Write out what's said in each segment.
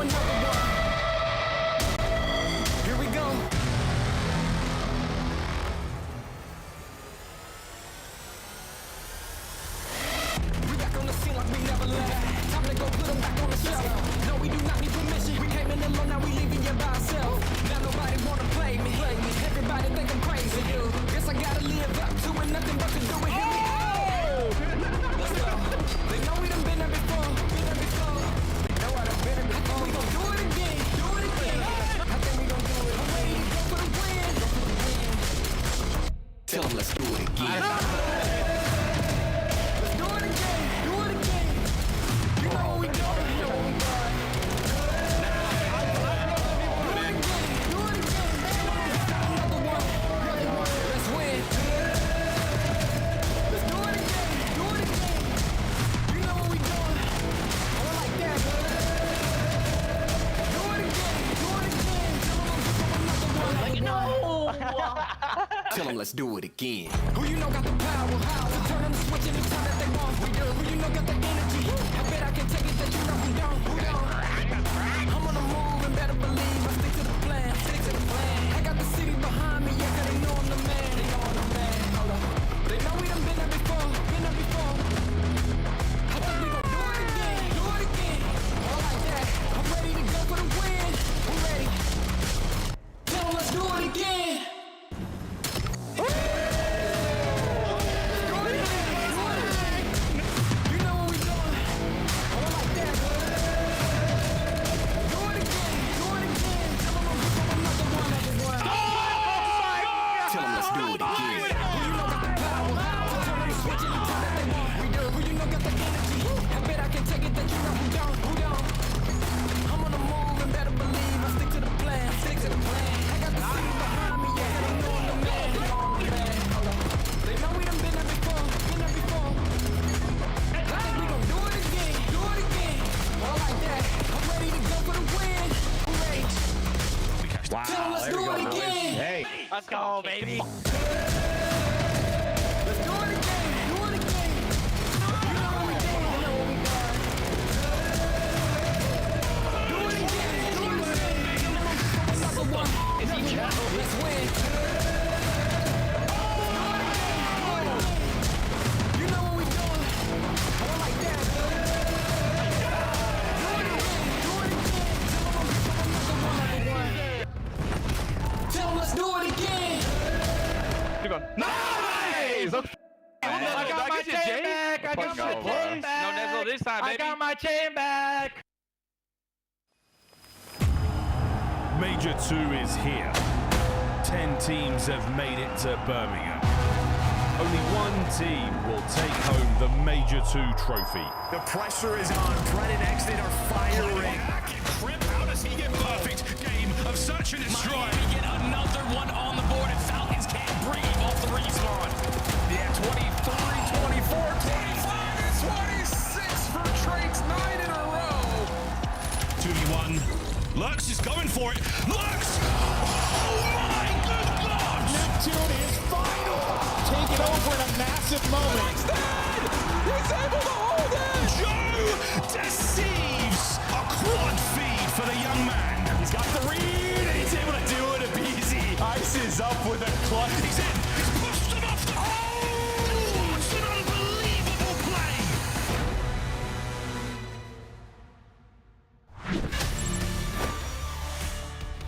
another one. Here we go. We back on the scene like we never left. Time to go put them back on the shelf. No, we do not need permission. We came in alone, now we leaving you by ourselves. Now nobody wanna play me. Everybody think I'm crazy. Guess I gotta live up to it, nothing but to do it. Here we go. Let's go. They know we done been there before. They know I done been there before. I think we gon' do it again. I think we gon' do it. I'm ready to go for the win. Tell them let's do it again. Let's do it again. Do it again. You know what we doing. You know what we doing. Do it again. Do it again. Another one. Let's win. Let's do it again. Do it again. You know what we doing. I like that. Do it again. Do it again. Tell them let's do it again. Who you know got the power? How to turn on the switch anytime that they want. We do. Who you know got the energy? I bet I can take it that you know we don't. Who don't? I'm on the move and better believe I stick to the plan. Stick to the plan. I got the city behind me, yeah, 'cause they know I'm the man. They know I'm the man. Hold up. They know we done been there before. Been there before. I think we gon' do it again. Do it again. I like that. I'm ready to go for the win. We ready. Tell them let's do it again. Wow, let's do it again. Hey, Let's go, baby. Let's do it again. Do it again. You know what we doing. You know what we doing. Do it again. Do it again. Another one. Is he travel? Let's win. You know what we doing. I like that. Do it again. Do it again. Tell them let's do it again. nice! Okay. I got my chain back. I got my chain back. No Nezzo this time, baby. I got my chain back. Major 2 is here. 10 teams have made it to Birmingham. Only one team will take home the Major 2 trophy. The pressure is on. Brennan and Exton are firing. Trip, how does he get perfect game of search and destroy? Miami get another one on the board, and Falcons can't breathe off the respawn. Yeah, 23, 24, 25, and 26 for Traits, 9 in a row. 2v1. Lux is going for it. Lux! Oh my good God! Neptune is final. Take it over in a massive moment. He's able to hold it! Joe deceives! A quad feed for the young man. He's got the read, and he's able to do it a easy. Ice is up with a clutch. He's in! He's pushed him off the... Oh! It's an unbelievable play!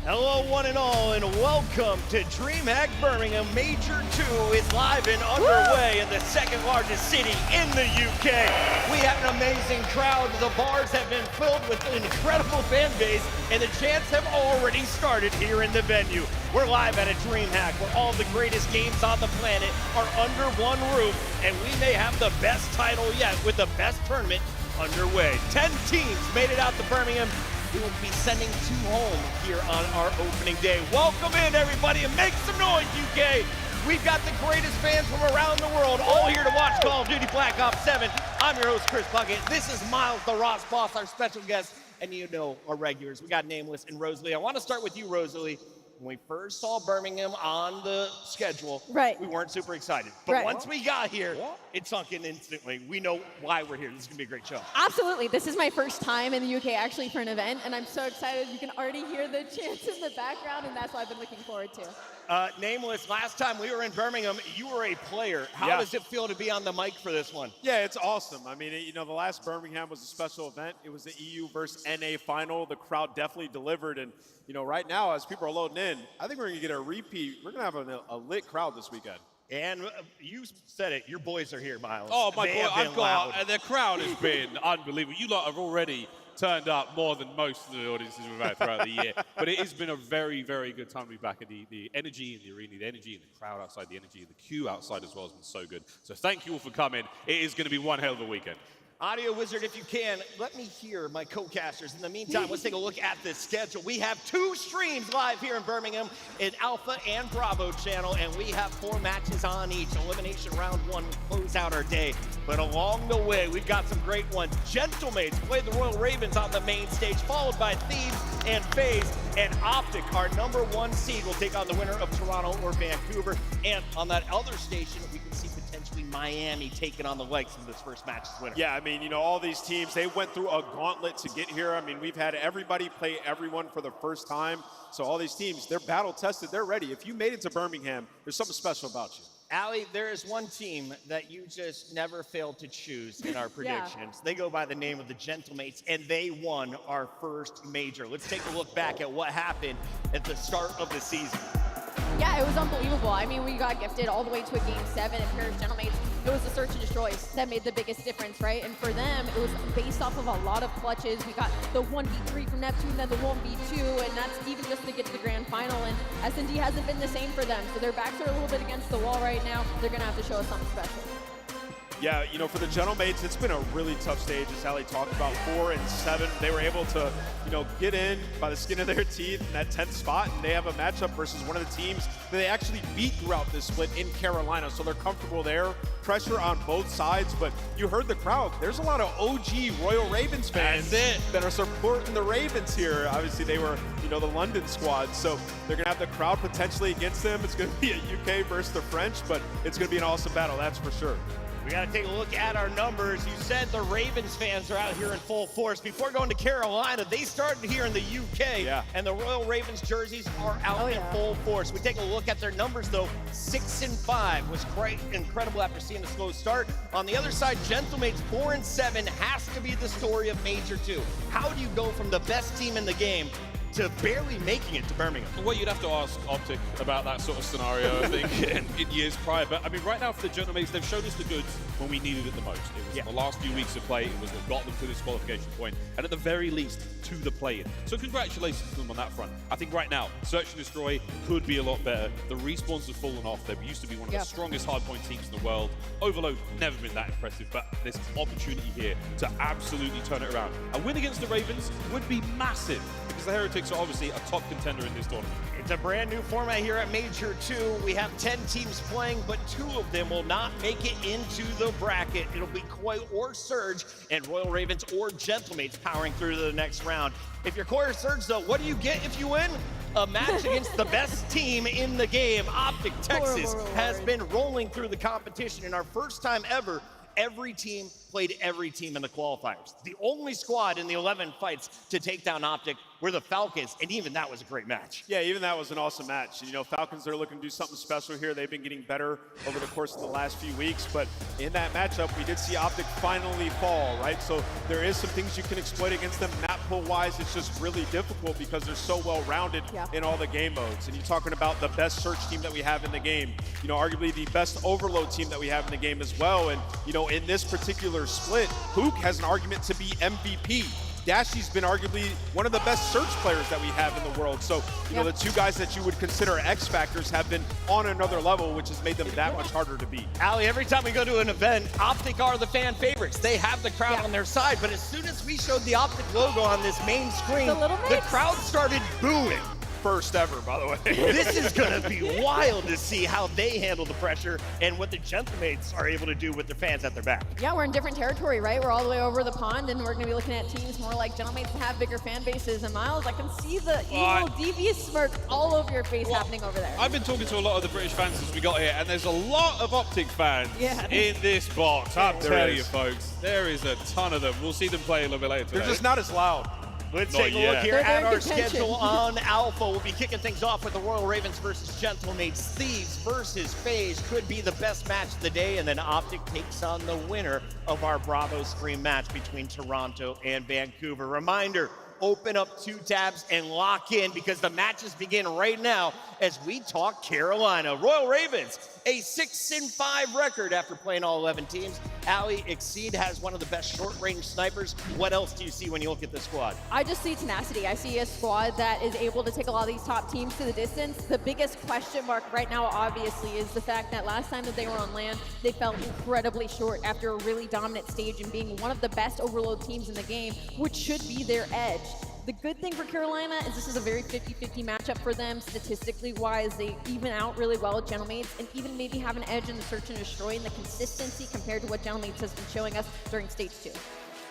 Hello, one and all, and welcome to DreamHack Birmingham. Major 2 is live and underway in the second largest city in the UK. We have an amazing crowd. The bars have been filled with an incredible fan base, and the chants have already started here in the venue. We're live at a DreamHack where all the greatest games on the planet are under one roof, and we may have the best title yet with the best tournament underway. 10 teams made it out to Birmingham. We will be sending 2 home here on our opening day. Welcome in, everybody, and make some noise, UK. We've got the greatest fans from around the world all here to watch Call of Duty Black Ops 7. I'm your host, Chris Puckett. This is Miles, the Ross Boss, our special guest, and you know our regulars. We got Nameless and Rosalie. I want to start with you, Rosalie. when we first saw Birmingham on the schedule, Right. we weren't super excited. But Right. once we got here, it sunk in instantly. We know why we're here. This is going to be a great show. Absolutely. This is my first time in the UK actually for an event, and I'm so excited. You can already hear the chants in the background, and that's what I've been looking forward to. Nameless, last time we were in Birmingham, you were a player. How does it feel to be on the mic for this one? Yeah, it's awesome. I mean, you know, the last Birmingham was a special event. It was the EU versus NA final. The crowd definitely delivered. And, you know, right now, as people are loading in, I think we're going to get a repeat. We're going to have a lit crowd this weekend. And you said it. Your boys are here, Miles. Oh, my They boy, have been loud. the crowd has been unbelievable. You lot have already turned up more than most of the audiences we've had throughout the year. But it has been a very, very good time to be back. And the energy in the arena, the energy in the crowd outside, the energy in the queue outside as well has been so good. So thank you all for coming. It is going to be one hell of a weekend. Audio Wizard, if you can, let me hear my co-casters. In the meantime, let's take a look at this schedule. We have 2 streams live here in Birmingham in Alpha and Bravo channel, and we have 4 matches on each. Elimination round 1 will close out our day. But along the way, we've got some great ones. Gentlemates play the Royal Ravens on the main stage, followed by Thieves and FaZe. And Optic, our #1 seed, will take on the winner of Toronto or Vancouver. And on that other station, we can see potentially Miami taking on the likes of this first match's winner. Yeah, I mean, you know, all these teams, they went through a gauntlet to get here. I mean, we've had everybody play everyone for the first time. So all these teams, they're battle tested, they're ready. If you made it to Birmingham, there's something special about you. Allie, there is one team that you just never failed to choose in our predictions. They go by the name of the Gentlemates, and they won our first major. Let's take a look back at what happened at the start of the season. Yeah, it was unbelievable. I mean, we got gifted all the way to a Game 7 in Paris Gentlemates. It was the search and destroys that made the biggest difference, right? And for them, it was based off of a lot of clutches. We got the 1v3 from Neptune, then the 1v2, and that's even just to get to the grand final. And S&D hasn't been the same for them, so their backs are a little bit against the wall right now. They're going to have to show us something special. Yeah, you know, for the Gentlemates, it's been a really tough stage, as Allie talked about. 4 and 7, they were able to, you know, get in by the skin of their teeth in that 10th spot, and they have a matchup versus one of the teams that they actually beat throughout this split in Carolina, so they're comfortable there. Pressure on both sides, but you heard the crowd. There's a lot of OG Royal Ravens fans that are supporting the Ravens here. Obviously, they were, you know, the London squad, so they're going to have the crowd potentially against them. It's going to be a UK versus the French, but it's going to be an awesome battle, that's for sure. We got to take a look at our numbers. You said the Ravens fans are out here in full force. Before going to Carolina, they started here in the UK, and the Royal Ravens jerseys are out in full force. We take a look at their numbers, though. 6 and 5 was quite incredible after seeing a slow start. On the other side, Gentlemates 4 and 7 has to be the story of Major 2. How do you go from the best team in the game to barely making it to Birmingham? Well, you'd have to ask Optic about that sort of scenario, I think, in years prior. But, I mean, right now for the Gentlemates, they've shown us the goods when we needed it the most. It was the last few weeks of play. It was what got them to this qualification point, and at the very least, to the play-in. So congratulations to them on that front. I think right now, Search and Destroy could be a lot better. The respawns have fallen off. They used to be one of the strongest hardpoint teams in the world. Overload, never been that impressive, but there's an opportunity here to absolutely turn it around. A win against the Ravens would be massive, because the Heretics are obviously a top contender in this tournament. It's a brand new format here at Major 2. We have 10 teams playing, but 2 of them will not make it into the bracket. It'll be Koi or Surge, and Royal Ravens or Gentlemates powering through to the next round. If you're Koi or Surge, though, what do you get if you win? A match against the best team in the game. Optic Texas has been rolling through the competition, and our first time ever, every team played every team in the qualifiers. The only squad in the 11 fights to take down Optic were the Falcons, and even that was a great match. Yeah, even that was an awesome match. You know, Falcons are looking to do something special here. They've been getting better over the course of the last few weeks, but in that matchup, we did see Optic finally fall, right? So there is some things you can exploit against them. Map pool-wise, it's just really difficult because they're so well-rounded in all the game modes. And you're talking about the best search team that we have in the game, you know, arguably the best overload team that we have in the game as well. And, you know, in this particular split, Hook has an argument to be MVP. Dashy's been arguably one of the best search players that we have in the world. So, you know, the 2 guys that you would consider X factors have been on another level, which has made them that much harder to beat. Allie, every time we go to an event, Optic are the fan favorites. They have the crowd on their side, but as soon as we showed the Optic logo on this main screen, the crowd started booing. first ever, by the way. This is going to be wild to see how they handle the pressure and what the Gentlemates are able to do with their fans at their back. Yeah, we're in different territory, right? We're all the way over the pond, and we're going to be looking at teams more like Gentlemates that have bigger fan bases. And Miles, I can see the evil, devious smirk all over your face happening over there. I've been talking to a lot of the British fans since we got here, and there's a lot of Optic fans in this box. I'll tell you, folks, there is a ton of them. We'll see them play a little bit later today. They're just not as loud. Let's Not take a yet. look here They're at in our contention. schedule on Alpha. We'll be kicking things off with the Royal Ravens versus Gentlemates. Thieves versus FaZe could be the best match of the day, and then Optic takes on the winner of our Bravo Stream match between Toronto and Vancouver. Reminder, open up 2 tabs and lock in because the matches begin right now as we talk Carolina. Royal Ravens, a 6-5 record after playing all 11 teams. Allie, Exceed has one of the best short-range snipers. What else do you see when you look at this squad? I just see tenacity. I see a squad that is able to take a lot of these top teams to the distance. The biggest question mark right now, obviously, is the fact that last time that they were on land, they fell incredibly short after a really dominant stage and being one of the best overload teams in the game, which should be their edge. The good thing for Carolina is this is a very 50-50 matchup for them. Statistically wise, they even out really well with Gentlemates and even maybe have an edge in the search and destroy in the consistency compared to what Gentlemates has been showing us during stage 2.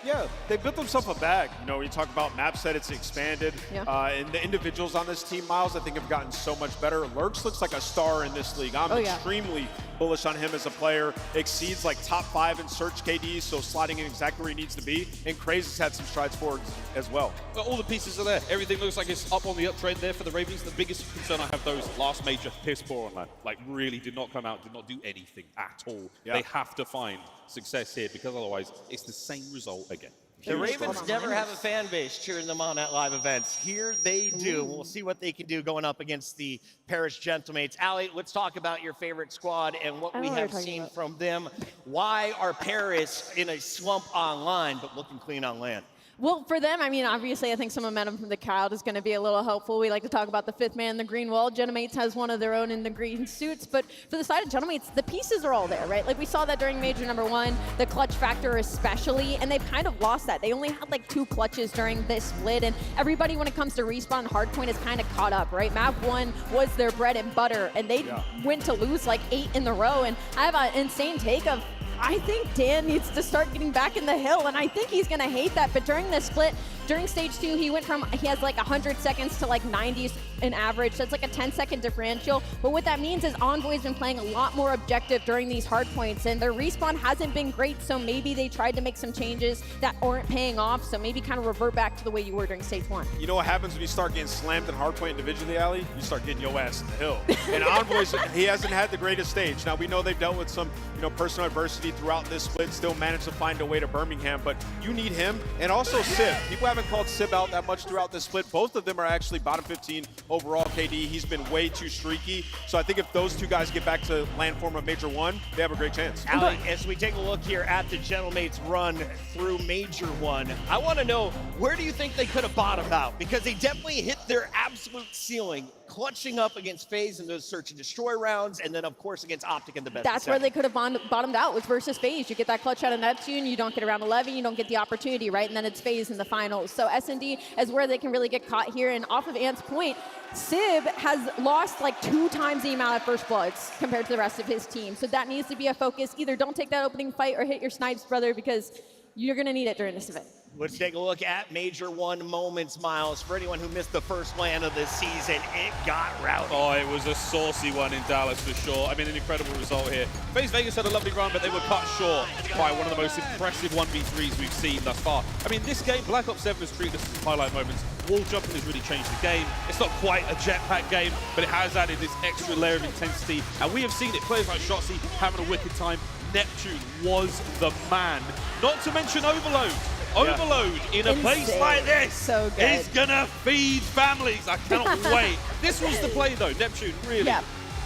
Yeah, they built themselves a bag. You know, when you talk about map set, it's expanded. Yeah. And the individuals on this team, Miles, I think have gotten so much better. Lurks looks like a star in this league. I'm extremely bullish on him as a player. Exceeds like top 5 in search KD, so sliding in exactly where he needs to be. And Crazy's had some strides forward as well. But all the pieces are there. Everything looks like it's up on the uptrend there for the Ravens. The biggest concern I have, those last major piss poor on land. Like, really did not come out, did not do anything at all. Yeah. They have to find success here because otherwise it's the same result again. The Ravens never have a fan base cheering them on at live events. Here they do. We'll see what they can do going up against the Paris Gentlemates. Allie, let's talk about your favorite squad and what we have seen from them. Why are Paris in a slump online but looking clean on land? Well, for them, I mean, obviously, I think some momentum from the crowd is going to be a little helpful. We like to talk about the 5th man, the green wall. Gentlemates has one of their own in the green suits. But for the side of Gentlemates, the pieces are all there, right? Like, we saw that during Major number 1, the clutch factor especially, and they've kind of lost that. They only had, like, 2 clutches during this split, and everybody, when it comes to respawn, Hardpoint is kind of caught up, right? Map 1 was their bread and butter, and they went to lose, like, 8 in the row. And I have an insane take of, I think Dan needs to start getting back in the hill, and I think he's going to hate that. But during this split, during stage 2, he has like 100 seconds to like 90s in average. So it's like a 10-second differential. But what that means is Envoy's been playing a lot more objective during these hard points, and their respawn hasn't been great. So maybe they tried to make some changes that aren't paying off. So maybe kind of revert back to the way you were during stage 1. You know what happens when you start getting slammed in hardpoint individually, Allie? You start getting your ass in the hill. And Envoy's, he hasn't had the greatest stage. Now, we know they've dealt with some, personal adversity throughout this split, still managed to find a way to Birmingham, but you need him. And also Sib. People haven't called Sib out that much throughout this split. Both of them are actually bottom 15 overall KD. He's been way too streaky. So I think if those 2 guys get back to land form of Major 1, they have a great chance. Allie, as we take a look here at the Gentlemates run through Major 1, I want to know, where do you think they could have bottomed out? Because they definitely hit their absolute ceiling, clutching up against FaZe in those search and destroy rounds, and then of course against Optic in the best. That's where they could have bottomed out, was versus FaZe. You get that clutch out of Neptune, you don't get around 11, you don't get the opportunity, right? And then it's FaZe in the finals. So S&D is where they can really get caught here. And off of Ant's point, Sib has lost like 2 times the amount of first bloods compared to the rest of his team. So that needs to be a focus. Either don't take that opening fight or hit your snipes, brother, because you're going to need it during this event. Let's take a look at Major 1 moments, Miles. For anyone who missed the first LAN of this season, it got rowdy. Oh, it was a saucy one in Dallas for sure. I mean, an incredible result here. FaZe Vegas had a lovely run, but they were cut short by one of the most impressive 1v3s we've seen thus far. I mean, this game, Black Ops 7 has treated us as highlight moments. Wall jumping has really changed the game. It's not quite a jetpack game, but it has added this extra layer of intensity. And we have seen it. Players like Shotzi having a wicked time. Neptune was the man. Not to mention Overload. Overload in a place like this is gonna feed families. I cannot wait. This was the play though, Neptune, really.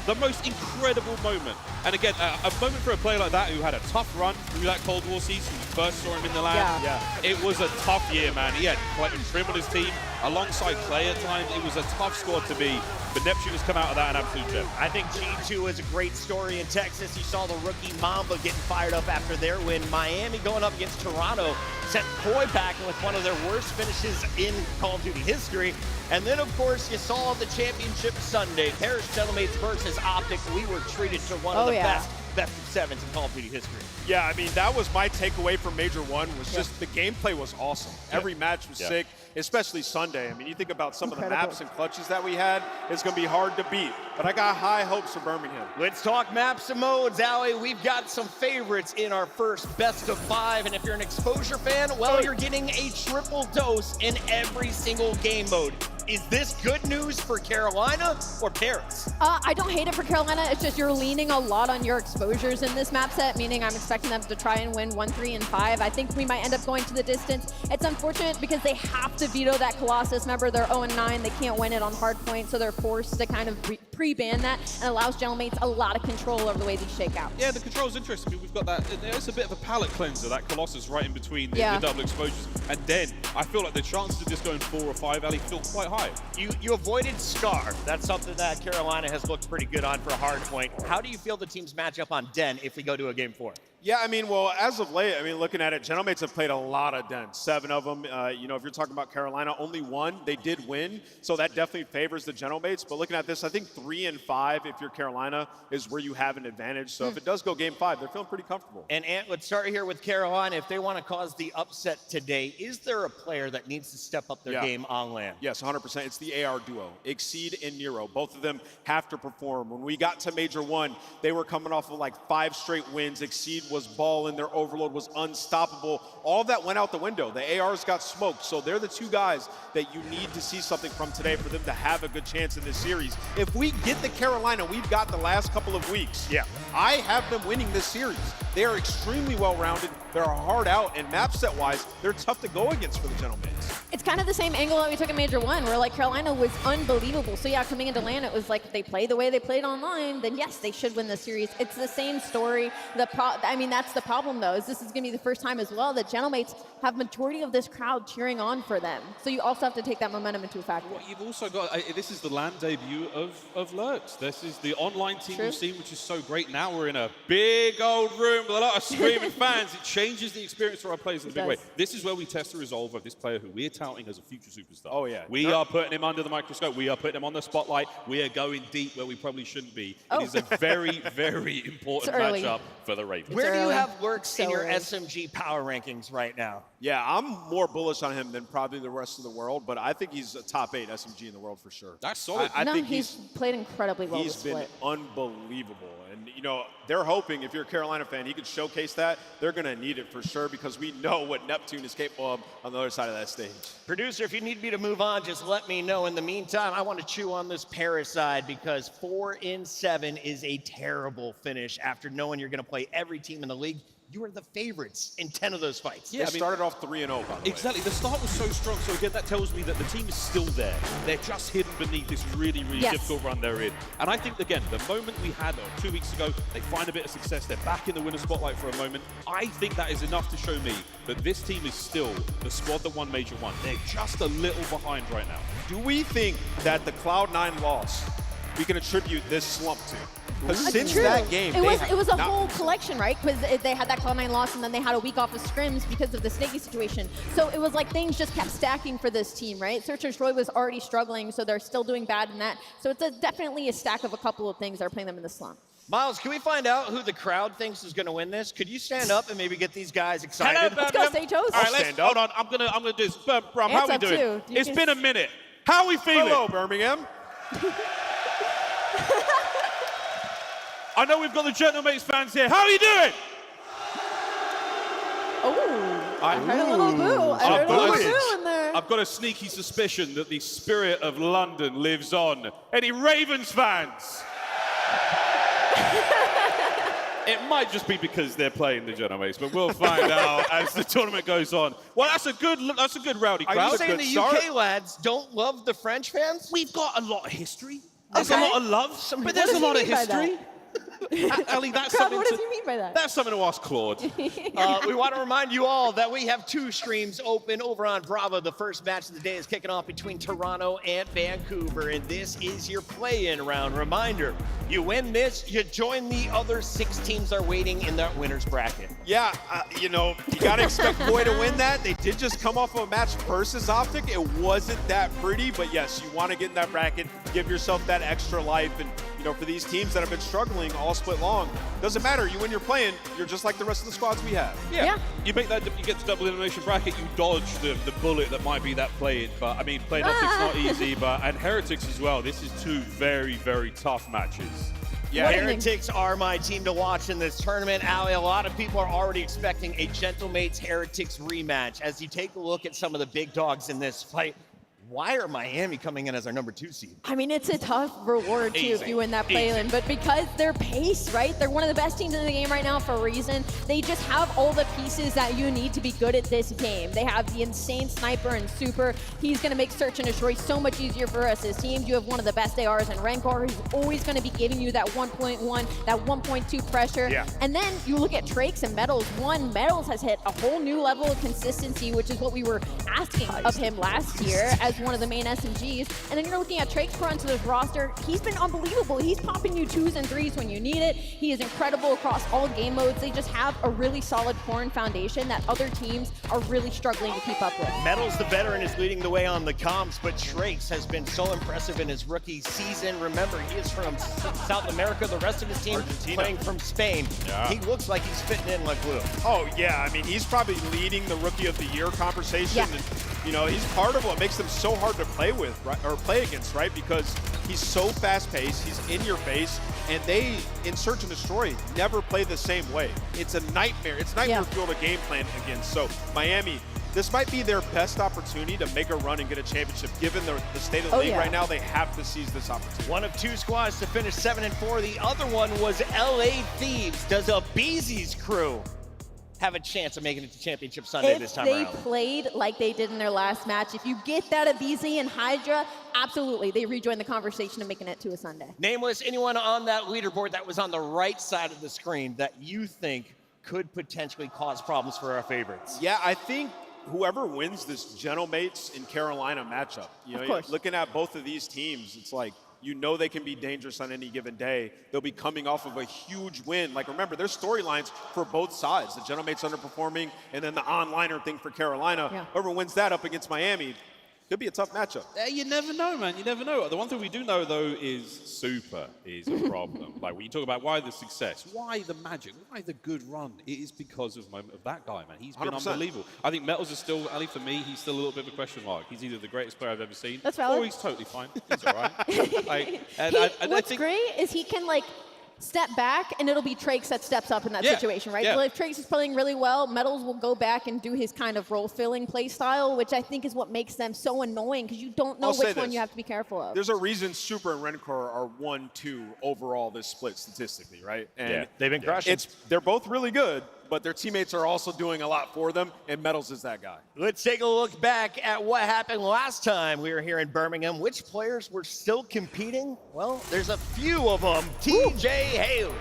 The most incredible moment And again, a moment for a player like that who had a tough run through that Cold War season. We first saw him in the LAN. Yeah. It was a tough year, man. He had Trim on his team alongside Clay at times. It was a tough squad to beat. But Neptune has come out of that an absolute gem. I think G2 is a great story in Texas. You saw the rookie Mamba getting fired up after their win. Miami going up against Toronto sent Koi packing with one of their worst finishes in Call of Duty history. And then, of course, you saw the championship Sunday. Paris Gentlemates versus Optic. We were treated to one of the best of sevens in Call of Duty history. Yeah, I mean, that was my takeaway from Major 1 was just the gameplay was awesome. Every match was sick, especially Sunday. I mean, you think about some of the maps and clutches that we had, it's going to be hard to beat. But I got high hopes for Birmingham. Let's talk maps and modes, Allie. We've got some favorites in our first best of 5. And if you're an exposure fan, well, you're getting a triple dose in every single game mode. Is this good news for Carolina or Paris? I don't hate it for Carolina. It's just you're leaning a lot on your exposures in this map set, meaning I'm expecting them to try and win 1, 3, and 5. I think we might end up going to the distance. It's unfortunate because they have to veto that Colossus. Remember, they're 0-9. They can't win it on Hardpoint, so they're forced to kind of pre-ban that and allows Gentlemates a lot of control over the way these shake out. Yeah, the control's interesting. I mean, we've got that. It's a bit of a palate cleanser, that Colossus right in between the double exposures. And then I feel like the chances of just going 4 or 5, Ali, feel quite high. You avoided Scar. That's something that Carolina has looked pretty good on for Hardpoint. How do you feel the teams match up on Den if we go to a game 4? Yeah, I mean, well, as of late, I mean, looking at it, Gentlemates have played a lot of Dens, 7 of them. You know, if you're talking about Carolina, only 1, they did win, so that definitely favors the Gentlemates. But looking at this, I think 3 and 5, if you're Carolina, is where you have an advantage. So if it does go game 5, they're feeling pretty comfortable. And Ant, let's start here with Carolina. If they want to cause the upset today, is there a player that needs to step up their game on LAN? Yes, 100%. It's the AR duo, Exceed and Nero. Both of them have to perform. When we got to Major 1, they were coming off of like 5 straight wins. Exceed was balling. Their overload was unstoppable. All of that went out the window. The ARs got smoked. So they're the 2 guys that you need to see something from today for them to have a good chance in this series. If we get the Carolina we've got the last couple of weeks, I have them winning this series. They are extremely well-rounded. They're hard out, and map set-wise, they're tough to go against for the Gentlemates. It's kind of the same angle that we took in Major 1, where like Carolina was unbelievable. So yeah, coming into LAN, it was like if they play the way they played online, then yes, they should win the series. It's the same story. I mean, that's the problem though, is this is going to be the first time as well that Gentlemates have majority of this crowd cheering on for them. So you also have to take that momentum into effect. Well, you've also got, this is the LAN debut of Lurks. This is the online team we've seen, which is so great. Now we're in a big old room with a lot of screaming fans. It changes the experience for our players in a big way. This is where we test the resolve of this player who we're touting as a future superstar. Oh, yeah. We are putting him under the microscope. We are putting him on the spotlight. We are going deep where we probably shouldn't be. It is a very, very important matchup for the Ravens. Where do you have Lurks in your SMG power rankings right now? Yeah, I'm more bullish on him than probably the rest of the world, but I think he's a top 8 SMG in the world for sure. That's solid. I think he's played incredibly well. He's been unbelievable. And, you know, they're hoping, if you're a Carolina fan, he could showcase that. They're going to need it for sure because we know what Neptune is capable of on the other side of that stage. Producer, if you need me to move on, just let me know. In the meantime, I want to chew on this Paris side because 4 in 7 is a terrible finish after knowing you're going to play every team in the league. You were the favorites in 10 of those fights. Yeah, they started off 3-0, by the way. Exactly. The start was so strong. So again, that tells me that the team is still there. They're just hidden beneath this really, really difficult run they're in. And I think, again, the moment we had 2 weeks ago, they find a bit of success. They're back in the winner's spotlight for a moment. I think that is enough to show me that this team is still the squad that won Major 1. They're just a little behind right now. Do we think that the Cloud9 loss we can attribute this slump to? Because since that game, it was a whole collection, right? Because they had that Cloud9 loss, and then they had a week off of scrims because of the Snaky situation. So it was like things just kept stacking for this team, right? Search and Destroy was already struggling, so they're still doing bad in that. So it's definitely a stack of a couple of things that are putting them in the slump. Miles, can we find out who the crowd thinks is going to win this? Could you stand up and maybe get these guys excited? Hello, let's go, Sage Host. All right, let's hold on. I'm gonna do this. Brum, how we doing? It's been a minute. How are we feeling? Hello, Birmingham. I know we've got the Gentlemates fans here. How are you doing? Oh, I heard a little boo. I heard a little boo in there. I've got a sneaky suspicion that the spirit of London lives on. Any Ravens fans? It might just be because they're playing the Gentlemates, but we'll find out as the tournament goes on. Well, that's a good rowdy crowd. Are you saying the UK lads don't love the French fans? We've got a lot of history. There's a lot of love, but there's a lot of history. Ali, that's Crowd, something what does he mean by that? That's something to ask Claude. We want to remind you all that we have 2 streams open over on Bravo. The first match of the day is kicking off between Toronto and Vancouver, and this is your play-in round. Reminder, you win this, you join the other 6 teams that are waiting in that winner's bracket. Yeah, you know, you got to expect Boy to win that. They did just come off of a match versus Optic. It wasn't that pretty, but yes, you want to get in that bracket, give yourself that extra life, and you know, for these teams that have been struggling all split long, doesn't matter. You win, you're playing. You're just like the rest of the squads we have. Yeah. You make that. You get to double elimination bracket. You dodge the bullet that might be that play-in. But I mean, playing Optic's not easy. But and Heretics as well. This is 2 very, very tough matches. Yeah, Heretics are my team to watch in this tournament. Ali, a lot of people are already expecting a Gentlemates Heretics rematch. As you take a look at some of the big dogs in this fight, why are Miami coming in as our number 2 seed? I mean, it's a tough reward, too, if you win that play-in. But because they're pace, right? They're one of the best teams in the game right now for a reason. They just have all the pieces that you need to be good at this game. They have the insane sniper and super. He's going to make search and destroy so much easier for us as teams. You have one of the best ARs in Rancor, who's always going to be giving you that 1.1, that 1.2 pressure. Yeah. And then you look at Trakes and Metals. Metals has hit a whole new level of consistency, which is what we were asking of him last year as one of the main SMGs. And then you're looking at Trakes run to this roster. He's been unbelievable. He's popping you 2s and 3s when you need it. He is incredible across all game modes. They just have a really solid core and foundation that other teams are really struggling to keep up with. Metals, the veteran, is leading the way on the comps, but Trakes has been so impressive in his rookie season. Remember, he is from South America. The rest of his team playing from Spain. Yeah. He looks like he's fitting in like glue. Oh, yeah. I mean, he's probably leading the Rookie of the Year conversation. Yeah. And, you know, he's part of what makes them so hard to play with, right, or play against, right? Because he's so fast-paced, he's in your face, and they, in Search and Destroy, never play the same way. It's a nightmare. It's nightmare to build a game plan against. So, Miami, this might be their best opportunity to make a run and get a championship. Given the state of the league right now, they have to seize this opportunity. One of 2 squads to finish 7-4. The other one was LA Thieves. Does a Beezy's crew have a chance of making it to Championship Sunday this time around? If they played like they did in their last match, if you get that of Beasley and Hydra, absolutely, they rejoin the conversation of making it to a Sunday. Nameless, anyone on that leaderboard that was on the right side of the screen that you think could potentially cause problems for our favorites? Yeah, I think whoever wins this Gentlemates in Carolina matchup, you know, looking at both of these teams, it's like, you know they can be dangerous on any given day. They'll be coming off of a huge win. Like, remember, there's storylines for both sides. The Gentlemates underperforming, and then the onliner thing for Carolina. Yeah. Whoever wins that up against Miami, could be a tough matchup. You never know, man. You never know. The one thing we do know, though, is Super is a problem. Like, when you talk about why the success, why the magic, why the good run, it is because of that guy, man. He's been 100%. unbelievable. I think Metals is still, Ali, for me, he's still a little bit of a question mark. He's either the greatest player I've ever seen, That's valid. or he's totally fine. He's all right. What's great is he can, like, step back, and it'll be Trakes that steps up in that situation, right? Yeah. So if Trakes is playing really well, Metals will go back and do his kind of role-filling play style, which I think is what makes them so annoying, because you don't know which one you have to be careful of. There's a reason Super and Rencor are 1-2 overall this split statistically, right? And they've been crushing. They're both really good, but their teammates are also doing a lot for them, and Metals is that guy. Let's take a look back at what happened last time we were here in Birmingham. Which players were still competing? Well, there's a few of them. TJ Haley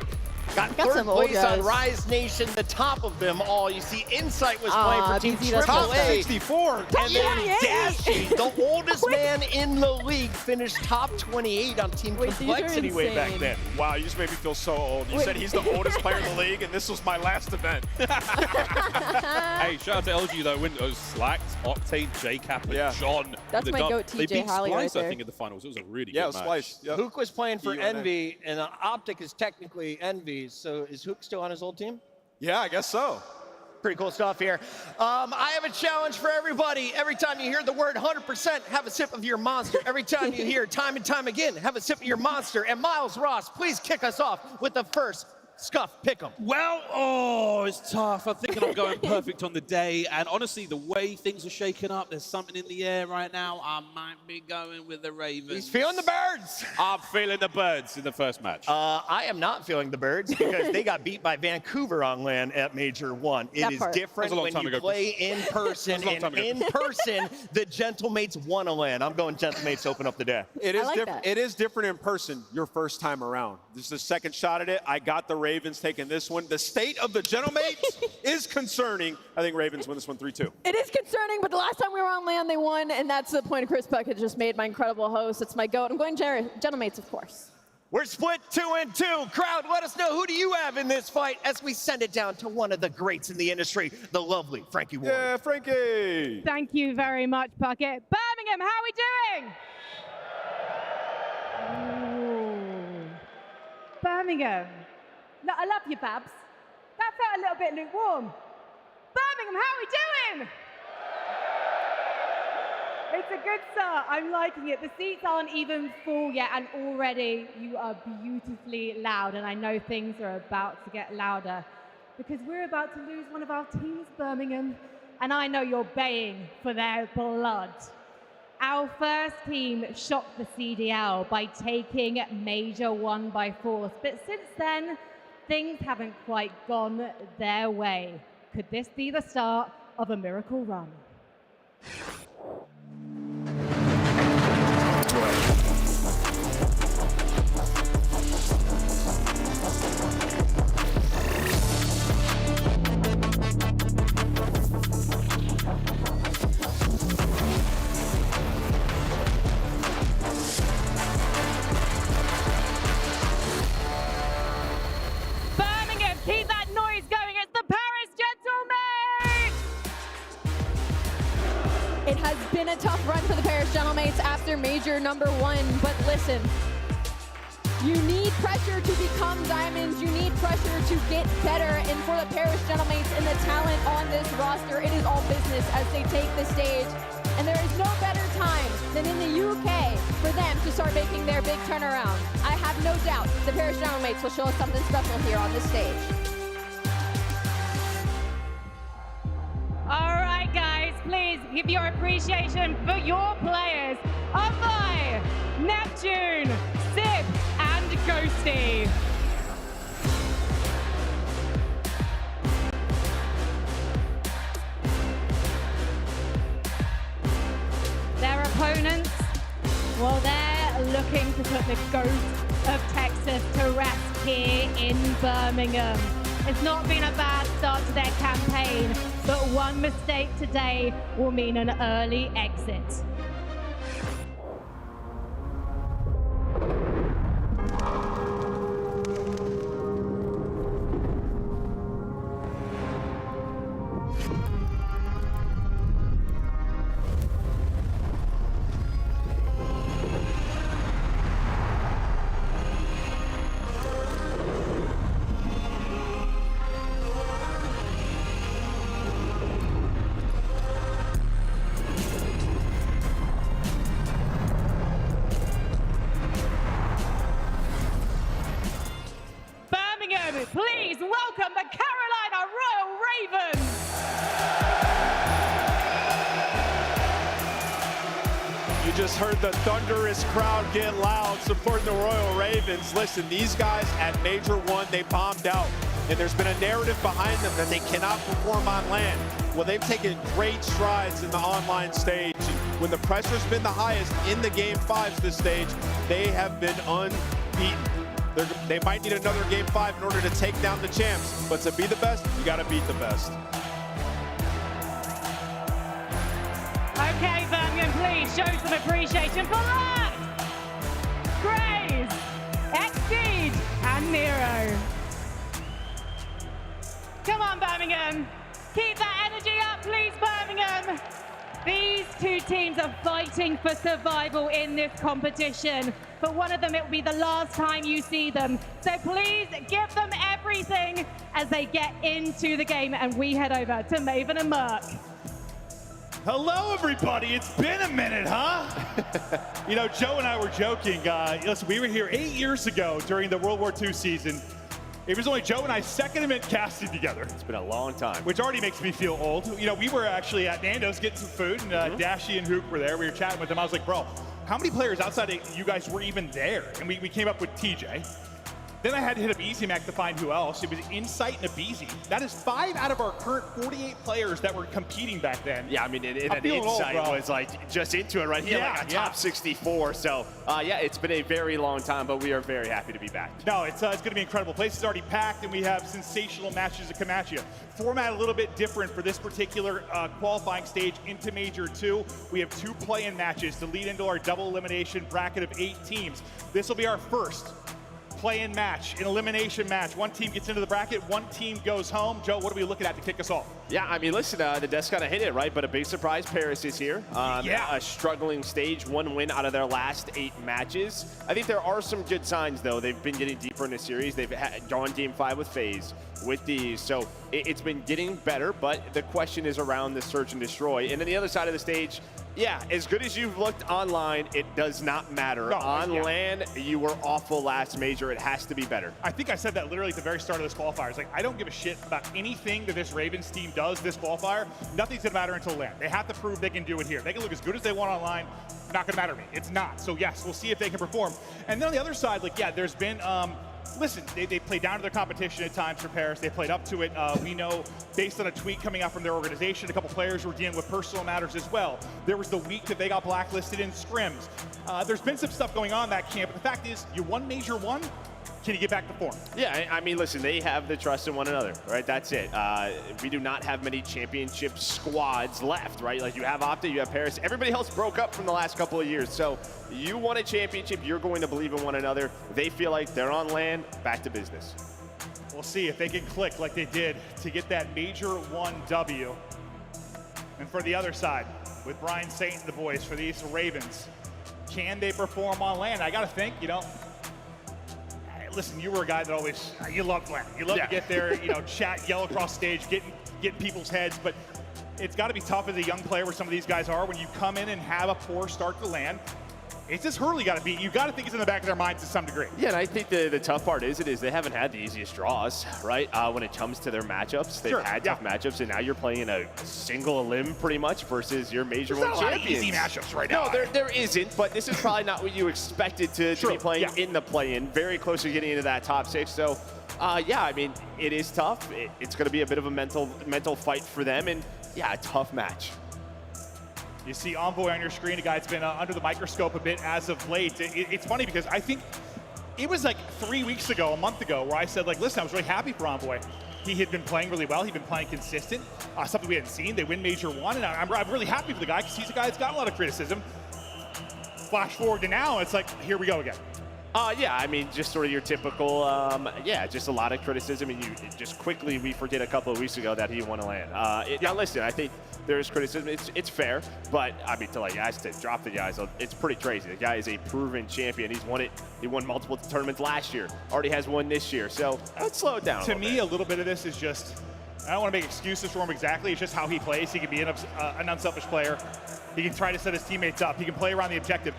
got third place on Rise Nation, the top of them all. You see, Insight was playing for Team AAA. 64. And then Dashy, the oldest man in the league, finished top 28 on Team Complexity way back then. Wow, you just made me feel so old. You said he's the oldest player in the league, and this was my last event. Hey, shout out to LG, though. Windows, Slacked, Octane, JCap, and John. That's my goat, They TJ beat Holly right Splice, there. I think, in the finals. It was a really good Yeah, match. Splice. Yep. Hook was playing for Envy, and Optic is technically Envy. So is Hook still on his old team? Yeah, I guess so. Pretty cool stuff here. I have a challenge for everybody. Every time you hear the word 100%, have a sip of your Monster. Every time you hear time and time again, have a sip of your Monster. And Miles Ross, please kick us off with the first Scuff, pick 'em. Well, it's tough. I'm thinking I'm going perfect on the day. And honestly, the way things are shaking up, there's something in the air right now. I might be going with the Ravens. He's feeling the birds. I'm feeling the birds in the first match. I am not feeling the birds because they got beat by Vancouver on land at Major 1. It is different when you play in person. And in person, the Gentlemates won a land. I'm going Gentlemates open up the day. It is like different. that. It is different in person your first time around. This is the second shot at it. I got the Ravens taking this one. The state of the Gentlemates is concerning. I think Ravens win this one 3-2. It is concerning, but the last time we were on land, they won, and that's the point Chris Puckett just made, my incredible host. It's my goat. I'm going Gentlemates, of course. We're split 2-2. Crowd, let us know, who do you have in this fight as we send it down to one of the greats in the industry, the lovely Frankie Ward. Yeah, Frankie. Thank you very much, Puckett. Birmingham, how are we doing? Ooh. Birmingham. No, I love you, Babs. That felt a little bit lukewarm. Birmingham, how are we doing? It's a good start. I'm liking it. The seats aren't even full yet, and already you are beautifully loud. And I know things are about to get louder because we're about to lose one of our teams, Birmingham, and I know you're baying for their blood. Our first team shocked the CDL by taking Major 1 by force, but since then, things haven't quite gone their way. Could this be the start of a miracle run? Birmingham, keep that noise going. It's the Paris Gentlemates! It has been a tough run for the Paris Gentlemates after Major number 1, but listen, you need pressure to become diamonds. You need pressure to get better, and for the Paris Gentlemates and the talent on this roster, it is all business as they take the stage. And there is no better time than in the UK for them to start making their big turnaround. I have no doubt the Paris Gentlemates will show us something special here on this stage. All right, guys, please give your appreciation for your players. Avai, Neptune, Sib, and Ghosty. Their opponents, well, they're looking to put the ghost of Texas to rest here in Birmingham. It's not been a bad start to their campaign, but one mistake today will mean an early exit. Please welcome the Carolina Royal Ravens. You just heard the thunderous crowd get loud supporting the Royal Ravens. Listen, these guys at Major 1, they bombed out. And there's been a narrative behind them that they cannot perform on land. Well, they've taken great strides in the online stage. When the pressure's been the highest in the Game 5s this stage, they have been unbeaten. They might need another Game 5 in order to take down the champs, but to be the best, you got to beat the best. Okay, Birmingham, please show some appreciation for that. Graves, Exceed, and Nero. Come on, Birmingham. Keep that energy up, please, Birmingham. These two teams are fighting for survival in this competition. For one of them, it will be the last time you see them. So please give them everything as they get into the game. And we head over to Maven and Merc. Hello, everybody. It's been a minute, huh? You know, Joe and I were joking. Listen, we were here 8 years ago during the World War II season. It was only Joe and I second event casting together. It's been a long time. Which already makes me feel old. You know, we were actually at Nando's getting some food, and Dashy and Hook were there. We were chatting with them. I was like, bro, how many players outside of you guys were even there? And we came up with TJ. Then I had to hit up Easy Mac to find who else. It was Insight and Abizi. That is 5 out of our current 48 players that were competing back then. Yeah, I mean, and Insight was like just into it, right? He had like a top 64. So, yeah, it's been a very long time, but we are very happy to be back. No, it's going to be incredible. Place is already packed, and we have sensational matches to come at you. Format a little bit different for this particular qualifying stage into Major 2. We have 2 play-in matches to lead into our double elimination bracket of 8 teams. This will be our first play-in match, an elimination match. One team gets into the bracket, one team goes home. Joe, what are we looking at to kick us off? Yeah, I mean, listen, the desk kind of hit it, right? But a big surprise, Paris is here. A struggling stage, 1 win out of their last 8 matches. I think there are some good signs, though. They've been getting deeper in the series. They've drawn Game 5 with FaZe, with these. So it's been getting better, but the question is around the search and destroy. And then the other side of the stage, yeah, as good as you've looked online, it does not matter. No, on LAN, you were awful last Major. It has to be better. I think I said that literally at the very start of this qualifier. It's like, I don't give a shit about anything that this Ravens team does this qualifier. Nothing's going to matter until LAN. They have to prove they can do it here. They can look as good as they want online. Not going to matter to me. It's not. So, yes, we'll see if they can perform. And then on the other side, like, yeah, there's been listen, they played down to their competition at times for Paris. They played up to it. We know, based on a tweet coming out from their organization, a couple players were dealing with personal matters as well. There was the week that they got blacklisted in scrims. There's been some stuff going on in that camp, but the fact is, you won Major 1. Can you get back to form? Yeah, I mean, listen, they have the trust in one another, right? That's it. We do not have many championship squads left, right? Like, you have Opta, you have Paris. Everybody else broke up from the last couple of years. So you won a championship, you're going to believe in one another. They feel like they're on LAN, back to business. We'll see if they can click like they did to get that Major 1 W. And for the other side, with Brian Saint and the boys, for these Ravens, can they perform on LAN? I got to think, you know, listen, you were a guy that always, you loved LAN. You love to get there, you know, chat, yell across stage, get people's heads, but it's got to be tough as a young player where some of these guys are when you come in and have a poor start to LAN. It's this hurdle you got to beat. You got to think it's in the back of their minds to some degree. Yeah, and I think the tough part is they haven't had the easiest draws, right? When it comes to their matchups, they've had tough matchups, and now you're playing in a single elim pretty much versus your Major 1 champions. Easy matchups right now. No, there isn't, but this is probably not what you expected to be playing in the play-in. Very close to getting into that top 6. So, yeah, I mean, it is tough. It's going to be a bit of a mental fight for them, and yeah, a tough match. You see Envoy on your screen, a guy that's been under the microscope a bit as of late. It's funny because I think it was like 3 weeks ago, a month ago, where I said, like, listen, I was really happy for Envoy. He had been playing really well. He'd been playing consistent, something we hadn't seen. They win Major 1, and I'm really happy for the guy because he's a guy that's got a lot of criticism. Flash forward to now, it's like, here we go again. Yeah, I mean, just sort of your typical, just a lot of criticism, and just quickly we forget a couple of weeks ago that he won a LAN. Now, listen, I think there is criticism. It's fair, but I mean, to drop the guys, it's pretty crazy. The guy is a proven champion. He's won it. He won multiple tournaments last year. Already has one this year. So let's slow it down. To me, a little bit of this is just, I don't want to make excuses for him exactly. It's just how he plays. He can be an unselfish player. He can try to set his teammates up. He can play around the objective.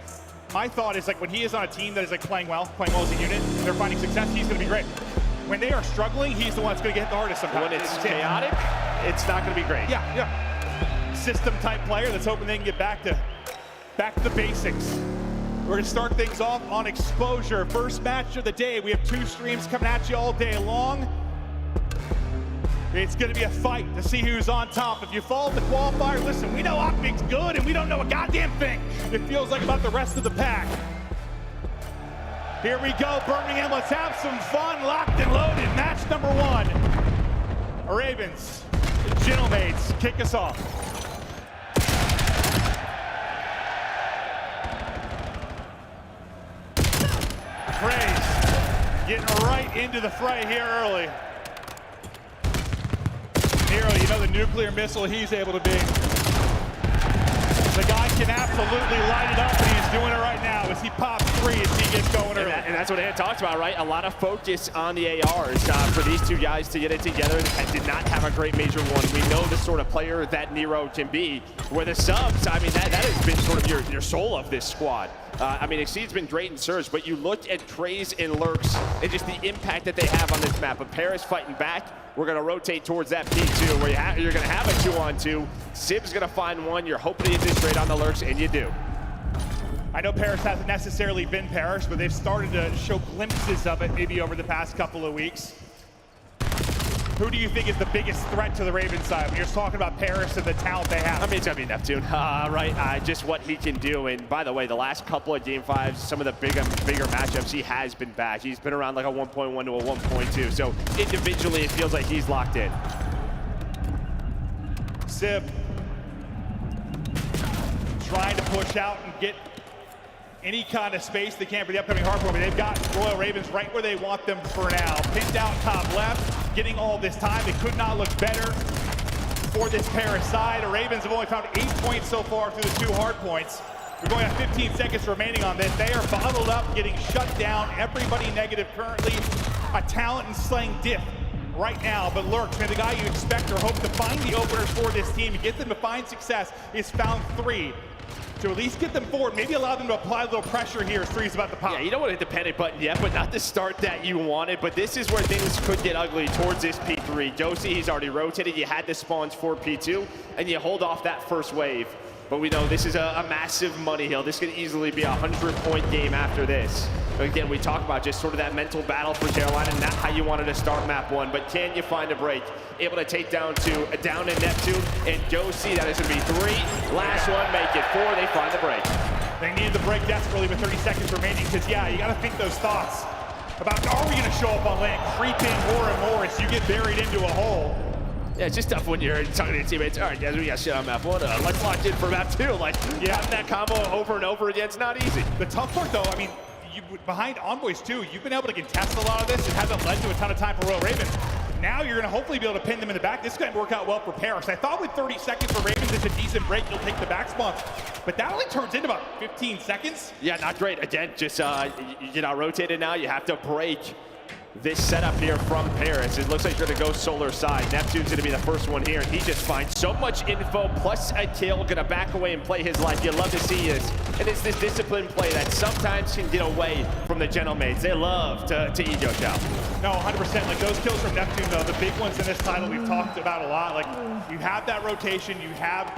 My thought is, like, when he is on a team that is like playing well as a unit, they're finding success, he's going to be great. When they are struggling, he's the one that's going to get hit the hardest sometimes. When it's chaotic, it's not going to be great. Yeah. System type player that's hoping they can get back to the basics. We're going to start things off on Exposure. First match of the day. We have 2 streams coming at you all day long. It's going to be a fight to see who's on top. If you followed the qualifier, listen, we know Optic's good and we don't know a goddamn thing. It feels like about the rest of the pack. Here we go, Birmingham. Let's have some fun. Locked and loaded. Match number 1. Ravens, Gentlemates, kick us off. Praise getting right into the fray here early. Nero, you know the nuclear missile he's able to be. The guy can absolutely light it up, and he's doing it right now as he pops 3, as he gets gets going early. And that's what Ant talked about, right? A lot of focus on the ARs for these two guys to get it together. And did not have a great major one. We know the sort of player that Nero can be. Where the subs, I mean, that has been sort of your soul of this squad. I mean, Exceed's been great in Surge, but you look at Trays and Lurks and just the impact that they have on this map. But Paris fighting back. We're going to rotate towards that P2 where you're going to have a 2-on-2. Sib's going to find one. You're hoping to get this straight on the Lurks, and you do. I know Paris hasn't necessarily been Paris, but they've started to show glimpses of it maybe over the past couple of weeks. Who do you think is the biggest threat to the Ravens side when you're talking about Paris and the talent they have? I mean, it's going to be Neptune, right? Just what he can do. And by the way, the last couple of Game 5s, some of the bigger matchups, he has been back. He's been around like a 1.1 to a 1.2. So individually, it feels like he's locked in. Sib trying to push out and get any kind of space they can for the upcoming Hardpoint. They've got Royal Ravens right where they want them for now. Pinned out top left, getting all this time. It could not look better for this Paris side. The Ravens have only found 8 points so far through the 2 Hardpoints. We're going at 15 seconds remaining on this. They are bottled up, getting shut down. Everybody negative currently. A talent and slaying diff right now, but Lurks, man, the guy you expect or hope to find the openers for this team to get them to find success, is found 3. To at least get them forward, maybe allow them to apply a little pressure here as 3's about to pop. Yeah, you don't want to hit the panic button yet, but not the start that you wanted. But this is where things could get ugly towards this P3. Josie, he's already rotated. You had the spawns for P2, and you hold off that first wave. But we know this is a massive money hill. This could easily be a 100-point game after this. Again, we talk about just sort of that mental battle for Carolina, not how you wanted to start map 1, but can you find a break? Able to take down 2, down in Neptune, and Josie, that is going to be 3. Last one, make it 4. They find the break. They needed the break desperately with 30 seconds remaining, because, yeah, you got to think those thoughts about, are we going to show up on land, creep in more and more as you get buried into a hole. Yeah, it's just tough when you're talking to your teammates. All right, guys, we got shit on map 1. Let's lock in for map 2. Like, yeah, that combo over and over again, it's not easy. The tough part, though, I mean, behind Envoys, too, you've been able to contest a lot of this. It hasn't led to a ton of time for Royal Ravens. Now you're going to hopefully be able to pin them in the back. This is going to work out well for Paris. I thought with 30 seconds for Ravens, it's a decent break. You'll take the back spawn. But that only turns into about 15 seconds. Yeah, not great. Again, just, you're not rotated now. You have to break this setup here from Paris. It looks like you're going to go solar side. Neptune's going to be the first one here, and he just finds so much info, plus a kill, going to back away and play his life. You love to see this. And it's this disciplined play that sometimes can get away from the Gentlemates. They love to ego chow. No, 100%. Like, those kills from Neptune, though, the big ones in this title we've talked about a lot. Like, you have that rotation, you have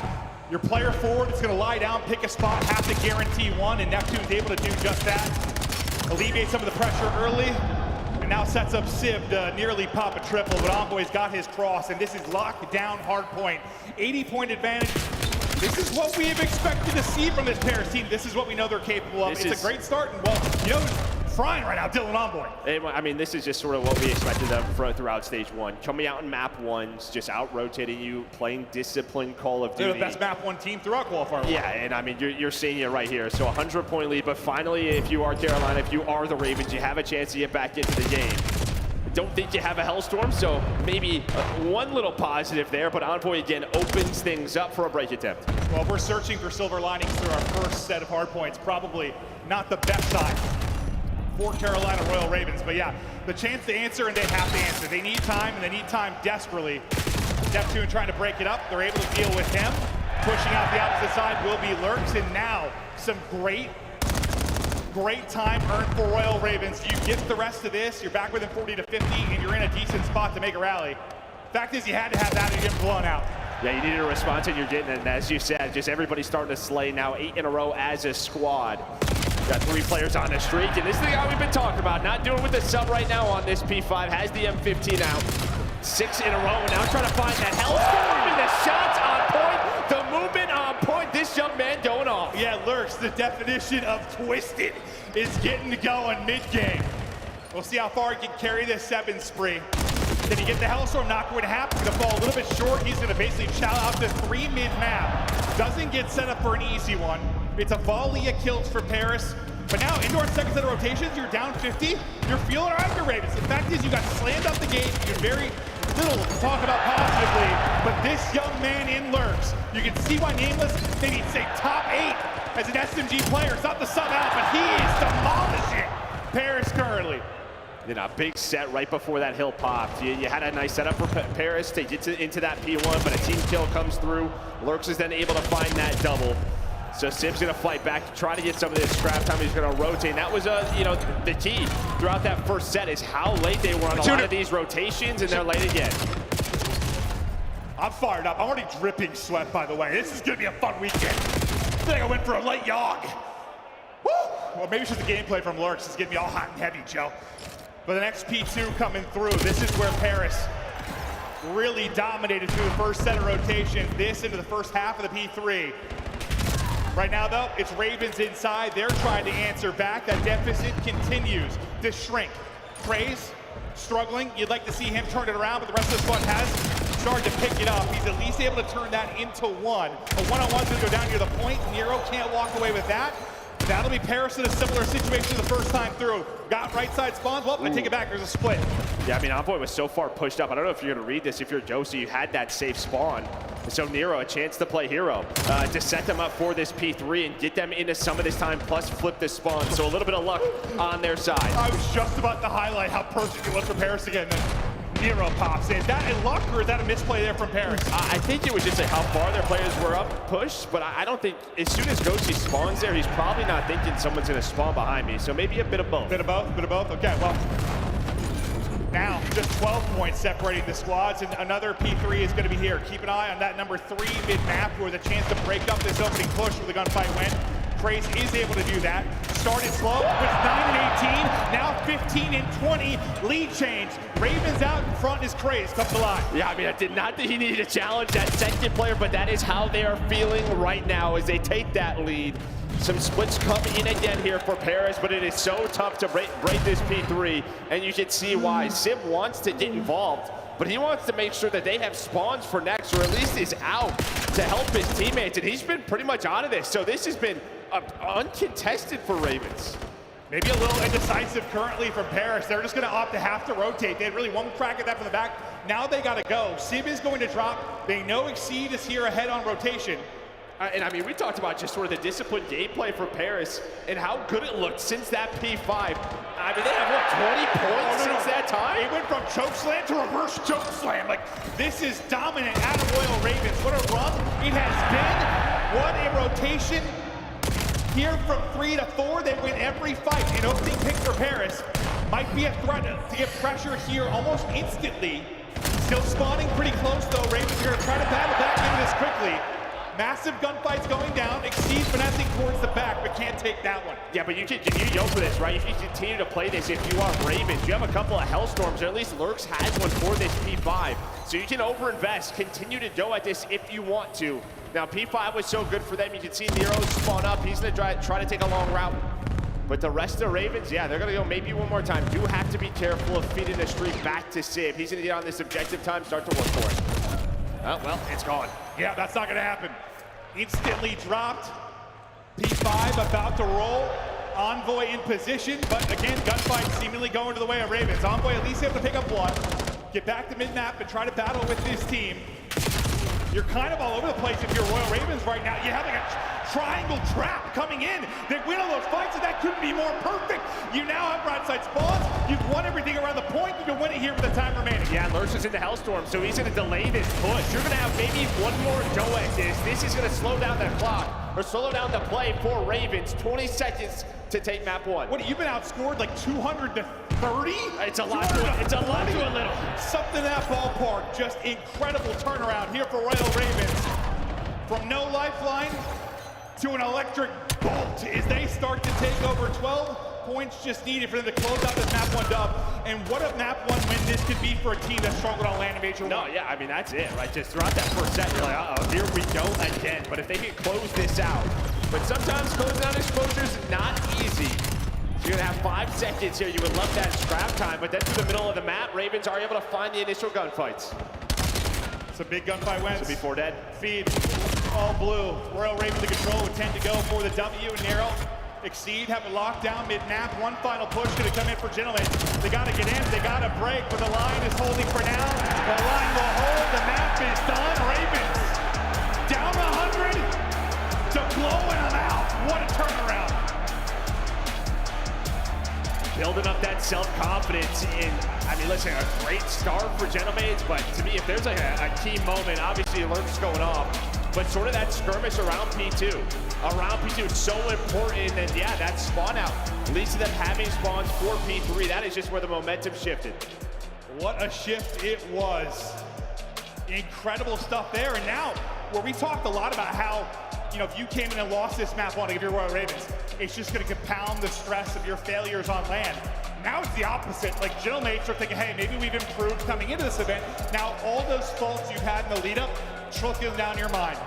your player forward that's going to lie down, pick a spot, have to guarantee one, and Neptune's able to do just that. Alleviate some of the pressure early. And now sets up Sib to nearly pop a triple, but Envoy's got his cross, and this is locked down Hardpoint. 80-point advantage. This is what we have expected to see from this Paris team. This is what we know they're capable of. It's a great start, and well, you know, frying right now, Dylan Envoy. I mean, this is just sort of what we expected them throughout stage 1. Coming out in map 1s, just out-rotating you, playing disciplined Call of Duty. They're the best map 1 team throughout qualifier. Yeah, and I mean, you're seeing it right here. So a 100-point lead, but finally, if you are Carolina, if you are the Ravens, you have a chance to get back into the game. Don't think you have a Hellstorm, so maybe one little positive there, but Envoy again opens things up for a break attempt. Well, we're searching for silver linings through our first set of Hardpoints. Probably not the best side for Carolina Royal Ravens, but yeah, the chance to answer, and they have to answer. They need time, and they need time desperately. Neptune trying to break it up. They're able to deal with him. Pushing out the opposite side will be Lurks, and now some great time earned for Royal Ravens. You get the rest of this, you're back within 40 to 50, and you're in a decent spot to make a rally. Fact is, you had to have that and get blown out. Yeah, you needed a response, and you're getting it. And as you said, just everybody starting to slay now, 8 in a row as a squad. Got 3 players on the streak, and this is the guy we've been talking about. Not doing with the sub right now on this P5. Has the M15 out. 6 in a row, and now trying to find that Hellstorm, and the shots on point, the movement on point. This young man going off. Yeah, Lurks, the definition of twisted, is getting going mid-game. We'll see how far he can carry this 7 spree. Then you get the Hellstorm, not going to happen. Going to fall a little bit short. He's going to basically chow out to 3 mid-map. Doesn't get set up for an easy one. It's a volley of kills for Paris. But now, indoor second set of rotations, you're down 50. You're feeling all right, your Ravens. The fact is, you got slammed up the gate. You're very little to talk about positively. But this young man in Lurks, you can see why Nameless, maybe say top 8 as an SMG player. It's not the sub out, but he is demolishing Then a big set right before that hill popped. You had a nice setup for Paris. They get into that P1, but a team kill comes through. Lurks is then able to find that double. So Sim's gonna fight back to try to get some of this scrap time. He's gonna rotate. And that was, the key throughout that first set is how late they were on a lot of these rotations, and they're late again. I'm fired up. I'm already dripping sweat, by the way. This is gonna be a fun weekend. I think I went for a light jog. Woo! Well, maybe it's just the gameplay from Lurks. It's getting me all hot and heavy, Joe. But the next P2 coming through. This is where Paris really dominated through the first set of rotations. This into the first half of the P3. Right now, though, it's Ravens inside. They're trying to answer back. That deficit continues to shrink. Praise struggling. You'd like to see him turn it around, but the rest of the squad has started to pick it up. He's at least able to turn that into one. A one-on-one's gonna go down near the point. Nero can't walk away with that. That'll be Paris in a similar situation the first time through. Got right side spawns. Well, I take it back. There's a split. Yeah, I mean, Envoy was so far pushed up. I don't know if you're going to read this. If you're Josie, you had that safe spawn. So Nero, a chance to play hero, to set them up for this P3 and get them into some of this time, plus flip this spawn. So a little bit of luck on their side. I was just about to highlight how perfect it was for Paris again. Nero pops in. That a luck, or is that a misplay there from Paris? I think it was just how far their players were up pushed, but I don't think, as soon as Ghosty spawns there, he's probably not thinking someone's going to spawn behind me. So maybe a bit of both. Bit of both? Okay, well, now just 12 points separating the squads, and another P3 is going to be here. Keep an eye on that number 3 mid-map, who has a chance to break up this opening push with a gunfight win. Trace is able to do that. Started slow with 9 and 18, now 15 and 20. Lead change. Ravens out in front is Craze comes alive. Yeah, I mean, I did not think he needed to challenge that second player, but that is how they are feeling right now as they take that lead. Some splits come in again here for Paris, but it is so tough to break this P3, and you can see why. Sim wants to get involved, but he wants to make sure that they have spawns for next, or at least is out to help his teammates, and he's been pretty much out of this. So this has been uncontested for Ravens. Maybe a little indecisive currently from Paris. They're just going to opt to have to rotate. They had really one crack at that from the back. Now they got to go. Sim is going to drop. They know Exceed is here ahead on rotation. And I mean, we talked about just sort of the disciplined gameplay for Paris and how good it looked since that P5. I mean, they have, what, 20 points since that time? It went from choke slam to reverse choke slam. Like, this is dominant out of Royal Ravens. What a run it has been. What a rotation. Here from 3 to 4, they win every fight. An opening pick for Paris might be a threat to get pressure here almost instantly. Still spawning pretty close, though. Ravens are going to try to battle back into this quickly. Massive gunfights going down. Exceed finessing towards the back, but can't take that one. Yeah, but you go for this, right? If you continue to play this, if you are Ravens, you have a couple of Hellstorms, or at least Lurks has one for this P5. So you can overinvest, continue to go at this if you want to. Now, P5 was so good for them. You can see Nero spawn up. He's going to try to take a long route. But the rest of the Ravens, yeah, they're going to go maybe one more time. Do have to be careful of feeding the streak back to Sib. He's going to get on this objective time, start to work for it. Oh, well, it's gone. Yeah, that's not going to happen. Instantly dropped. P5 about to roll. Envoy in position, but again, gunfight seemingly going to the way of Ravens. Envoy at least able to pick up one. Get back to mid-map and try to battle with this team. You're kind of all over the place if you're Royal Ravens right now. You have like a triangle trap coming in. They win all those fights, and that couldn't be more perfect. You now have right side spawns. You've won everything around the point. You can win it here with the time remaining. Yeah, Lurks is in the Hellstorm, so he's going to delay this push. You're going to have maybe one more go at this. This is going to slow down that clock, or slow down the play for Ravens. 20 seconds to take map 1. What, you've been outscored like 200 to 30? It's a lot to a little. Something in that ballpark. Just incredible turnaround here for Royal Ravens. From no lifeline to an electric bolt as they start to take over. 12 points just needed for them to close out this map 1 dub. And what a map 1 win this could be for a team that struggled on land in Major 1. No, yeah, I mean, that's it, right? Just throughout that first set, you're like, uh-oh, here we go again. But if they can close this out, but sometimes closing out exposure is not easy. So you're gonna have 5 seconds here. You would love that scrap time, but then through the middle of the map, Ravens are able to find the initial gunfights. Some big gunfight wins. So before dead. Feed all blue. Royal Ravens in control with 10 to go for the W. Nero. Exceed, have a lockdown mid-map. One final push gonna come in for Gentlemen. They gotta get in, they gotta break, but the line is holding for now. The line will hold, the map is done. Ravens down 100 to blowing them out. What a turnaround. building up that self-confidence. And I mean, listen, a great start for Gentlemaids, but to me, if there's like a key moment, obviously Lurk's going off, but sort of that skirmish around P2. Around P2 is so important, and yeah, that spawn out leads to them having spawns for P3. That is just where the momentum shifted. What a shift it was. Incredible stuff there. And now, where we talked a lot about how, you know, if you came in and lost this map on, if you're Royal Ravens, it's just going to compound the stress of your failures on land. Now it's the opposite. Like, Gentlemaids are thinking, hey, maybe we've improved coming into this event. Now all those faults you've had in the lead up, trickling down your mind.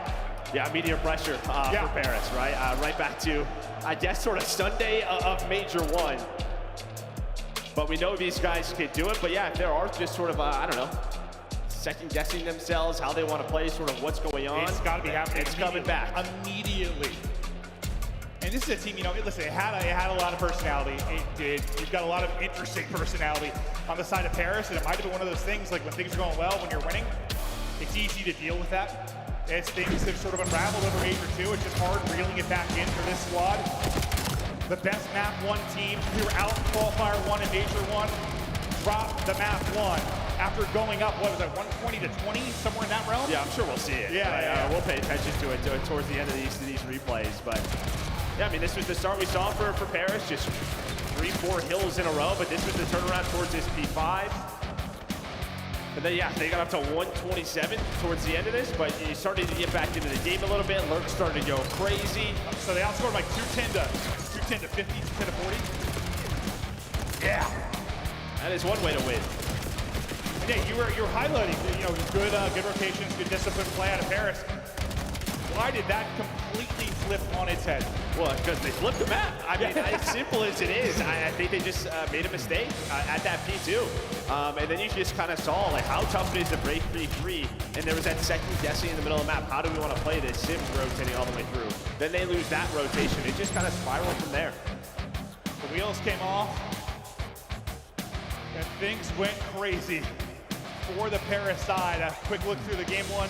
Yeah, media pressure for Paris, right? Right back to, I guess, sort of Sunday of Major 1. But we know these guys could do it. But yeah, if there are just sort of, I don't know, second guessing themselves, how they want to play, sort of what's going on. It's got to be happening. It's coming back. Immediately. And this is a team, you know, listen, it had a lot of personality. It did. You've got a lot of interesting personality on the side of Paris, and it might have been one of those things, like when things are going well, when you're winning, it's easy to deal with that. As things have sort of unraveled over Major 2, it's just hard reeling it back in for this squad. The best map 1 team throughout Qualifier 1 and Major 1 dropped the map 1 after going up, what was that, 120 to 20, somewhere in that realm? Yeah, I'm sure we'll see it. Yeah, we'll pay attention to it towards the end of these replays. But yeah, I mean, this was the start we saw for Paris, just 3-4 hills in a row, but this was the turnaround towards this P5. And then, yeah, they got up to 127 towards the end of this, but you started to get back into the game a little bit. Lurk started to go crazy. So they outscored like 210 to 50, 210 to 40. Yeah. That is one way to win. And yeah, you were highlighting, you know, good rotations, good disciplined play out of Paris. Why did that completely flip on its head? Well, because they flipped the map. I mean, as simple as it is, I think they just made a mistake at that P2. And then you just kind of saw like how tough it is to break P3. And there was that second guessing in the middle of the map. How do we want to play this? Sims rotating all the way through. Then they lose that rotation. It just kind of spiraled from there. The wheels came off. And things went crazy for the Paris side. A quick look through the game 1.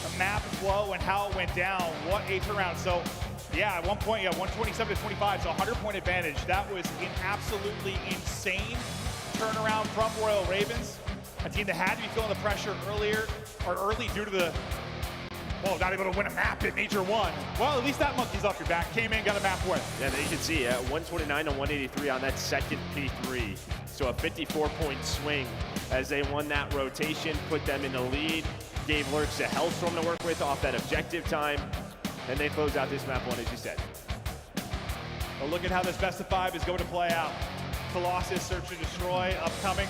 The map flow and how it went down. What a turnaround. So, yeah, at one point, 127 to 25, so 100-point advantage. That was an absolutely insane turnaround from Royal Ravens. A team that had to be feeling the pressure early due to the, well, not able to win a map in Major 1. Well, at least that monkey's off your back. Came in, got a map win. Yeah, you can see 129 to 183 on that second P3. So a 54-point swing as they won that rotation, put them in the lead. Gave Lurks a hellstorm to work with off that objective time, and they close out this map 1, as you said. Well, look at how this best of 5 is going to play out. Colossus, Search and Destroy, upcoming.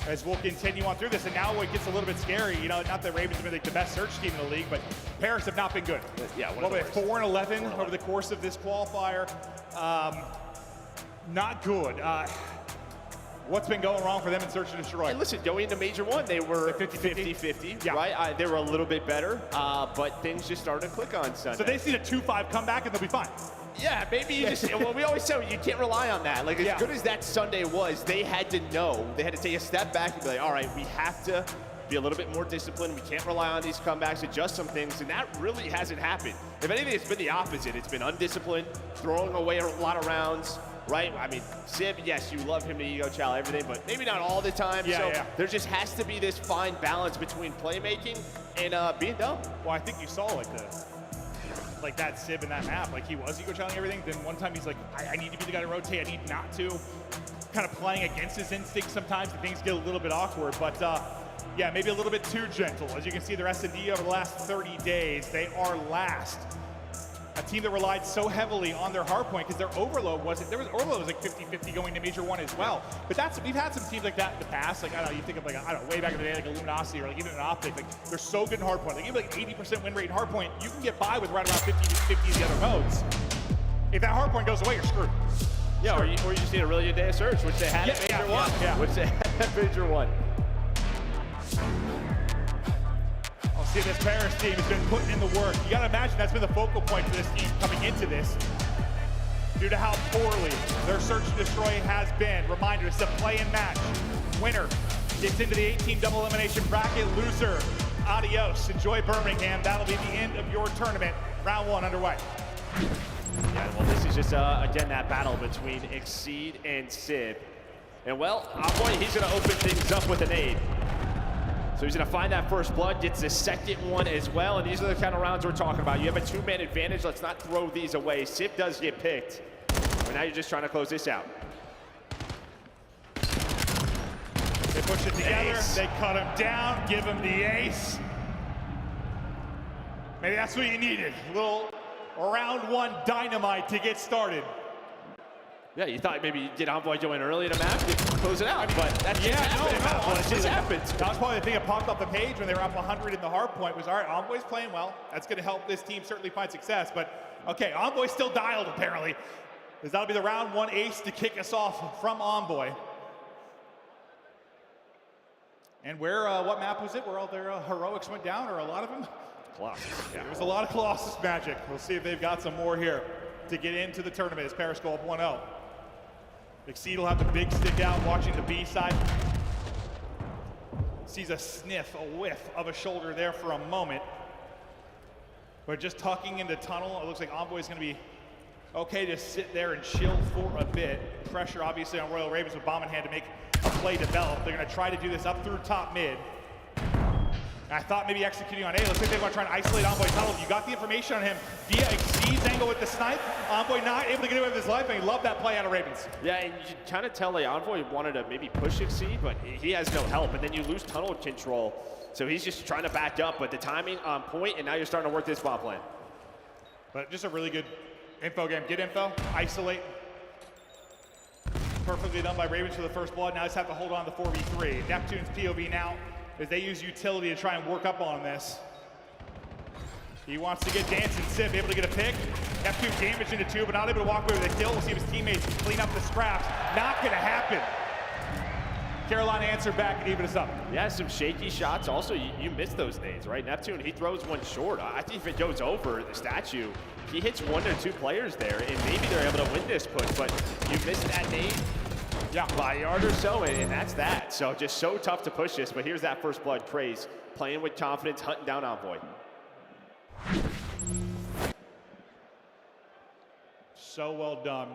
As we'll continue on through this, and now it gets a little bit scary. You know, not that Ravens have been like the best search team in the league, but Paris have not been good. Yeah, what were they, 4-11 over the course of this qualifier? Not good. What's been going wrong for them in Search and Destroy? And listen, going into Major 1, they were 50-50, yeah. Right? They were a little bit better, but things just started to click on Sunday. So they see a 2-5 comeback and they'll be fine. Yeah, maybe you just, well, we always say you can't rely on that. Like, as good as that Sunday was, they had to know, they had to take a step back and be like, all right, we have to be a little bit more disciplined. We can't rely on these comebacks, adjust some things, and that really hasn't happened. If anything, it's been the opposite. It's been undisciplined, throwing away a lot of rounds. Right? I mean, Sim, yes, you love him to ego chow everything, but maybe not all the time. There just has to be this fine balance between playmaking and being dumb. Well, I think you saw like that Sib in that map, like he was ego chowing everything. Then one time he's like, I need to be the guy to rotate. I need not to. Kind of playing against his instincts sometimes, and things get a little bit awkward. But yeah, maybe a little bit too gentle. As you can see, their S&D over the last 30 days, they are last. A team that relied so heavily on their hardpoint because their overload wasn't, overload was like 50-50 going to Major 1 as well. But we've had some teams like that in the past. Like, I don't know, you think of like, I don't know, way back in the day, like a Luminosity or like even an Optic. Like, they're so good in hardpoint. They give like 80% win rate in hardpoint. You can get by with right around 50 of the other modes. If that hardpoint goes away, you're screwed. Yeah, or you just need a really good day of search, which they had at Major 1. Yeah. Which they had at Major 1. See, this Paris team has been putting in the work. You gotta imagine that's been the focal point for this team coming into this due to how poorly their Search and Destroy has been. Reminder, it's a play-in match. Winner gets into the 8-team double elimination bracket. Loser, adios. Enjoy Birmingham. That'll be the end of your tournament. Round 1 underway. Yeah, well, this is just, again, that battle between Exceed and Sib. And, well, Envoy, he's going to open things up with a nade. So he's going to find that first blood, gets the second one as well, and these are the kind of rounds we're talking about. You have a two-man advantage. Let's not throw these away. Sib does get picked, but now you're just trying to close this out. They push it together, they cut him down, give him the ace. Maybe that's what you needed. A little round one dynamite to get started. Yeah, you thought maybe you'd get Envoy going early in a match to close it out, but that's just happened. It just happens. That was probably the thing that popped off the page when they were up 100 in the hard point was, all right, Envoy's playing well. That's going to help this team certainly find success. But, okay, Envoy's still dialed, apparently. Because that'll be the round one ace to kick us off from Envoy. And where, what map was it? Where all their heroics went down, or a lot of them? Colossus, yeah. There was a lot of Colossus magic. We'll see if they've got some more here to get into the tournament as Paris go up 1-0. Exceed will have the big stick out, watching the B side. Sees a sniff, a whiff of a shoulder there for a moment. But just tucking into tunnel, it looks like Envoy is going to be okay to sit there and chill for a bit. Pressure, obviously, on Royal Ravens with bomb in hand to make a play develop. They're going to try to do this up through top mid. I thought maybe executing on A. Looks like they want to try and isolate Envoy tunnel. You got the information on him via Exceed's angle with the snipe. Envoy not able to get away with his life, and he loved that play out of Ravens. Yeah, and you kind of tell like Envoy wanted to maybe push Exceed, but he has no help, and then you lose tunnel control. So he's just trying to back up, but the timing on point, and now you're starting to work this bomb plan. But just a really good info game. Get info, isolate. Perfectly done by Ravens for the first blood. Now just have to hold on to 4v3. Neptune's POV now, as they use utility to try and work up on this. He wants to get dancing. Sib able to get a pick. Neptune damaged into two, but not able to walk away with a kill. We'll see if his teammates clean up the scraps. Not gonna happen. Carolina answered back and even us up. Yeah, some shaky shots. Also, you missed those nades, right? Neptune, he throws one short. I think if it goes over the statue, he hits one or two players there, and maybe they're able to win this push, but you missed that nade. Yeah, by a yard or so, and that's that. So just so tough to push this, but here's that first blood. Craze, playing with confidence, hunting down Envoy. So well done.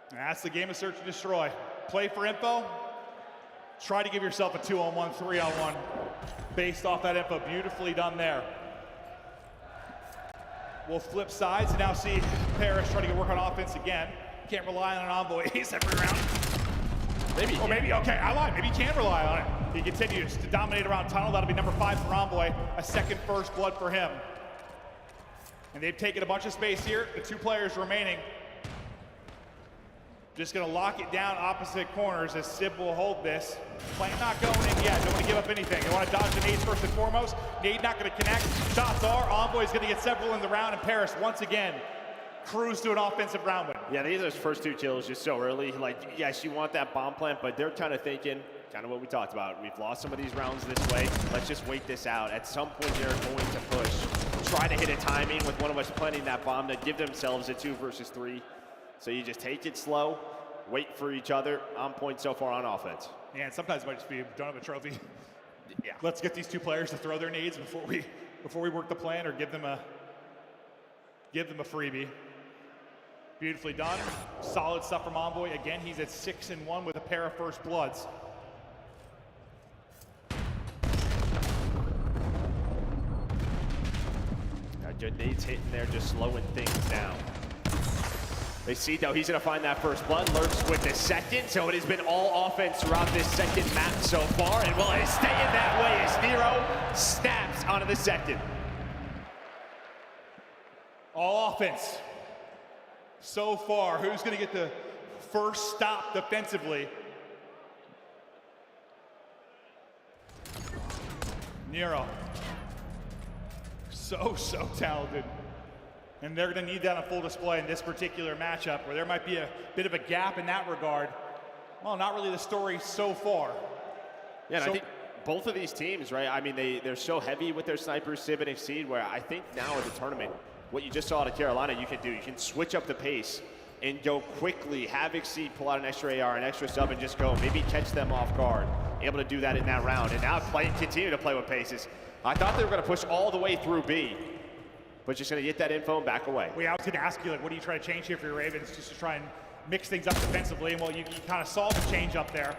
And that's the game of search and destroy. Play for info. Try to give yourself a 2-on-1, 3-on-1 based off that info. Beautifully done there. We'll flip sides and now see Paris try to get work on offense again. Can't rely on an Envoy ace every round. Maybe. Or maybe, okay, I lied. Maybe he can rely on it. He continues to dominate around tunnel. That'll be number 5 for Envoy. A second first blood for him. And they've taken a bunch of space here. The 2 players remaining. Just gonna lock it down opposite corners as Sib will hold this. Plant not going in yet. Don't want to give up anything. They want to dodge the nades first and foremost. Nade not gonna connect. Shots are. Envoy's gonna get several in the round, and Paris once again cruise to an offensive round win. Yeah, these are those first 2 kills just so early. Like, yes, you want that bomb plant, but they're kind of thinking, kind of what we talked about. We've lost some of these rounds this way. Let's just wait this out. At some point, they're going to push. Try to hit a timing with one of us planting that bomb to give themselves a 2 versus 3. So you just take it slow, wait for each other. On point so far on offense. Yeah, and sometimes it might just be, don't have a trophy. Yeah. Let's get these 2 players to throw their nades before we work the plan or give them a freebie. Beautifully done. Solid stuff from Envoy. Again, he's at 6-1 with a pair of first bloods. Good nades hitting there, just slowing things down. They see, though, he's going to find that first blood. Lurks with the second, so it has been all offense throughout this second map so far, and will it stay in that way as Nero snaps onto the second. All offense. So far, who's going to get the first stop defensively? Nero. So talented. And they're going to need that on full display in this particular matchup, where there might be a bit of a gap in that regard. Well, not really the story so far. Yeah, and I think both of these teams, right, I mean, they're so heavy with their snipers, Sib and Exceed, where I think now in the tournament, what you just saw to Carolina, you can do. You can switch up the pace and go quickly, have Exceed pull out an extra AR, an extra sub, and just go. Maybe catch them off guard. Able to do that in that round. And now continue to play with paces. I thought they were going to push all the way through B. but just gonna get that info and back away. I was gonna ask you, like, what do you try to change here for your Ravens, just to try and mix things up defensively? And well, you kind of solved the change up there.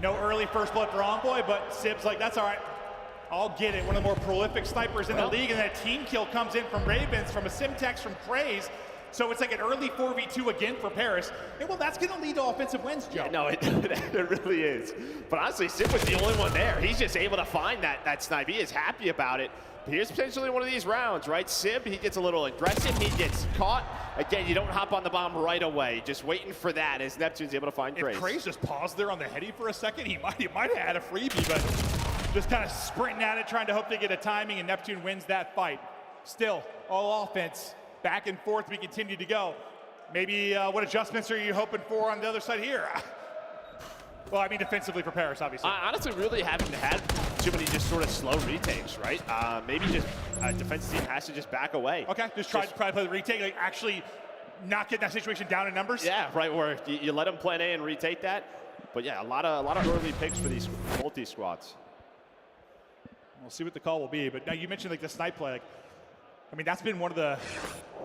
No early first blood for Envoy, but Sib's like, that's all right. I'll get it. One of the more prolific snipers in the league, and that team kill comes in from Ravens, from a Simtex, from Craze. So it's like an early 4v2 again for Paris. And well, that's gonna lead to offensive wins, Joe. Yeah, no, it really is. But honestly, Sib was the only one there. He's just able to find that snipe. He is happy about it. Here's potentially one of these rounds, right? Sib, he gets a little aggressive. He gets caught. Again, you don't hop on the bomb right away. Just waiting for that as Neptune's able to find Craze. If Craze just paused there on the heady for a second, he might have had a freebie, but just kind of sprinting at it, trying to hope to get a timing, and Neptune wins that fight. Still, all offense. Back and forth, we continue to go. Maybe what adjustments are you hoping for on the other side here? Well, I mean defensively for Paris, obviously. I honestly really haven't had too many just sort of slow retakes, right? Maybe just defense team has to just back away. Okay, just try to play the retake, like actually not get that situation down in numbers. Yeah, right, where you let them plan A and retake that. But yeah, a lot of early picks for these multi-squads. We'll see what the call will be. But now you mentioned like the snipe play. Like, I mean, that's been one of the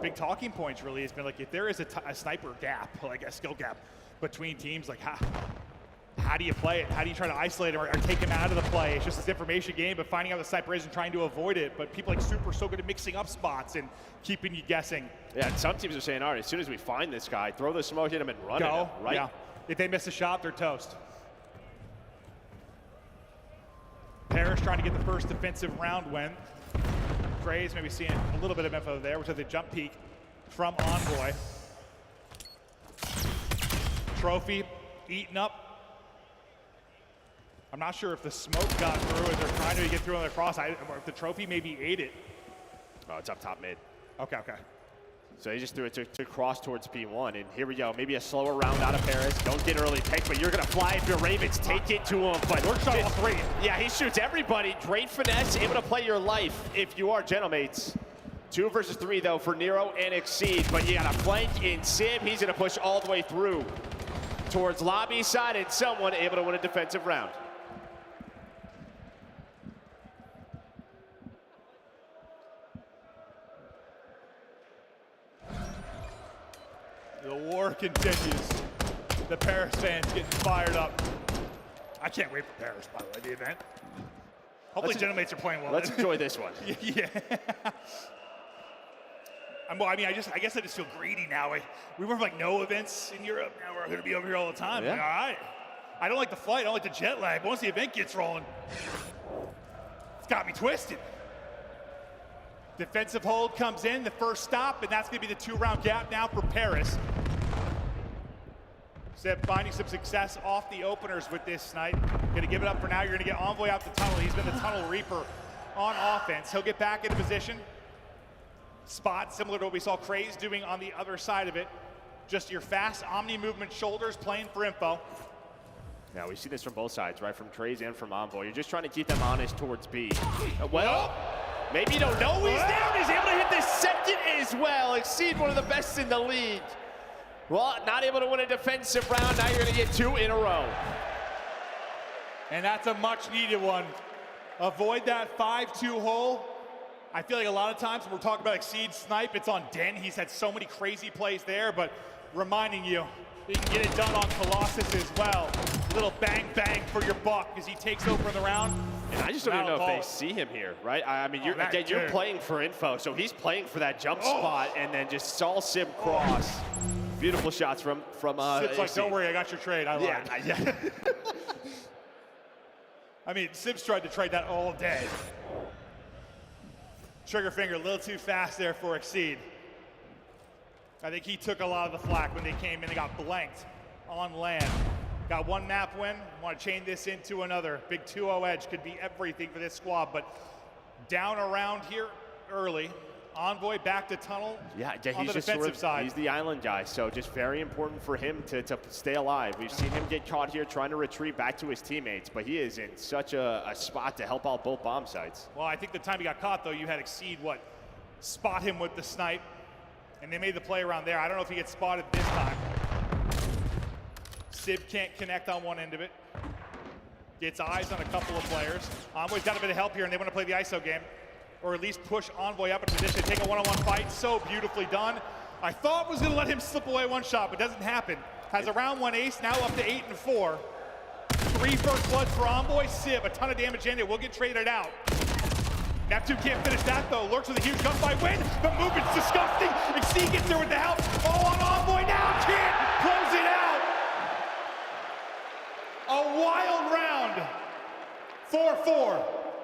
big talking points, really. It's been like, if there is a sniper gap, like a skill gap between teams, like how do you play it? How do you try to isolate him or take him out of the play? It's just this information game, but finding out the sniper is and trying to avoid it. But people like Super are so good at mixing up spots and keeping you guessing. Yeah, and some teams are saying, all right, as soon as we find this guy, throw the smoke at him and run at him, right? Yeah. If they miss a shot, they're toast. Paris trying to get the first defensive round win. Craze maybe seeing a little bit of info there, which is the jump peek from Envoy. Trophy eaten up. I'm not sure if the smoke got through as they're trying to get through on the cross, or if the trophy maybe ate it. Oh, it's up top mid. Okay. So he just threw it to cross towards P1, and here we go. Maybe a slower round out of Paris. Don't get early pick, but you're gonna fly if you're Ravens. Take it to him. But we're shot all three. Yeah, he shoots everybody. Great finesse, able to play your life if you are Gentlemates. 2 versus 3 though for Nero and Exceed, but you got a flank in Sib. He's gonna push all the way through towards lobby side, and someone able to win a defensive round. The war continues. The Paris fans getting fired up. I can't wait for Paris, by the way, the event. Hopefully Gentlemates are playing well. Let's enjoy this one. Yeah. Well, I mean, I guess I just feel greedy now. We were like no events in Europe. Now we're going to be over here all the time. Yeah. Like, all right. I don't like the flight. I don't like the jet lag. But once the event gets rolling, it's got me twisted. Defensive hold comes in, the first stop, and that's going to be the 2-round gap now for Paris. Sib finding some success off the openers with this snipe. Going to give it up for now. You're going to get Envoy out the tunnel. He's been the tunnel reaper on offense. He'll get back into position. Spot similar to what we saw Craze doing on the other side of it. Just your fast omni movement shoulders playing for info. Now we see this from both sides, right? From Craze and from Envoy. You're just trying to keep them honest towards B. Well, maybe you don't know he's down. He's able to hit the second as well. Exceed one of the best in the league. Well, not able to win a defensive round. Now you're going to get 2 in a row. And that's a much needed one. Avoid that 5-2 hole. I feel like a lot of times when we're talking about Exceed snipe, it's on Den. He's had so many crazy plays there, but reminding you can get it done on Colossus as well. A little bang bang for your buck as he takes over in the round. And I just don't even know if they see him here, right? I mean, you're playing for info, so he's playing for that jump spot and then just saw Sib cross. Beautiful shots from Sib's like, don't worry, I got your trade. I lied. Yeah. I mean, Sib's tried to trade that all day. Trigger finger a little too fast there for Exceed. I think he took a lot of the flack when they came in and got blanked on land. Got 1 map win, want to chain this into another. Big 2-0 edge could be everything for this squad, but down around here early. Envoy back to tunnel on the defensive side. He's the island guy, so just very important for him to stay alive. We've seen him get caught here trying to retreat back to his teammates, but he is in such a spot to help out both bomb sites. Well, I think the time he got caught, though, you had Exceed, spot him with the snipe, and they made the play around there. I don't know if he gets spotted this time. Sib can't connect on one end of it. Gets eyes on a couple of players. Envoy's got a bit of help here, and they want to play the ISO game. or at least push Envoy up in position, take a one-on-one fight. So beautifully done. I thought was gonna let him slip away one shot, but doesn't happen. Has a round 1 ace, now up to 8 and 4. 3 first bloods for Envoy. Civ, a ton of damage in it, will get traded out. Neptune can't finish that though. Lurks with a huge gunfight win. The movement's disgusting. Exceed gets there with the help. Oh, on Envoy now. Can't close it out. A wild round. 4-4.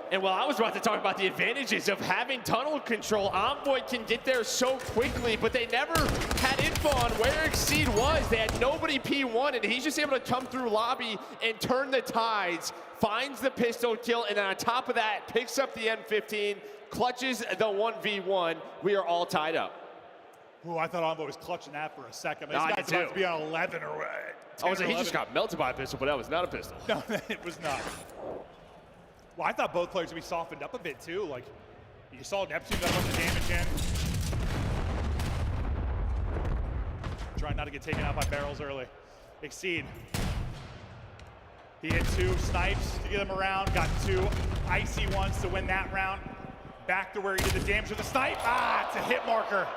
And while I was about to talk about the advantages of having tunnel control, Envoy can get there so quickly, but they never had info on where Exceed was. They had nobody P1, and he's just able to come through lobby and turn the tides, finds the pistol kill, and then on top of that, picks up the M15, clutches the 1v1. We are all tied up. Ooh, I thought Envoy was clutching that for a second. No, This guy's about to be on 11 or 10 I was or like, he 11. just got melted by a pistol, but that was not a pistol. No, it was not. Well, I thought both players would be softened up a bit too. Like, you saw Neptune got a bunch of damage in. Trying not to get taken out by barrels early. Exceed. He hit 2 snipes to get him around, got 2 icy ones to win that round. Back to where he did the damage with the snipe. Ah, it's a hit marker.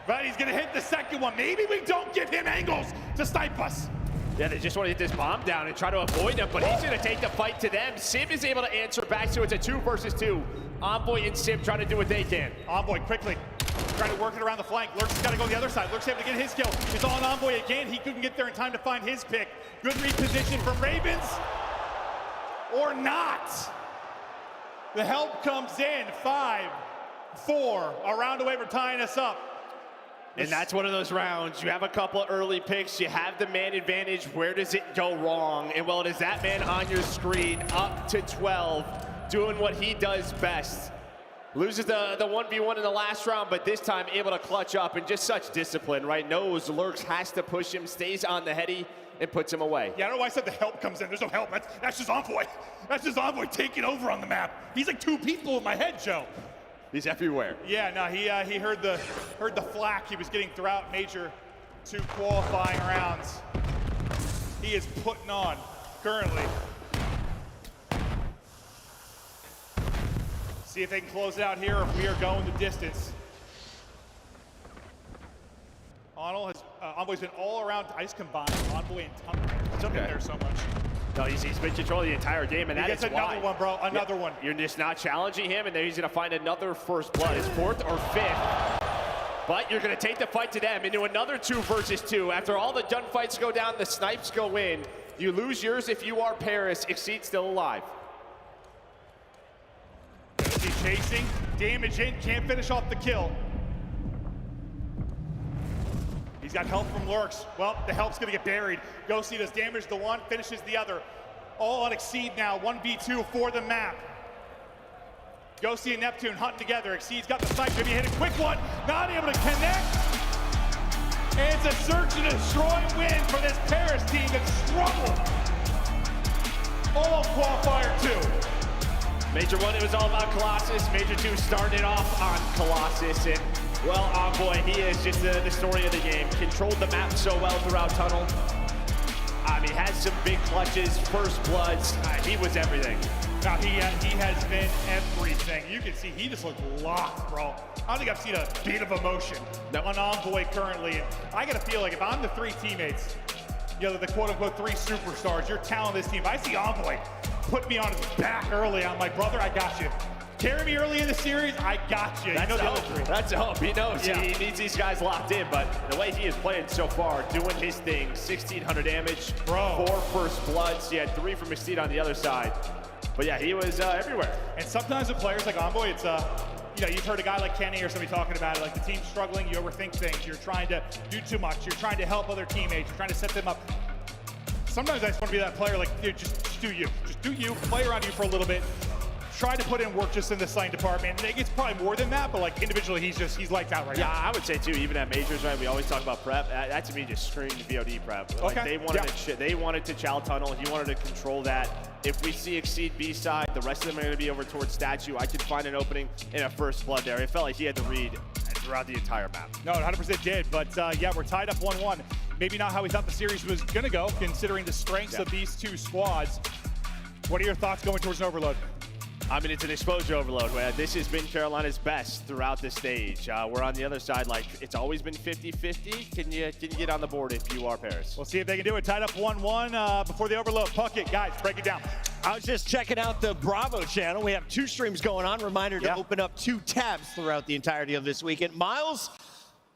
But he's gonna hit the second one. Maybe we don't give him angles to snipe us. Yeah, they just want to hit this bomb down and try to avoid him, but he's going to take the fight to them. Civ is able to answer back, so it's a 2 versus 2. Envoy and Civ trying to do what they can. Envoy quickly trying to work it around the flank. Lurks has got to go the other side. Lurks able to get his kill. It's on Envoy again. He couldn't get there in time to find his pick. Good reposition from Ravens. Or not. The help comes in. 5-4. A round away from tying us up. And that's one of those rounds. You have a couple of early picks. You have the man advantage. Where does it go wrong? And well, it is that man on your screen, up to 12, doing what he does best. Loses the 1v1 in the last round, but this time able to clutch up and just such discipline, right? Knows Lurks has to push him, stays on the heady, and puts him away. Yeah, I don't know why I said the help comes in. There's no help. That's just Envoy. That's just Envoy taking over on the map. He's like 2 people in my head, Joe. He's everywhere. Yeah, no, he heard the flack he was getting throughout Major 2 qualifying rounds. He is putting on currently. See if they can close it out here, or if we are going the distance. Envoy's been all around ice combined. Envoy and Tunnel. It's okay there so much. No, he's been controlling the entire game, and he that gets is another why. one, bro. Another one. You're just not challenging him, and then he's going to find another first blood. His 4th or 5th. But you're going to take the fight to them into another 2 versus 2. After all the gunfights go down, the snipes go in. You lose yours if you are Paris. Exceed still alive. He's chasing. Damage in. Can't finish off the kill. He's got help from Lurks. Well, the help's gonna get buried. Ghosty does damage to one, finishes the other. All on Exceed now, 1v2 for the map. Ghosty and Neptune hunting together. Exceed's got the snipe, maybe hit a quick one. Not able to connect. And it's a search and destroy win for this Paris team that struggled. All qualifier 2. Major 1, it was all about Colossus. Major 2 started off on Colossus, and well, Envoy, he is just the story of the game. Controlled the map so well throughout Tunnel. I mean, had some big clutches, first bloods. He was everything. Now, he has been everything. You can see he just looked locked, bro. I don't think I've seen a bit of emotion on Envoy currently. And I gotta feel like if I'm the 3 teammates, you know, the quote-unquote 3 superstars, you're telling this team, if I see Envoy put me on his back early, I'm like, brother, I got you. Carry me early in the series, I got you. That's hope. That's hope. He knows yeah. he needs these guys locked in, but the way he is playing so far, doing his thing, 1,600 damage, bro. 4 first bloods. He had 3 from Exceed on the other side. But yeah, he was everywhere. And sometimes with players like Envoy, it's you know, you've heard a guy like Kenny or somebody talking about it, like the team's struggling, you overthink things, you're trying to do too much, you're trying to help other teammates, you're trying to set them up. Sometimes I just want to be that player, like, dude, just do you. Just do you, play around you for a little bit. Try to put in work just in the slaying department. And it's probably more than that, but like individually, he's lights out right now. Yeah, I would say too, even at majors, right? We always talk about prep. That to me just screamed VOD prep. Like okay. They wanted to chow tunnel. He wanted to control that. If we see Exceed B side, the rest of them are going to be over towards Statue. I could find an opening in a first blood there. It felt like he had to read throughout the entire map. No, it 100% did. But yeah, we're tied up 1-1. Maybe not how we thought the series was going to go, considering the strengths of these 2 squads. What are your thoughts going towards an overload? I mean, it's an exposure overload. This has been Carolina's best throughout the stage. We're on the other side, like, it's always been 50-50. Can you get on the board if you are Paris? We'll see if they can do it. Tied up 1-1 before the overload. Puckett, guys, break it down. I was just checking out the Bravo channel. We have 2 streams going on. Reminder to open up 2 tabs throughout the entirety of this weekend. Miles,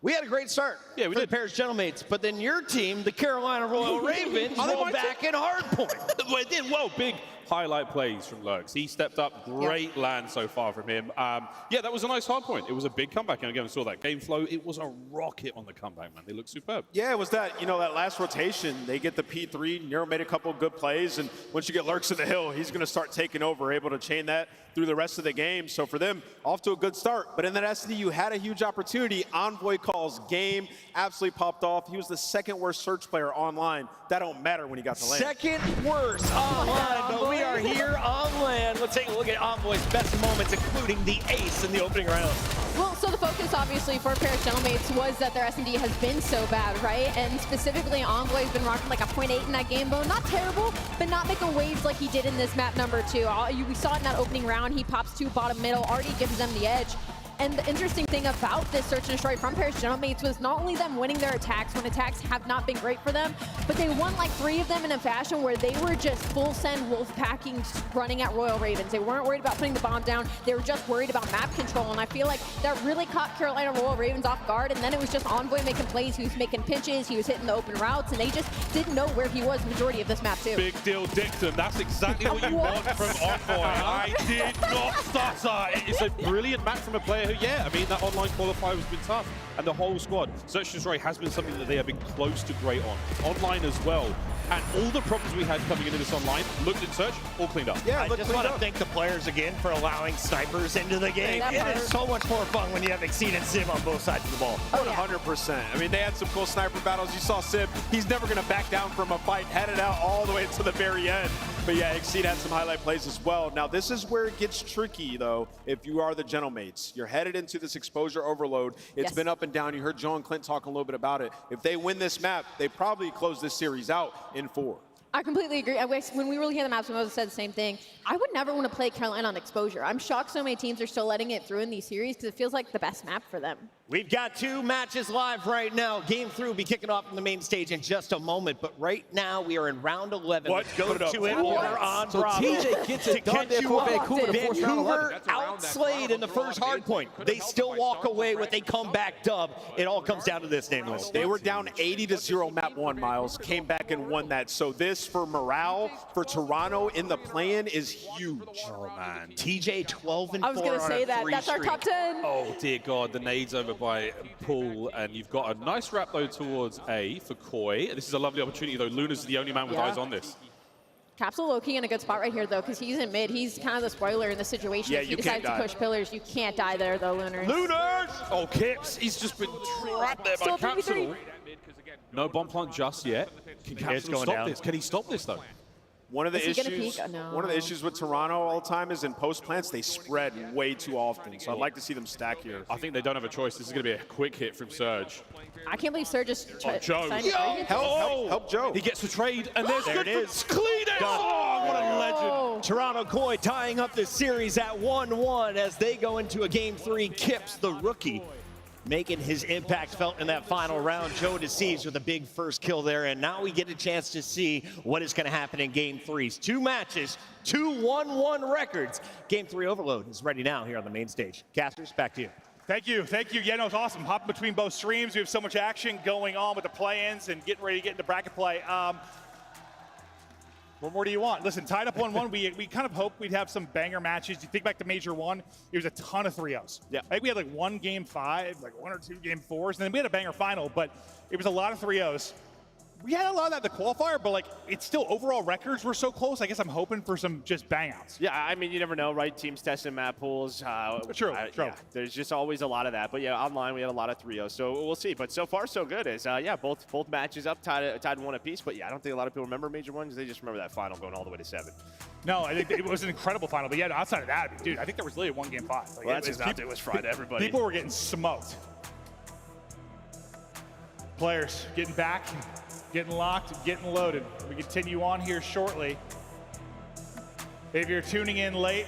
we had a great start for the Paris Gentlemates, but then your team, the Carolina Royal Ravens, rolled back in Hardpoint. Whoa, big highlight plays from Lurks. He stepped up. Great land so far from him. Yeah, that was a nice hard point. It was a big comeback, and again, we saw that game flow. It was a rocket on the comeback, man. They looked superb. Yeah, it was that, that last rotation. They get the P3. Nero made a couple of good plays, and once you get Lurks in the hill, he's going to start taking over, able to chain that through the rest of the game. So for them, off to a good start. But in that SD, you had a huge opportunity. Envoy calls game, absolutely popped off. He was the second worst search player online. That don't matter when he got the lane. Second worst online, but we are here on land. Let's take a look at Envoy's best moments, including the ace in the opening round. Well, so the focus, obviously, for Paris Gentlemates was that their S&D has been so bad, right? And specifically, Envoy's been rocking like a 0.8 in that game, though. Not terrible, but not making waves like he did in this map number 2. We saw it in that opening round. He pops 2 bottom middle, already gives them the edge. And the interesting thing about this search and destroy from Paris Gentlemates was not only them winning their attacks when attacks have not been great for them, but they won like 3 of them in a fashion where they were just full send wolf packing, running at Royal Ravens. They weren't worried about putting the bomb down. They were just worried about map control. And I feel like that really caught Carolina Royal Ravens off guard. And then it was just Envoy making plays. He was making pinches. He was hitting the open routes. And they just didn't know where he was majority of this map too. Big deal, Dictum. That's exactly what you want from Envoy. I did not stutter. It's a brilliant match from a player who, I mean, that online qualifier has been tough. And the whole squad, Search and Destroy has been something that they have been close to great on. Online as well. And all the problems we had coming into this online, looked in Search, all cleaned up. Yeah, I just want to thank the players again for allowing snipers into the game. It is so much more fun when you have Exceed and Sim on both sides of the ball. 100%. I mean, they had some cool sniper battles. You saw Sim. He's never going to back down from a fight, headed out all the way to the very end. But yeah, Exceed had some highlight plays as well. Now, this is where it gets tricky, though, if you are the Gentlemates. You're headed into this exposure overload. It's been up and down. You heard Joe and Clint talk a little bit about it. If they win this map, they probably close this series out in 4. I completely agree. When we were looking at the maps, Moses said the same thing. I would never want to play Carolina on exposure. I'm shocked so many teams are still letting it through in these series because it feels like the best map for them. We've got 2 matches live right now. Game 3 will be kicking off on the main stage in just a moment, but right now we are in round 11. Let's go to it. Order on Bravo. TJ gets it done there for Vancouver. Vancouver outslayed in the first hardpoint. They still walk away with a comeback dub. It all comes down to this, Nameless. They were down 80-0 map 1, Miles. Came back and won that. So this, for morale, for Toronto in the play-in, is huge. Oh, man. TJ 12-4. I was going to say that. That's our top 10. Oh, dear God. The nades over by Pool, and you've got a nice wrap, though, towards A for Koi. This is a lovely opportunity, though. Luna's the only man with eyes on this. Capsule low-key in a good spot right here, though, because he's in mid. He's kind of the spoiler in this situation. Yeah, if he decides to push pillars, you can't die there, though, Lunars. Lunars! Oh, Kips. He's just been trapped there by Capsule. No bomb plant just yet. Can Capsule stop this? Can he stop this, though? One of the issues with Toronto all the time is in post plants they spread way too often. So I'd like to see them stack here. I think they don't have a choice. This is going to be a quick hit from Surge. I can't believe Surge just Joe. Help Joe. He gets the trade, and there's there it is. Clean it. Oh, what a legend. Toronto Koi tying up this series at 1-1 as they go into a game 3. Kips, the rookie, making his impact felt in that final round. Joe deceives with a big first kill there, and now we get a chance to see what is going to happen in Game 3's 2 matches, 2 1-1 records. Game 3 Overload is ready now here on the main stage. Casters, back to you. Thank you. Yeah, no, it's awesome. Hopping between both streams. We have so much action going on with the play-ins and getting ready to get into bracket play. What more do you want? Listen, tied up 1-1, we kind of hoped we'd have some banger matches. You think back to Major 1, it was a ton of 3-0s. Yeah. I think we had like 1 game 5, like 1 or 2 game 4s, and then we had a banger final, but it was a lot of 3-0s. We had a lot of that in the qualifier, but like it's still overall records were so close. I guess I'm hoping for some just bang outs. Yeah, I mean, you never know, right? Teams testing map pools. True. Yeah, there's just always a lot of that. But yeah, online we had a lot of 3-0, so we'll see. But so far, so good. Both matches up, tied 1 apiece. But yeah, I don't think a lot of people remember Major 1s. They just remember that final going all the way to 7. No, I think it was an incredible final. But yeah, outside of that, dude, I think there was literally 1 game 5. Like, well, it was fried to everybody. People were getting smoked. Players getting back, getting locked, getting loaded. We continue on here shortly. If you're tuning in late,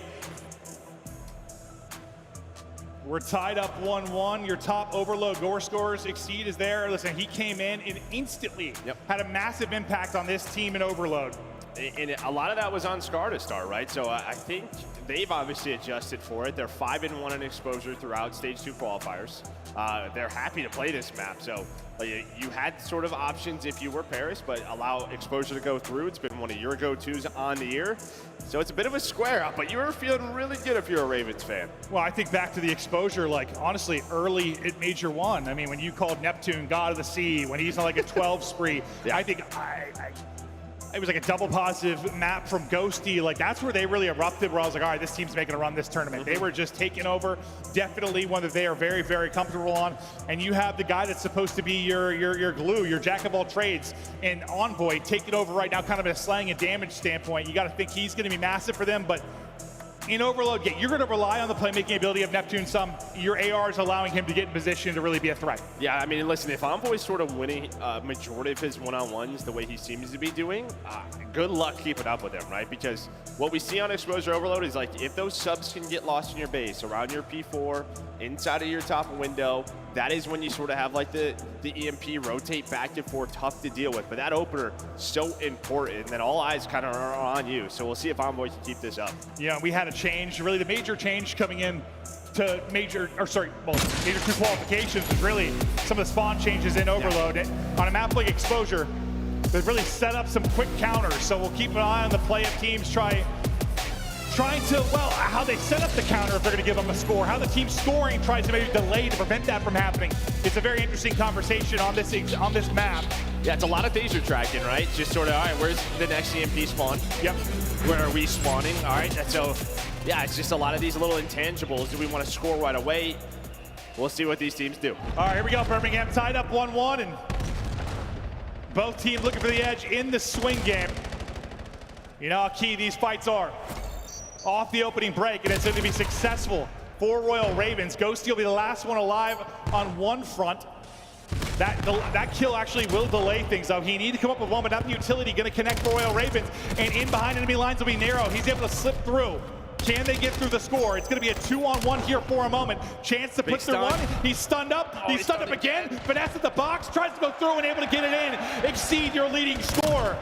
We're tied up 1-1. Your top overload gore scorers. Exceed is there. Listen, he came in and instantly had a massive impact on this team in overload. And a lot of that was on Scar to start, right? So I think they've obviously adjusted for it. They're 5-1 in exposure throughout Stage 2 qualifiers. They're happy to play this map. So you had sort of options if you were Paris, but allow exposure to go through. It's been one of your go-tos on the year. So it's a bit of a square up, but you were feeling really good if you're a Ravens fan. Well, I think back to the exposure, like honestly, early at Major 1. I mean, when you called Neptune God of the Sea, when he's on like a 12 spree, I think it was like a double positive map from Ghosty. Like that's where they really erupted, where I was like, all right, this team's making a run this tournament. They were just taking over, definitely one that they are very, very comfortable on. And you have the guy that's supposed to be your glue, your jack of all trades, and Envoy taking over right now, kind of a slang and damage standpoint. You got to think he's going to be massive for them, but in overload, you're going to rely on the playmaking ability of Neptune some. Your AR is allowing him to get in position to really be a threat. Yeah, I mean, listen, if Envoy's sort of winning majority of his one-on-ones the way he seems to be doing, good luck keeping up with him, right? Because what we see on exposure overload is like if those subs can get lost in your base, around your P4, inside of your top window, that is when you sort of have like the EMP rotate back and forth, tough to deal with. But that opener, so important, and then all eyes kind of are on you. So we'll see if Envoy can keep this up. Yeah, we had a change, really the major change coming in to major 2 qualifications was really some of the spawn changes in overload. On a map like exposure, they've really set up some quick counters. So we'll keep an eye on the play of teams trying to, well, how they set up the counter if they're going to give them a score, how the team scoring tries to maybe delay to prevent that from happening. It's a very interesting conversation on this map. Yeah, it's a lot of things you're tracking, right? Just sort of, all right, where's the next EMP spawn? Yep. Where are we spawning? All right, so, yeah, it's just a lot of these little intangibles. Do we want to score right away? We'll see what these teams do. All right, here we go, Birmingham tied up 1-1, and both teams looking for the edge in the swing game. You know how key these fights are. Off the opening break, and it's going to be successful for Royal Ravens. Ghosty will be the last one alive on one front. That kill actually will delay things, though. He needed to come up with one, but not the utility. Going to connect for Royal Ravens, and in behind enemy lines will be narrow. He's able to slip through. Can they get through the score? It's going to be a 2-on-1 here for a moment. Chance to put through one. He's stunned up. He's stunned up again. Finesse at the box. Tries to go through and able to get it in. Exceed your leading score.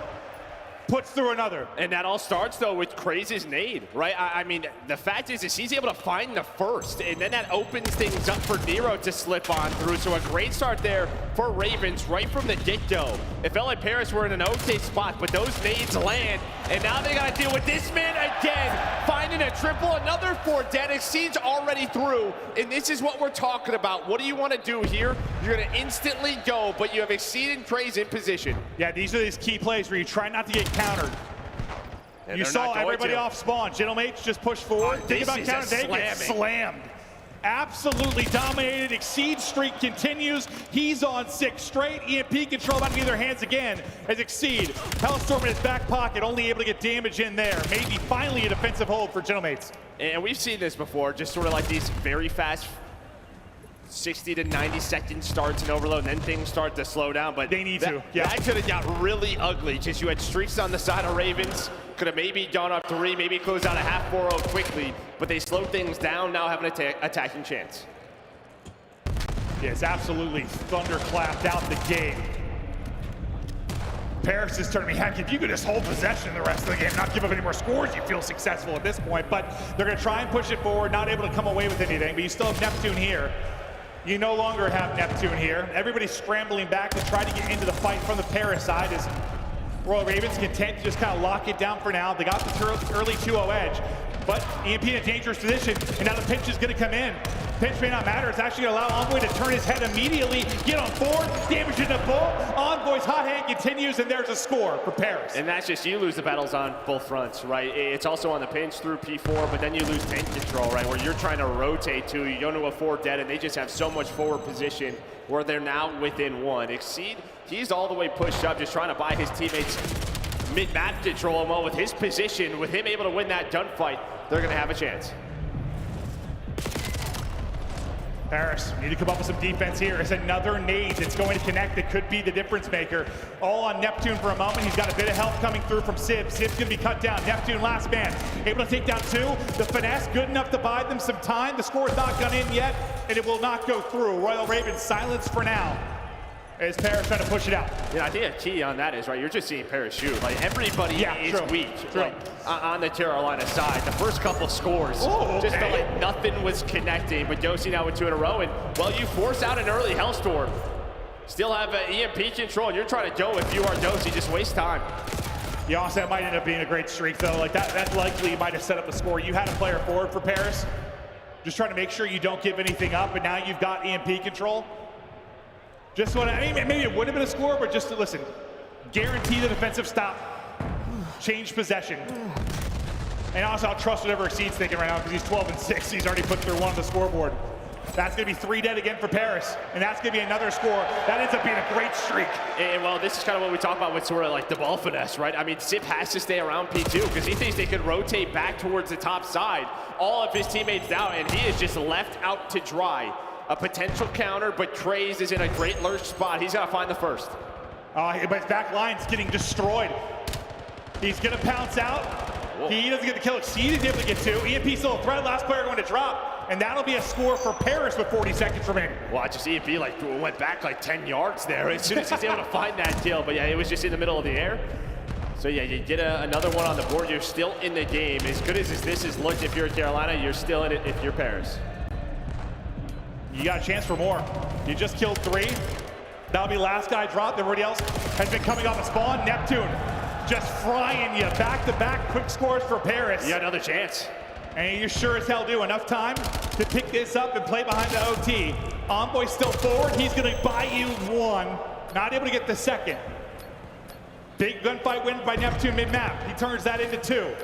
Puts through another. And that all starts, though, with Crazy's nade, right? I mean, the fact is he's able to find the first, and then that opens things up for Nero to slip on through. So a great start there for Ravens right from the get-go. It felt like Paris were in an okay spot, but those nades land, and now they got to deal with this man again, finding a triple, another 4 dead. Exceed's already through, and this is what we're talking about. What do you want to do here? You're going to instantly go, but you have Exceed and Crazy in position. Yeah, these are these key plays where you try not to get countered. You saw everybody off spawn. Gentlemates just push forward. Think about counter. They get slammed. Absolutely dominated. Exceed streak continues. He's on 6 straight. EMP control about to be in their hands again as Exceed. Hellstorm in his back pocket, only able to get damage in there. Maybe finally a defensive hold for Gentlemates. And we've seen this before, just sort of like these very fast 60 to 90 second starts in overload, and then things start to slow down. But they need to. Yeah. That could have got really ugly because you had streaks on the side of Ravens. Could have maybe gone up 3, maybe closed out a half 4-0 quickly, but they slowed things down, now have an attacking chance. Yes, absolutely thunderclapped out the game. Paris is turning me, heck, if you could just hold possession the rest of the game, not give up any more scores, you feel successful at this point. But they're going to try and push it forward, not able to come away with anything, but you still have Neptune here. You no longer have Neptune here. Everybody's scrambling back to try to get into the fight from the Paris side as Royal Ravens content to just kind of lock it down for now. They got the early 2-0 edge, but EMP in a dangerous position, and now the pinch is going to come in. Pinch may not matter. It's actually going to allow Envoy to turn his head immediately, get on board, damage into Bull. Envoy's hot hand continues, and there's a score for Paris. And that's just, you lose the battles on both fronts, right? It's also on the pinch through P4, but then you lose tank control, right? Where you're trying to rotate to, you go to a 4 dead, and they just have so much forward position where they're now within 1. Exceed, he's all the way pushed up, just trying to buy his teammates mid-map control, and well, with his position, with him able to win that gunfight, they're going to have a chance. Paris, need to come up with some defense here. It's another nade that's going to connect that could be the difference maker. All on Neptune for a moment. He's got a bit of help coming through from Sib. Sib's gonna be cut down. Neptune last man. Able to take down two. The finesse good enough to buy them some time. The score's not gone in yet, and it will not go through. Royal Ravens silence for now, as Paris trying to push it out. Yeah, I think a key on that is, right, you're just seeing Paris shoot. Like, everybody is weak. Like, on the Carolina side. The first couple scores just felt like nothing was connecting. But Yossi now with 2 in a row. And, well, you force out an early Hellstorm. Still have EMP control. You're trying to go if you are Yossi. Just waste time. Yeah, also, that might end up being a great streak, though. Like, that likely might have set up the score. You had a player forward for Paris. Just trying to make sure you don't give anything up. And now you've got EMP control. Just what I mean, maybe it would have been a score, but just to listen, guarantee the defensive stop, change possession. And also, I'll trust whatever Exceed's thinking right now because he's 12-6. He's already put through 1 on the scoreboard. That's going to be 3 dead again for Paris, and that's going to be another score. That ends up being a great streak. And well, this is kind of what we talk about with sort of like the ball finesse, right? I mean, Sib has to stay around P2 because he thinks they could rotate back towards the top side. All of his teammates down, and he is just left out to dry. A potential counter, but Craze is in a great lurch spot. He's got to find the first. But his back line's getting destroyed. He's going to pounce out. Whoa. He doesn't get the kill. Exceed is able to get 2. EMP still a threat. Last player going to drop. And that'll be a score for Paris with 40 seconds remaining. Watch, just EMP like went back like 10 yards there as soon as he's able to find that kill. But yeah, it was just in the middle of the air. So yeah, you get another one on the board. You're still in the game. As good as this is looked, if you're Carolina, you're still in it if you're Paris. You got a chance for more. You just killed 3. That'll be last guy dropped. Everybody else has been coming off a spawn. Neptune just frying you. Back-to-back quick scores for Paris. You got another chance. And you sure as hell do. Enough time to pick this up and play behind the OT. Envoy still forward. He's going to buy you 1. Not able to get the second. Big gunfight win by Neptune mid-map. He turns that into 2.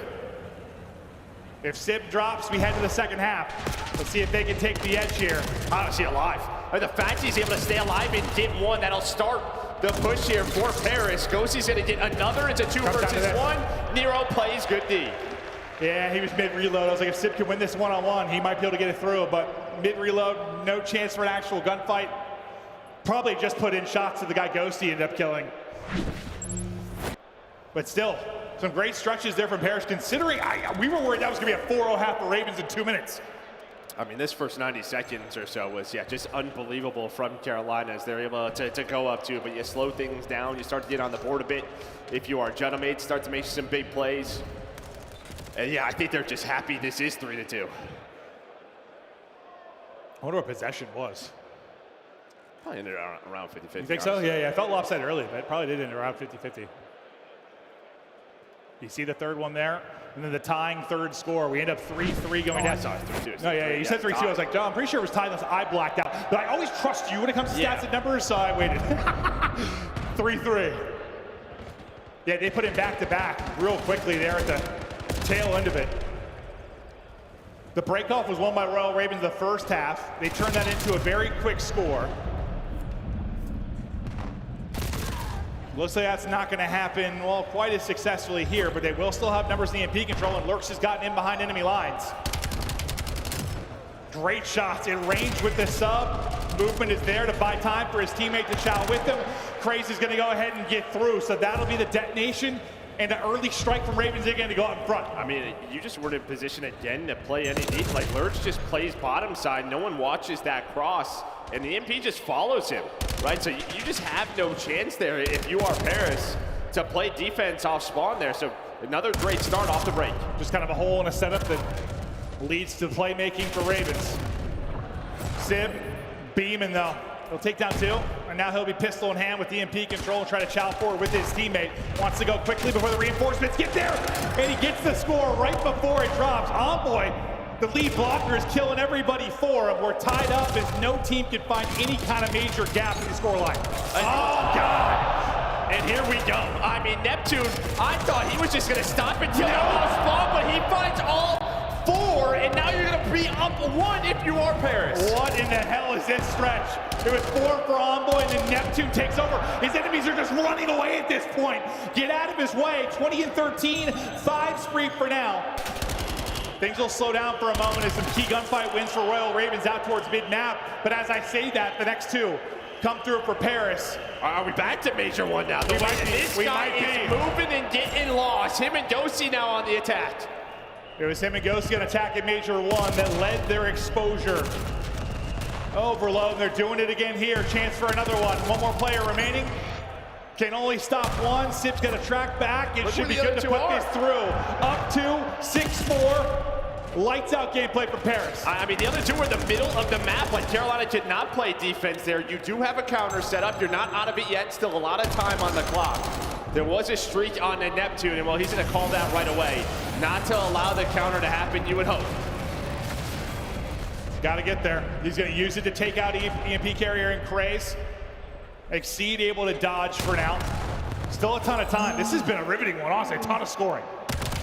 If Sib drops, we head to the second half. Let's see if they can take the edge here. I don't see it alive. The fact he's able to stay alive and get 1, that'll start the push here for Paris. Ghostie's gonna get another. It's a 2 versus 1. Nero plays good D. Yeah, he was mid-reload. I was like, if Sib can win this one-on-one, he might be able to get it through, but mid-reload, no chance for an actual gunfight. Probably just put in shots that the guy Ghosty ended up killing. But still, some great stretches there from Paris, considering we were worried that was going to be a 4-0 half for Ravens in 2 minutes. I mean, this first 90 seconds or so was, just unbelievable from Carolina as they're able to go up to. But you slow things down, you start to get on the board a bit. If you are Gentlemates, start to make some big plays. And yeah, I think they're just happy this is 3-2. I wonder what possession was. Probably ended around 50-50. You think so? Yeah, I felt lopsided early, but it probably did end around 50-50. You see the third one there? And then the tying third score. We end up 3-3 going down. I saw it 3-2. No, yeah, you said 3-2. I was like, John, I'm pretty sure it was tied unless I blacked out. But I always trust you when it comes to stats and numbers, so I waited. 3-3. Yeah, they put it back-to-back real quickly there at the tail end of it. The breakoff was won by Royal Ravens the first half. They turned that into a very quick score. Looks like that's not going to happen, well, quite as successfully here, but they will still have numbers in EMP control, and Lurks has gotten in behind enemy lines. Great shots in range with the sub. Movement is there to buy time for his teammate to chow with him. Craze is going to go ahead and get through, so that'll be the detonation and an early strike from Ravens again to go out in front. I mean, you just weren't in position again to play any deep. Like, Lurch just plays bottom side. No one watches that cross, and the MP just follows him, right? So you just have no chance there if you are Paris to play defense off spawn there. So another great start off the break. Just kind of a hole in a setup that leads to playmaking for Ravens. Sib beaming though. He'll take down 2, and now he'll be pistol in hand with EMP control and try to chow forward with his teammate. Wants to go quickly before the reinforcements get there, and he gets the score right before it drops. Envoy, the lead blocker, is killing everybody for him. We're tied up as no team can find any kind of major gap in the scoreline. Oh, God. And here we go. I mean, Neptune, I thought he was just going to stop until he almost spawned, but he finds all 4, and now you're going to be up 1 if you are Paris. What in the hell is this stretch? It was 4 for Envoy, and then Neptune takes over. His enemies are just running away at this point. Get out of his way. 20-13, 5 spree for now. Things will slow down for a moment as some key gunfight wins for Royal Ravens out towards mid-map. But as I say that, the next two come through for Paris. Are we back to Major 1 now? The way this guy is moving and getting lost. Him and Gosi now on the attack. It was him and Gosi on attack at Major 1 that led their exposure. Overload, they're doing it again here. Chance for another one. One more player remaining. Can only stop one. Sip's got to track back. It should be good to put this through. Up to 6-4. Lights out gameplay for Paris. I mean, the other two were in the middle of the map. Like, Carolina did not play defense there. You do have a counter set up. You're not out of it yet. Still a lot of time on the clock. There was a streak on the Neptune, and well, he's going to call that right away. Not to allow the counter to happen, you would hope. Got to get there. He's going to use it to take out EMP carrier and Craze. Exceed able to dodge for now. Still a ton of time. This has been a riveting one, honestly, a ton of scoring.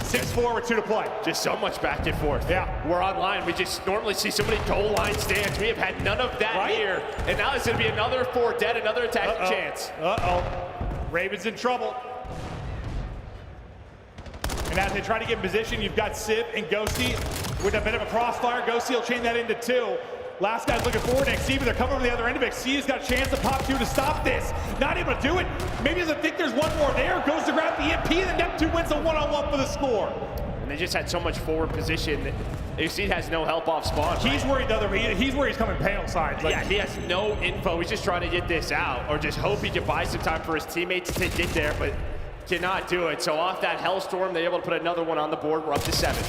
6-4 with 2 to play. Just so much back and forth. Yeah. We're online. We just normally see so many goal line stands. We have had none of that here. And now it's going to be another 4 dead, another attacking chance. Ravens in trouble. And as they try to get in position, you've got Sip and Ghosty with a bit of a crossfire. Ghosty will chain that into 2. Last guy's looking forward to Exceed, but they're coming from the other end of it. Exceed's got a chance to pop 2 to stop this. Not able to do it. Maybe doesn't think there's one more there. Goes to grab the EMP, and then Neptune wins a one-on-one for the score. And they just had so much forward position. Exceed has no help off spawn. He's worried the other way. He's where he's coming panel side. Yeah, he has no info. He's just trying to get this out, or just hope he can buy some time for his teammates to get there, but cannot do it. So off that Hellstorm, they're able to put another one on the board. We're up to 7.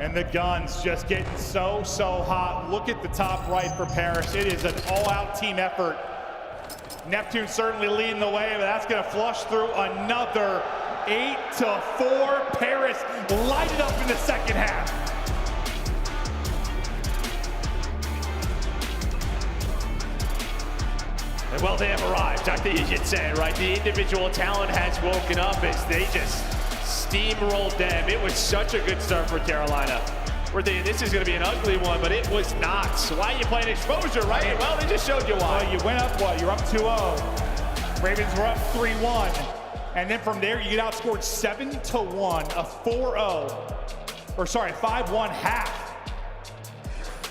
And the guns just getting so hot. Look at the top right for Paris. It is an all-out team effort. Neptune certainly leading the way, but that's going to flush through another 8-4. Paris lighted up in the second half. And well, they have arrived. I think you should say it, right? The individual talent has woken up as they just steamrolled them. It was such a good start for Carolina. We're thinking this is going to be an ugly one, but it was not. So why are you playing exposure, right? Well, they just showed you why. Well, you went up, what? You're up 2-0. Ravens were up 3-1. And then from there, you get outscored 7-1, a 5-1 half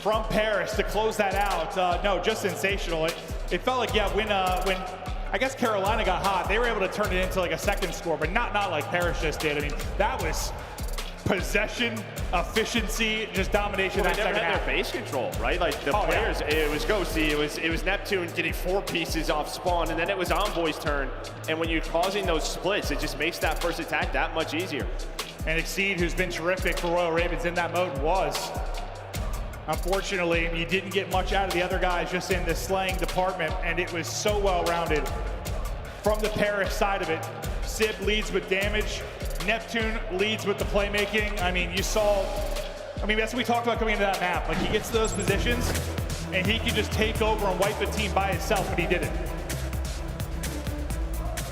from Paris to close that out. No, just sensational. It felt like, yeah, when I guess Carolina got hot, they were able to turn it into like a second score, but not like Paris just did. I mean, that was possession, efficiency, just domination. Well, that they never second had half. their base control, right? Like the players, it was Ghosty, it was Neptune getting 4 pieces off spawn, and then it was Envoy's turn. And when you're causing those splits, it just makes that first attack that much easier. And Exceed, who's been terrific for Royal Ravens in that mode, was. Unfortunately, you didn't get much out of the other guys just in the slaying department, and it was so well-rounded. From the Paris side of it, Sib leads with damage. Neptune leads with the playmaking. I mean, that's what we talked about coming into that map. Like, he gets to those positions, and he can just take over and wipe a team by himself, but he did it.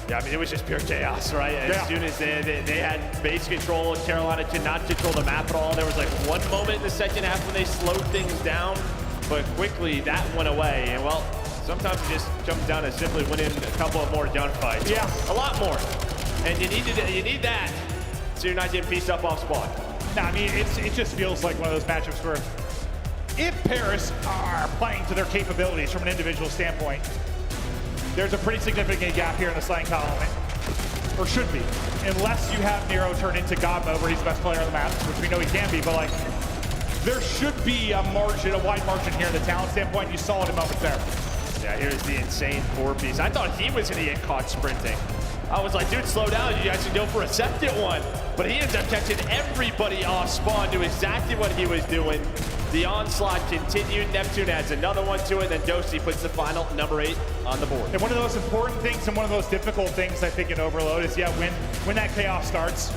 Yeah, I mean, it was just pure chaos, right? As soon as they had base control, Carolina could not control the map at all. There was like one moment in the second half when they slowed things down, but quickly that went away. And well, sometimes it just comes down to simply winning a couple of more gunfights. Yeah. A lot more. And you need that so you're not getting pieced up off spawn. No, I mean, it just feels like one of those matchups where if Paris are playing to their capabilities from an individual standpoint, there's a pretty significant gap here in the slaying column, or should be, unless you have Nero turn into God mode where he's the best player on the map, which we know he can be, but like, there should be a margin, a wide margin here in the talent standpoint. You saw it in moments there. Yeah, here's the insane 4-piece. I thought he was gonna get caught sprinting. I was like, dude, slow down. You guys should go for a second one. But he ends up catching everybody off spawn, knew exactly what he was doing. The onslaught continued. Neptune adds another one to it, then Ghosty puts the final number 8 on the board. And one of the most important things and one of the most difficult things I think in Overload is, yeah, when that chaos starts,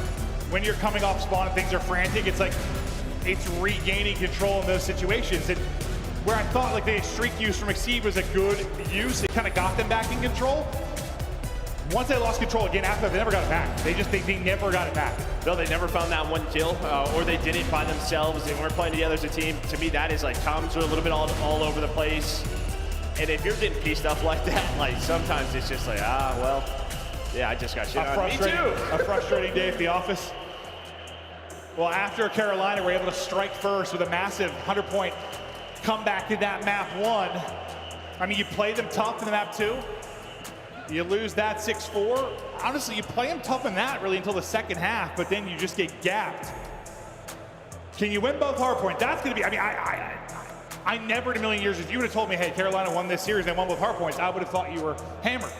when you're coming off spawn and things are frantic, it's like, it's regaining control in those situations. And where I thought like the streak use from Exceed was a good use, it kind of got them back in control. Once they lost control again after that, they never got it back. They never got it back. No, they never found that one kill, or they did it by themselves. They weren't playing together as a team. To me, that is like comms are a little bit all over the place. And if you're getting pieced up like that, like sometimes it's just like, well, yeah, I just got shit on. Me too. A frustrating day at the office. Well, after Carolina were able to strike first with a massive 100-point comeback in that map 1, I mean, you play them tough in the map 2. You lose that 6-4. Honestly, you play them tough in that really until the second half, but then you just get gapped. Can you win both Hardpoint? That's going to be, I mean, I never in a million years, if you would have told me, hey, Carolina won this series and won both Hardpoints, I would have thought you were hammered.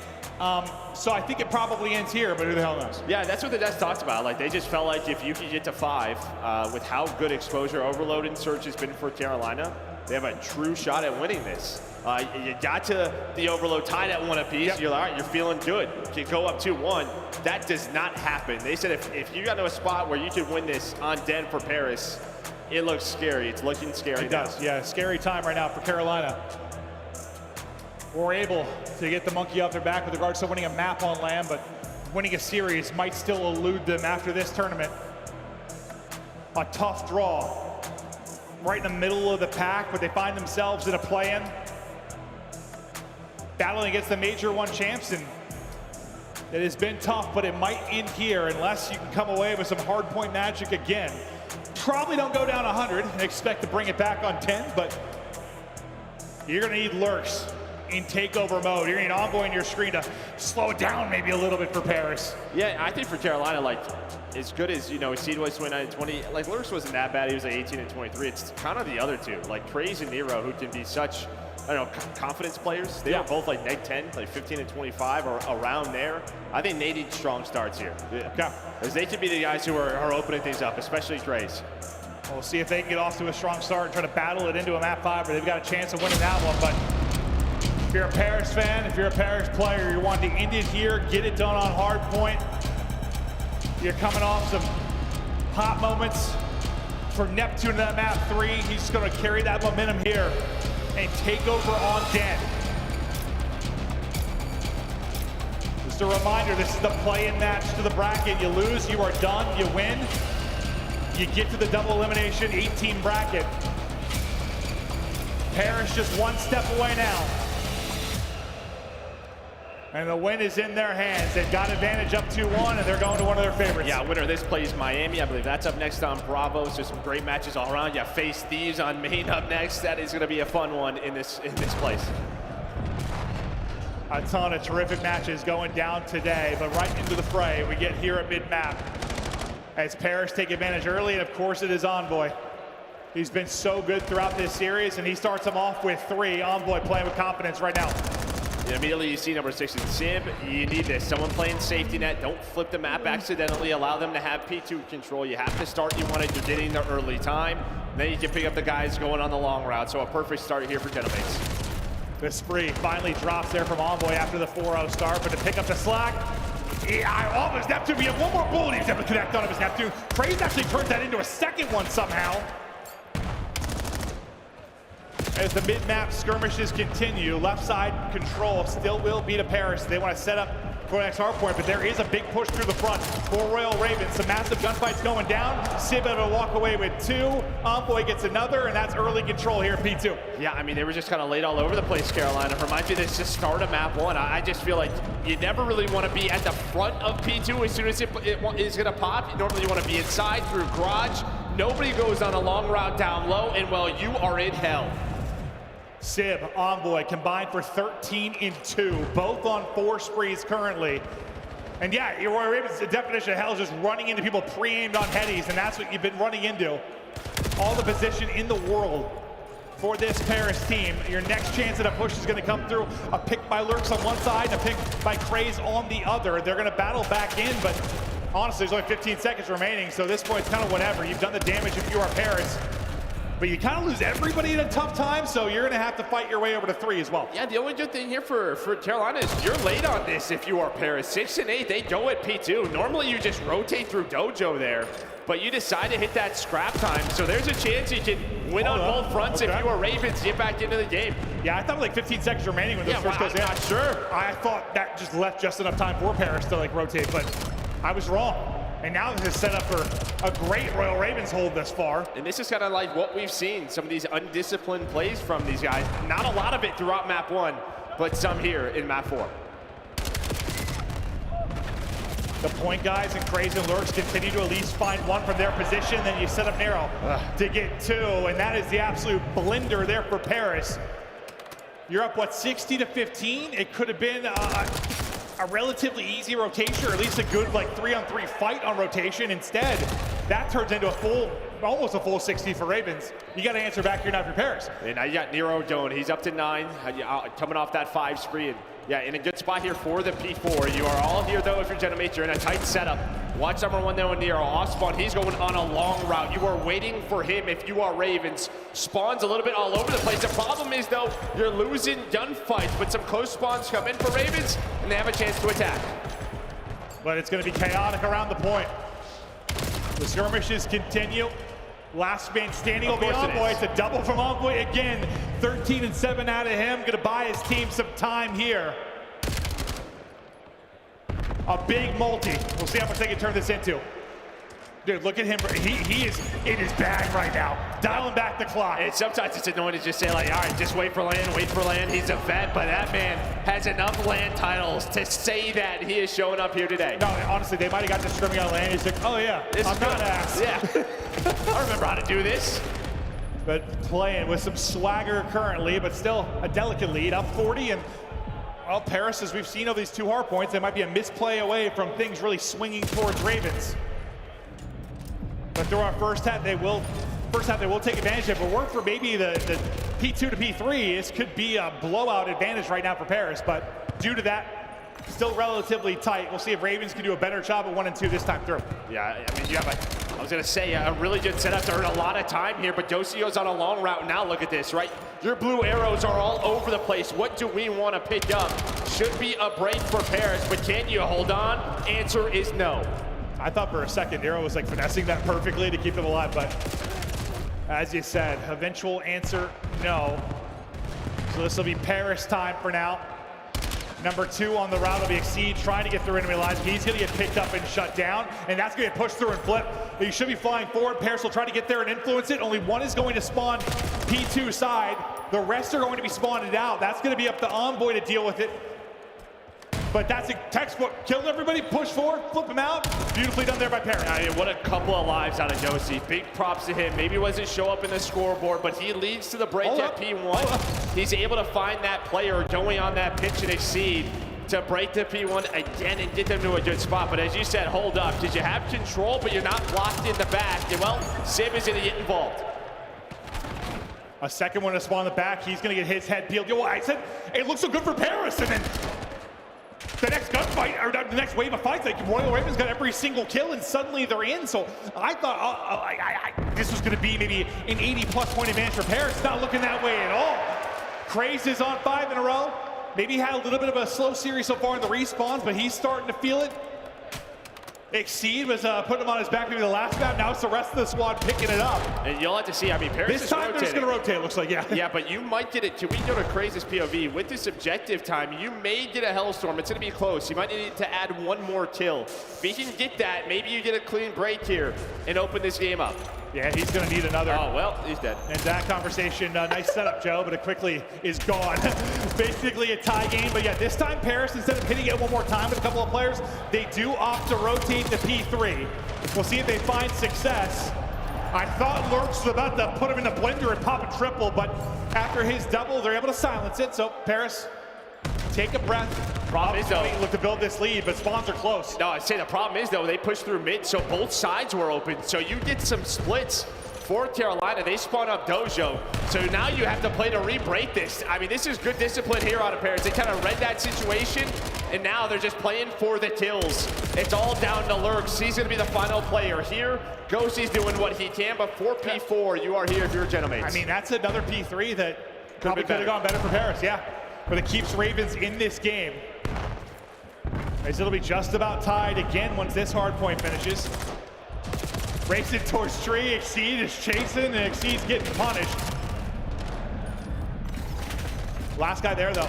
So I think it probably ends here, but who the hell knows? Yeah, that's what the devs talked about. Like, they just felt like if you could get to 5, with how good exposure overload and Surge has been for Carolina, they have a true shot at winning this. You got to the overload tied at 1 apiece. Yep. You're like, all right, you're feeling good. You go up 2-1. That does not happen. They said if you got to a spot where you could win this on Den for Paris, it looks scary. It's looking scary. It does, yeah. Scary time right now for Carolina. We're able to get the monkey off their back with regards to winning a map on land, but winning a series might still elude them after this tournament. A tough draw. Right in the middle of the pack, but they find themselves in a play-in. Battling against the Major 1 champs, and it has been tough, but it might end here unless you can come away with some hardpoint magic again. Probably don't go down 100 and expect to bring it back on 10, but you're gonna need lurks in takeover mode. You're gonna need Envoy on your screen to slow it down maybe a little bit for Paris. Yeah, I think for Carolina, like, as good as, you know, Seed was 29 and 20, like, Lurks wasn't that bad. He was like 18 and 23. It's kind of the other two, like Praise and Nero, who can be such, I don't know, confidence players. They were both like neg 10, like 15 and 25 or around there. I think they need strong starts here. Okay. Because they could be the guys who are opening things up, especially Praise. We'll see if they can get off to a strong start and try to battle it into a map 5, where they've got a chance of winning that one. But if you're a Paris fan, if you're a Paris player, you're wanting to end it here, get it done on Hardpoint. You're coming off some hot moments for Neptune in that map 3. He's just going to carry that momentum here and take over on Den. Just a reminder, this is the play-in match to the bracket. You lose, you are done. You win, you get to the double elimination 18 bracket. Paris just 1 step away now. And the win is in their hands. They've got advantage up 2-1, and they're going to one of their favorites. Yeah, winner of this plays Miami. I believe that's up next on Bravo. So some great matches all around. Yeah, Face Thieves on main up next. That is going to be a fun one in this place. A ton of terrific matches going down today, but right into the fray we get here at mid-map. As Paris take advantage early, and of course it is Envoy. He's been so good throughout this series, and he starts them off with 3. Envoy playing with confidence right now. Yeah, immediately you see number 6 in Sim. You need this. Someone playing safety net. Don't flip the map accidentally. Allow them to have P2 control. You have to start. You want it. You're getting the early time. Then you can pick up the guys going on the long route. So a perfect start here for Genomates. The spree finally drops there from Envoy after the 4-0 start, but to pick up the slack. Almost Neptune. We have one more bullet he's able to connect on his Neptune. Praise actually turns that into a second one somehow. As the mid-map skirmishes continue, left side control still will be to Paris. They want to set up for the next hardpoint, but there is a big push through the front for Royal Ravens. Some massive gunfights going down. Sib able to walk away with 2. Envoy gets another, and that's early control here at P2. Yeah, I mean, they were just kind of laid all over the place, Carolina. Reminds me of this just start of map 1. I just feel like you never really want to be at the front of P2 as soon as it is going to pop. You normally want to be inside through garage. Nobody goes on a long route down low, and well, you are in hell. Sib, Envoy combined for 13 and 2, both on 4 sprees currently. And yeah, Royal Ravens, the definition of hell is just running into people pre-aimed on headies, and that's what you've been running into. All the position in the world for this Paris team. Your next chance at a push is going to come through a pick by Lurks on one side and a pick by Craze on the other. They're going to battle back in, but honestly, there's only 15 seconds remaining, so this point it's kind of whatever. You've done the damage if you are Paris. But you kind of lose everybody at a tough time, so you're going to have to fight your way over to 3 as well. Yeah, the only good thing here for Carolina is you're late on this if you are Paris. 6 and 8, they go at P2. Normally you just rotate through Dojo there, but you decide to hit that scrap time. So there's a chance you can win on both fronts if you are Ravens, get back into the game. Yeah, I thought like 15 seconds remaining when this first goes in. I'm not sure. I thought that just left just enough time for Paris to like rotate, but I was wrong. And now this is set up for a great Royal Ravens hold this far. And this is kind of like what we've seen, some of these undisciplined plays from these guys. Not a lot of it throughout map 1, but some here in map 4. The point guys and Crazy and Lurks continue to at least find one from their position, then you set up narrow to get two, and that is the absolute blender there for Paris. You're up, what, 60 to 15? It could have been a relatively easy rotation, or at least a good, like, 3-on-3 fight on rotation. Instead, that turns into a full, almost a full 60 for Ravens. You got to answer back here now for Paris. And now you got Nero going. He's up to 9, coming off that 5 screen. Yeah, in a good spot here for the P4. You are all here, though, if you're Genomates. You're in a tight setup. Watch number 1, though, Nero. Off spawn, he's going on a long route. You are waiting for him if you are Ravens. Spawns a little bit all over the place. The problem is, though, you're losing gunfights, but some close spawns come in for Ravens, and they have a chance to attack. But it's going to be chaotic around the point. The skirmishes continue. Last man standing will be Envoy. It's a double from Envoy again. 13 and 7 out of him. Going to buy his team some time here. A big multi. We'll see how much they can turn this into. Dude, look at him. He is in his bag right now. Dialing back the clock. And sometimes it's annoying to just say, like, all right, just wait for land, wait for land. He's a vet, but that man has enough land titles to say that he is showing up here today. No, honestly, they might have got this scrimming on land. He's like, oh yeah, I'm not ass. Yeah, I remember how to do this. But playing with some swagger currently, but still a delicate lead, up 40. And, well, Paris, as we've seen over these 2 hard points, they might be a misplay away from things really swinging towards Ravens. But through our first half, they will take advantage of it. But work for maybe the P2 to P3. This could be a blowout advantage right now for Paris. But due to that, still relatively tight. We'll see if Ravens can do a better job at 1 and 2 this time through. Yeah, I mean, you have I was gonna say, a really good setup to earn a lot of time here, but Docio's on a long route. Now look at this, right? Your blue arrows are all over the place. What do we want to pick up? Should be a break for Paris, but can you hold on? Answer is no. I thought for a second Nero was like finessing that perfectly to keep them alive, but as you said, eventual answer, no. So this will be Paris time for now. Number 2 on the route will be Exceed, trying to get through enemy lines. He's going to get picked up and shut down, and that's going to get pushed through and flip. He should be flying forward. Paris will try to get there and influence it. Only 1 is going to spawn P2 side. The rest are going to be spawned out. That's going to be up to Envoy to deal with it. But that's a textbook. Kill everybody, push forward, flip him out. Beautifully done there by Paris. I mean, what a couple of lives out of Dosi. Big props to him. Maybe he wasn't show up in the scoreboard, but he leads to the break at P1. He's able to find that player going on that pitch and Exceed to break the P1 again and get them to a good spot. But as you said, hold up, because you have control, but you're not blocked in the back. And well, Sim is going to get involved. A second one to spawn in the back. He's going to get his head peeled. Yo, I said, it looks so good for Paris. And then the next gunfight, or the next wave of fights, like Royal Ravens got every single kill, and suddenly they're in. So I thought this was going to be maybe an 80-plus point advantage for Paris. Not looking that way at all. Craze is on 5 in a row. Maybe had a little bit of a slow series so far in the respawns, but he's starting to feel it. Exceed was putting him on his back maybe the last map. Now it's the rest of the squad picking it up. And you'll have to see. I mean, Paris this time they're just going to rotate, it looks like, yeah. Yeah, but you might get it too. We go to Craze's POV. With this objective time, you may get a Hellstorm. It's going to be close. You might need to add 1 more kill. If he can get that, maybe you get a clean break here and open this game up. Yeah, he's going to need another. Oh, well, he's dead. And that conversation, nice setup, Joe, but it quickly is gone. Basically a tie game, but yeah, this time Paris, instead of hitting it one more time with a couple of players, they do opt to rotate to P3. We'll see if they find success. I thought Lurks was about to put him in the blender and pop a triple, but after his double, they're able to silence it. So Paris, take a breath. Problem is, though, look to build this lead, but spawns are close. No, I'd say the problem is, though, they pushed through mid, so both sides were open. So you get some splits for Carolina. They spawn up Dojo. So now you have to play to re-break this. I mean, this is good discipline here out of Paris. They kind of read that situation, and now they're just playing for the kills. It's all down to Lurks. He's going to be the final player here. Ghostie's doing what he can, but for P4, you are here if you're Genomates. I mean, that's another P3 that probably could have gone better for Paris, yeah. But it keeps Ravens in this game. As it'll be just about tied again once this hard point finishes. Racing towards tree, Exceed is chasing, and Exceed's getting punished. Last guy there, though.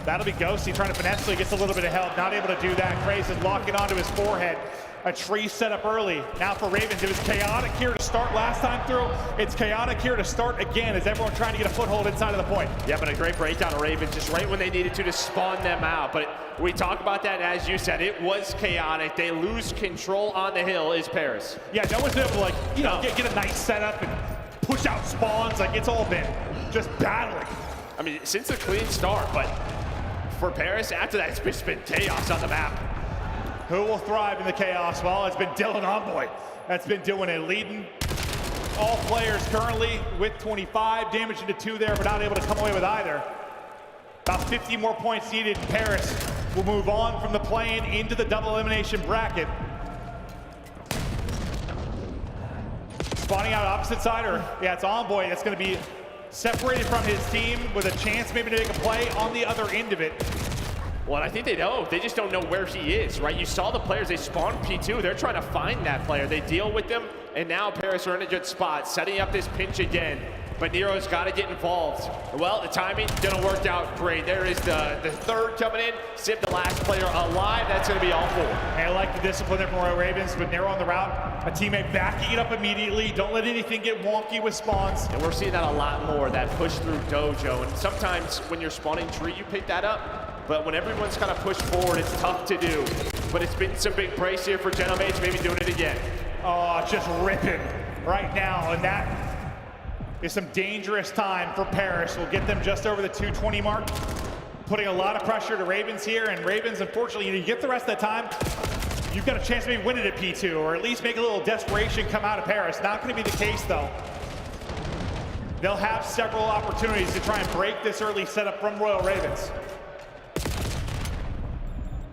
That'll be Ghosty trying to finesse, so he gets a little bit of help. Not able to do that. Craze is locking onto his forehead. a tree set up early. Now for Ravens, it was chaotic here to start last time through. It's chaotic here to start again as everyone trying to get a foothold inside of the point. Yeah, but a great breakdown of Ravens just right when they needed to spawn them out. But we talk about that, as you said, it was chaotic. They lose control on the hill is Paris. Yeah, no one's been able to, like, you know, get a nice setup and push out spawns. Like, it's all been just battling. I mean, since the clean start, but for Paris, after that, it's just been chaos on the map. Who will thrive in the chaos? Well, it's been Dylan Envoy. That's been doing it, leading all players currently with 25, damage into 2 there, but not able to come away with either. About 50 more points needed. Paris will move on from the play-in into the double elimination bracket. Spawning out opposite side, or yeah, it's Envoy that's going to be separated from his team with a chance maybe to make a play on the other end of it. Well, I think they know. They just don't know where he is, right? You saw the players, they spawned P2. They're trying to find that player. They deal with them, and now Paris are in a good spot, setting up this pinch again. But Nero's got to get involved. Well, the timing didn't work out great. There is the third coming in. Sip, the last player alive. That's going to be all 4. And I like the discipline there from Royal Ravens with Nero on the route. A teammate backing it up immediately. Don't let anything get wonky with spawns. And we're seeing that a lot more, that push through dojo. And sometimes when you're spawning tree, you pick that up. But when everyone's kind of pushed forward, it's tough to do. But it's been some big praise here for Genomage, maybe doing it again. Oh, just ripping right now. And that is some dangerous time for Paris. We'll get them just over the 220 mark, putting a lot of pressure to Ravens here. And Ravens, unfortunately, you get the rest of that time, you've got a chance to maybe win it at P2, or at least make a little desperation come out of Paris. Not going to be the case, though. They'll have several opportunities to try and break this early setup from Royal Ravens.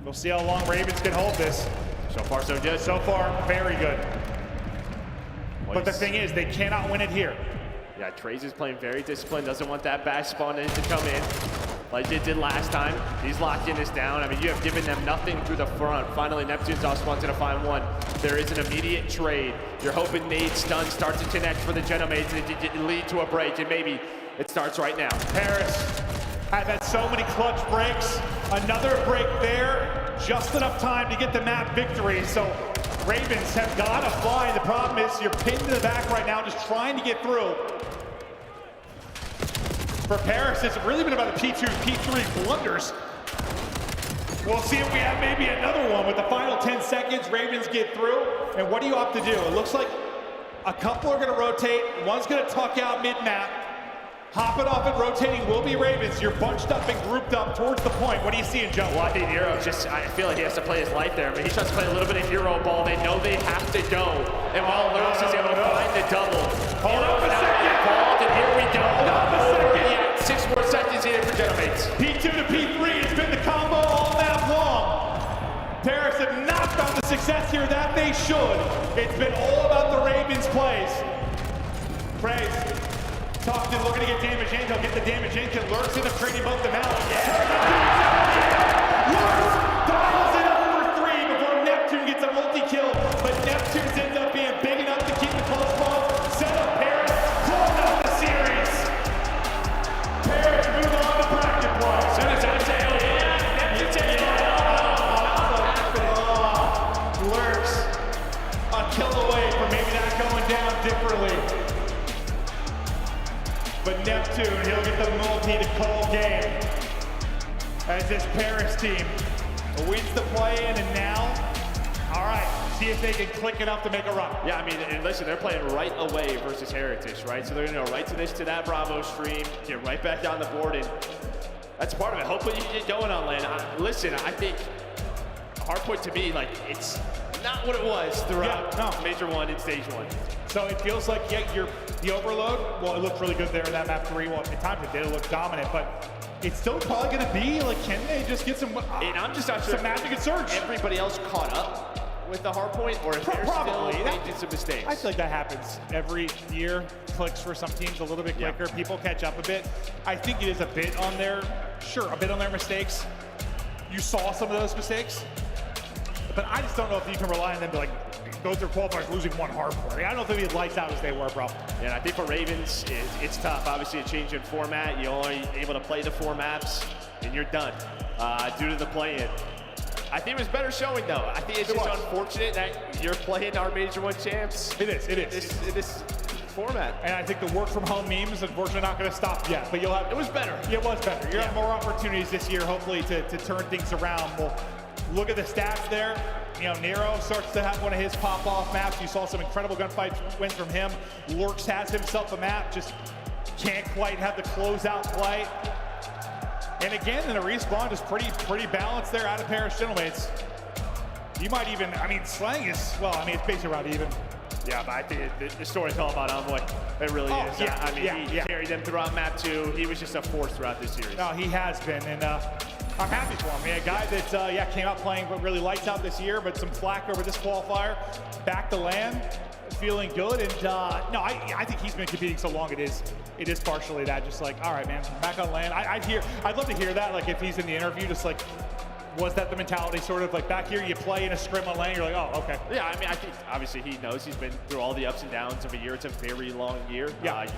We'll see how long Ravens can hold this. So far, so good. So far, very good. But the thing is, they cannot win it here. Yeah, Trace is playing very disciplined, doesn't want that bash spawn in to come in like they did last time. He's locking this down. I mean, you have given them nothing through the front. Finally, Neptune's off spawn's gonna find one. There is an immediate trade. You're hoping Nade's stun starts to connect for the Genomades and it lead to a break, and maybe it starts right now. Paris have had so many clutch breaks. Another break there, just enough time to get the map victory. So Ravens have got to fly. The problem is you're pinned to the back right now, just trying to get through. For Paris, it's really been about the P2, P3 blunders. We'll see if we have maybe another one with the final 10 seconds. Ravens get through, and what do you opt to do? It looks like a couple are going to rotate. One's going to tuck out mid-map. Hopping off and rotating will be Ravens. You're bunched up and grouped up towards the point. What are you seeing, Joe? Well, I think Nero I feel like he has to play his life there, but he tries to play a little bit of hero ball. They know they have to go. And while Lurks is able to find the double, Hold up a second. Involved, and here we go. Hold up a second. Yeah, 6 more seconds here for Genomades. P2 to P3 has been the combo all map long. Paris have not found the success here that they should. It's been all about the Ravens' plays. Praise. Talkton looking to get damage in. He'll get the damage in. Can Lurks end up trading both them out? Lurks dials it up for 3 before Neptune gets a multi-kill. But Neptune's ends up being big enough to keep the close ball. Set up Paris. Close out the series. Paris move on to bracket play. Lurks a kill away from maybe not going down differently. But Neptune, he'll get the multi to call game as this Paris team wins the play-in, and now, all right, see if they can click enough to make a run. Yeah, I mean, and listen, they're playing right away versus Heritage, right? So they're gonna go right to that Bravo stream, get right back down the board, and that's part of it. Hopefully you can get going on land. Listen, I think Hardpoint to me, like, it's not what it was throughout Major 1 and Stage 1. So it feels like, yeah, the overload, well, it looked really good there in that map 3. Well, at times it did look dominant, but it's still probably going to be, like, can they just get some, and I'm just not sure some magic and surge? Everybody else caught up with the Hardpoint, or if they're still making some mistakes. I feel like that happens every year. Clicks for some teams a little bit quicker. Yeah. People catch up a bit. I think it is a bit on their, a bit on their mistakes. You saw some of those mistakes, but I just don't know if you can rely on them to, like, go through qualifiers losing one Hardpoint. I don't know if they'll be as lights out as they were, bro. Yeah, and I think for Ravens, it's tough. Obviously, a change in format. You're only able to play the 4 maps, and you're done due to the play-in. I think it was better showing, though. I think it's just unfortunate that you're playing our Major 1 champs. It is. In this format. And I think the work from home memes, unfortunately, not going to stop yet. But you'll have. It was better. Yeah, it was better. You'll have more opportunities this year, hopefully, to turn things around. We'll look at the stats there. You know, Nero starts to have one of his pop-off maps. You saw some incredible gunfight wins from him. Lurks has himself a map, just can't quite have the closeout play. And again, in the respawn, just pretty balanced there out of Paris Gentlemates. You might even, I mean, Slang is, well, I mean, it's basically around even. Yeah, but I think the story's all about Envoy. It really is. Yeah, I mean, he carried them throughout map 2. He was just a force throughout this series. No, he has been, and I'm happy for him. A guy that, came out playing really lights out this year, but some flack over this qualifier. Back to land, feeling good, and no, I think he's been competing so long. It is partially that, just like, all right, man, back on land. I'd love to hear that, like if he's in the interview, just like, was that the mentality, sort of like back here you play in a scrim on lane, you're like, oh, okay. Yeah, I mean, I think obviously he knows he's been through all the ups and downs of a year. It's a very long year. Yeah. You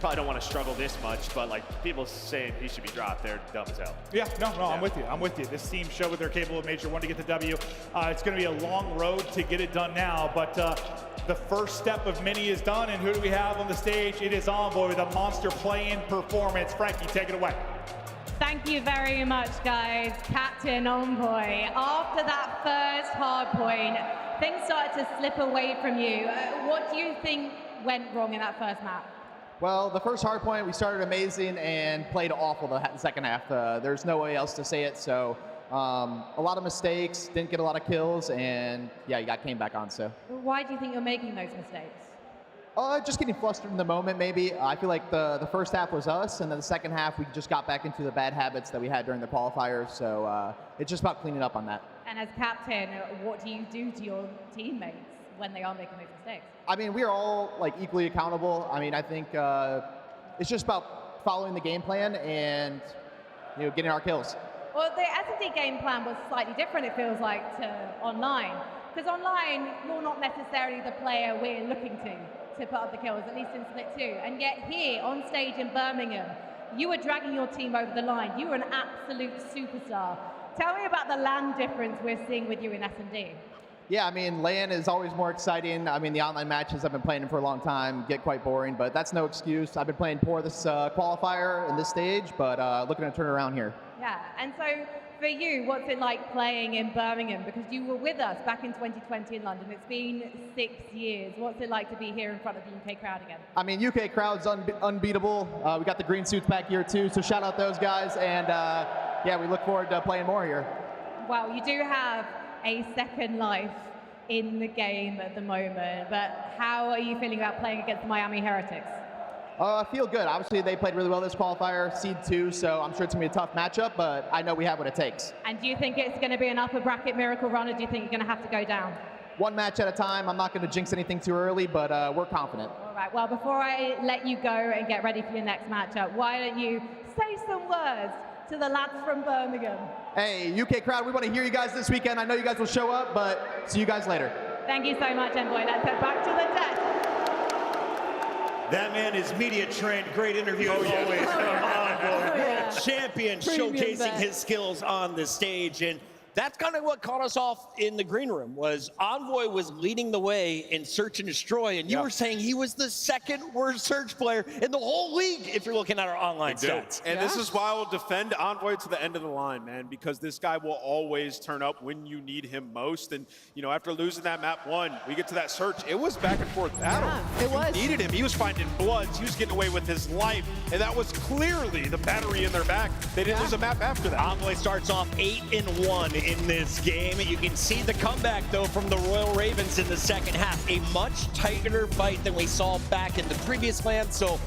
probably don't want to struggle this much, but like people saying he should be dropped, they're dumb as hell. Yeah, no, I'm with you. This team showed that they're capable of Major 1 to get the W. It's going to be a long road to get it done now, but the first step of many is done, and who do we have on the stage? It is Envoy with a monster play-in performance. Frankie, take it away. Thank you very much, guys. Captain Envoy. After that first hard point, things started to slip away from you. What do you think went wrong in that first map? Well, the first hard point, we started amazing and played awful the second half. There's no way else to say it. So a lot of mistakes, didn't get a lot of kills, and yeah, you came back on. So why do you think you're making those mistakes? Just getting flustered in the moment, maybe. I feel like the first half was us, and then the second half we just got back into the bad habits that we had during the qualifiers. So it's just about cleaning up on that. And as captain, what do you do to your teammates when they are making those mistakes? I mean, we are all like equally accountable. I mean, I think it's just about following the game plan and getting our kills. Well, the S&D game plan was slightly different, it feels like, to online. Because online, you're not necessarily the player we're looking to put up the kills, at least in Split 2. And yet here, on stage in Birmingham, you were dragging your team over the line. You were an absolute superstar. Tell me about the LAN difference we're seeing with you in S&D. Yeah, I mean, LAN is always more exciting. I mean, the online matches I've been playing for a long time get quite boring, but that's no excuse. I've been playing poor this qualifier in this stage, but looking to turn it around here. Yeah, and so for you, what's it like playing in Birmingham? Because you were with us back in 2020 in London. It's been 6 years. What's it like to be here in front of the UK crowd again? I mean, UK crowd's unbeatable. We got the green suits back here too, so shout out those guys. And yeah, we look forward to playing more here. Well, you do have a second life in the game at the moment, but how are you feeling about playing against the Miami Heretics? I feel good. Obviously, they played really well this qualifier, seed 2, so I'm sure it's going to be a tough matchup, but I know we have what it takes. And do you think it's going to be an upper bracket miracle run, or do you think you're going to have to go down? One match at a time. I'm not going to jinx anything too early, but we're confident. All right, well, before I let you go and get ready for your next matchup, why don't you say some words to the lads from Birmingham? Hey, UK crowd, we want to hear you guys this weekend. I know you guys will show up, but see you guys later. Thank you so much, Envoy. Let's head back to the deck. That man is media trained. Great interview as always from Envoy. World champion showcasing his skills on the stage. And that's kind of what caught us off in the green room, was Envoy was leading the way in search and destroy, and you were saying he was the second worst search player in the whole league if you're looking at our online stats. And this is why I will defend Envoy to the end of the line, man, because this guy will always turn up when you need him most. And, after losing that map 1, we get to that search. It was back and forth battle. Yeah, it was. You needed him. He was finding bloods. He was getting away with his life. And that was clearly the battery in their back. They didn't lose a map after that. Envoy starts off 8-1 in this game. You can see the comeback, though, from the Royal Ravens in the second half. A much tighter fight than we saw back in the previous LAN. So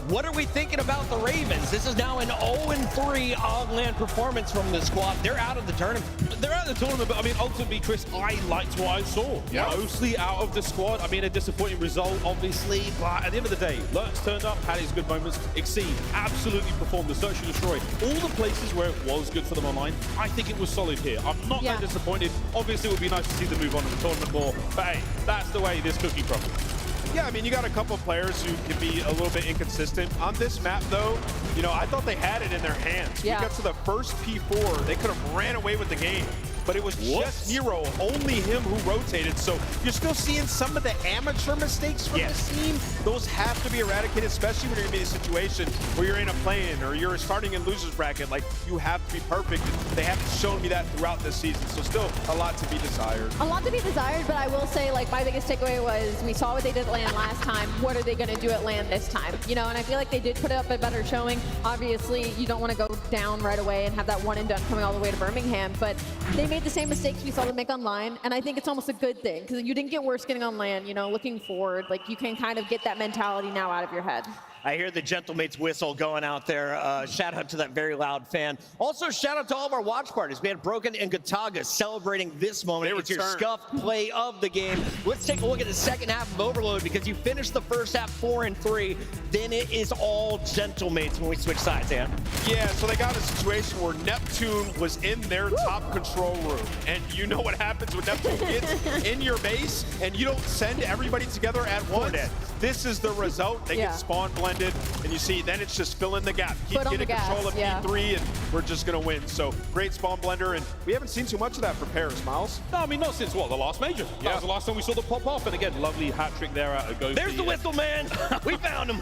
what are we thinking about the Ravens? This is now an 0-3 on-LAN performance from the squad. They're out of the tournament. They're out of the tournament, but I mean, ultimately, Chris, I liked what I saw. Mostly out of the squad. I mean, a disappointing result, obviously, but at the end of the day, Lurks turned up, had his good moments. Exceed absolutely performed the search and destroy. All the places where it was good for them online, I think it was solid here. I'm not that disappointed. Obviously, it would be nice to see them move on to the tournament more, but hey, that's the way this cookie crumbles. Yeah, I mean, you got a couple of players who can be a little bit inconsistent. On this map, though, I thought they had it in their hands. We got to the first P4. They could have ran away with the game. but it was just Nero, only him who rotated. So you're still seeing some of the amateur mistakes from this team. Those have to be eradicated, especially when you're in a situation where you're in a play-in or you're starting in loser's bracket. Like, you have to be perfect. They haven't shown me that throughout this season, so still a lot to be desired. A lot to be desired, but I will say, like, my biggest takeaway was we saw what they did at LAN last time. What are they going to do at LAN this time? You know, and I feel like they did put up a better showing. Obviously, you don't want to go down right away and have that one and done coming all the way to Birmingham, but they made the same mistakes we saw them make online, and I think it's almost a good thing because you didn't get worse getting on LAN. You know, looking forward, like, you can kind of get that mentality now out of your head. I hear the Gentlemates whistle going out there. Shout out to that very loud fan. Also, shout out to all of our watch parties. We had Broken and Gataga celebrating this moment. It's your scuff play of the game. Let's take a look at the second half of Overload, because you finished the first half 4-3. Then it is all Gentlemates when we switch sides, Dan. Yeah, so they got a situation where Neptune was in their top control room. And you know what happens when Neptune gets in your base and you don't send everybody together at once. This is the result. They get spawn blended, and you see, then it's just fill in the gap. Keep getting control of P3, and we're just going to win. So great spawn blender, and we haven't seen too much of that for Paris, Miles. No, I mean, not since, what, the last major? That was the last time we saw them pop off. And again, lovely hat trick there out of Gofi. There's the whistle, man. We found him.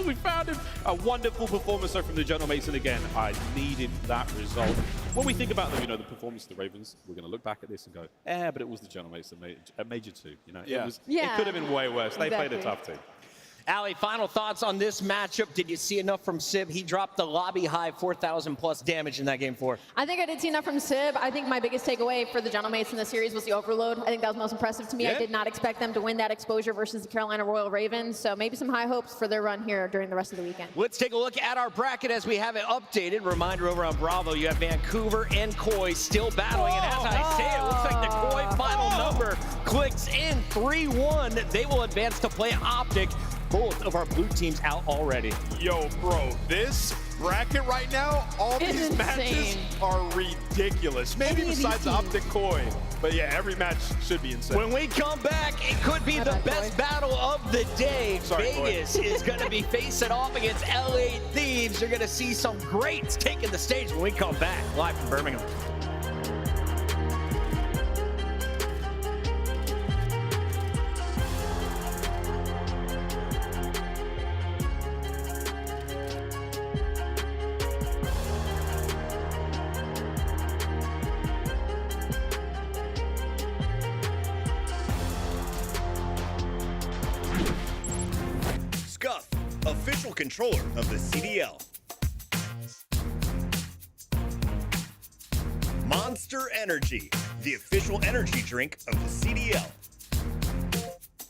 We found him. A wonderful performance though from the Gentlemates, and again, I needed that result. When we think about them, you know, the performance of the Ravens, we're going to look back at this and go, but it was the Gentlemates at Major 2. You know, it could have been way worse. They played a tough team. Ali, final thoughts on this matchup. Did you see enough from Sib? He dropped the lobby high 4,000 plus damage in that game 4. I think I did see enough from Sib. I think my biggest takeaway for the Gentlemates in the series was the overload. I think that was most impressive to me. I did not expect them to win that exposure versus the Carolina Royal Ravens, so maybe some high hopes for their run here during the rest of the weekend. Let's take a look at our bracket as we have it updated. Reminder over on Bravo, you have Vancouver and Koi still battling, and as I say, it looks like the Koi final number clicks in 3-1. They will advance to play Optic. Both of our blue teams out already. Yo, bro, this bracket right now, all these matches are ridiculous. Maybe besides Optic Koi. But yeah, every match should be insane. When we come back, it could be the best battle of the day. Vegas is going to be facing off against LA Thieves. You're going to see some greats taking the stage when we come back, live from Birmingham. Official controller of the CDL. Monster Energy, the official energy drink of the CDL.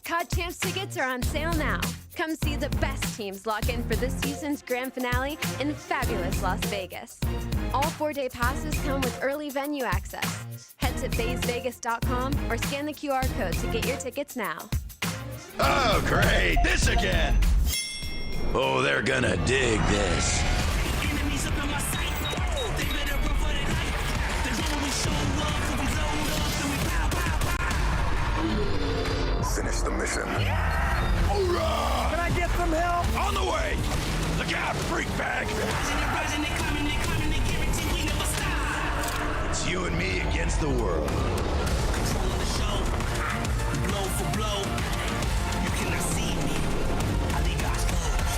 COD Champs tickets are on sale now. Come see the best teams lock in for this season's grand finale in fabulous Las Vegas. All 4-day passes come with early venue access. Head to FazeVegas.com or scan the QR code to get your tickets now. Oh, great, this again. Oh, they're gonna dig this. Finish the mission. Hoorah! Can I get some help? On the way! Look out, freak bag! It's you and me against the world. Controlling the show, blow for blow. You cannot see me. I leave eyes closed.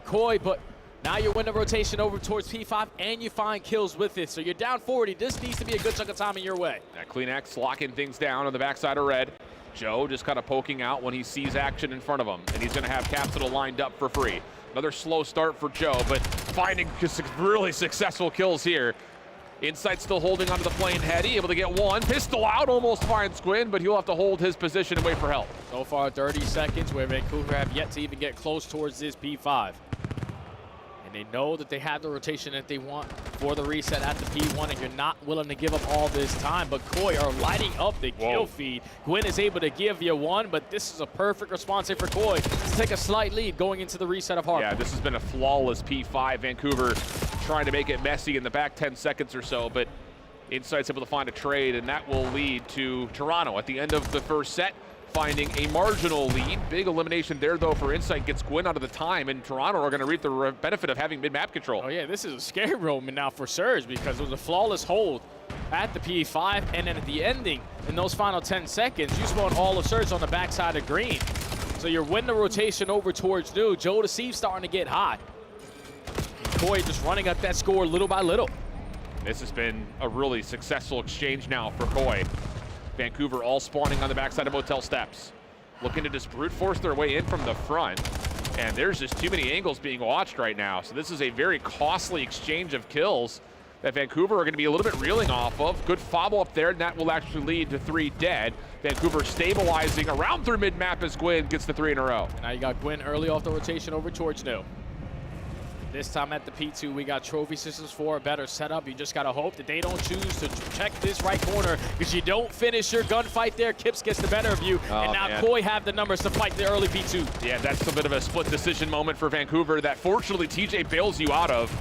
Koi, but now you win the rotation over towards P5 and you find kills with it. So you're down 40. This needs to be a good chunk of time in your way. That CleanX locking things down on the backside of red. Joe just kind of poking out when he sees action in front of him, and he's going to have Capsule lined up for free. Another slow start for Joe, but finding just really successful kills here. Insight still holding onto the plane heady, able to get one. Pistol out, almost finds Squid, but he'll have to hold his position and wait for help. So far 30 seconds where Vancouver have yet to even get close towards this P5. They know that they have the rotation that they want for the reset at the P1, and you're not willing to give up all this time. But Koi are lighting up the kill feed. Gwyn is able to give you one, but this is a perfect response here for Koi to take a slight lead going into the reset of Hardpoint. Yeah, this has been a flawless P5. Vancouver trying to make it messy in the back 10 seconds or so, but Insight's able to find a trade, and that will lead to Toronto at the end of the first set. finding a marginal lead. Big elimination there, though, for Insight. Gets Gwyn out of the time, and Toronto are going to reap the benefit of having mid-map control. Oh, yeah, this is a scary moment now for Surge because it was a flawless hold at the P5, and then at the ending, in those final 10 seconds, you spawn all of Surge on the backside of green. So you're winning the rotation over towards new. Joe Deceive starting to get hot. Koi just running up that score little by little. This has been a really successful exchange now for Koi. Vancouver all spawning on the backside of Motel Steps. Looking to just brute force their way in from the front. And there's just too many angles being watched right now. So this is a very costly exchange of kills that Vancouver are going to be a little bit reeling off of. Good follow up there, and that will actually lead to 3 dead. Vancouver stabilizing around through mid-map as Gwyn gets the 3 in a row. Now you got Gwyn early off the rotation over towards new. This time at the P2, we got trophy systems for a better setup. You just got to hope that they don't choose to check this right corner because you don't finish your gunfight there. Kips gets the better of you, and now Koi have the numbers to fight the early P2. Yeah, that's a bit of a split decision moment for Vancouver that fortunately TJ bails you out of.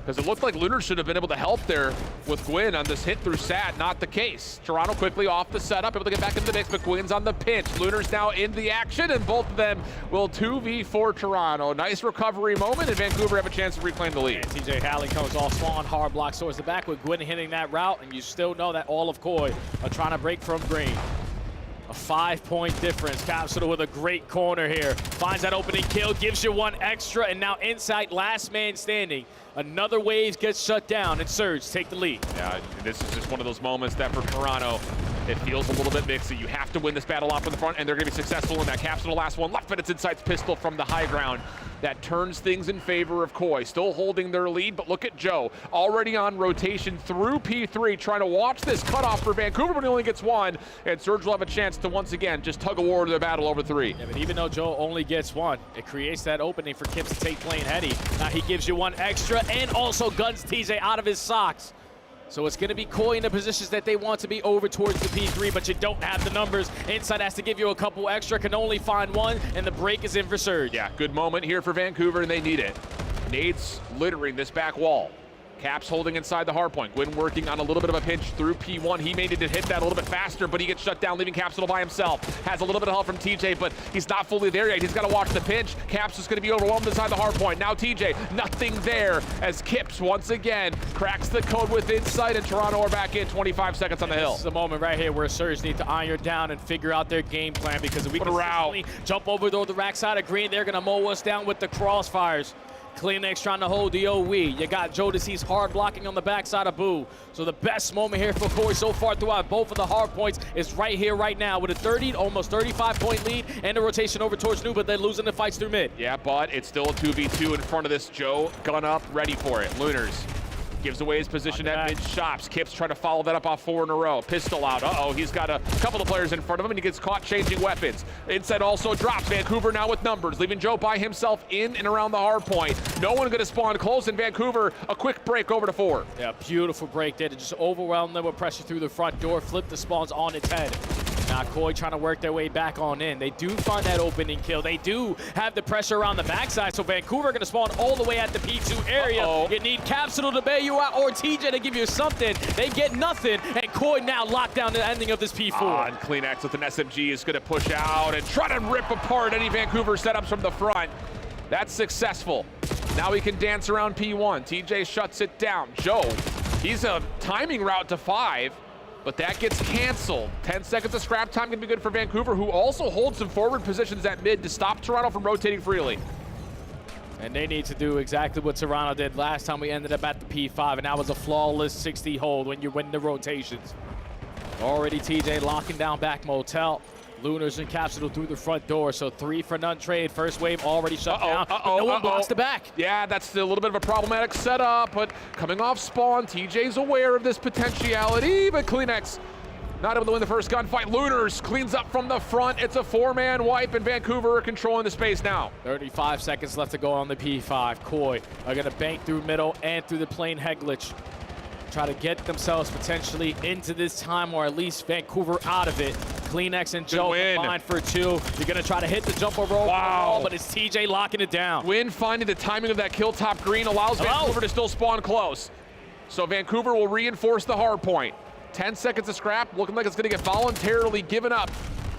Because it looked like Lunar should have been able to help there with Gwyn on this hit through Sat. Not the case. Toronto quickly off the setup, able to get back into the mix, but Gwyn's on the pinch. Lunar's now in the action, and both of them will 2v4 Toronto. Nice recovery moment, and Vancouver have a chance to reclaim the lead. And TJ Halley comes off spawn, hard blocks towards the back with Gwyn hitting that route, and you still know that all of Koi are trying to break from green. A 5-point difference. Capsule with a great corner here. Finds that opening kill, gives you 1 extra, and now Insight, last man standing. Another wave gets shut down, and Surge take the lead. Yeah, this is just one of those moments that for Toronto, it feels a little bit mixy. You have to win this battle off from the front, and they're going to be successful in that. Capsule, last one. Left foot, it's Insight's pistol from the high ground. That turns things in favor of Koi. Still holding their lead, but look at Joe. Already on rotation through P3, trying to watch this cutoff for Vancouver, but he only gets 1. And Surge will have a chance to once again just tug a war to their battle over 3. Yeah, but even though Joe only gets 1, it creates that opening for Kips to take plane heady. Now he gives you 1 extra and also guns TJ out of his socks. So it's going to be Koi in the positions that they want to be over towards the P3, but you don't have the numbers. Insight has to give you a couple extra, can only find 1, and the break is in for Surge. Yeah, good moment here for Vancouver, and they need it. Nades littering this back wall. Caps holding inside the hardpoint. Gwyn working on a little bit of a pinch through P1. He may need to hit that a little bit faster, but he gets shut down, leaving Capsule by himself. Has a little bit of help from TJ, but he's not fully there yet. He's got to watch the pinch. Caps is going to be overwhelmed inside the hardpoint. Now TJ, nothing there as Kips once again cracks the code with Insight, and Toronto are back in 25 seconds on the hill. This is the moment right here where Surge need to iron down and figure out their game plan, because if we can jump over the rack side of green, they're going to mow us down with the crossfires. Kleenex trying to hold the OE. You got Joe Deceive's hard blocking on the backside of Boo. So the best moment here for Koi so far throughout both of the hard points is right here, right now, with a 30, almost 35-point lead and a rotation over towards new, but they're losing the fights through mid. Yeah, but it's still a 2v2 in front of this Joe. Gun up, ready for it. Lunars gives away his position at mid shops. Kips trying to follow that up off 4 in a row. Pistol out. Uh-oh, he's got a couple of players in front of him, and he gets caught changing weapons. Insight also drops. Vancouver now with numbers, leaving Joe by himself in and around the hard point. No one going to spawn close in Vancouver. A quick break over to 4. Yeah, beautiful break there to just overwhelm them with pressure through the front door, flip the spawns on its head. Now Koi trying to work their way back on in. They do find that opening kill. They do have the pressure around the backside, so Vancouver going to spawn all the way at the P2 area. You need Capsule to bail you out or TJ to give you something. They get nothing, and Koi now locked down the ending of this P4. And Kleenex with an SMG is going to push out and try to rip apart any Vancouver setups from the front. That's successful. Now he can dance around P1. TJ shuts it down. Joe, he's a timing route to 5. But that gets canceled. 10 seconds of scrap time can be good for Vancouver, who also holds some forward positions at mid to stop Toronto from rotating freely. And they need to do exactly what Toronto did last time we ended up at the P5, and that was a flawless 60 hold when you win the rotations. Already TJ locking down back Motel. Lunars and Capsule through the front door, so 3 for none trade. First wave already shut down. No one blocks the back. Yeah, that's a little bit of a problematic setup, but coming off spawn, TJ's aware of this potentiality, but Kleenex not able to win the first gunfight. Lunars cleans up from the front. It's a 4-man wipe, and Vancouver are controlling the space now. 35 seconds left to go on the P5. Koi are going to bank through middle and through the plane head glitch. Try to get themselves potentially into this time, or at least Vancouver out of it. Kleenex and Joe combined for 2. You're going to try to hit the jump over overall, but it's TJ locking it down. Gwyn finding the timing of that kill top green allows Vancouver to still spawn close. So Vancouver will reinforce the hard point. 10 seconds of scrap, looking like it's going to get voluntarily given up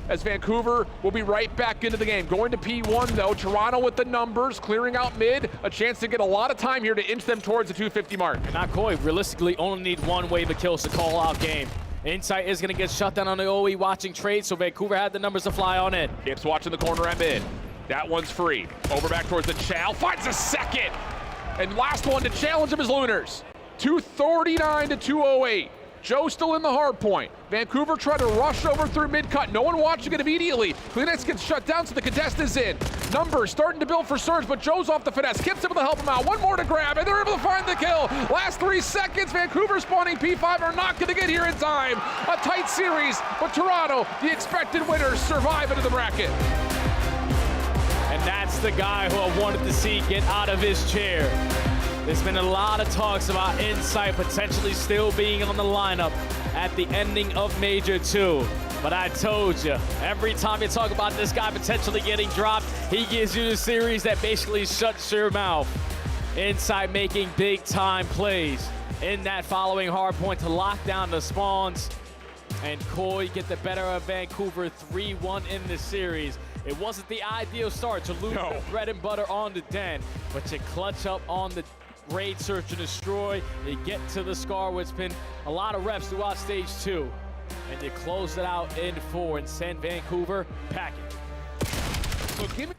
as Vancouver will be right back into the game. Going to P1 though, Toronto with the numbers, clearing out mid, a chance to get a lot of time here to inch them towards the 250 mark. And not Koi, realistically only need one wave of kills to call out game. Insight is going to get shut down on the OE watching trade, so Vancouver had the numbers to fly on in. Gibbs watching the corner at mid. That one's free. Over back towards the Chow, finds a second. And last one to challenge him is Lunars. 239 to 208. Joe still in the hard point. Vancouver tried to rush over through mid-cut. No one watching it immediately. Kleenex gets shut down, so the contest is in. Numbers starting to build for Surge, but Joe's off the finesse. Kip's able to help him out. One more to grab, and they're able to find the kill. Last 3 seconds, Vancouver spawning P5 are not going to get here in time. A tight series, but Toronto, the expected winners, survive into the bracket. And that's the guy who I wanted to see get out of his chair. There's been a lot of talks about Insight potentially still being on the lineup at the ending of Major 2. But I told you, every time you talk about this guy potentially getting dropped, he gives you the series that basically shuts your mouth. Insight making big time plays in that following hard point to lock down the spawns. And Koi get the better of Vancouver 3-1 in the series. It wasn't the ideal start to lose the bread and butter on the Den, but you clutch up on the raid, search and destroy. You get to the Scar, where it's been a lot of reps throughout stage 2. And you close it out in 4 and send Vancouver packing. So give me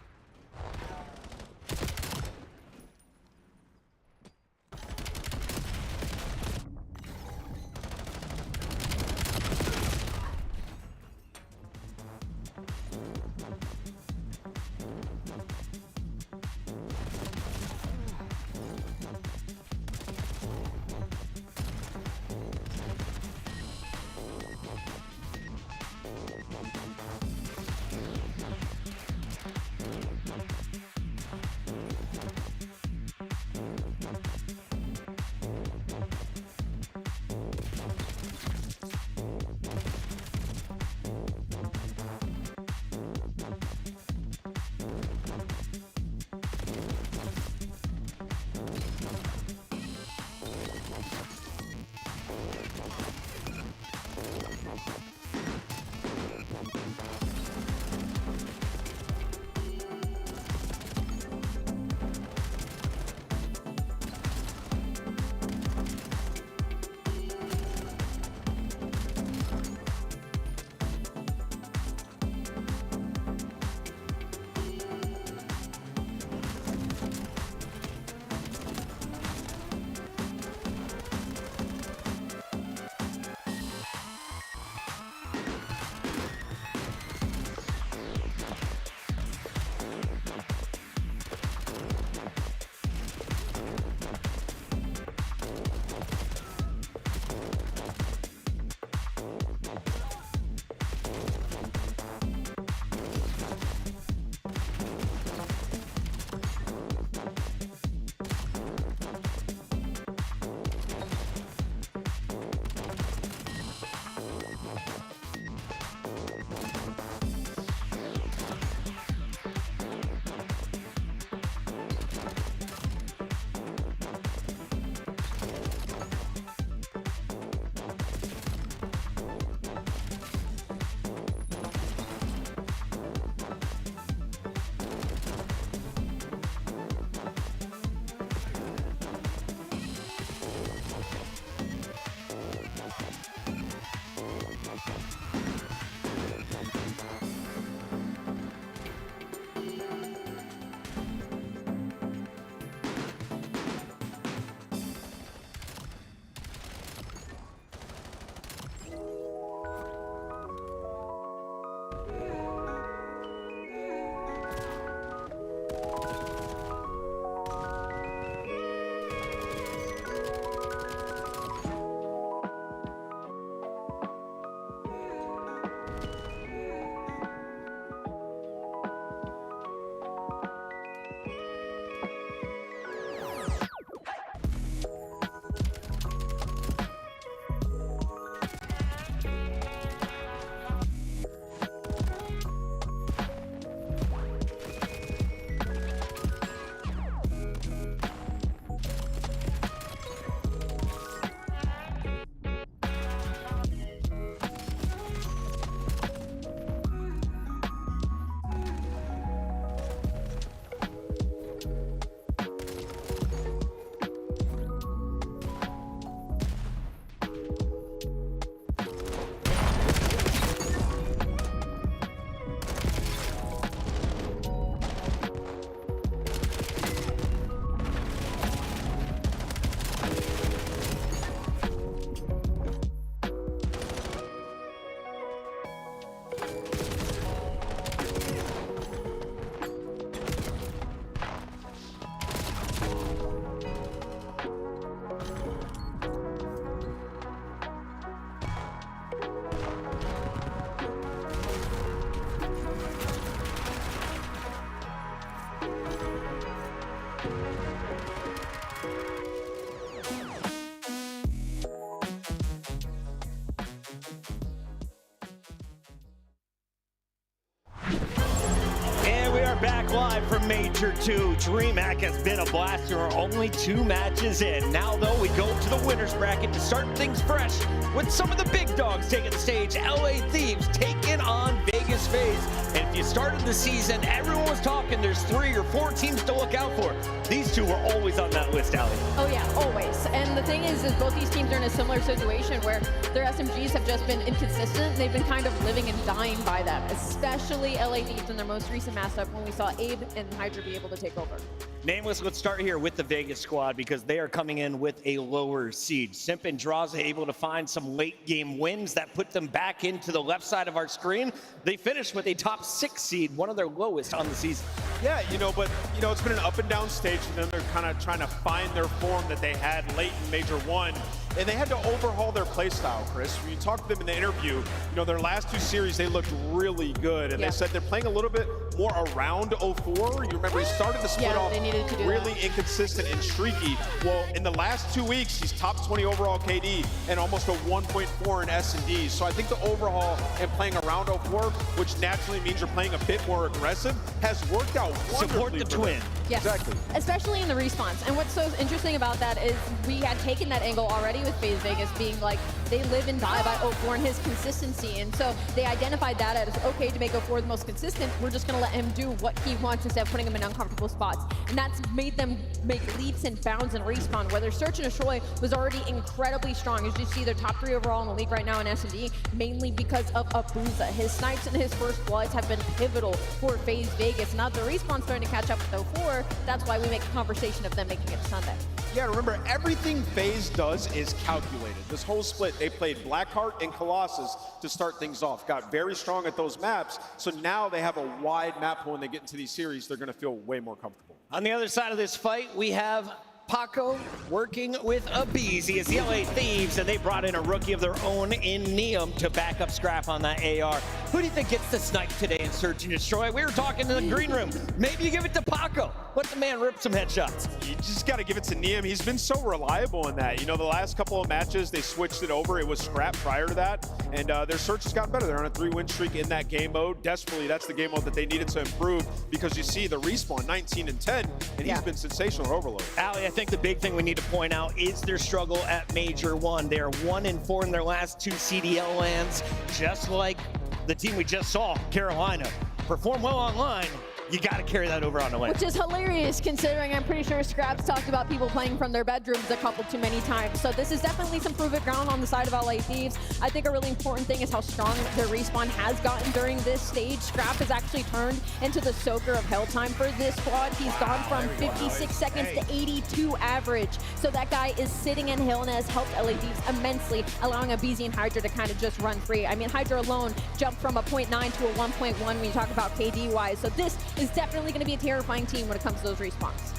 from Major 2. DreamHack has been a blast. We're only 2 matches in. Now, though, we go to the winner's bracket to start things fresh with some of the big dogs taking the stage. LA Thieves taking on Vegas FaZe. And if you started the season, everyone was talking there's 3 or 4 teams to look out for. These 2 were always on that list, Allie. Oh yeah, always. And the thing is both these teams are in a similar situation where their SMGs have just been inconsistent. They've been kind of living and dying by them, especially LA Thieves in their most recent matchup when we saw Abe and Hydra be able to take over. Nameless, let's start here with the Vegas squad because they are coming in with a lower seed. Simp and Draza able to find some late game wins that put them back into the left side of our screen. They finished with a top 6 seed, one of their lowest on the season. Yeah, but it's been an up and down stage for them. They're kind of trying to find their form that they had late in Major 1. And they had to overhaul their play style, Chris. When you talk to them in the interview, their last 2 series, they looked really good. And they said they're playing a little bit more around 04. You remember he started the split off really inconsistent and streaky. Well, in the last 2 weeks, he's top 20 overall KD and almost a 1.4 in S&D. So I think the overhaul and playing around 04, which naturally means you're playing a bit more aggressive, has worked out wonderfully. Support the twin. Yes, exactly. Especially in the response. And what's so interesting about that is we had taken that angle already with FaZe Vegas being like, they live and die by 04 and his consistency. And so they identified that as okay to make 04 the most consistent. We're just going to let him do what he wants instead of putting him in uncomfortable spots. And that's made them make leaps and bounds and respawn, where their Search and Destroy was already incredibly strong. As you see, they're top 3 overall in the league right now in S&D, mainly because of Abuza. His snipes and his first bloods have been pivotal for FaZe Vegas. Now the respawn's starting to catch up with 04. That's why we make a conversation of them making it Sunday. Yeah, remember, everything FaZe does is calculated. This whole split, they played Blackheart and Colossus to start things off. Got very strong at those maps, so now they have a wide map pool when they get into these series. They're going to feel way more comfortable. On the other side of this fight, we have Paco working with Abizi as the LA Thieves, and they brought in a rookie of their own in Neum to back up Scrap on that AR. Who do you think gets the snipe today in Search and Destroy? We were talking in the green room. Maybe you give it to Paco. Let the man rip some headshots. You just got to give it to Neum. He's been so reliable in that. The last couple of matches, they switched it over. It was Scrap prior to that, and their Search has gotten better. They're on a 3-win streak in that game mode. Desperately, that's the game mode that they needed to improve because you see the respawn 19 and 10, and he's been sensational at Overload. Allie, I think the big thing we need to point out is their struggle at Major 1. They are 1-4 in their last 2 CDL lands, just like the team we just saw, Carolina. Perform well online, you got to carry that over on the lane. Which is hilarious considering I'm pretty sure Scraps talked about people playing from their bedrooms a couple too many times. So this is definitely some prove it ground on the side of LA Thieves. I think a really important thing is how strong their respawn has gotten during this stage. Scrap has actually turned into the soaker of hell time for this squad. He's gone from 56 seconds to 82 average. So that guy is sitting in hill and has helped LA Thieves immensely, allowing Abizi and Hydra to kind of just run free. I mean, Hydra alone jumped from a 0.9 to a 1.1 when you talk about KD wise. So this is definitely going to be a terrifying team when it comes to those respawns.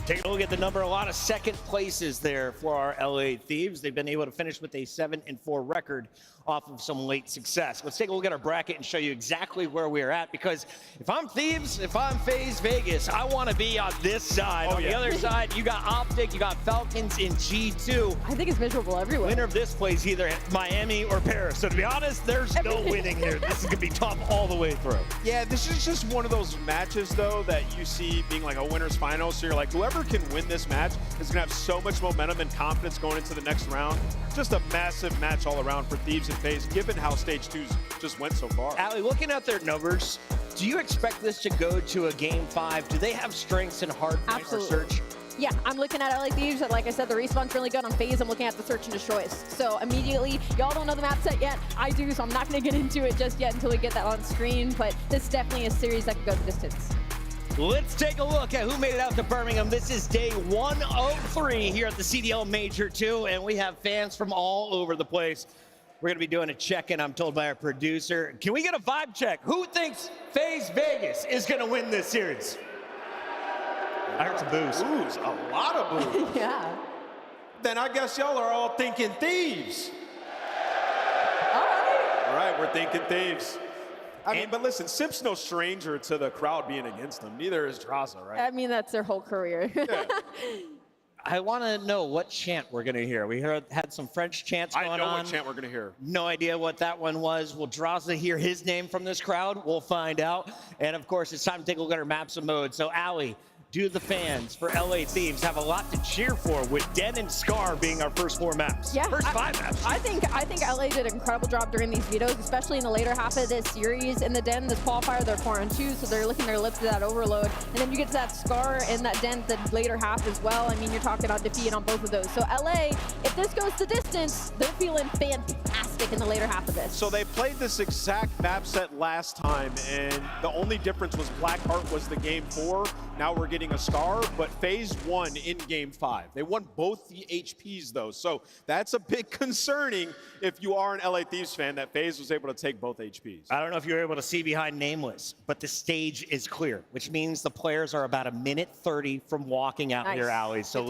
Take a look at the number, a lot of second places there for our LA Thieves. They've been able to finish with a 7-4 record off of some late success. Let's take a look at our bracket and show you exactly where we're at, because if I'm Thieves, if I'm FaZe Vegas, I want to be on this side. On the other side, you got Optic, you got Falcons in G2. I think it's miserable everywhere. Winner of this plays either Miami or Paris. So to be honest, there's no winning here. This is going to be tough all the way through. Yeah, this is just one of those matches, though, that you see being like a winner's final. So you're like, whoever can win this match is going to have so much momentum and confidence going into the next round. Just a massive match all around for Thieves and FaZe, given how Stage 2's just went so far. Allie, looking at their numbers, do you expect this to go to a Game 5? Do they have strengths in Hardpoint or Search? Yeah, I'm looking at LA Thieves. Like I said, the respawn's really good on FaZe. I'm looking at the Search and Destroys. So immediately, y'all don't know the map set yet. I do, so I'm not going to get into it just yet until we get that on screen. But this is definitely a series that could go the distance. Let's take a look at who made it out to Birmingham. This is day 103 here at the CDL Major 2, and we have fans from all over the place. We're going to be doing a check-in, I'm told by our producer. Can we get a vibe check? Who thinks FaZe Vegas is going to win this series? I heard some boos. Boos, a lot of boos. Yeah. Then I guess y'all are all thinking Thieves. All right, we're thinking Thieves. I mean, but listen, Simp's no stranger to the crowd being against him. Neither is Draza, right? I mean, that's their whole career. Yeah. I want to know what chant we're going to hear. We had some French chants going on. I know what chant we're going to hear. No idea what that one was. Will Draza hear his name from this crowd? We'll find out. And, of course, it's time to take a look at our maps and modes. So, Allie, do the fans for LA Thieves have a lot to cheer for with Den and Scar being our first 4 maps? Yeah, First 5 maps. I think LA did an incredible job during these vetoes, especially in the later half of this series. In the Den, this qualifier, they're 4-2, so they're licking their lips to that overload. And then you get to that Scar in that Den, the later half as well. I mean, you're talking about defeat on both of those. So LA, if this goes the distance, they're feeling fantastic in the later half of this. So they played this exact map set last time, and the only difference was Blackheart was the game 4. Now we're getting a Scar, but FaZe won in game 5. They won both the HPs though, so that's a bit concerning if you are an LA Thieves fan that FaZe was able to take both HPs. I don't know if you were able to see behind Nameless, but the stage is clear, which means the players are about 1:30 from walking out here, Allie. So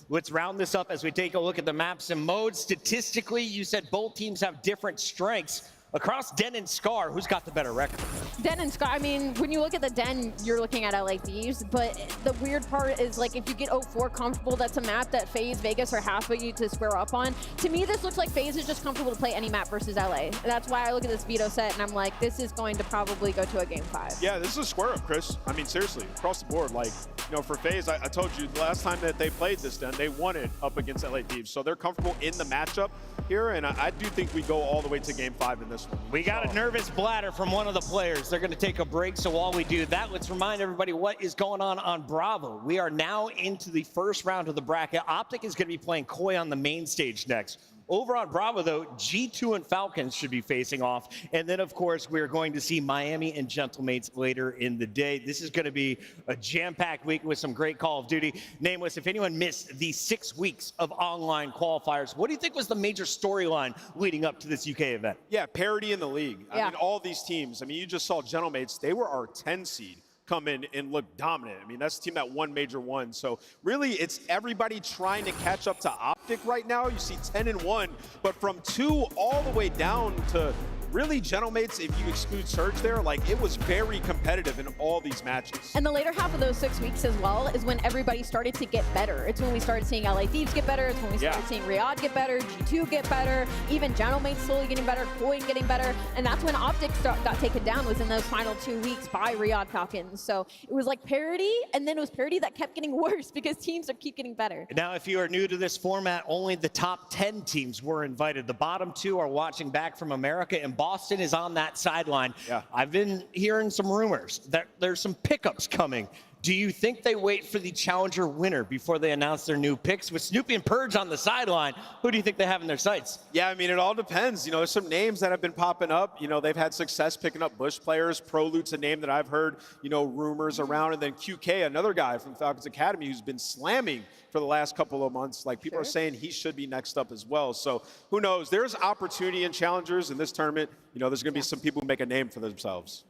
let's round this up as we take a look at the maps and modes. Statistically, you said both teams have different strengths. Across Den and Scar, who's got the better record? Den and Scar, I mean, when you look at the Den, you're looking at LA Thieves, but the weird part is, like, if you get 0-4 comfortable, that's a map that FaZe, Vegas are halfway you to square up on. To me, this looks like FaZe is just comfortable to play any map versus LA. That's why I look at this veto set and I'm like, this is going to probably go to a game 5. Yeah, this is a square up, Chris. I mean, seriously, across the board. Like, you know, for FaZe, I told you the last time that they played this Den, they won it up against LA Thieves. So they're comfortable in the matchup here, and I do think we go all the way to game 5 in this one. We got a nervous bladder from one of the players. They're going to take a break, so while we do that, let's remind everybody what is going on Bravo. We are now into the first round of the bracket. Optic is going to be playing Koi on the main stage next. Over on Bravo, though, G2 and Falcons should be facing off. And then, of course, we're going to see Miami and Gentlemates later in the day. This is going to be a jam-packed week with some great Call of Duty. Nameless, if anyone missed the 6 weeks of online qualifiers, what do you think was the major storyline leading up to this UK event? Yeah, parity in the league. I mean, all these teams. I mean, you just saw Gentlemates. They were our 10 seed. Come in and look dominant. I mean, that's the team that won Major 1. So really, it's everybody trying to catch up to Optic right now. You see 10-1, but from 2 all the way down to really, Gentlemates, if you exclude Surge there, like, it was very competitive in all these matches. And the later half of those 6 weeks as well is when everybody started to get better. It's when we started seeing LA Thieves get better. It's when we started seeing Riyadh get better, G2 get better, even Gentlemates slowly getting better, Koi getting better. And that's when Optic got taken down, was in those final 2 weeks by Riyadh Falcons. So it was like parity, and then it was parity that kept getting worse because teams keep getting better. Now, if you are new to this format, only the top 10 teams were invited. The bottom 2 are watching back from America, and Boston is on that sideline. I've been hearing some rumors that there's some pickups coming. Do you think they wait for the challenger winner before they announce their new picks? With Snoopy and Purge on the sideline, who do you think they have in their sights? Yeah, I mean, it all depends. You know, there's some names that have been popping up. You know, they've had success picking up Bush players. Prolute's a name that I've heard, you know, rumors around. And then QK, another guy from Falcons Academy who's been slamming for the last couple of months. Like, people are saying he should be next up as well. So who knows? There's opportunity in challengers in this tournament. You know, there's going to be some people who make a name for themselves.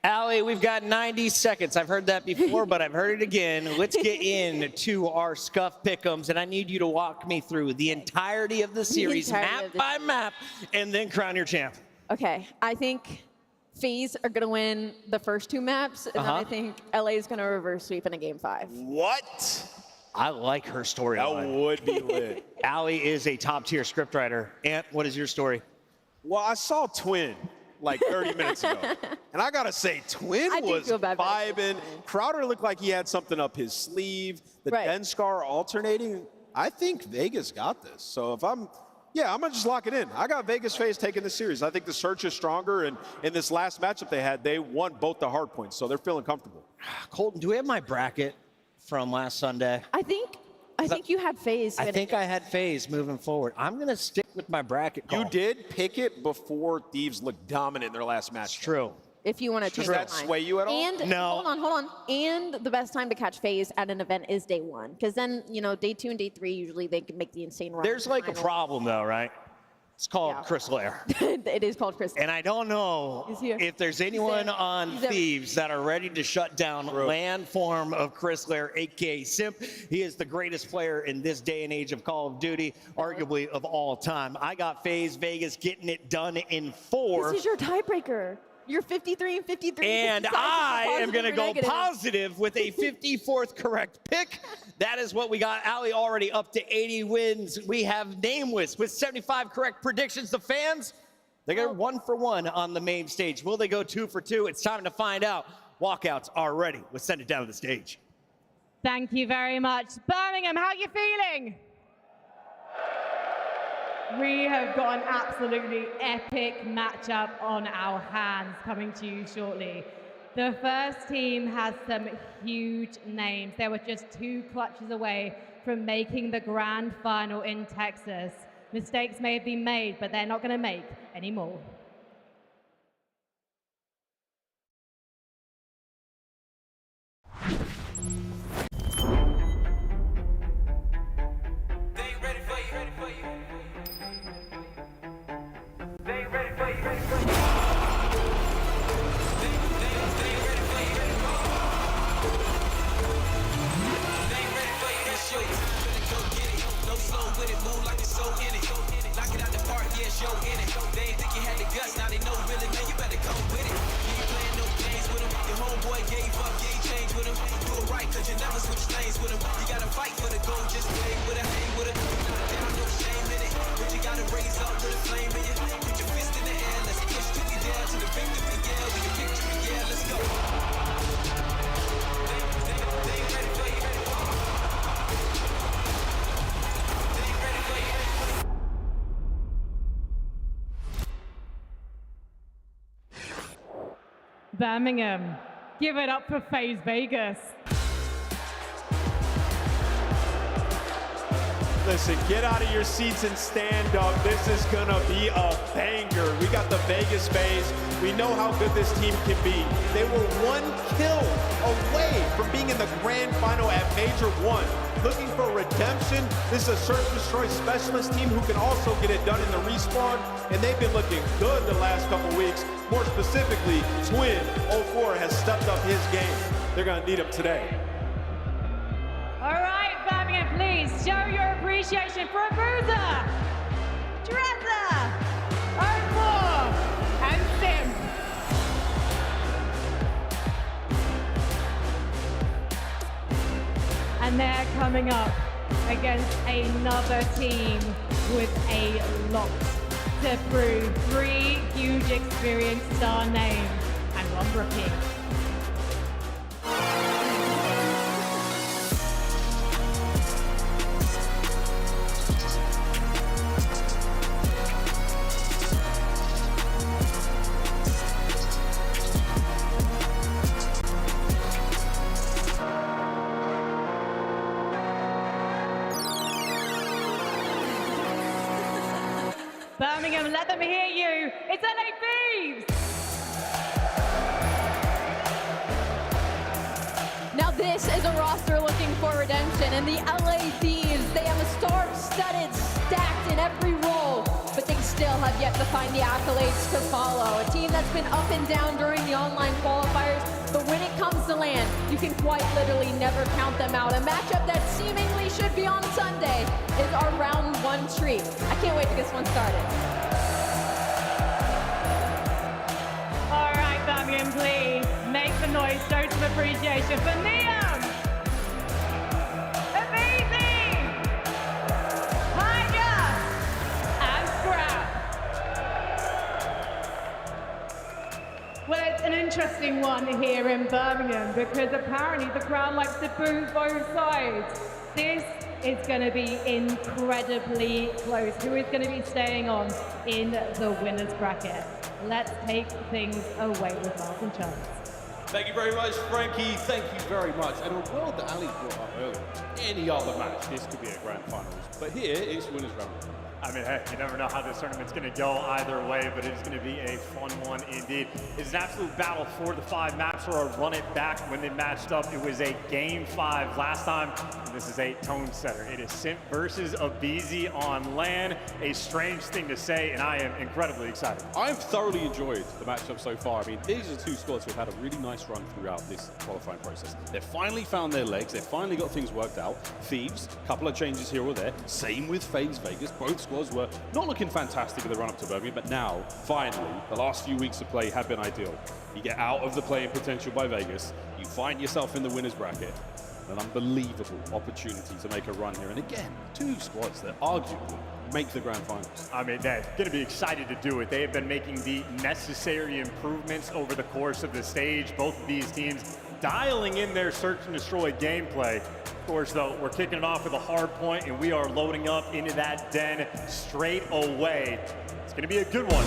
Allie, we've got 90 seconds. I've heard that before, but I've heard it again. Let's get into our Scuff Pick'ems, and I need you to walk me through the entirety of the series, map by map, and then crown your champ. Okay, I think FaZe are going to win the first 2 maps, and then I think LA is going to reverse sweep in a game 5. What? I like her story. That would be lit. Allie is a top-tier scriptwriter. Ant, what is your story? Well, I saw Twin like 30 minutes ago. And I gotta say, Twin was vibing. Crowder looked like he had something up his sleeve. The Den Scar alternating. I think Vegas got this. So if I'm gonna just lock it in. I got Vegas FaZe taking the series. I think the search is stronger, and in this last matchup they had, they won both the hard points, so they're feeling comfortable. Colton, do we have my bracket from last Sunday? I think you had FaZe. I think I had FaZe moving forward. I'm going to stick with my bracket call. You did pick it before Thieves looked dominant in their last match. It's true. If you want to change Does that sway you at all? And no. Hold on. And the best time to catch FaZe at an event is day 1, because then, you know, day 2 and day 3 usually they can make the insane run. There's like a problem though, right? It's called Chris Lair. It is called Chris Lair. And I don't know if there's anyone on Thieves that are ready to shut down land form of Chris Lair, a.k.a. Simp. He is the greatest player in this day and age of Call of Duty, arguably of all time. I got FaZe Vegas getting it done in 4. This is your tiebreaker. You're 53 and 53. And I am going to go positive with a 54th correct pick. That is what we got. Ali already up to 80 wins. We have Nameless with 75 correct predictions. The fans, they got 1 for 1 on the main stage. Will they go 2 for 2? It's time to find out. Walkouts are ready. We'll send it down to the stage. Thank you very much. Birmingham, how are you feeling? We have got an absolutely epic matchup on our hands coming to you shortly. The first team has some huge names. They were just 2 clutches away from making the grand final in Texas. Mistakes may have been made, but they're not going to make any more. Birmingham, give it up for FaZe Vegas. Listen, get out of your seats and stand up. This is gonna be a banger. We got the Vegas FaZe. We know how good this team can be. They were 1 kill away from being in the grand final at Major 1. Looking for redemption. This is a search and destroy specialist team who can also get it done in the respawn, and they've been looking good the last couple weeks. More specifically, Twin 04 has stepped up his game. They're gonna need him today. All right, Birmingham, please show your appreciation for Abuza, Dresser, Oakmore, and Sim. And they're coming up against another team with a lot to prove. 3 huge experienced star names and 1 rookie. Birmingham, let them hear you. It's LA Thieves. Now this is a roster looking for redemption, and the LA Thieves, they have a star-studded, stacked in every role, but they still have yet to find the accolades to follow. A team that's been up and down during the online qualifiers, but when it comes to land, you can quite literally never count them out. A matchup that seemingly should be on Sunday is our round 1 treat. I can't wait to get this one started. All right, Birmingham, please make the noise. Show some appreciation for Neon, Amazing, Tiger, and Scrap. Well, it's an interesting one here in Birmingham because apparently the crowd likes to boo both sides. This is going to be incredibly close. Who is going to be staying on in the winner's bracket? Let's take things away with Martin Chance. Thank you very much, Frankie. Thank you very much. And a word that Ali brought up earlier, any other match, this could be a grand finals. But here, it's winners round. I mean, hey, you never know how this tournament's going to go either way, but it is going to be a fun one indeed. It's an absolute battle for the 5 maps, or a run it back. When they matched up, it was a game 5 last time, and this is a tone setter. It is Simp versus Abizi on LAN. A strange thing to say, and I am incredibly excited. I've thoroughly enjoyed the matchup so far. I mean, these are 2 squads who have had a really nice run throughout this qualifying process. They've finally found their legs. They've finally got things worked out. Thieves, a couple of changes here or there. Same with FaZe Vegas. Both squads squads were not looking fantastic in the run-up to Birmingham, but now, finally, the last few weeks of play have been ideal. You get out of the playing potential by Vegas, you find yourself in the winner's bracket, an unbelievable opportunity to make a run here. And again, two squads that arguably make the grand finals. I mean, they're going to be excited to do it. They have been making the necessary improvements over the course of the stage. Both of these teams dialing in their search and destroy gameplay. Of course, though, we're kicking it off with a hard point, and we are loading up into that den straight away. It's going to be a good one.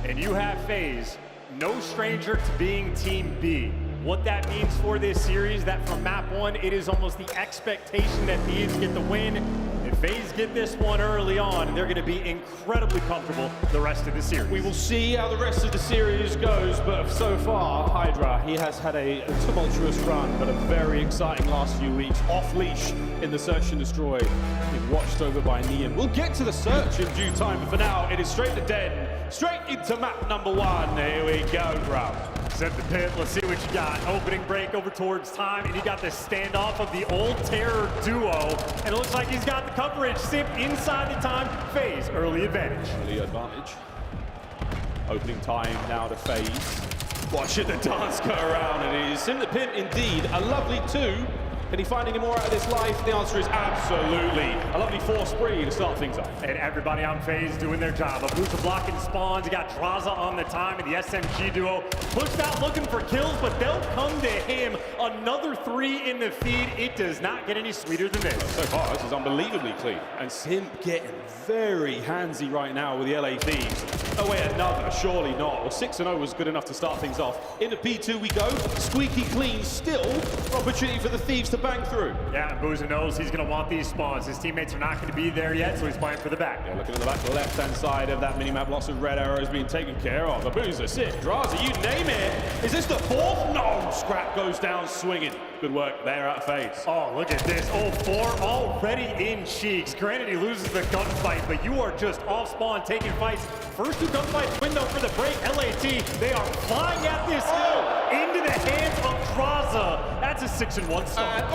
And you have FaZe, no stranger to being Team B. What that means for this series, that from map one, it is almost the expectation that Thieves get the win. If FaZe get this one early on, they're going to be incredibly comfortable the rest of the series. We will see how the rest of the series goes, but so far, Hydra, he has had a tumultuous run, but a very exciting last few weeks. Off-leash in the search and destroy, being watched over by Neon. We'll get to the search in due time, but for now, it is straight to Den, straight into map number one. Here we go, bro. Set the pit, let's see what you got. Opening break over towards time, and you got the standoff of the old terror duo. And it looks like he's got the coverage. Simp inside the time. FaZe, early advantage. Early advantage. Opening time now to FaZe. Watching the dance go around, and it is Sim the Pimp indeed. A lovely two. Can he find any more out of this life? The answer is absolutely. A lovely 4 spree to start things off. And everybody on FaZe doing their job. Abusa blocking spawns. You got Draza on the time, and the SMG duo pushed out looking for kills, but they'll come to him. Another 3 in the feed. It does not get any sweeter than this. So far, this is unbelievably clean. And Simp getting very handsy right now with the LA Thieves. Oh wait, another, surely not. Well, 6-0 was good enough to start things off. Into P2 we go. Squeaky clean still. Opportunity for the Thieves to bang through. Yeah, Booza knows he's going to want these spawns. His teammates are not going to be there yet, so he's playing for the back. Yeah, looking at the back, the left-hand side of that minimap, lots of red arrows being taken care of. Booza, Sid, Draza, you name it. Is this the 4th? No, Scrap goes down swinging. Good work there out of FaZe. Oh, look at this. 0-4 already in cheeks. Granted, he loses the gunfight, but you are just off spawn taking fights. First 2 gunfights window for the break. LAT, they are flying at this hill into the hands of Draza. That's a 6-1 start. A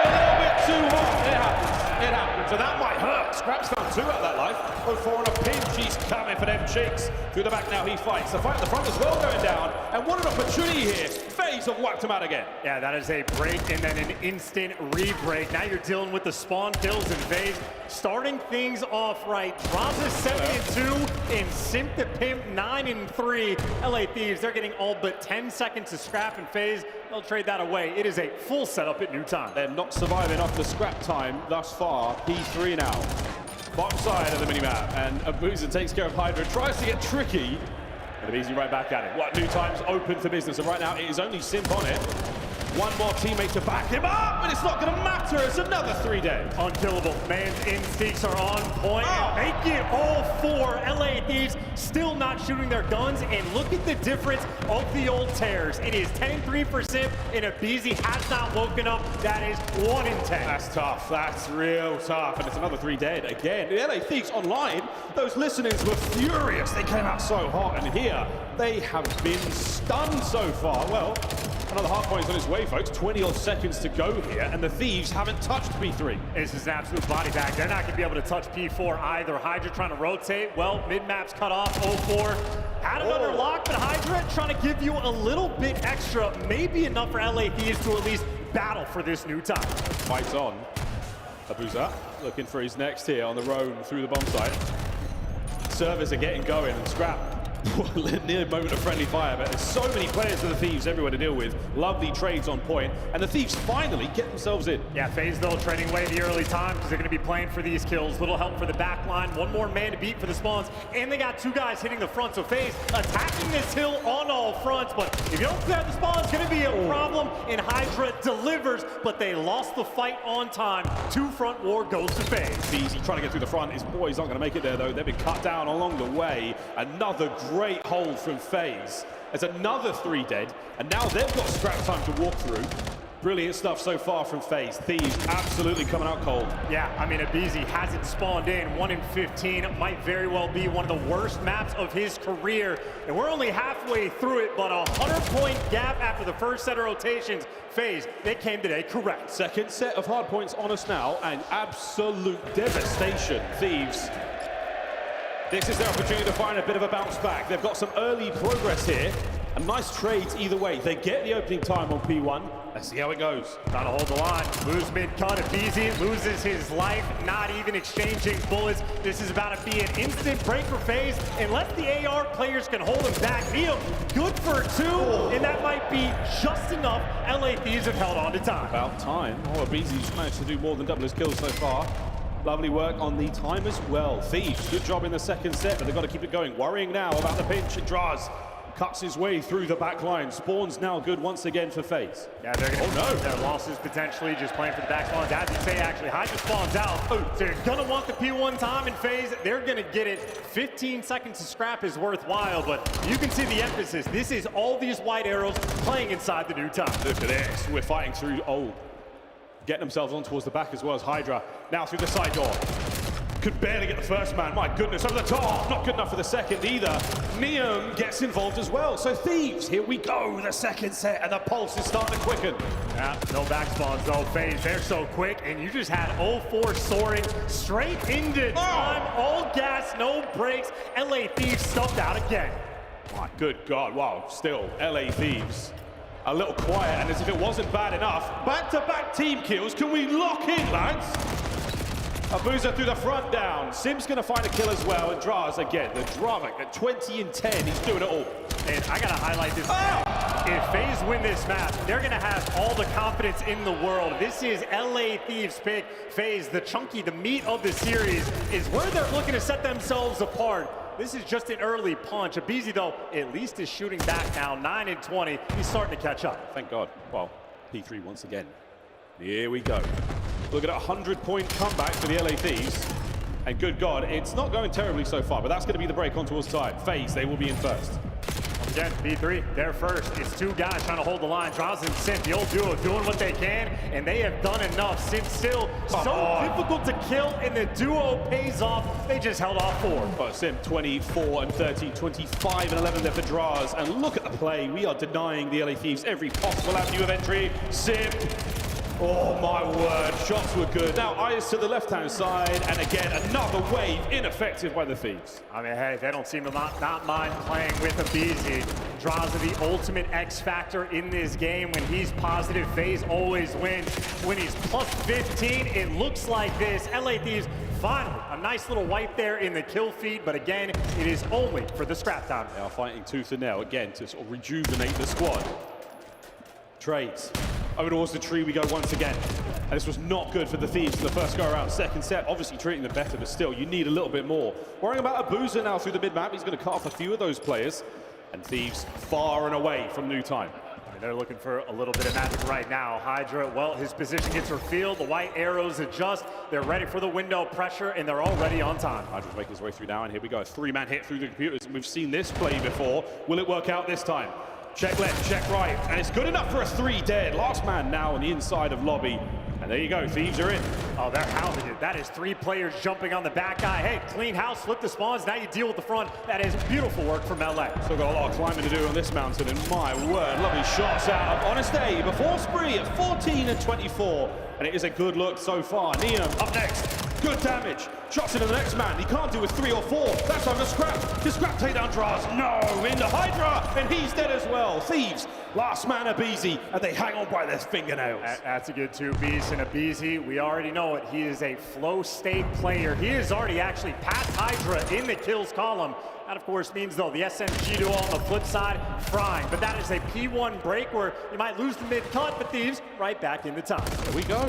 little bit too hot. It happens. It happens. So that might hurt. Scrap's found 2 out of that life. 0-4 on a pinch. He's coming for them cheeks. Through the back now, he fights. The fight at the front as well going down. And what an opportunity here. FaZe have whacked him out again. Yeah, that is a break and then an instant re-break. Now you're dealing with the spawn kills in FaZe. Starting things off right. Draza 7-2 and Simp the Pimp 9-3. LA Thieves, they're getting all but 10 seconds to Scrap and FaZe. They'll trade that away. It is a full setup at new time. They're not surviving off the Scrap time thus far. P3 now. Bottom side of the minimap, and Abusa takes care of Hydra, tries to get tricky, and easy right back at it. What new time's open for business, and right now it is only Simp on it. One more teammate to back him up, and it's not going to matter. It's another 3 days. Unkillable. Man's instincts are on point. Make it all 4. LA Thieves still not shooting their guns, and look at the difference of the old tears. It is 10-3 for Simp, and Abizi has not woken up. That is 1-10. That's tough. That's real tough, and it's another 3 dead again. The LA Thieves online, those listenings were furious. They came out so hot, and here they have been stunned so far. Well, another Hardpoint is on his way, folks. 20-odd seconds to go here, and the Thieves haven't touched P3. This is an absolute body bag. They're not going to be able to touch P4 either. Hydra trying to rotate. Well, mid-map's cut off. 0-4. Had it under lock, but Hydra trying to give you a little bit extra. Maybe enough for LA Thieves to at least battle for this new time. Fights on. Abusa looking for his next here on the roam through the bomb site. Servers are getting going, and Scrap near moment of friendly fire, but there's so many players of the Thieves everywhere to deal with. Lovely trades on point, and the Thieves finally get themselves in. Yeah, FaZe though trading away the early time because they're going to be playing for these kills. Little help for the back line. One more man to beat for the spawns, and they got 2 guys hitting the front. So FaZe attacking this hill on all fronts, but if you don't clear the spawn, it's going to be a problem. And Hydra delivers, but they lost the fight on time. 2 front war goes to FaZe. Easy trying to get through the front. His boy's not going to make it there though. They've been cut down along the way. Another great hold from FaZe. There's another 3 dead, and now they've got Scrap time to walk through. Brilliant stuff so far from FaZe. Thieves absolutely coming out cold. Yeah, I mean, Abizi hasn't spawned in. 1 in 15 might very well be one of the worst maps of his career. And we're only halfway through it, but a 100-point gap after the first set of rotations. FaZe, they came today correct. Second set of hard points on us now, and absolute devastation. Thieves, this is their opportunity to find a bit of a bounce back. They've got some early progress here, and nice trades either way. They get the opening time on P1. Let's see how it goes. Trying to hold the line. Moves mid-cut. Abizi loses his life, not even exchanging bullets. This is about to be an instant break for FaZe, unless the AR players can hold him back. Neil, good for 2, and that might be just enough. LA Thieves have held on to time. About time. Oh, Abizi's managed to do more than double his kills so far. Lovely work on the time as well. Thieves, good job in the second set, but they've got to keep it going. Worrying now about the pinch, and Draz cuts his way through the back line. Spawn's now good once again for FaZe. Yeah, they're gonna their losses potentially just playing for the back spawns. As you say, actually, Hydra spawns out. So they're gonna want the P1 time in FaZe. They're gonna get it. 15 seconds to scrap is worthwhile, but you can see the emphasis. This is all these white arrows playing inside the new time. Look at this. We're fighting through, getting themselves on towards the back as well as Hydra. Now through the side door. Could barely get the first man. My goodness, over the top. Not good enough for the second either. Neum gets involved as well. So Thieves, here we go. The second set, and the pulse is starting to quicken. Yeah, no back spawns though. FaZe, they're so quick, and you just had 0-4 soaring straight into time. All gas, no brakes. LA Thieves stuffed out again. My good God, wow. Still, LA Thieves. A little quiet, and as if it wasn't bad enough. Back-to-back team kills. Can we lock in, lads? Abuza through the front down. Sim's going to find a kill as well. And Draz again. The drama at 20 and 10. He's doing it all. And I got to highlight this. If FaZe win this match, they're going to have all the confidence in the world. This is LA Thieves pick. FaZe, the chunky, the meat of the series, is where they're looking to set themselves apart. This is just an early punch. Abizi, though, at least is shooting back now. 9 and 20. He's starting to catch up. Thank God. Well, P3 once again. Here we go. Look at a 100-point comeback for the LA Thieves. And good God, it's not going terribly so far, but that's going to be the break on towards time. FaZe, they will be in first. Again, B3, they're first. It's 2 guys trying to hold the line. Draz and Sim, the old duo, doing what they can, and they have done enough. Sim still difficult to kill, and the duo pays off. They just held off 4. But Sim, 24 and 13, 25 and 11 there for Draz. And look at the play. We are denying the LA Thieves every possible avenue of entry. Sim. Oh my word, shots were good. Now eyes to the left-hand side, and again, another wave ineffective by the Thieves. I mean, hey, they don't seem to not mind playing with Abizi. Draws are the ultimate X factor in this game. When he's positive, FaZe always wins. When he's plus 15, it looks like this. LA Thieves, finally, a nice little wipe there in the kill feed, but again, it is only for the scrap time. They are fighting tooth and nail again to sort of rejuvenate the squad. Trades. Over towards the tree we go once again. And this was not good for the Thieves in the first go around. Second set, obviously treating them better, but still, you need a little bit more. Worrying about Abuza now through the mid-map. He's going to cut off a few of those players. And Thieves far and away from new time. I mean, they're looking for a little bit of magic right now. Hydra, well, his position gets revealed. The white arrows adjust. They're ready for the window pressure, and they're already on time. Hydra's making his way through now, and here we go. A 3-man hit through the computers. And we've seen this play before. Will it work out this time? Check left, check right, and it's good enough for a 3 dead. Last man now on the inside of lobby. And there you go, Thieves are in. Oh, they're hounding it. That is 3 players jumping on the back guy. Hey, clean house, flip the spawns, now you deal with the front. That is beautiful work from LA. Still got a lot of climbing to do on this mountain, and my word, lovely shots out of Honest A before Spree at 14 and 24. And it is a good look so far. Neum up next. Good damage. Shots into the next man. He can't do with 3 or 4. That's over scrap. The scrap takedown Draz. No, into Hydra, and he's dead as well. Thieves, last man Abizi, and they hang on by their fingernails. That's a good 2 Beast and Abizi. We already know it. He is a flow state player. He is already actually past Hydra in the kills column. That, of course, means, though, the SMG duo on the flip side, frying. But that is a P1 break where you might lose the mid-cut, but Thieves right back in the top. There we go.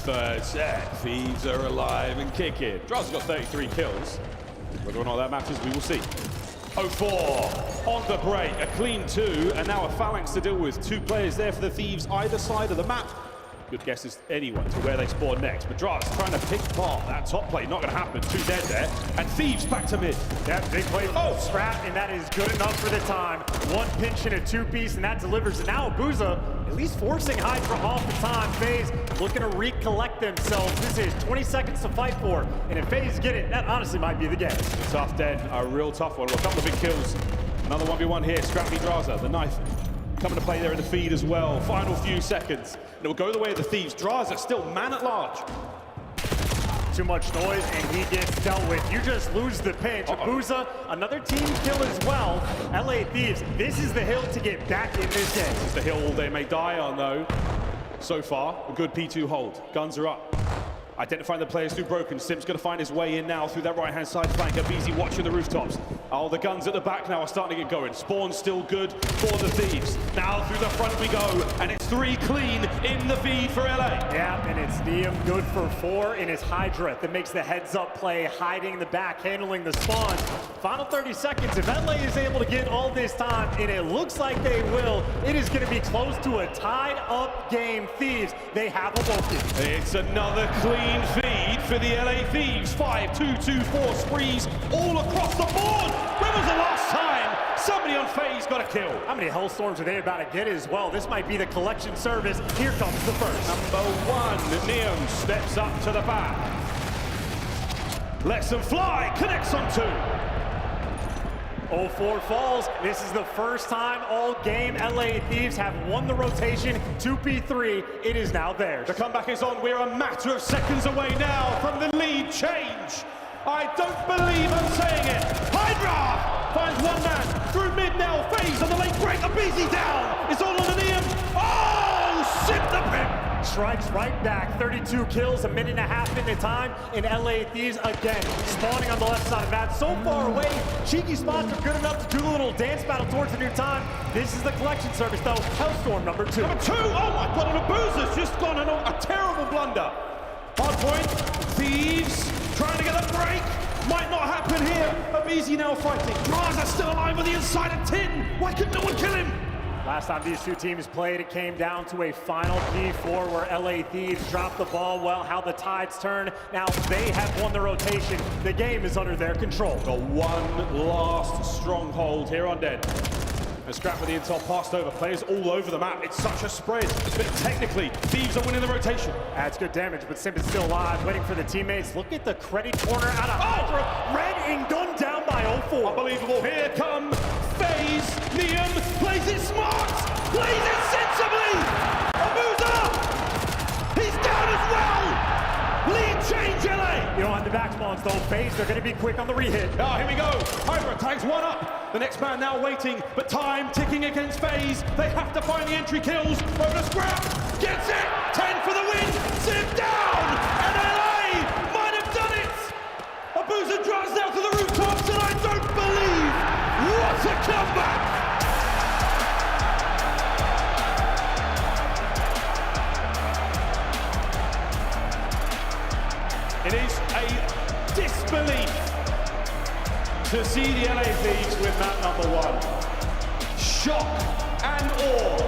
Third set, Thieves are alive and kicking. Draz got 33 kills. Whether or not that matters, we will see. 0-4 on the break, a clean 2, and now a phalanx to deal with. 2 players there for the Thieves either side of the map. good guess as anyone to where they spawn next. Madra's trying to pick apart that top plate. Not going to happen. 2 dead there. And Thieves back to mid. That big play from Scrap, and that is good enough for the time. 1 pinch and a 2-piece, and that delivers. And now Abuza at least forcing Hydra off the time. FaZe looking to recollect themselves. This is 20 seconds to fight for. And if FaZe get it, that honestly might be the game. Tough dead. A real tough one. A couple of big kills. Another 1v1 here. Scrappy Draza, the knife coming to play there in the feed as well. Final few seconds. And it will go the way of the Thieves. Draza still man at large. Too much noise, and he gets dealt with. You just lose the pinch. Abuza, another team kill as well. LA Thieves, this is the hill to get back in this game. This is the hill they may die on, though. So far, a good P2 hold. Guns are up. Identifying the players through Broken. Sim's going to find his way in now through that right-hand side flank. Abizi watching the rooftops. Oh, the guns at the back now are starting to get going. Spawn still good for the Thieves. Now through the front we go, and it's 3 clean in the feed for LA. Yeah, and it's Neum good for 4 in his Hydra that makes the heads-up play, hiding in the back, handling the spawns. Final 30 seconds. If LA is able to get all this time, and it looks like they will, it is going to be close to a tied-up game. Thieves, they have awoken. It's another clean feed for the LA Thieves. 5-2-2-4 sprees all across the board. When was the last time somebody on FaZe got a kill? How many Hellstorms are they about to get as well? This might be the collection service. Here comes the first. Number 1, Neum steps up to the back. Lets them fly, connects on 2. 0-4 falls. This is the first time all game LA Thieves have won the rotation. 2P3, it is now theirs. The comeback is on. We're a matter of seconds away now from the lead change. I don't believe I'm saying it. Hydra finds 1 man through mid now. FaZe on the late break. Abizi down. It's all on the Neum. Oh, shit the pimp. Strikes right back. 32 kills, a minute and a half into time. And LA Thieves again spawning on the left side of that. So far away, cheeky spots are good enough to do a little dance battle towards the new time. This is the collection service though. Hellstorm number 2. Number 2. Oh my God! And Abuza's just gone on a terrible blunder. Hardpoint. Thieves trying to get a break. Might not happen here. Abizi now fighting. Draza still alive on the inside of 10. Why couldn't no one kill him? Last time these 2 teams played, it came down to a final P4 where LA Thieves dropped the ball. Well, how the tides turn. Now they have won the rotation. The game is under their control. Got 1 last stronghold here on dead. And Scrap with the intel passed over. Players all over the map. It's such a spread. But technically, Thieves are winning the rotation. That's good damage, but Simp is still alive, waiting for the teammates. Look at the credit corner out of Hydra. Red and gunned down by 0-4. Unbelievable. Here come FaZe. Neum plays it smart. Plays it sensibly. Abuza. He's down as well. Lead change, LA. You don't have the back spawns though. FaZe, they're going to be quick on the re-hit. Oh, here we go. Hydra tags 1 up. The next man now waiting, but time ticking against FaZe. They have to find the entry kills. Over to Scrap. Gets it. 10 for the win. Sim down. And LA might have done it. Abuza drives down to the rooftops, and I don't believe. What a comeback. It is a disbelief to see the LA Thieves win map number 1. Shock and awe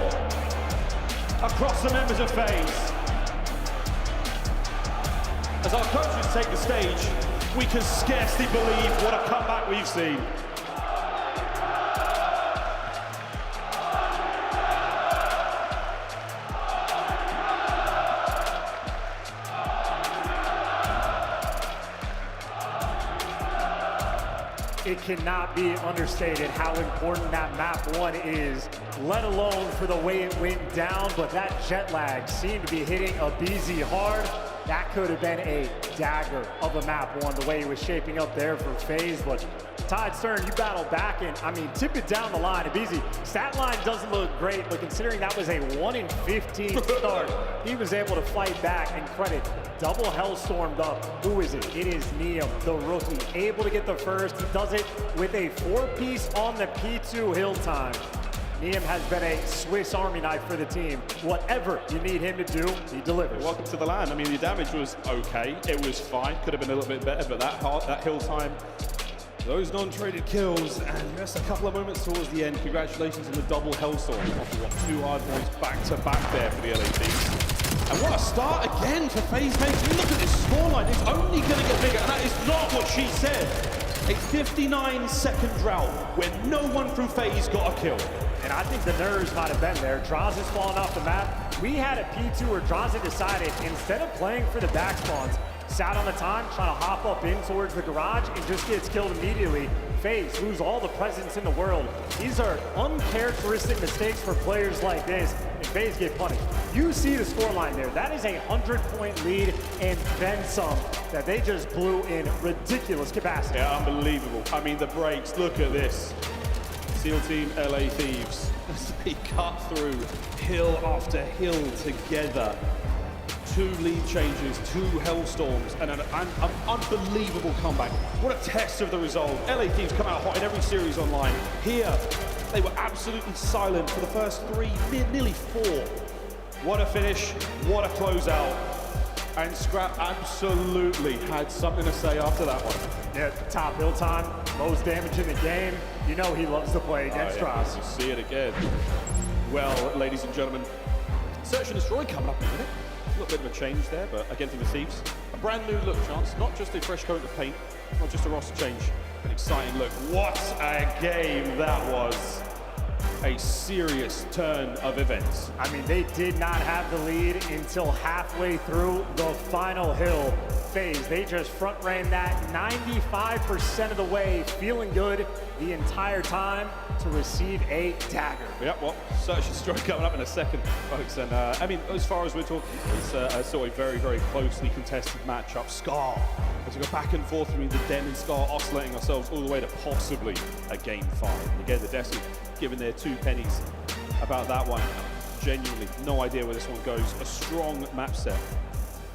across the members of FaZe. As our coaches take the stage, we can scarcely believe what a comeback we've seen. It cannot be understated how important that map 1 is, let alone for the way it went down, but that jet lag seemed to be hitting Abizi hard. That could have been a dagger of a map 1, the way it was shaping up there for FaZe, but tides turn, you battle back, and I mean, tip it down the line. Abizi, stat line doesn't look great, but considering that was a 1 in 15 start, he was able to fight back, and credit, double Hellstormed up. Who is it? It is Neum, the rookie, able to get the first. He does it with a 4-piece on the P2 hill time. Neum has been a Swiss Army knife for the team. Whatever you need him to do, he delivers. Welcome to the land. I mean, the damage was okay. It was fine. Could have been a little bit better, but that hill time, those non-traded kills, and just a couple of moments towards the end. Congratulations on the double Hellstorm. 2 hard points back to back there for the LA Thieves. And what a start again for FaZe, mate. You look at this scoreline, it's only going to get bigger, and that is not what she said. A 59-second drought where no one from FaZe got a kill. And I think the nerves might have been there. Draws has fallen off the map. We had a P2 where Draws had decided, instead of playing for the back spawns, sat on the time, trying to hop up in towards the garage and just gets killed immediately. FaZe lose all the presence in the world. These are uncharacteristic mistakes for players like this, and FaZe get punished. You see the scoreline there. That is a 100-point lead and then some that they just blew in ridiculous capacity. Yeah, unbelievable. I mean, the breaks, look at this. SEAL Team LA Thieves, as they cut through hill after hill together. 2 lead changes, 2 Hellstorms, and an unbelievable comeback. What a test of the resolve. LA Thieves come out hot in every series online. Here, they were absolutely silent for the first 3, nearly 4. What a finish, what a closeout. And Scrap absolutely had something to say after that one. Yeah, top hill time, most damage in the game. You know he loves to play against Strauss. You see it again. Well, ladies and gentlemen, Search and Destroy coming up in a minute. A little bit of a change there, but again from the Thieves. A brand new look, Chance. Not just a fresh coat of paint, not just a roster change. An exciting look. What a game that was. A serious turn of events. I mean, they did not have the lead until halfway through the final hill. FaZe, they just front ran that 95% of the way, feeling good the entire time to receive a dagger. Yep, well, Search and Destroy coming up in a second, folks. And I mean, as far as we're talking, it's sort of a very, very closely contested matchup. Scar, as we go back and forth between the Den and Scar, oscillating ourselves all the way to possibly a game 5. And again, the Destiny giving their 2 pennies about that one. Genuinely, no idea where this one goes. A strong match set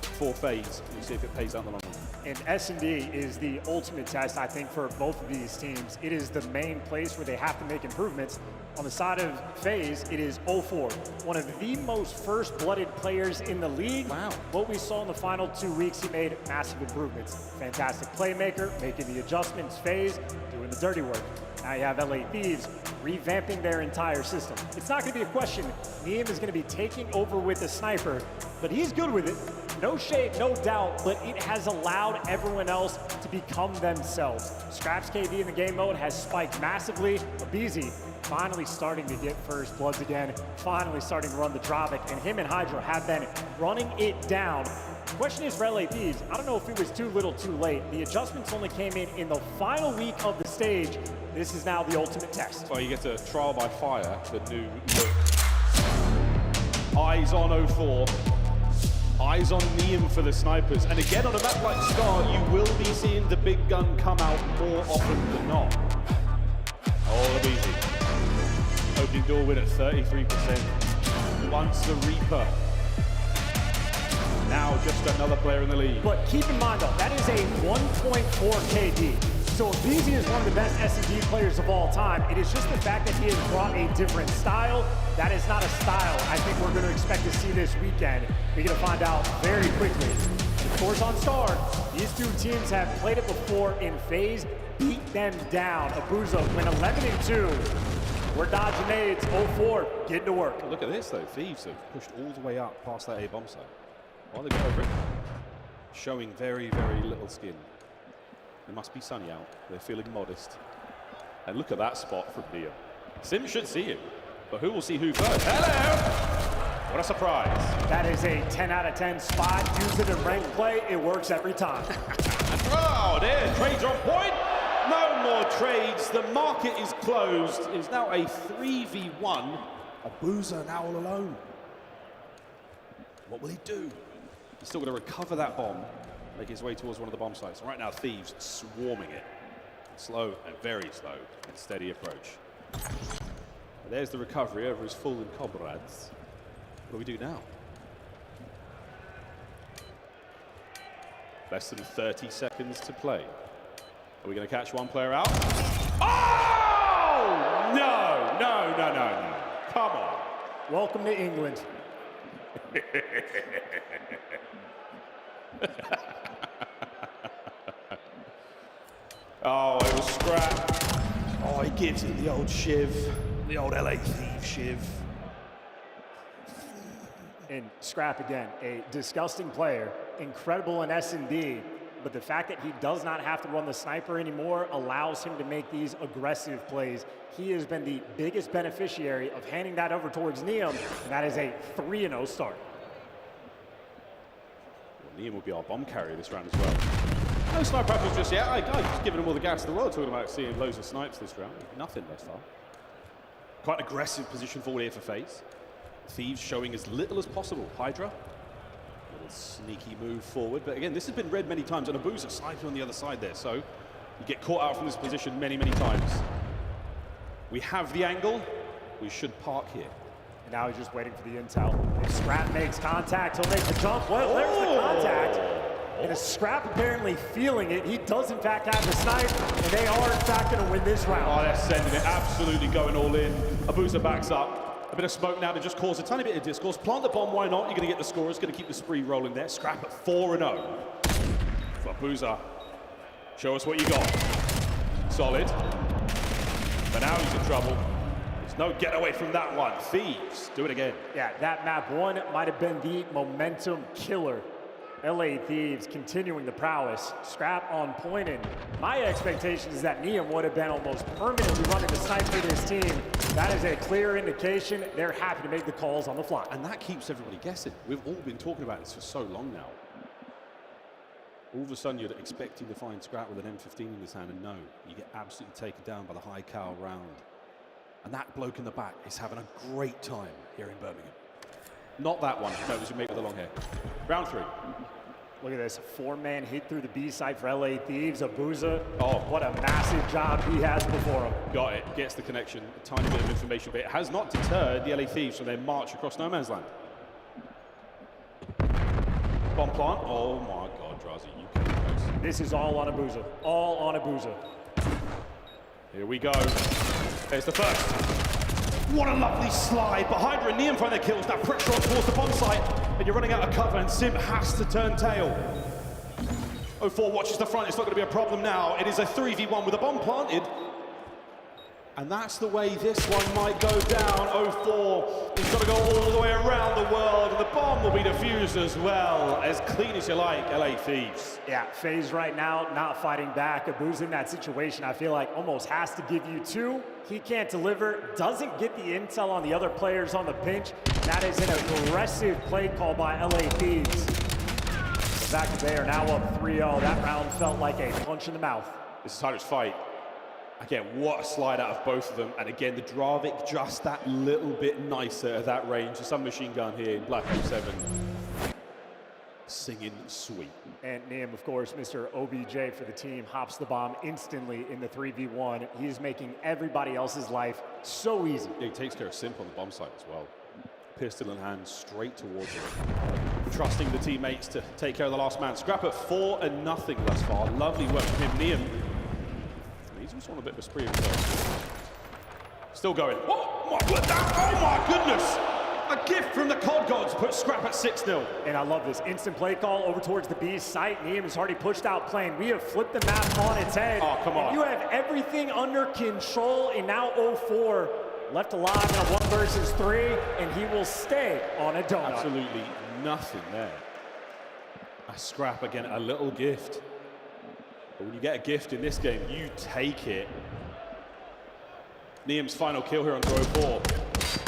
for FaZe. We'll see if it pays out in the long run. And S&D is the ultimate test, I think, for both of these teams. It is the main place where they have to make improvements. On the side of FaZe, it is 0-4, one of the most first-blooded players in the league. Wow. What we saw in the final 2 weeks, he made massive improvements. Fantastic playmaker, making the adjustments. FaZe doing the dirty work. Now you have LA Thieves revamping their entire system. It's not going to be a question. Neem is going to be taking over with the sniper, but he's good with it. No shade, no doubt, but it has allowed everyone else to become themselves. Scraps KD in the game mode has spiked massively. Abizi finally starting to get first bloods again, finally starting to run the Dravik, and him and Hydra have been running it down. The question is for LA Thieves, I don't know if it was too little too late. The adjustments only came in the final week of the stage. This is now the ultimate test. Well, you get to Trial by Fire, the new look. Eyes on 04. Eyes on Neum for the snipers. And again, on a map like Scar, you will be seeing the big gun come out more often than not. Oh, easy. Opening door win at 33%. Once the Reaper. Now just another player in the league. But keep in mind, though, that is a 1.4 KD. So Abizi is one of the best S&D players of all time. It is just the fact that he has brought a different style. That is not a style I think we're going to expect to see this weekend. We're going to find out very quickly. The scores on Star. These 2 teams have played it before in FaZe, beat them down. Abuza went 11-2. We're dodging nades, 0-4, getting to work. Look at this, though. Thieves have pushed all the way up past that A bomb site. While they go over it, showing very, very little skin. It must be sunny out. They're feeling modest. And look at that spot from Neum. Sim should see him, but who will see who first? Hello! What a surprise. That is a 10 out of 10 spot. Use it in ranked play. It works every time. Oh, there. Trades on point. No more trades. The market is closed. It's now a 3v1. Abuza now all alone. What will he do? He's still going to recover that bomb, make his way towards one of the bomb sites. Right now, Thieves swarming it. Slow and very slow and steady approach. And there's the recovery over his fallen comrades. What do we do now? Less than 30 seconds to play. Are we going to catch one player out? Oh! No, no, no, no, no. Come on. Welcome to England. Oh, it was Scrap. Oh, he gives it the old shiv. The old LA Thief shiv. And Scrap, again, a disgusting player, incredible in S&D, but the fact that he does not have to run the sniper anymore allows him to make these aggressive plays. He has been the biggest beneficiary of handing that over towards Neum, and that is a 3-0 start. Neum will be our bomb carrier this round as well. No sniper rifles just yet. I'm just giving him all the gas in the world, talking about seeing loads of snipes this round. Nothing thus far. Quite an aggressive position forward here for FaZe. Thieves showing as little as possible. Hydra, little sneaky move forward. But again, this has been read many times, and Abuza sniping on the other side there. So you get caught out from this position many, many times. We have the angle. We should park here. And now he's just waiting for the intel. If Scrap makes contact, he'll make the jump. Well, there's the contact. And is Scrap apparently feeling it? He does, in fact, have the snipe, and they are, in fact, going to win this round. Oh, they're sending it, absolutely going all in. Abuza backs up. A bit of smoke now to just cause a tiny bit of discourse. Plant the bomb, why not? You're going to get the score. It's going to keep the spree rolling there. Scrap at 4-0. For Abuza, show us what you got. Solid. But now he's in trouble. There's no getaway from that one. Thieves, do it again. Yeah, that map one might have been the momentum killer. LA Thieves continuing the prowess. Scrap on point, and my expectation is that Neum would have been almost permanently running the snipe for this team. That is a clear indication they're happy to make the calls on the fly. And that keeps everybody guessing. We've all been talking about this for so long now. All of a sudden, you're expecting to find Scrap with an M15 in his hand, and no, you get absolutely taken down by the high cal round. And that bloke in the back is having a great time here in Birmingham. Not that one. No, it was your mate with the long hair. Round 3. Look at this, 4-man hit through the B side for LA Thieves. Abuza, oh, what a massive job he has before him. Got it, gets the connection, a tiny bit of information, but it has not deterred the LA Thieves from their march across no man's land. Bomb plant, oh my God, Drazi, you came close. This is all on Abuza, all on Abuza. Here we go, there's the first. What a lovely slide, but Hydra and Neum find their kills, that pressure on towards the bomb site, and you're running out of cover, and Sim has to turn tail. 04 watches the front, it's not going to be a problem now. It is a 3v1 with a bomb planted. And that's the way this one might go down. 04 is got to go all the way around the world, and the bomb will be defused as well. As clean as you like, LA Thieves. Yeah, FaZe right now not fighting back. Abuza in that situation, I feel like almost has to give you 2. He can't deliver, doesn't get the intel on the other players on the pinch. That is an aggressive play call by LA Thieves. The fact that they are now up 3-0, that round felt like a punch in the mouth. This is Hydra's fight. Again, what a slide out of both of them. And again, the Dravik just that little bit nicer at that range. A submachine gun here in Black Ops 7. Singing sweet. And Neum, of course, Mr. OBJ for the team, hops the bomb instantly in the 3v1. He's making everybody else's life so easy. Yeah, he takes care of Simp on the bomb site as well. Pistol in hand, straight towards him. Trusting the teammates to take care of the last man. Scrap at 4-0 thus far. Lovely work from him. Neum, he's just on a bit of a spree himself. Still going. Oh my goodness! A gift from the COD gods puts Scrap at 6-0. And I love this instant play call over towards the B site. Neum has already pushed out plane. We have flipped the map on its head. Oh, come on. And you have everything under control, and now 04 left alive in a 1 versus 3, and he will stay on a donut. Absolutely nothing there. A Scrap again, a little gift. But when you get a gift in this game, you take it. Neum's final kill here on 04.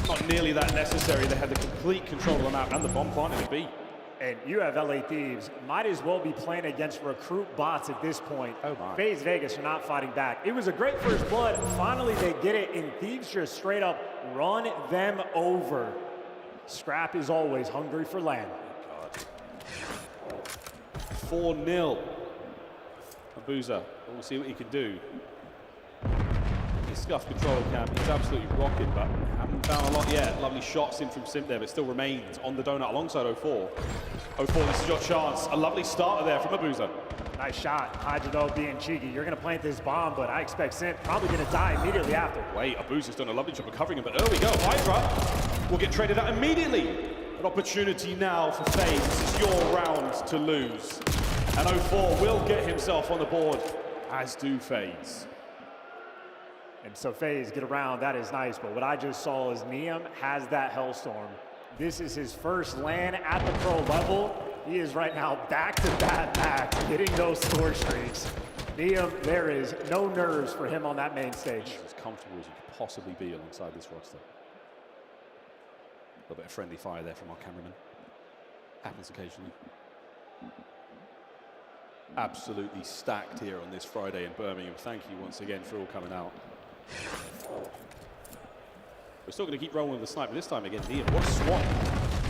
Not nearly that necessary. They had the complete control of the map and the bomb plant in the B. And you have LA Thieves, might as well be playing against recruit bots at this point. Oh my. FaZe Vegas are not fighting back. It was a great first blood. Finally, they get it, and Thieves just straight up run them over. Scrap is always hungry for land. Oh God. 4-0. Abuza, we'll see what he can do. His scuff control cam, he's absolutely rocking, but haven't found a lot yet. Lovely shots in from Simp there, but still remains on the donut alongside 04. 04, this is your chance. A lovely starter there from Abuza. Nice shot. Hydra, though, being cheeky. You're going to plant this bomb, but I expect Simp probably going to die immediately after. Wait, Abuza's done a lovely job of covering him, but there we go. Hydra will get traded out immediately. An opportunity now for FaZe. This is your round to lose. And 04 will get himself on the board, as do FaZe. And so FaZe get around, that is nice, but what I just saw is Neum has that Hellstorm. This is his first LAN at the pro level. He is right now back-to-back getting those score streaks. Liam, there is no nerves for him on that main stage. As comfortable as you could possibly be alongside this roster. A little bit of friendly fire there from our cameraman. Happens occasionally. Absolutely stacked here on this Friday in Birmingham. Thank you once again for all coming out. We're still going to keep rolling with the sniper. This time again, Liam, what a swap.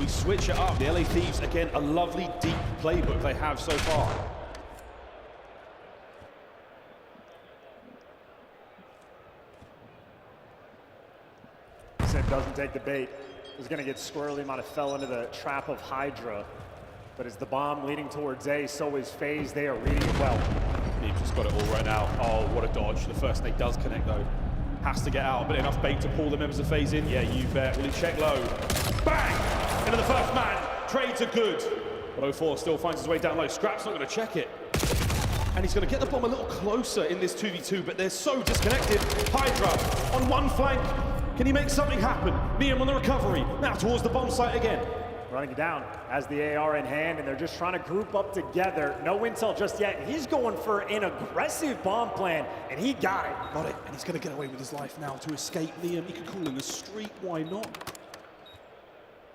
We switch it up. The LA Thieves, again, a lovely deep playbook they have so far. Sim doesn't take the bait. He's going to get squirrely. Might have fell into the trap of Hydra. But as the bomb leading towards A, so is FaZe. They are reading it well. He's just got it all right now. Oh, what a dodge. The first nade does connect, though. Has to get out, but enough bait to pull the members of FaZe in. Yeah, you bet. Will he check low? Bang! Into the first man. Trades are good. But 04 still finds his way down low. Scrap's not going to check it. And he's going to get the bomb a little closer in this 2v2, but they're so disconnected. Hydra on one flank. Can he make something happen? Liam on the recovery. Now towards the bomb site again. Running it down, has the AR in hand, and they're just trying to group up together. No intel just yet. He's going for an aggressive bomb plan, and he got it. Got it, and he's going to get away with his life now to escape Liam. He can call in the street, why not?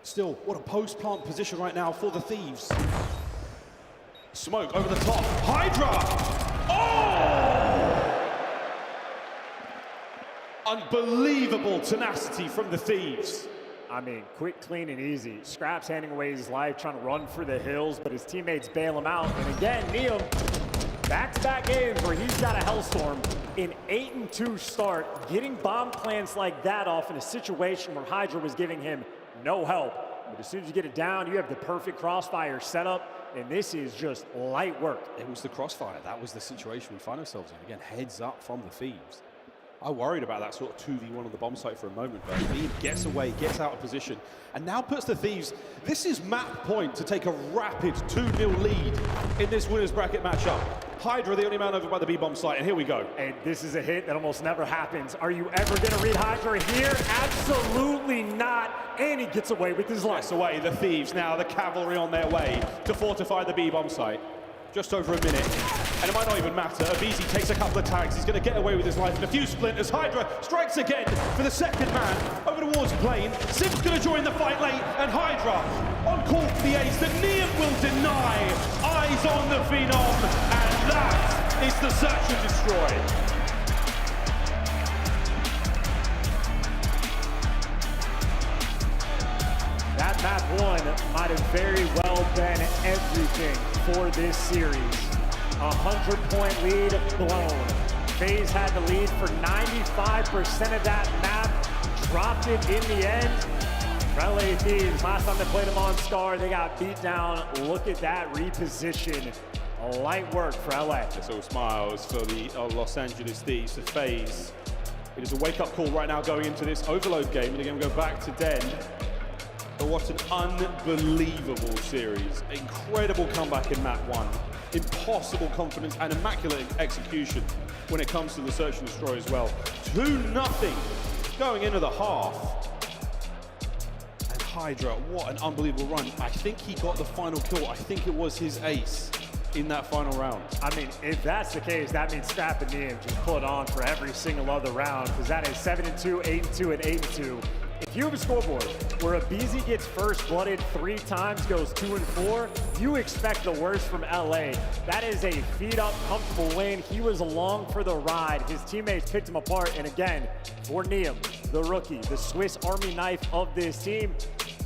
Still, what a post-plant position right now for the Thieves. Smoke over the top. Hydra! Oh! Unbelievable tenacity from the Thieves. I mean, quick, clean, and easy. Scraps handing away his life, trying to run for the hills, but his teammates bail him out. And again, Liam, back-to-back games where he's got a hellstorm. An 8-2 start, getting bomb plans like that off in a situation where Hydra was giving him no help. But as soon as you get it down, you have the perfect crossfire setup, and this is just light work. It was the crossfire. That was the situation we find ourselves in. Again, heads up from the Thieves. I worried about that sort of 2v1 on the bomb site for a moment, but Liam gets away, gets out of position, and now puts the Thieves. This is map point to take a rapid 2-0 lead in this winners bracket matchup. Hydra, the only man over by the B-bomb site, and here we go. And this is a hit that almost never happens. Are you ever going to read Hydra here? Absolutely not. And he gets away with his life. Gets away, the Thieves now, the cavalry on their way to fortify the B-bomb site. Just over a minute, and it might not even matter. Abizi takes a couple of tags. He's going to get away with his life in a few splinters. Hydra strikes again for the second man over towards Plane. Sim's going to join the fight late, and Hydra on call for the ace that Liam will deny. Eyes on the Phenom, and that is the search and destroy. That map one might have very well been everything for this series. 100-point lead blown. FaZe had the lead for 95% of that map, dropped it in the end. LA Thieves, last time they played them on Star, they got beat down. Look at that reposition. Light work for LA. It's all smiles for the Los Angeles Thieves to FaZe. It is a wake-up call right now going into this overload game. And again, we go back to Den. But what an unbelievable series. Incredible comeback in map one. Impossible confidence and immaculate execution when it comes to the search and destroy as well. 2-0 going into the half. And Hydra, what an unbelievable run. I think he got the final kill. I think it was his ace in that final round. I mean, if that's the case, that means Scrap and Liam just put on for every single other round, because that is 7-2, 8-2, and 8-2. If you have a scoreboard where Abizi gets first blooded 3 times, goes 2-4, you expect the worst from LA. That is a feet-up, comfortable win. He was along for the ride. His teammates picked him apart. And again, for Liam, the rookie, the Swiss Army knife of this team,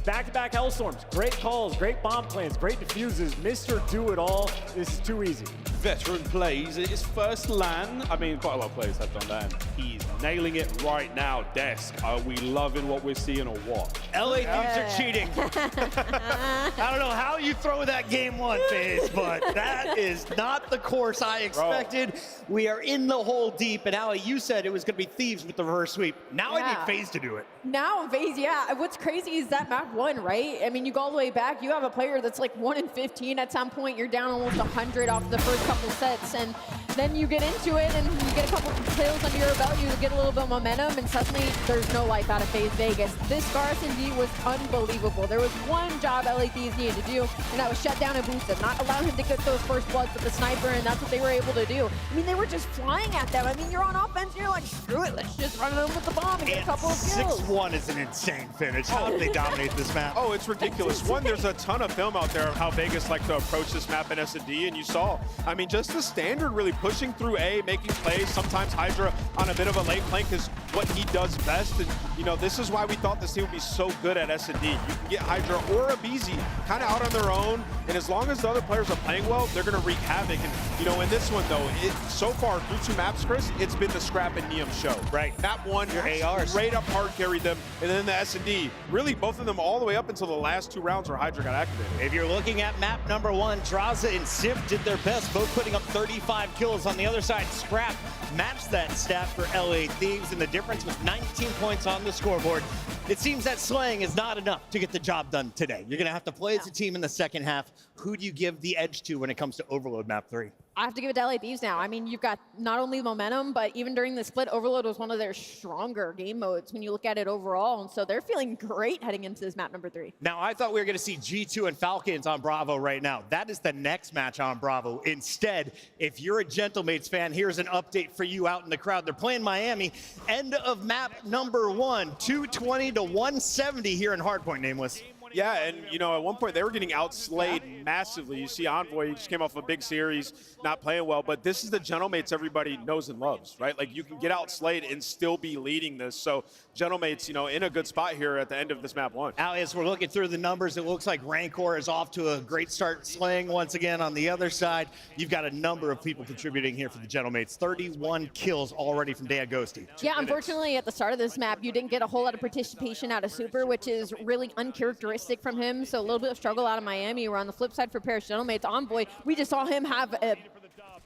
back-to-back Hellstorms, great calls, great bomb plans, great diffuses, Mr. Do-It-All. This is too easy. Veteran plays his first LAN. I mean, quite a lot of players have done that, and he's nailing it right now. Desk, are we loving what we're seeing or what? LA Thieves are cheating. I don't know how you throw that game one, FaZe, but that is not the course I expected. Bro. We are in the hole deep, and Ali, you said it was going to be Thieves with the reverse sweep. Now I need FaZe to do it. Now FaZe, yeah. What's crazy is that map one, right? I mean, you go all the way back. You have a player that's like 1-15 at some point. You're down almost 100 off the first couple sets, and then you get into it and you get a couple of kills under your belt, you get a little bit of momentum, and suddenly there's no life out of FaZe Vegas. This Scar S&D was unbelievable. There was one job LA Thieves needed to do, and that was shut down Ibusa, not allow him to get those first bloods with the sniper, and that's what they were able to do. I mean, they were just flying at them. I mean, you're on offense, and you're like, screw it, let's just run them with the bomb and get a couple of kills. 6-1 is an insane finish. How did they dominate this map? Oh, it's ridiculous. One, there's a ton of film out there of how Vegas like to approach this map in S&D, and you saw, I mean, just the standard really pushing through A, making plays. Sometimes Hydra on a bit of a late flank is what he does best, and you know, this is why we thought this team would be so good at S&D. You can get Hydra or a BZ kind of out on their own, and as long as the other players are playing well, they're going to wreak havoc. And you know, in this one though, so far through 2 maps, Chris, it's been the Scrap and Neum show. Right. Map 1, your ARs straight up hard carried them, and then the S&D, really both of them all the way up until the last 2 rounds where Hydra got activated. If you're looking at map number 1, Draza and Sif did their best, both putting up 35 kills. On the other side, Scrap matched that stat for LA Thieves, and the difference was 19 points on the scoreboard. It seems that slaying is not enough to get the job done today. You're going to have to play as a team in the second half. Who do you give the edge to when it comes to Overload map 3? I have to give it to LA Thieves now. I mean, you've got not only momentum, but even during the split, Overload was one of their stronger game modes when you look at it overall. And so they're feeling great heading into this map number 3. Now, I thought we were going to see G2 and Falcons on Bravo right now. That is the next match on Bravo. Instead, if you're a Gentlemates fan, here's an update for you out in the crowd. They're playing Miami. End of map number 1, 220 to 170 here in Hardpoint, Nameless. Yeah, and you know, at one point they were getting outslayed massively. You see Envoy, he just came off a big series, not playing well, but this is the Gentlemates everybody knows and loves, right? Like, you can get outslayed and still be leading this. So Gentlemates, you know, in a good spot here at the end of this map 1. Ali, as we're looking through the numbers, it looks like Rancor is off to a great start slaying once again. On the other side, you've got a number of people contributing here for the Gentlemates. 31 kills already from Dan Ghosty. Yeah, unfortunately, at the start of this map, you didn't get a whole lot of participation out of Super, which is really uncharacteristic from him. So a little bit of struggle out of Miami. Where on the flip side for Paris Gentlemates, Envoy, we just saw him have a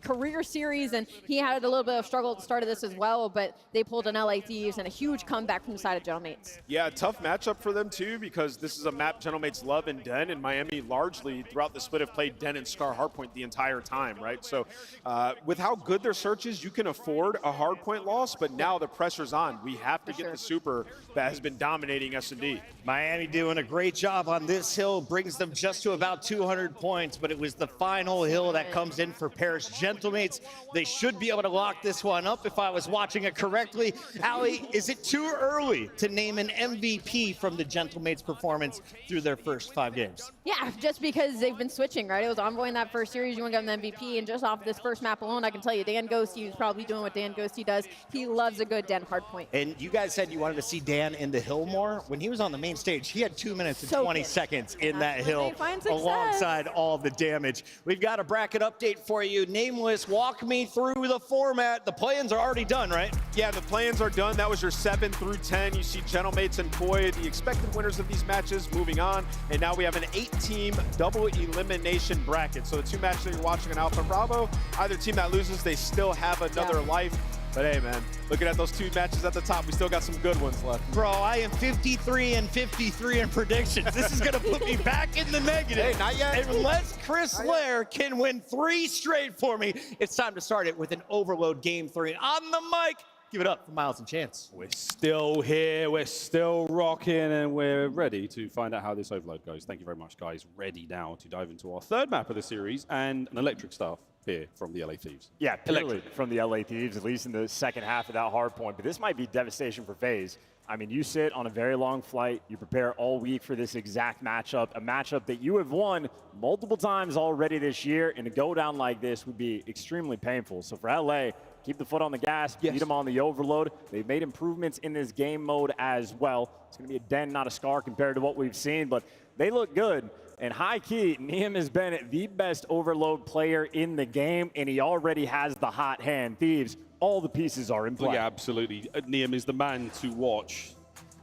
career series, and he had a little bit of struggle at the start of this as well, but they pulled an LA Thieves and a huge comeback from the side of Gentlemates. Yeah, tough matchup for them too, because this is a map Gentlemates love in Den, and Miami largely throughout the split have played Den and Scar Hardpoint the entire time, right? So with how good their search is, you can afford a Hardpoint loss, but now the pressure's on. We have to get the Super that has been dominating S&D. Miami doing a great job on this hill, brings them just to about 200 points, but it was the final hill that comes in for Paris Gentlemates. They should be able to lock this one up if I was watching it correctly. Ali, is it too early to name an MVP from the Gentlemates performance through their first 5 games? Yeah, just because they've been switching, right? It was Envoy in that first series, you want to give him the MVP, and just off this first map alone, I can tell you Dan Ghosty is probably doing what Dan Ghosty does. He loves a good Den Hardpoint. And you guys said you wanted to see Dan in the hill more. When he was on the main stage, he had 2 minutes and 20 seconds in that hill alongside all the damage. We've got a bracket update for you. Nameless, walk me through the format. The play-ins are already done, right? Yeah, the play-ins are done. That was your 7 through 10. You see Gentlemates and Koi, the expected winners of these matches, moving on. And now we have an 8-team double elimination bracket. So the 2 matches that you're watching on Alpha Bravo, either team that loses, they still have another life. But hey, man, looking at those 2 matches at the top, we still got some good ones left. Bro, I am 53 and 53 in predictions. This is going to put me back in the negative. Hey, not yet. Unless Chris Lair can win 3 straight for me, it's time to start it with an Overload Game 3. On the mic, give it up for Miles and Chance. We're still here, we're still rocking, and we're ready to find out how this Overload goes. Thank you very much, guys. Ready now to dive into our 3rd map of the series and an electric staff here from the LA Thieves. Yeah, purely from the LA Thieves, at least in the second half of that hard point. But this might be devastation for FaZe. I mean, you sit on a very long flight, you prepare all week for this exact matchup, a matchup that you have won multiple times already this year, and to go down like this would be extremely painful. So for LA, keep the foot on the gas, beat them on the overload. They've made improvements in this game mode as well. It's going to be a Den, not a Scar compared to what we've seen, but they look good. And high key, Neum has been the best overload player in the game, and he already has the hot hand. Thieves, all the pieces are in play. Yeah, absolutely. Neum is the man to watch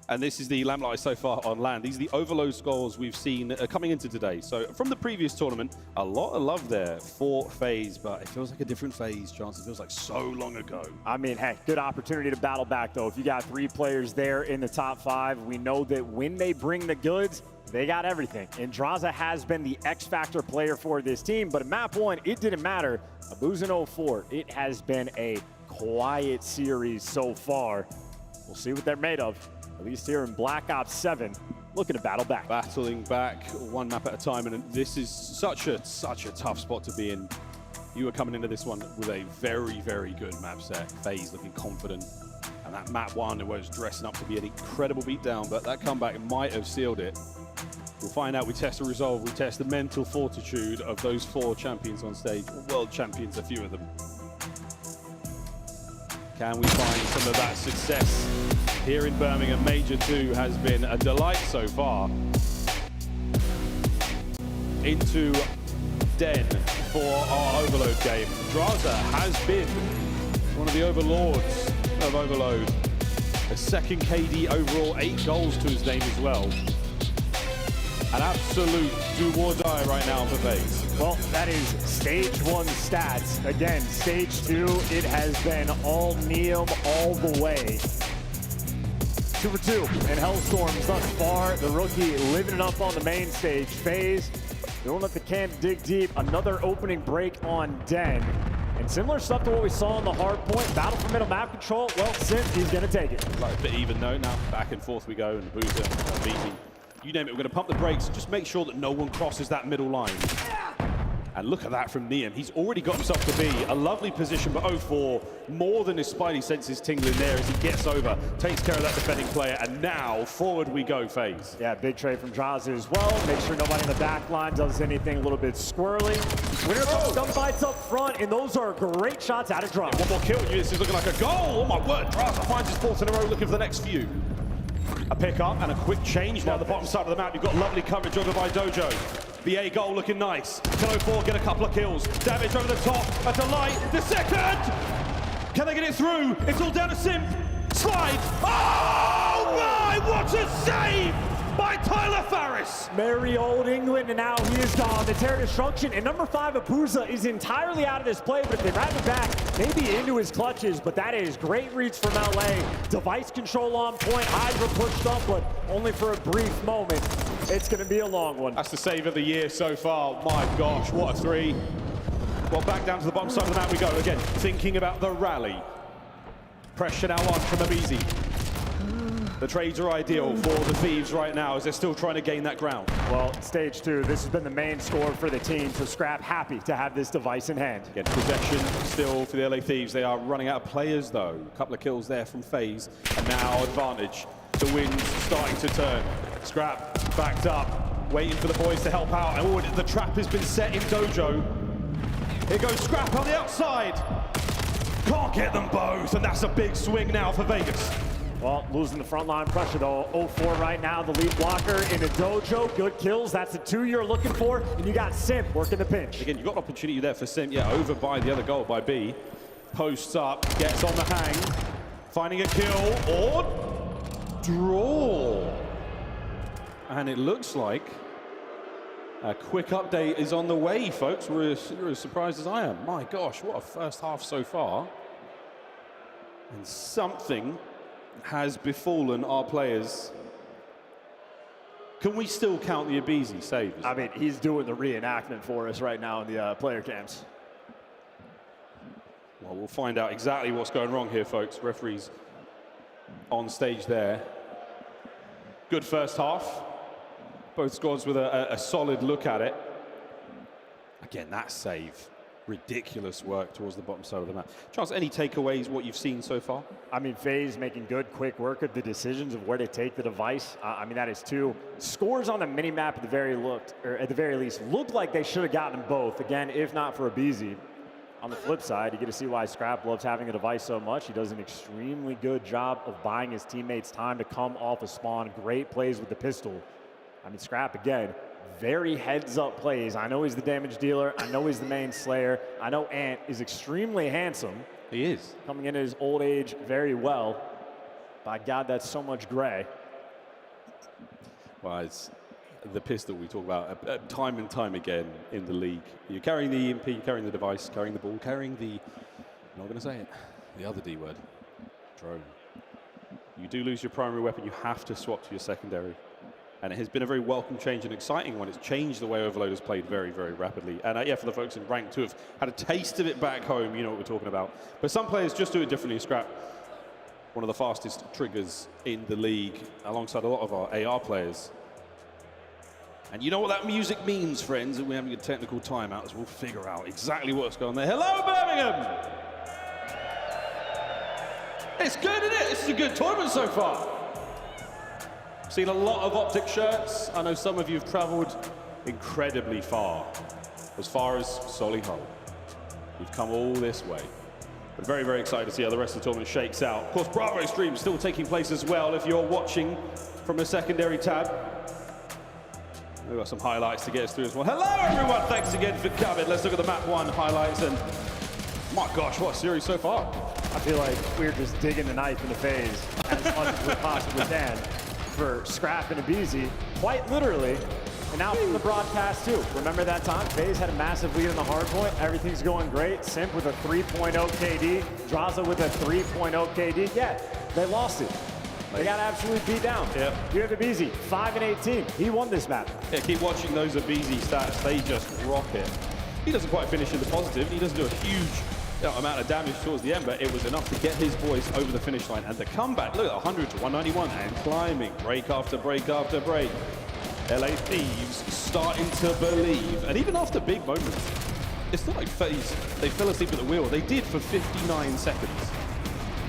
And this is the lamplight so far on land. These are the overload scores we've seen coming into today. So from the previous tournament, a lot of love there for FaZe, but it feels like a different FaZe, Chance. It feels like so long ago. I mean, hey, good opportunity to battle back, though. If you got 3 players there in the top 5, we know that when they bring the goods, they got everything. And Draza has been the X-Factor player for this team, but in map 1, it didn't matter. Abuza 04, it has been a quiet series so far. We'll see what they're made of. At least here in Black Ops 7, looking to battle back. Battling back one map at a time, and this is such a tough spot to be in. You were coming into this one with a very, very good map set. FaZe looking confident, and that map 1 was dressing up to be an incredible beatdown, but that comeback might have sealed it. We'll find out. We test the resolve, we test the mental fortitude of those 4 champions on stage, world champions, a few of them. Can we find some of that success here in Birmingham? Major 2 has been a delight so far. Into Den for our Overload game. Draza has been one of the overlords of Overload. A second KD overall, 8 goals to his name as well. An absolute do or die right now for FaZe. Well, that is stage 1 stats. Again, stage 2, it has been all Neum all the way. 2 for 2 in Hellstorms thus far. The rookie living it up on the main stage. FaZe, they won't let the can dig deep. Another opening break on Den. And similar stuff to what we saw on the Hardpoint. Battle for middle map control. Well, Simp, he's going to take it. Like a bit even though. Now back and forth we go, and Boozer beating. You name it, we're going to pump the brakes. Just make sure that no one crosses that middle line. And look at that from Neum. He's already got himself to be a lovely position, but 04, more than his spidey senses tingling there as he gets over, takes care of that defending player, and now forward we go, FaZe. Yeah, big trade from Draza as well. Make sure nobody in the back line does anything a little bit squirrely. Winner of some fights up front, and those are great shots out of Draza. Yeah, one more kill. This is looking like a goal. Oh my word, Draza finds his 4th in a row, looking for the next few. A pick up and a quick change now. The bottom side of the map, you've got lovely coverage over by Dojo. The A goal looking nice. Can 04 get a couple of kills? Damage over the top. A delight. The second! Can they get it through? It's all down to Simp. Slide. Oh my, what a save by Tyler Farris. Merry old England, and now he is gone. The Terror Destruction, and number 5, Abuza, is entirely out of this play, but if they wrap it back, maybe into his clutches, but that is great reads from LA. Device control on point, Hydra pushed up, but only for a brief moment. It's going to be a long one. That's the save of the year so far. My gosh, what a 3. Well, back down to the bottom side of the map we go. Again, thinking about the rally. Pressure now on from Abizi. The trades are ideal for the Thieves right now as they're still trying to gain that ground. Well, stage 2, this has been the main score for the team, so Scrap happy to have this device in hand. Again, possession still for the LA Thieves. They are running out of players though. A couple of kills there from FaZe, and now advantage. The wind's starting to turn. Scrap backed up, waiting for the boys to help out. And the trap has been set in Dojo. Here goes Scrap on the outside. Can't get them both, and that's a big swing now for Vegas. Well, losing the front line pressure though. 04 right now, the lead blocker in a Dojo. Good kills, that's the 2 you're looking for. And you got Simp working the pinch. Again, you've got an opportunity there for Simp. Yeah, over by the other goal by B. Posts up, gets on the hang. Finding a kill, or draw. And it looks like a quick update is on the way, folks. You're as surprised as I am. My gosh, what a first half so far. And something has befallen our players. Can we still count the Abizi saves? I mean, he's doing the reenactment for us right now in the player cams. Well, we'll find out exactly what's going wrong here, folks. Referees on stage there. Good first half. Both squads with a solid look at it. Again, that save. Ridiculous work towards the bottom side of the map. Charles, any takeaways, what you've seen so far? I mean, FaZe making good, quick work of the decisions of where to take the device. I mean, that is 2. Scores on the mini-map at the very least looked like they should have gotten them both. Again, if not for Abizi. On the flip side, you get to see why Scrap loves having a device so much. He does an extremely good job of buying his teammates time to come off a spawn. Great plays with the pistol. I mean, Scrap, again, very heads-up plays. I know he's the damage dealer. I know he's the main slayer. I know Ant is extremely handsome. He is. Coming into his old age very well. By God, that's so much gray. Well, it's the pistol we talk about time and time again in the league. You're carrying the EMP, carrying the device, carrying the ball, carrying the, I'm not going to say it, the other D word, drone. You do lose your primary weapon, you have to swap to your secondary. And it has been a very welcome change and exciting one. It's changed the way Overload has played very, very rapidly. And yeah, for the folks in rank 2 have had a taste of it back home, you know what we're talking about. But some players just do it differently. Scrap, one of the fastest triggers in the league, alongside a lot of our AR players. And you know what that music means, friends, and we're having a technical timeout as we'll figure out exactly what's going on there. Hello, Birmingham! It's good, isn't it? This is a good tournament so far. Seen a lot of Optic shirts. I know some of you have traveled incredibly far as Solihull. You've come all this way. But very, very excited to see how the rest of the tournament shakes out. Of course, Bravo stream still taking place as well if you're watching from a secondary tab. We've got some highlights to get us through as well. Hello, everyone. Thanks again for coming. Let's look at the map 1 highlights. And my gosh, what a series so far. I feel like we're just digging the knife in the phase as much as we possibly can for Scrap and Abizi, quite literally. And now from the broadcast too. Remember that time? FaZe had a massive lead in the hardpoint. Everything's going great. Simp with a 3.0 KD. Draza with a 3.0 KD. Yeah, they lost it. They got absolutely beat down. Yep. You have Abizi, 5-18. He won this map. Yeah, keep watching those Abizi stats. They just rocket. He doesn't quite finish in the positive. He doesn't do a huge amount of damage towards the end, but it was enough to get his boys over the finish line. And the comeback, look at 100 to 191 and climbing, break after break after break. LA Thieves starting to believe. And even after big moments, it's not like FaZe, they fell asleep at the wheel. They did for 59 seconds.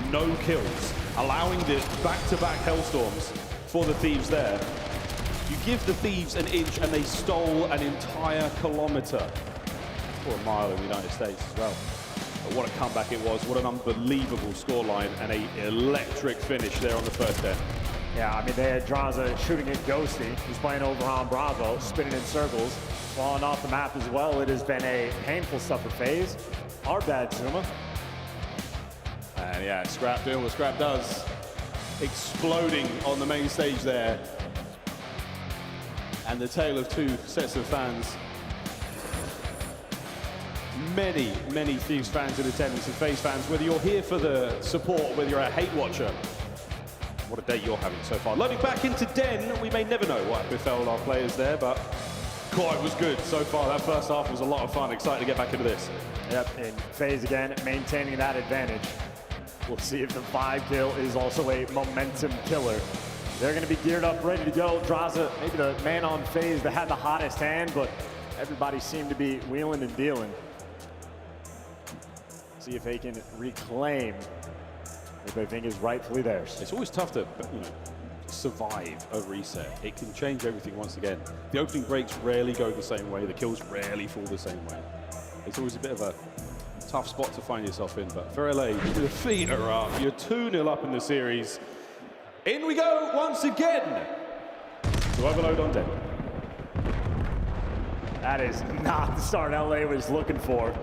No kills, allowing the back-to-back Hellstorms for the Thieves there. You give the Thieves an inch and they stole an entire kilometer, or a mile in the United States as well. But what a comeback it was, what an unbelievable scoreline and an electric finish there on the first end. Yeah, I mean, they had Draza shooting at Ghosty, who's playing over on Bravo, spinning in circles, falling off the map as well. It has been a painful stuff for FaZe. Our bad, Zuma. And yeah, Scrap doing what Scrap does. Exploding on the main stage there. And the tale of two sets of fans. Many, many Thieves fans in attendance and FaZe fans, whether you're here for the support, whether you're a hate watcher. What a day you're having so far. Loading back into Den, we may never know what befell our players there, but God, it was good so far. That first half was a lot of fun. Excited to get back into this. Yep, and FaZe again maintaining that advantage. We'll see if the 5-kill is also a momentum killer. They're going to be geared up, ready to go. Draza, maybe the man on FaZe that had the hottest hand, but everybody seemed to be wheeling and dealing. See if they can reclaim what they think is rightfully theirs. It's always tough to, survive a reset. It can change everything once again. The opening breaks rarely go the same way. The kills rarely fall the same way. It's always a bit of a tough spot to find yourself in, but for LA, the feet are up. You're 2-0 up in the series. In we go once again to Overload on deck. That is not the start LA was looking for.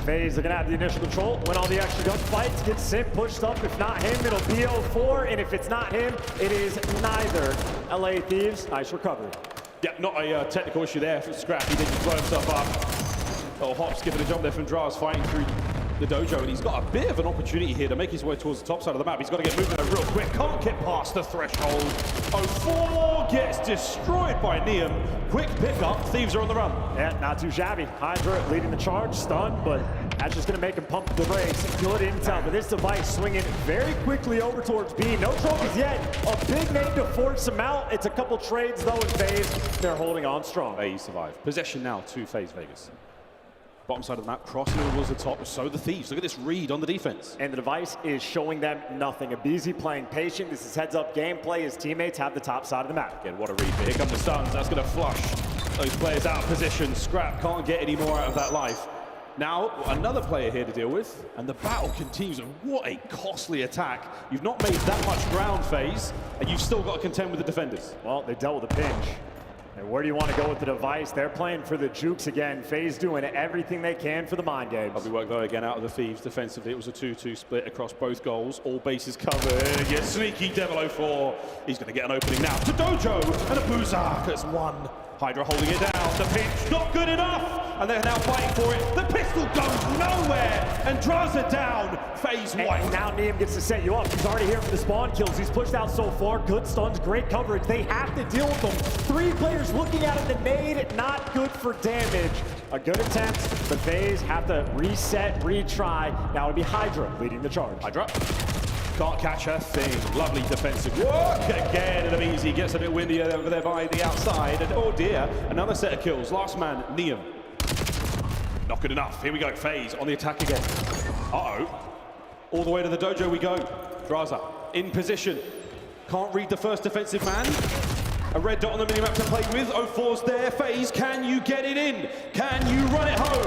FaZe are gonna have the initial control, win all the extra gunfights, get Simp pushed up. If not him, it'll be 0-4, and if it's not him, it is neither. LA Thieves, nice recovery. Yeah, not a technical issue there for Scrap. He didn't blow himself up. Oh, hop, skipping a jump there from Draz, fighting through the dojo, and he's got a bit of an opportunity here to make his way towards the top side of the map. He's got to get moving real quick. Can't get past the threshold. 0-4 gets destroyed by Neum. Quick pickup. Thieves are on the run. Yeah, not too shabby. Hydra leading the charge, stunned, but that's just going to make him pump the brakes. Good intel, but this device swinging very quickly over towards B. No trophies yet. A big name to force him out. It's a couple trades, though, in FaZe. They're holding on strong. They survive. Possession now to FaZe Vegas. Bottom side of the map, crossing over towards the top, so the Thieves. Look at this read on the defense. And the device is showing them nothing. Abizi playing patient. This is heads-up gameplay. His teammates have the top side of the map. Again, what a read. Here come the stuns. That's going to flush those players out of position. Scrap can't get any more out of that life. Now, another player here to deal with, and the battle continues. And what a costly attack. You've not made that much ground, FaZe, and you've still got to contend with the defenders. Well, they dealt with a pinch. And where do you want to go with the device? They're playing for the jukes again. FaZe doing everything they can for the mind games. Lovely work though again out of the Thieves defensively. It was a 2-2 split across both goals. All bases covered. Yeah, sneaky Devil 04. He's going to get an opening now to Dojo and a Buzak as one. Hydra holding it down. The pinch not good enough. And they're now fighting for it. The pistol goes nowhere and draws it down. FaZe white. And now Neem gets to set you up. He's already here for the spawn kills. He's pushed out so far. Good stuns, great coverage. They have to deal with them. 3 players looking at it. The nade, not good for damage. A good attempt, but FaZe have to reset, retry. Now it'll be Hydra leading the charge. Hydra. Can't catch a thing. Lovely defensive work again. And Easy gets a bit windy over there by the outside. And oh dear, another set of kills. Last man, Neem. Not good enough. Here we go. FaZe on the attack again. Uh-oh. All the way to the dojo we go. Draza in position. Can't read the first defensive man. A red dot on the minimap to play with. 04's there. FaZe, can you get it in? Can you run it home?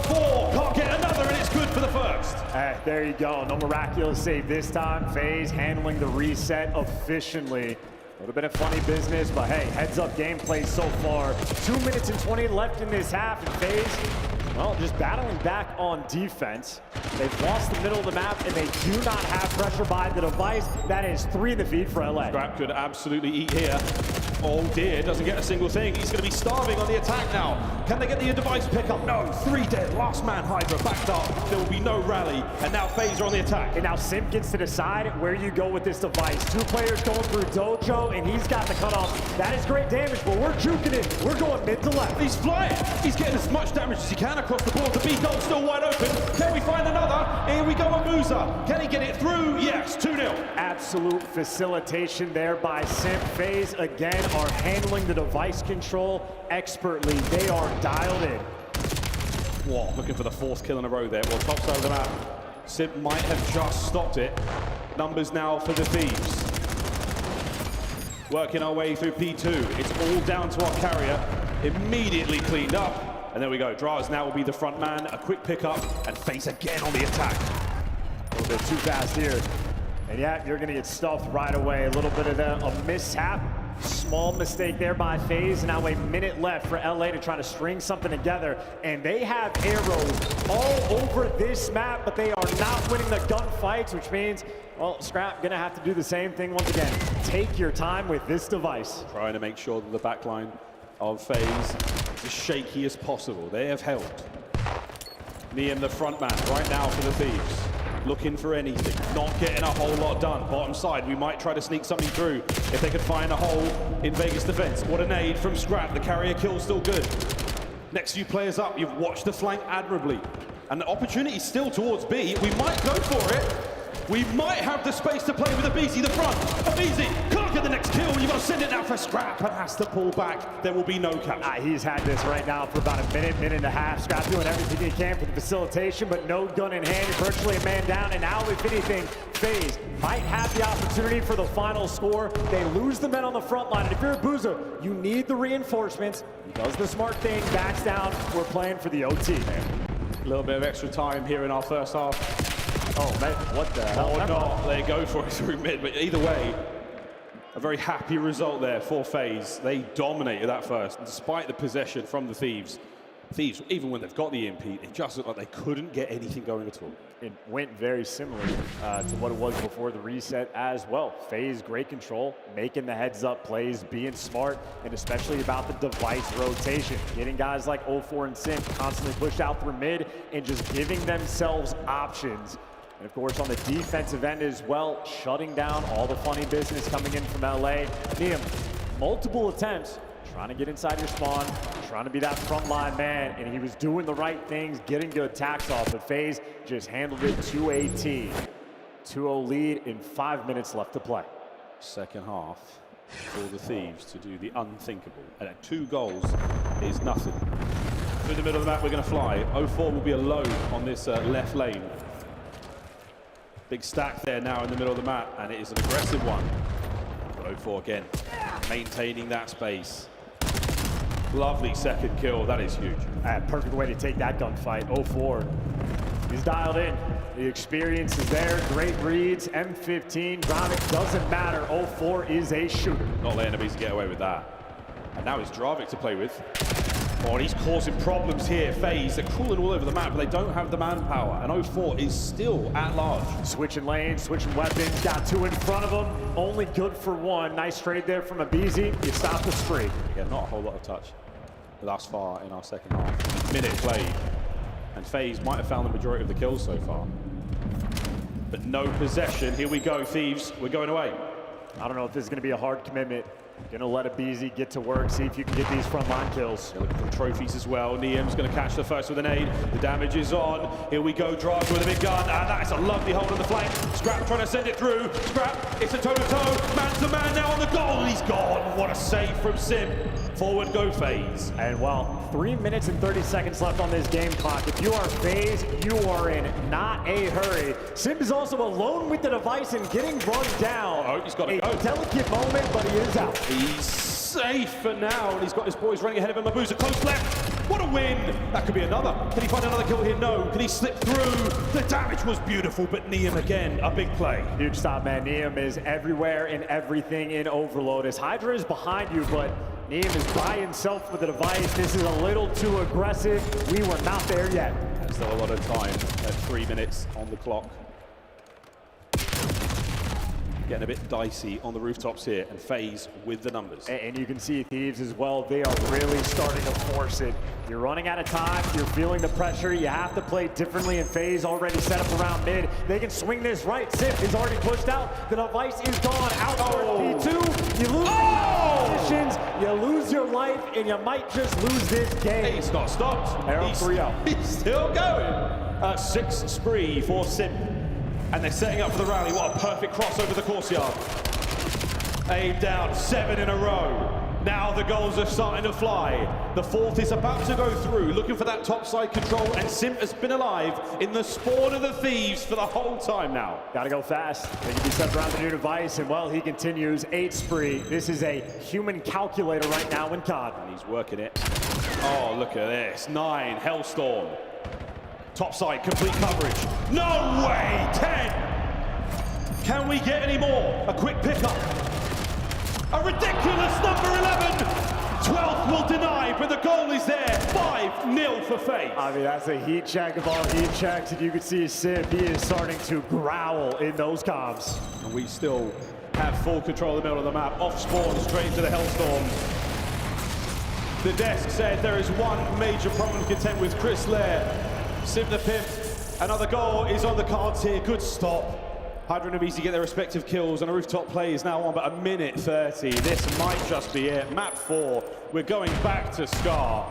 04 can't get another, and it's good for the first. There you go. No miraculous save this time. FaZe handling the reset efficiently. A little bit of funny business, but hey, heads up gameplay so far. 2 minutes and 20 left in this half, and FaZe, well, just battling back on defense. They've lost the middle of the map, and they do not have pressure by the device. That is 3 in the feed for LA. Scrap could absolutely eat here. Oh dear, doesn't get a single thing. He's going to be starving on the attack now. Can they get the device pickup? No, 3 dead. Last man Hydra backed up. There will be no rally, and now FaZe are on the attack. And now Simp gets to decide where you go with this device. 2 players going through Dojo, and he's got the cutoff. That is great damage, but we're juking it. We're going mid to left. He's flying. He's getting as much damage as he can across the board. The B goal still wide open. Can we find another? Here we go, Abuza. Can he get it through? Yes, 2-0. Absolute facilitation there by Simp. FaZe again are handling the device control expertly. They are dialed in. Whoa, looking for the 4th kill in a row there. Well, top side of the map. Simp might have just stopped it. Numbers now for the Thieves. Working our way through P2. It's all down to our carrier. Immediately cleaned up. And there we go. Draz now will be the front man. A quick pickup, and FaZe again on the attack. A little bit too fast here. And yeah, you're going to get stuffed right away. A little bit of a mishap. Small mistake there by FaZe. Now a minute left for LA to try to string something together. And they have arrows all over this map, but they are not winning the gunfights, which means, well, Scrap gonna have to do the same thing once again. Take your time with this device. Trying to make sure that the backline of FaZe is as shaky as possible. They have helped. Neem, the front man, right now for the Thieves. Looking for anything, not getting a whole lot done. Bottom side, we might try to sneak something through if they could find a hole in Vegas defense. What a nade from Scrap. The carrier kill's still good. Next few players up, you've watched the flank admirably. And the opportunity still towards B. We might go for it. We might have the space to play with Abizi, the front. Abizi can't get the next kill. You've got to send it now for Scrap and has to pull back. There will be no capture. He's had this right now for about a minute and a half. Scrap doing everything he can for the facilitation, but no gun in hand, virtually a man down. And now, if anything, FaZe might have the opportunity for the final score. They lose the men on the front line. And if you're Abuza, you need the reinforcements. He does the smart thing, backs down. We're playing for the OT. A little bit of extra time here in our first half. Oh, man, what the hell? Or not, they go for it through mid, but either way, a very happy result there for FaZe. They dominated that first, and despite the possession from the Thieves, even when they've got the EMP, it just looked like they couldn't get anything going at all. It went very similar to what it was before the reset as well. FaZe, great control, making the heads-up plays, being smart, and especially about the device rotation. Getting guys like 04 and Simp constantly pushed out through mid and just giving themselves options. And of course, on the defensive end as well, shutting down all the funny business coming in from LA. Neem, multiple attempts, trying to get inside your spawn, trying to be that frontline man, and he was doing the right things, getting good attacks off, but FaZe just handled it to a T. 2-0 lead in 5 minutes left to play. Second half for the Thieves to do the unthinkable. And at 2 goals is nothing. Through the middle of the map, we're going to fly. 04 will be alone on this left lane. Big stack there now in the middle of the map, and it is an aggressive one. But 04 again, maintaining that space. Lovely second kill, that is huge. Perfect way to take that gunfight. 04, he's dialed in. The experience is there, great reads, M15, driving, doesn't matter. 04 is a shooter. Not letting enemies get away with that. And now it's Dravik to play with. Oh, and he's causing problems here. FaZe, they're crawling all over the map, but they don't have the manpower. And 04 is still at large. Switching lanes, switching weapons, got 2 in front of him. Only good for 1. Nice trade there from Abizi. You stop the spree. Again, not a whole lot of touch thus far in our second half. Minute played. And FaZe might have found the majority of the kills so far. But no possession. Here we go, Thieves. We're going away. I don't know if this is going to be a hard commitment. Gonna let Abizi get to work, see if you can get these frontline kills. They're looking for the trophies as well. Niam's gonna catch the first with an aid. The damage is on. Here we go, Draga with a big gun. And that is a lovely hold on the flank. Scrap trying to send it through. Scrap, it's a toe-to-toe. Man to man now on the goal. And he's gone. What a save from Sim. Forward go FaZe. And well, 3 minutes and 30 seconds left on this game clock. If you are FaZe, you are in not a hurry. Sim is also alone with the device and getting run down. Oh, he's got to go. A delicate moment, but he is out. He's safe for now, and he's got his boys running ahead of him. Mabuza close left. What a win! That could be another. Can he find another kill here? No. Can he slip through? The damage was beautiful, but Niam again, a big play. Huge stop, man. Niam is everywhere and everything in Overload. As Hydra is behind you, but Niam is by himself with the device. This is a little too aggressive. We were not there yet. There's still a lot of time at 3 minutes on the clock. Getting a bit dicey on the rooftops here, and FaZe with the numbers. And you can see Thieves as well. They are really starting to force it. You're running out of time. You're feeling the pressure. You have to play differently, and FaZe already set up around mid. They can swing this right. Sip is already pushed out. The device is gone. Out P2. You lose positions. You lose your life, and you might just lose this game. Hey, it's not stopped. Arrow 3-0. He's still going. 6 spree for Sim. And they're setting up for the rally. What a perfect cross over the courtyard. Aim down, 7 in a row. Now the goals are starting to fly. The 4th is about to go through, looking for that topside control, and Sim has been alive in the spawn of the Thieves for the whole time now. Gotta go fast. They can be set around the new device, and well, he continues. 8 spree. This is a human calculator right now in COD. And he's working it. Oh, look at this. 9, Hellstorm. Topside, complete coverage. No way! 10! Can we get any more? A quick pickup. A ridiculous number 11! 12th will deny, but the goal is there. 5-0 for FaZe. I mean, that's a heat check of all heat checks, and you can see Sim, he is starting to growl in those comms. And we still have full control of the middle of the map. Off spawn, straight into the Hellstorm. The desk said there is one major problem to contend with. Chris Lair. Sim the Pimp, another goal is on the cards here. Good stop. Hydra and Abizi get their respective kills, and a rooftop play is now on but 1:30. This might just be it. Map 4, we're going back to Scar.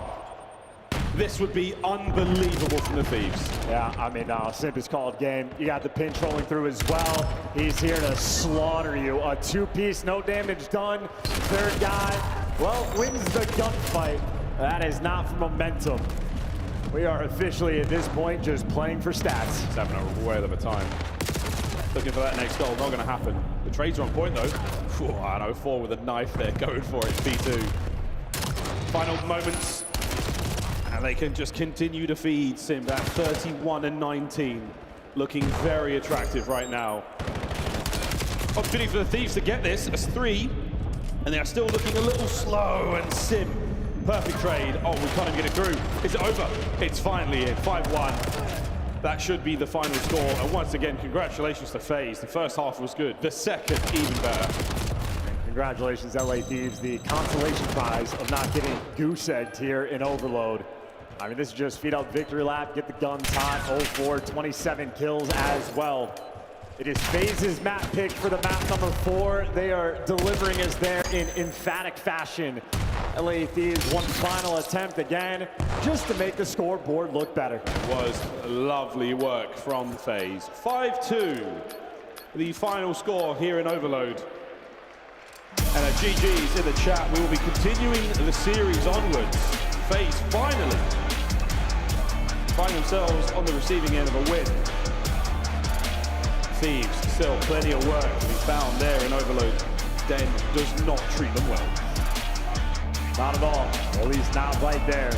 This would be unbelievable from the Thieves. Yeah, I mean, Sim is called game. You got the pinch rolling through as well. He's here to slaughter you. A 2-piece, no damage done. Third guy, well, wins the gunfight. That is not for momentum. We are officially, at this point, just playing for stats. It's having a whale of a time. Looking for that next goal, not going to happen. The trades are on point, though. Whew, I know, 4 with a knife there, going for it, P2. Final moments, and they can just continue to feed Sim at 31 and 19. Looking very attractive right now. Opportunity for the Thieves to get this as 3, and they are still looking a little slow, and Sim. Perfect trade. Oh, we can't even get it through. Is it over? It's finally in. 5-1. That should be the final score. And once again, congratulations to FaZe. The first half was good. The second, even better. Congratulations, LA Thieves. The consolation prize of not getting goose-egged here in Overload. I mean, this is just feed up victory lap, get the guns hot. 0-4, 27 kills as well. It is FaZe's map pick for the map number 4. They are delivering us there in emphatic fashion. LA Thieves, one final attempt again, just to make the scoreboard look better. It was lovely work from FaZe. 5-2, the final score here in Overload. And a GG's in the chat. We will be continuing the series onwards. FaZe finally find themselves on the receiving end of a win. Thieves, still plenty of work to be found there in Overload. Den does not treat them well. Not at all, at least not right there.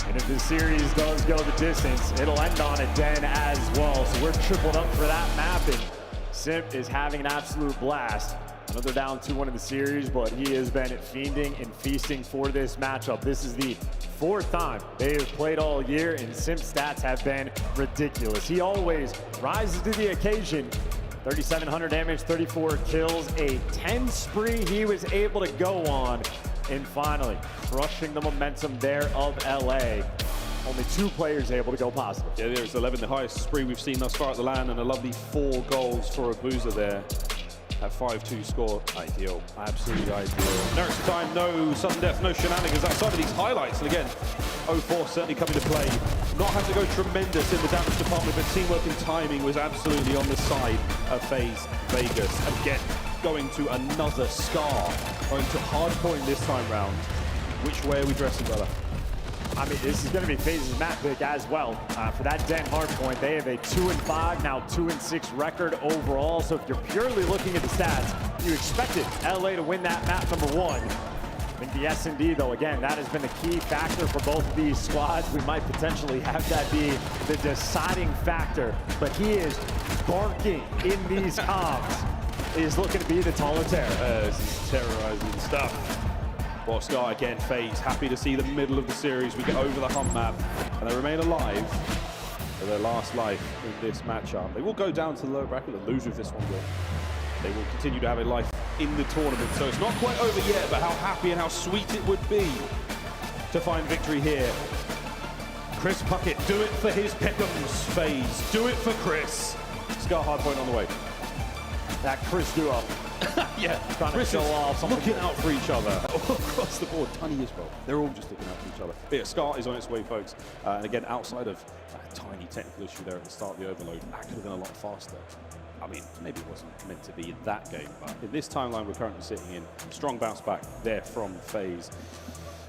And if this series does go the distance, it'll end on a Den as well. So we're tripled up for that map, and Sim is having an absolute blast. Another down 2-1 in the series, but he has been fiending and feasting for this matchup. This is the 4th time they have played all year, and Sim's stats have been ridiculous. He always rises to the occasion. 3,700 damage, 34 kills, a 10 spree he was able to go on, and finally crushing the momentum there of LA. Only 2 players able to go positive. Yeah, there's 11, the highest spree we've seen thus far at the LAN, and a lovely 4 goals for Abuza there. At 5-2 score, ideal, absolutely ideal. No extra time, no sudden death, no shenanigans outside of these highlights. And again, 0-4 certainly coming to play. Not having to go tremendous in the damage department, but teamwork and timing was absolutely on the side of FaZe Vegas. Again, going to another Scar, going to Hardpoint this time round. Which way are we dressing, brother? I mean, this is going to be FaZe's map pick as well. For that Den Hardpoint, they have a 2-5, now 2-6 record overall. So if you're purely looking at the stats, you expected LA to win that map number 1. I think the S&D, though, again, that has been the key factor for both of these squads. We might potentially have that be the deciding factor. But he is barking in these comms. He is looking to be the taller terror. This is terrorizing stuff. Well, Scar again, FaZe, happy to see the middle of the series. We get over the hump map, and they remain alive for their last life in this matchup. They will go down to the lower bracket. The loser of this one will. They will continue to have a life in the tournament. So it's not quite over yet, but how happy and how sweet it would be to find victory here. Chris Puckett, do it for his Peckhams, FaZe. Do it for Chris. Scar Hardpoint on the way. That Chris duo. Yeah, trying to show off something. Looking out for each other all across the board. Tunny as well. They're all just looking out for each other. But yeah, Scar is on its way, folks. And again, outside of a tiny technical issue there at the start of the overload, that could have been a lot faster. I mean, maybe it wasn't meant to be in that game, but in this timeline we're currently sitting in, strong bounce back there from FaZe.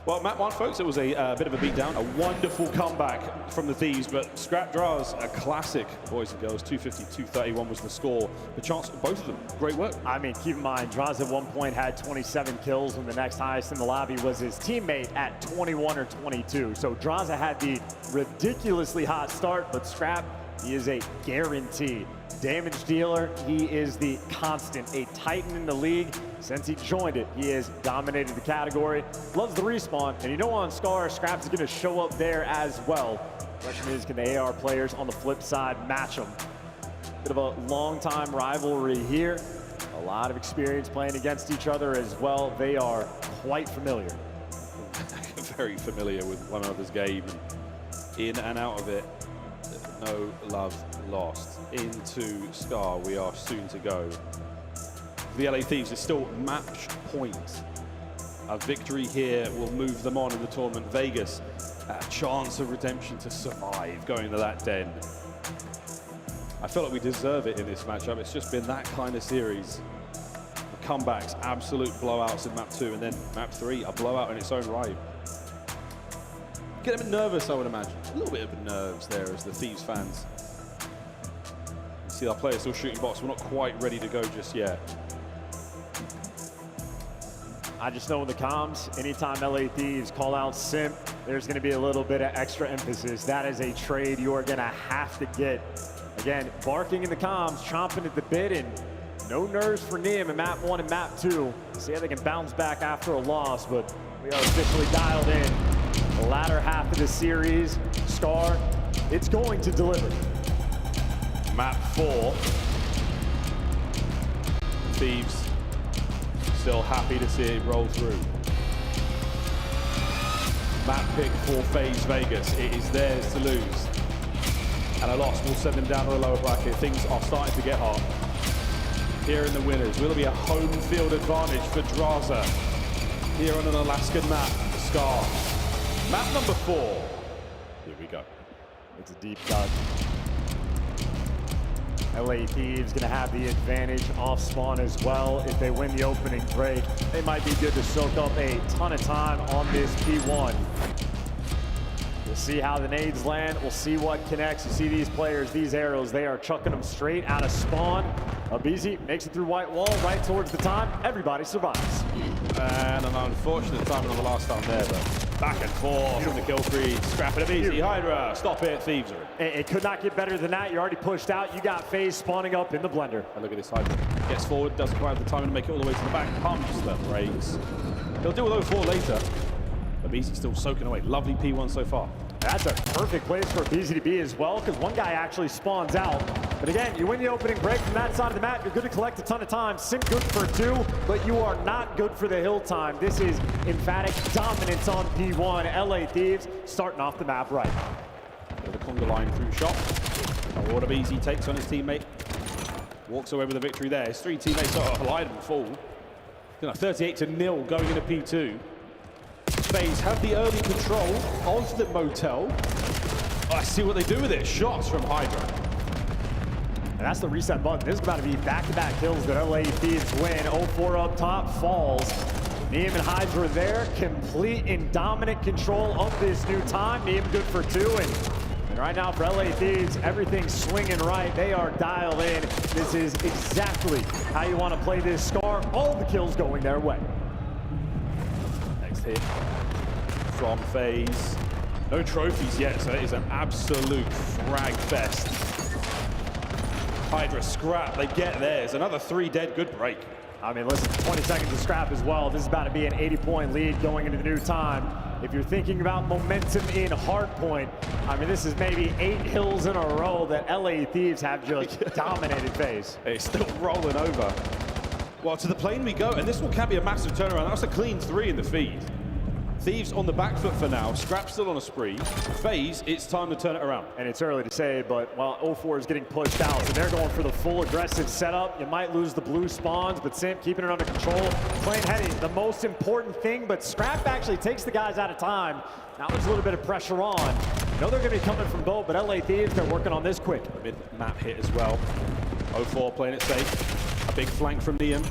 Well, map 1, folks, it was a bit of a beatdown, a wonderful comeback from the Thieves, but Scrap Draws, a classic, boys and girls, 250-231 was the score. The chance of both of them, great work. I mean, keep in mind, Draws at one point had 27 kills when the next highest in the lobby was his teammate at 21 or 22. So Draza had the ridiculously hot start, but Scrap, he is a guarantee. Damage dealer, he is the constant, a titan in the league. Since he joined it, he has dominated the category. Loves the respawn, and you know on Scar, Scraps is gonna show up there as well. Question is, can the AR players on the flip side match him? Bit of a long-time rivalry here. A lot of experience playing against each other as well. They are quite familiar. Very familiar with one another's game, in and out of it. No love lost. Into Scar we are soon to go. The LA Thieves is still match point. A victory here will move them on in the tournament. Vegas, a chance of redemption to survive going to that Den. I feel like we deserve it in this matchup. It's just been that kind of series. The comebacks, absolute blowouts in map 2, and then map 3, a blowout in its own right. Get a bit nervous, I would imagine. A little bit of nerves there as the Thieves fans. You see our players still shooting bots. We're not quite ready to go just yet. I just know in the comms, anytime LA Thieves call out Simp, there's going to be a little bit of extra emphasis. That is a trade you are going to have to get. Again, barking in the comms, chomping at the bit, and no nerves for Neum in map 1 and map 2. See how they can bounce back after a loss, but we are officially dialed in. The latter half of the series, Scar, it's going to deliver. Map 4. Thieves still happy to see it roll through. Map pick for FaZe Vegas. It is theirs to lose. And a loss will send them down to the lower bracket. Things are starting to get hot. Here in the winners, will there be a home field advantage for Draza? Here on an Alaskan map, Scar. Map number 4. Here we go. It's a deep cut. LA Thieves gonna have the advantage off spawn as well. If they win the opening break, they might be good to soak up a ton of time on this P1. We'll see how the nades land. We'll see what connects. You see these players, these arrows, they are chucking them straight out of spawn. Abizi makes it through white wall right towards the time. Everybody survives. And an unfortunate timing on the last time there, but back and forth from the kill feed. Scrap it Abizi. Hydra, stop it. Thieves are in. It could not get better than that. You're already pushed out. You got FaZe spawning up in the blender. And look at this Hydra. Gets forward, doesn't quite have the time to make it all the way to the back. Pumps the brakes. He'll deal with 04 later. But Beezy's still soaking away. Lovely P1 so far. That's a perfect place for Beezy to be as well, because one guy actually spawns out. But again, you win the opening break from that side of the map. You're good to collect a ton of time. Simp good for 2, but you are not good for the hill time. This is emphatic dominance on P1. LA Thieves starting off the map right. The conga line through shot. What a Beezy takes on his teammate. Walks away with the victory there. His 3 teammates are collide and fall. 38-0 going into P2. FaZe have the early control of the motel. Let's see what they do with it. Shots from Hydra. And that's the reset button. This is about to be back-to-back kills that LA Thieves win. 0-4 up top, falls. Neem and Hydra there, complete and dominant control of this new time. Neem good for 2, and right now for LA Thieves, everything's swinging right. They are dialed in. This is exactly how you want to play this Scar. All the kills going their way. Next hit from FaZe. No trophies yet, so it is an absolute frag fest. Hydra scrap, they get theirs. Another 3 dead, good break. I mean, listen, 20 seconds of scrap as well. This is about to be an 80-point lead going into the new time. If you're thinking about momentum in Hardpoint, I mean, this is maybe 8 hills in a row that LA Thieves have just dominated FaZe. It's still rolling over. Well, to the plane we go, and this one can be a massive turnaround. That's a clean 3 in the feed. Thieves on the back foot for now. Scrap still on a spree. FaZe, it's time to turn it around. And it's early to say, but well, 04 is getting pushed out, so they're going for the full aggressive setup. You might lose the blue spawns, but Simp keeping it under control. Playing heady, the most important thing, but Scrap actually takes the guys out of time. Now there's a little bit of pressure on. I know they're going to be coming from both, but LA Thieves, they're working on this quick. A mid-map hit as well. 04 playing it safe. A big flank from Neem.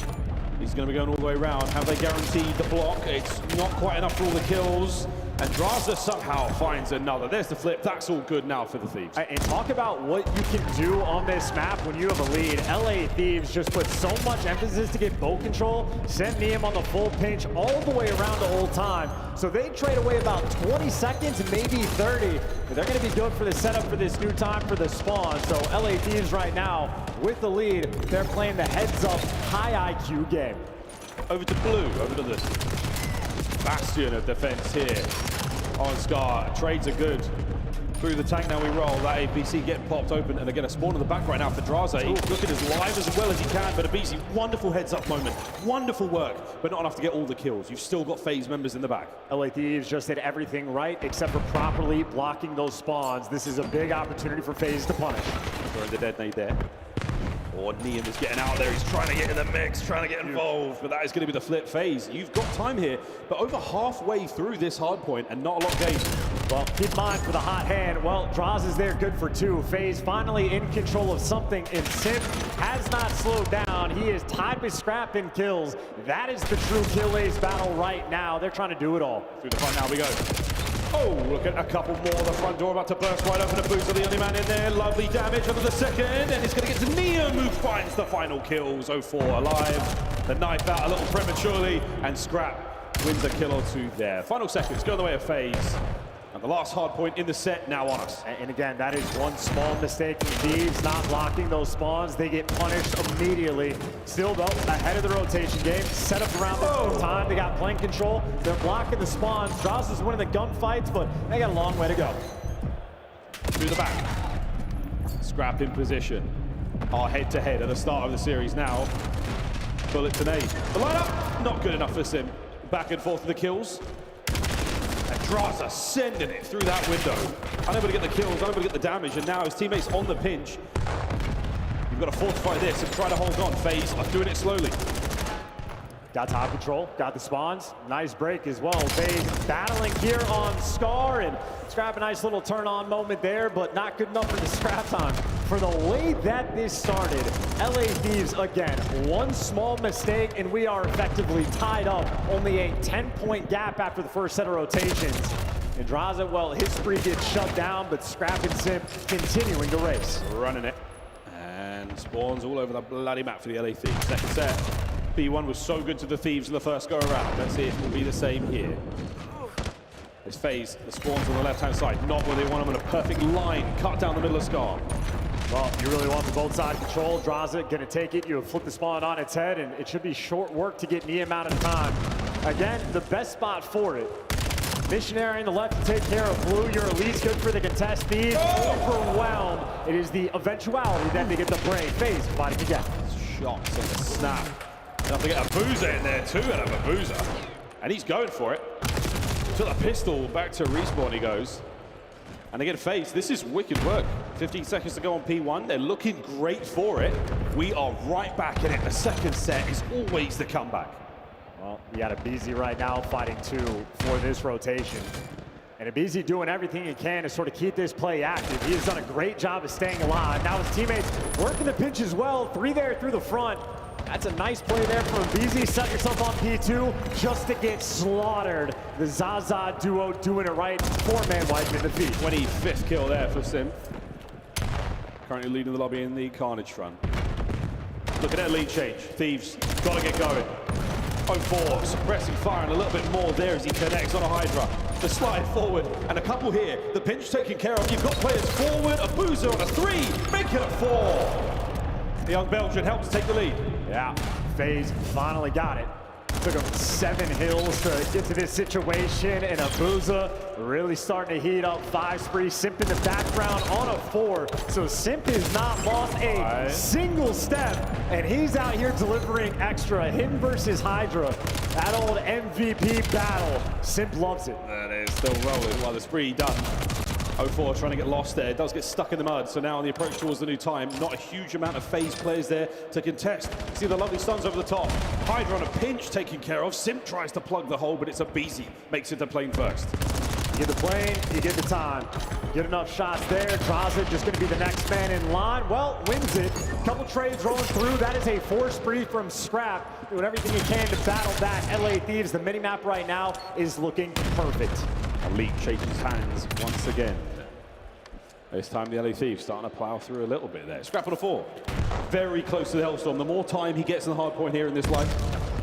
He's going to be going all the way around. Have they guaranteed the block? It's not quite enough for all the kills. And Draza somehow finds another. There's the flip. That's all good now for the Thieves. And talk about what you can do on this map when you have a lead. LA Thieves just put so much emphasis to get bow control, send Neem on the full pinch all the way around the old time. So they trade away about 20 seconds, maybe 30. But they're going to be good for the setup for this new time for the spawn. So LA Thieves right now, with the lead, they're playing the heads-up, high IQ game. Over to Blue, over to the bastion of defense here. On Scar, trades are good. Through the tank now we roll. That APC getting popped open, and they're going to spawn on the back right now for Draza. He's looking as live as well as he can, but APC, wonderful heads-up moment. Wonderful work, but not enough to get all the kills. You've still got FaZe members in the back. LA Thieves just did everything right, except for properly blocking those spawns. This is a big opportunity for FaZe to punish. Throwing the detonate there. Or Neem is getting out there. He's trying to get in the mix, trying to get involved, but that is going to be the flip FaZe. You've got time here, but over halfway through this hard point and not a lot gained. Well, keep in mind for the hot hand, well, Draws is there good for 2. FaZe finally in control of something, and Simp has not slowed down. He is tied with Scrap in kills. That is the true kill ace battle right now. They're trying to do it all. Through the front now we go. Oh, look at a couple more. The front door about to burst right open. The boots are the only man in there. Lovely damage over the second, and it's going to get to Neem, who finds the final kills. 04 alive. The knife out a little prematurely, and Scrap wins a kill or 2 there. Final seconds go the way of FaZe. And the last hard point in the set now on us. And again, that is one small mistake from Thieves, not blocking those spawns. They get punished immediately. Still though, ahead of the rotation game, set up around the time. They got plane control. They're blocking the spawns. Draws is winning the gunfights, but they got a long way to go. Through the back. Scrap in position. Our head-to-head at the start of the series now. Bullet to nade. The lineup, not good enough for Sim. Back and forth to the kills. Draza sending it through that window. Unable to get the kills, unable to get the damage, and now his teammates on the pinch. You've got to fortify this and try to hold on. FaZe are doing it slowly. Got top control, got the spawns. Nice break as well. FaZe battling here on Scar, and Scrap a nice little turn-on moment there, but not good enough for the Scrap time. For the way that this started, LA Thieves, again, one small mistake, and we are effectively tied up. Only a 10-point gap after the first set of rotations. And Draza, well, his spree gets shut down, but Scrap and Simp continuing to race. Running it. And spawns all over the bloody map for the LA Thieves. Second set. B1 was so good to the Thieves in the first go-around. Let's see if it will be the same here. This FaZe, the spawns on the left-hand side, not where they want them in a perfect line, cut down the middle of Scar. Well, you really want the both side control. Draza gonna take it. You flip the spawn on its head, and it should be short work to get Niam out of time. Again, the best spot for it. Missionary on the left to take care of Blue. You're at least good for the contest. Thieves overwhelmed. It is the eventuality then to get the break. FaZe fighting again. Shots on the snap. And I think a Boozer in there too, out of a Boozer. And he's going for it. To the pistol, back to respawn he goes. And again, FaZe, this is wicked work. 15 seconds to go on P1. They're looking great for it. We are right back in it. The second set is always the comeback. Well, you got Abizi right now fighting 2 for this rotation. And Abizi doing everything he can to sort of keep this play active. He has done a great job of staying alive. Now his teammates working the pinch as well. 3 there through the front. That's a nice play there from Abizi. Set yourself on P2 just to get slaughtered. The Zaza duo doing it right. 4-man wipe in defeat. 25th kill there for Sim. Currently leading the lobby in the Carnage run. Look at that lead change. Thieves, gotta get going. 0-4, suppressing fire and a little bit more there as he connects on a Hydra. The slide forward, and a couple here. The pinch taken care of. You've got players forward, a Boozer on a 3, make it a 4. The young Belgian helps take the lead. Yeah, FaZe finally got it. Took him 7 hills to get to this situation, and Abuza really starting to heat up. 5 spree, Simp in the background on a 4. So Simp has not lost a single step, and he's out here delivering extra. Him versus Hydra, that old MVP battle. Simp loves it. That is still rolling while the spree done. 0-4 trying to get lost there, does get stuck in the mud, so now on the approach towards the new time, not a huge amount of FaZe players there to contest. See the lovely stuns over the top. Hydra on a pinch taken care of. Simp tries to plug the hole, but it's Abizi. Makes it to plane first. You get the plane, you get the time. Get enough shots there. Draza just going to be the next man in line. Well, wins it. Couple trades rolling through. That is a 4 spree from Scrap. Doing everything he can to battle back LA Thieves. The minimap right now is looking perfect. Elite shaking his hands once again. This time the LA Thieves starting to plow through a little bit there. Scrap on a 4. Very close to the Hellstorm. The more time he gets in the hard point here in this life,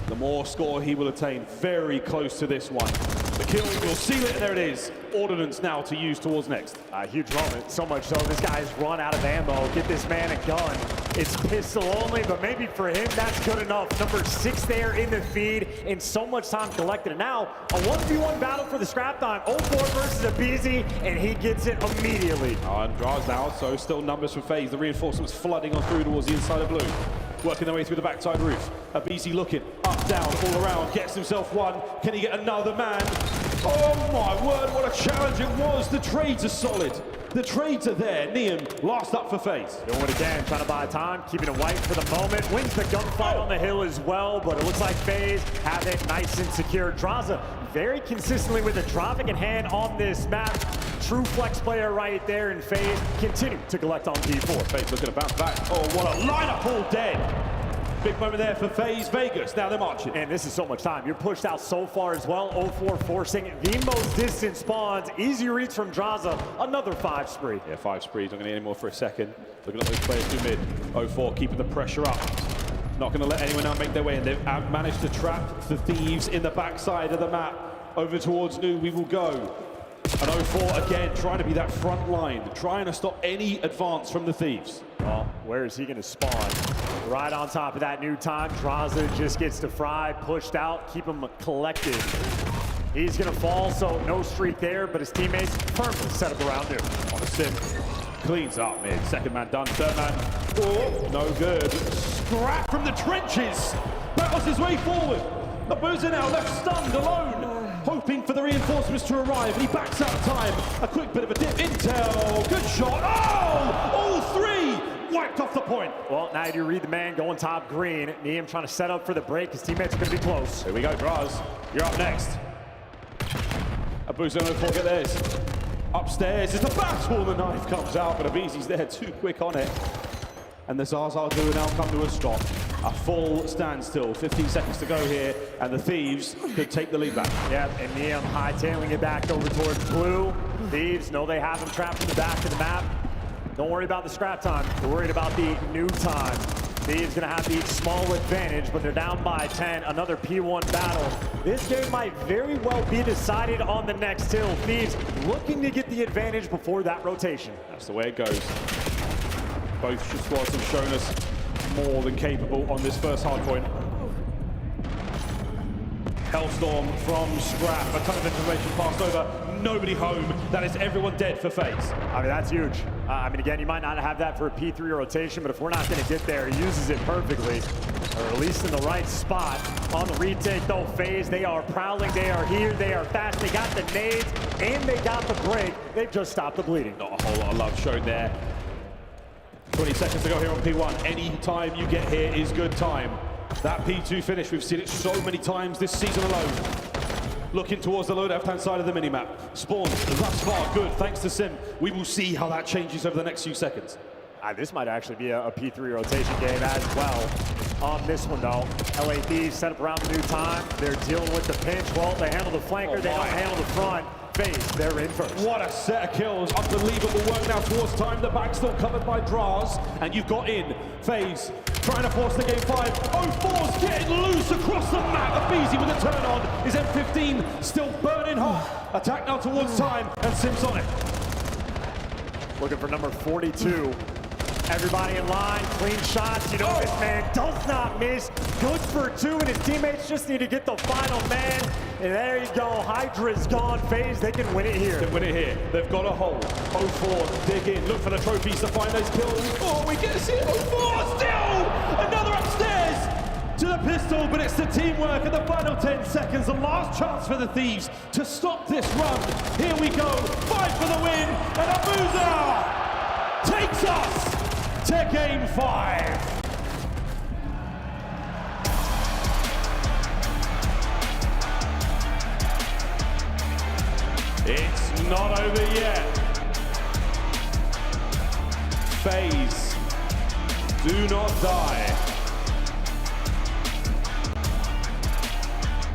the more score he will attain. Very close to this one. The kill will seal it, and there it is. Ordnance now to use towards next. A huge moment, so much so this guy's run out of ammo. Get this man a gun. It's pistol only, but maybe for him that's good enough. Number 6 there in the feed, and so much time collected. And now a 1v1 battle for the scrap time. 0-4 versus Abizi, and he gets it immediately. And draws now, so still numbers for FaZe. The reinforcements flooding on through towards the inside of Blue. Working their way through the backside roof. Abizi looking up, down, all around. Gets himself one. Can he get another man? Oh my word, what a challenge it was. The trades are solid. The trades are there. Niam last up for FaZe. Doing it again, trying to buy time, keeping it white for the moment. Wins the gunfight on the hill as well, but it looks like FaZe have it nice and secure. Draza very consistently with a dropping in hand on this map. True flex player right there in FaZe. Continue to collect on P4. FaZe looking to bounce back. Oh, what a lineup, all dead. Big moment there for FaZe Vegas. Now they're marching. And this is so much time. You're pushed out so far as well. 0-4 forcing the most distant spawns. Easy reads from Draza. Another 5 spree. Yeah, 5 sprees. Not going to need any more for a second. Looking at those players through mid. 0-4 keeping the pressure up. Not going to let anyone out make their way in. They've managed to trap the Thieves in the backside of the map. Over towards New we will go. And 0-4 again, trying to be that front line, trying to stop any advance from the Thieves. Well, where is he going to spawn? Right on top of that new time. Draza just gets to fry, pushed out, keep him collected. He's going to fall, so no streak there, but his teammates firmly set up around him. On a Sim, cleans up mid. Second man done, third man, oh, no good. Scrap from the trenches. Battles his way forward. Abuza now left stunned alone, hoping for the reinforcements to arrive, and he backs out of time. A quick bit of a dip. Intel, good shot. Oh, all 3 wiped off the point. Well, now you read the man going top green. Niam trying to set up for the break. His teammates are going to be close. Here we go, Draz. You're up next. Abuza, don't forget this. Upstairs is the battle. The knife comes out, but Abizi's there too quick on it. And the Zaza do now come to a stop. A full standstill. 15 seconds to go here, and the Thieves could take the lead back. Yep, and Niam hightailing it back over towards Blue. Thieves know they have him trapped in the back of the map. Don't worry about the scrap time. They're worried about the new time. Thieves gonna have the small advantage, but they're down by 10. Another P1 battle. This game might very well be decided on the next hill. Thieves looking to get the advantage before that rotation. That's the way it goes. Both squads have shown us more than capable on this first hard point. Hellstorm from Scrap, a ton of information passed over, nobody home. That is everyone dead for FaZe. I mean, that's huge. I mean, again, you might not have that for a P3 rotation, but if we're not going to get there, he uses it perfectly, or at least in the right spot. On the retake, though, FaZe, they are prowling, they are here, they are fast, they got the nades, and they got the break. They've just stopped the bleeding. Not a whole lot of love shown there. 20 seconds to go here on P1. Any time you get here is good time. That P2 finish, we've seen it so many times this season alone. Looking towards the low left-hand side of the minimap. Spawn, thus far, good, thanks to Sim. We will see how that changes over the next few seconds. This might actually be a P3 rotation game as well. On this one, though, LA Thieves set up around the new time. They're dealing with the pinch. Well, they handle the flanker, they don't handle the front. FaZe, they're in first. What a set of kills. Unbelievable work now towards time. The back still covered by Draz. And you've got in. FaZe trying to force the game 5. 04's getting loose across the map. Abizi with a turn on. Is M15 still burning hot? Attack now towards time. And Sim's on it. Looking for number 42. Everybody in line, clean shots. You know, this man does not miss. Good for 2, and his teammates just need to get the final man. And there you go. Hydra's gone. FaZe, they can win it here. They win it here. They've got a hold. 04, dig in. Look for the trophies to find those kills. Oh, we get to see 04 still! Another upstairs to the pistol, but it's the teamwork in the final 10 seconds. The last chance for the Thieves to stop this run. Here we go. Fight for the win, and Abuza takes us to game 5. It's not over yet. FaZe, do not die.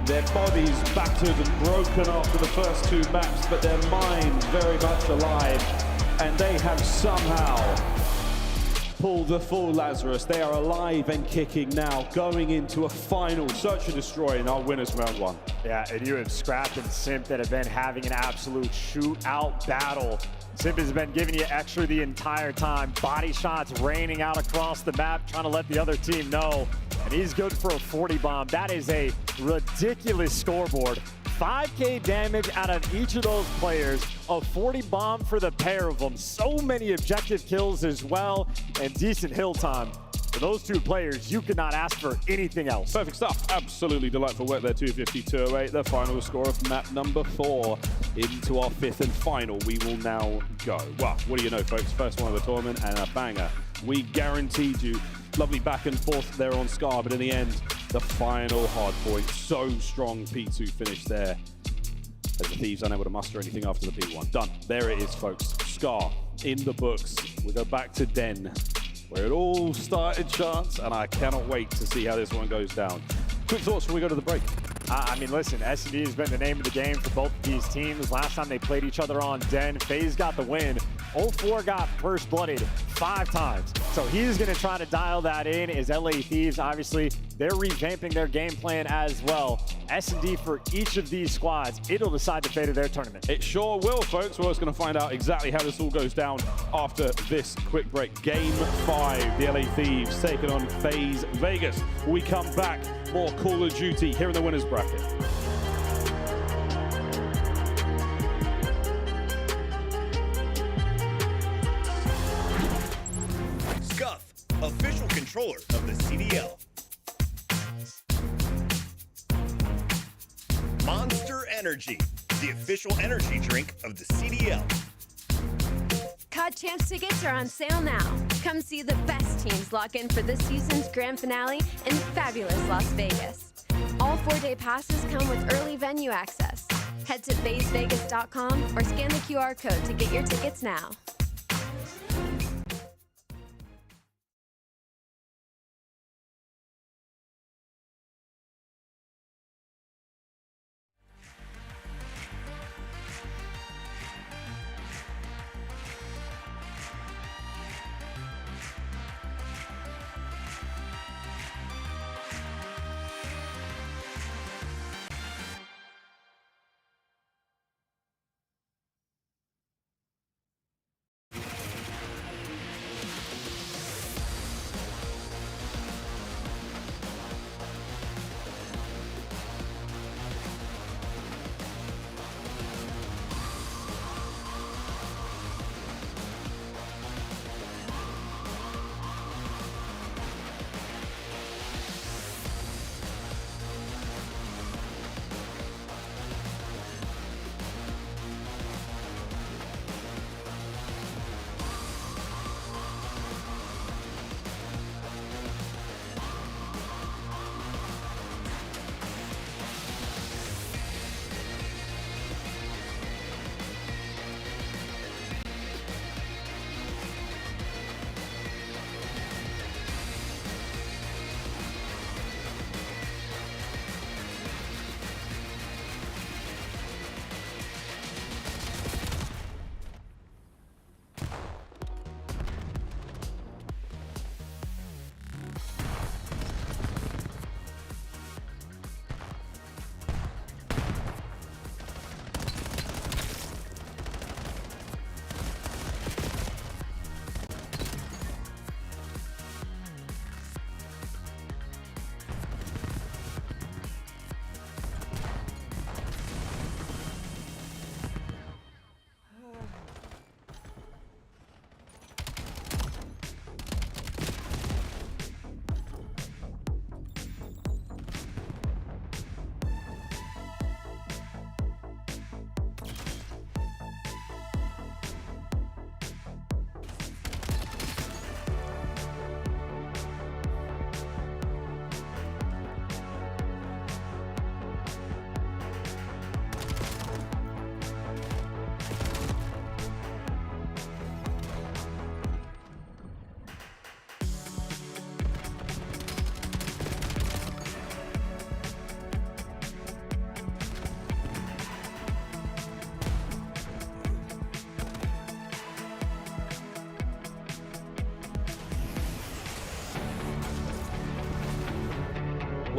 Their bodies battered and broken after the first 2 maps, but their minds very much alive. And they have somehow pulled the full Lazarus. They are alive and kicking now, going into a final search and destroy in our winners round 1. Yeah, and you have Scrap and Simp that have been having an absolute shootout battle. Simp has been giving you extra the entire time. Body shots raining out across the map, trying to let the other team know. And he's good for a 40 bomb. That is a ridiculous scoreboard. 5K damage out of each of those players, a 40 bomb for the pair of them. So many objective kills as well, and decent hill time. For those 2 players, you could not ask for anything else. Perfect stuff. Absolutely delightful work there. 250-208, the final score of map number 4. Into our 5th and final, we will now go. Well, what do you know, folks? First one of the tournament and a banger. We guaranteed you lovely back and forth there on Scar, but in the end, the final hard point. So strong P2 finish there, as the Thieves unable to muster anything after the P1. Done. There it is, folks. Scar in the books. We go back to Den, where it all started, Chance, and I cannot wait to see how this one goes down. Quick thoughts before we go to the break. I mean, listen, S&D has been the name of the game for both of these teams. Last time they played each other on Den, FaZe got the win. 04 got first blooded 5 times. So he's going to try to dial that in as LA Thieves, obviously, they're revamping their game plan as well. S&D for each of these squads, it'll decide the fate of their tournament. It sure will, folks. We're also going to find out exactly how this all goes down after this quick break. Game 5, the LA Thieves taking on FaZe Vegas. When we come back, more Call of Duty here in the winners bracket. Scuff, official controller of the CDL. Monster Energy, the official energy drink of the CDL. COD Champs tickets are on sale now. Come see the best teams lock in for this season's grand finale in fabulous Las Vegas. All 4-day passes come with early venue access. Head to FaZeVegas.com or scan the QR code to get your tickets now.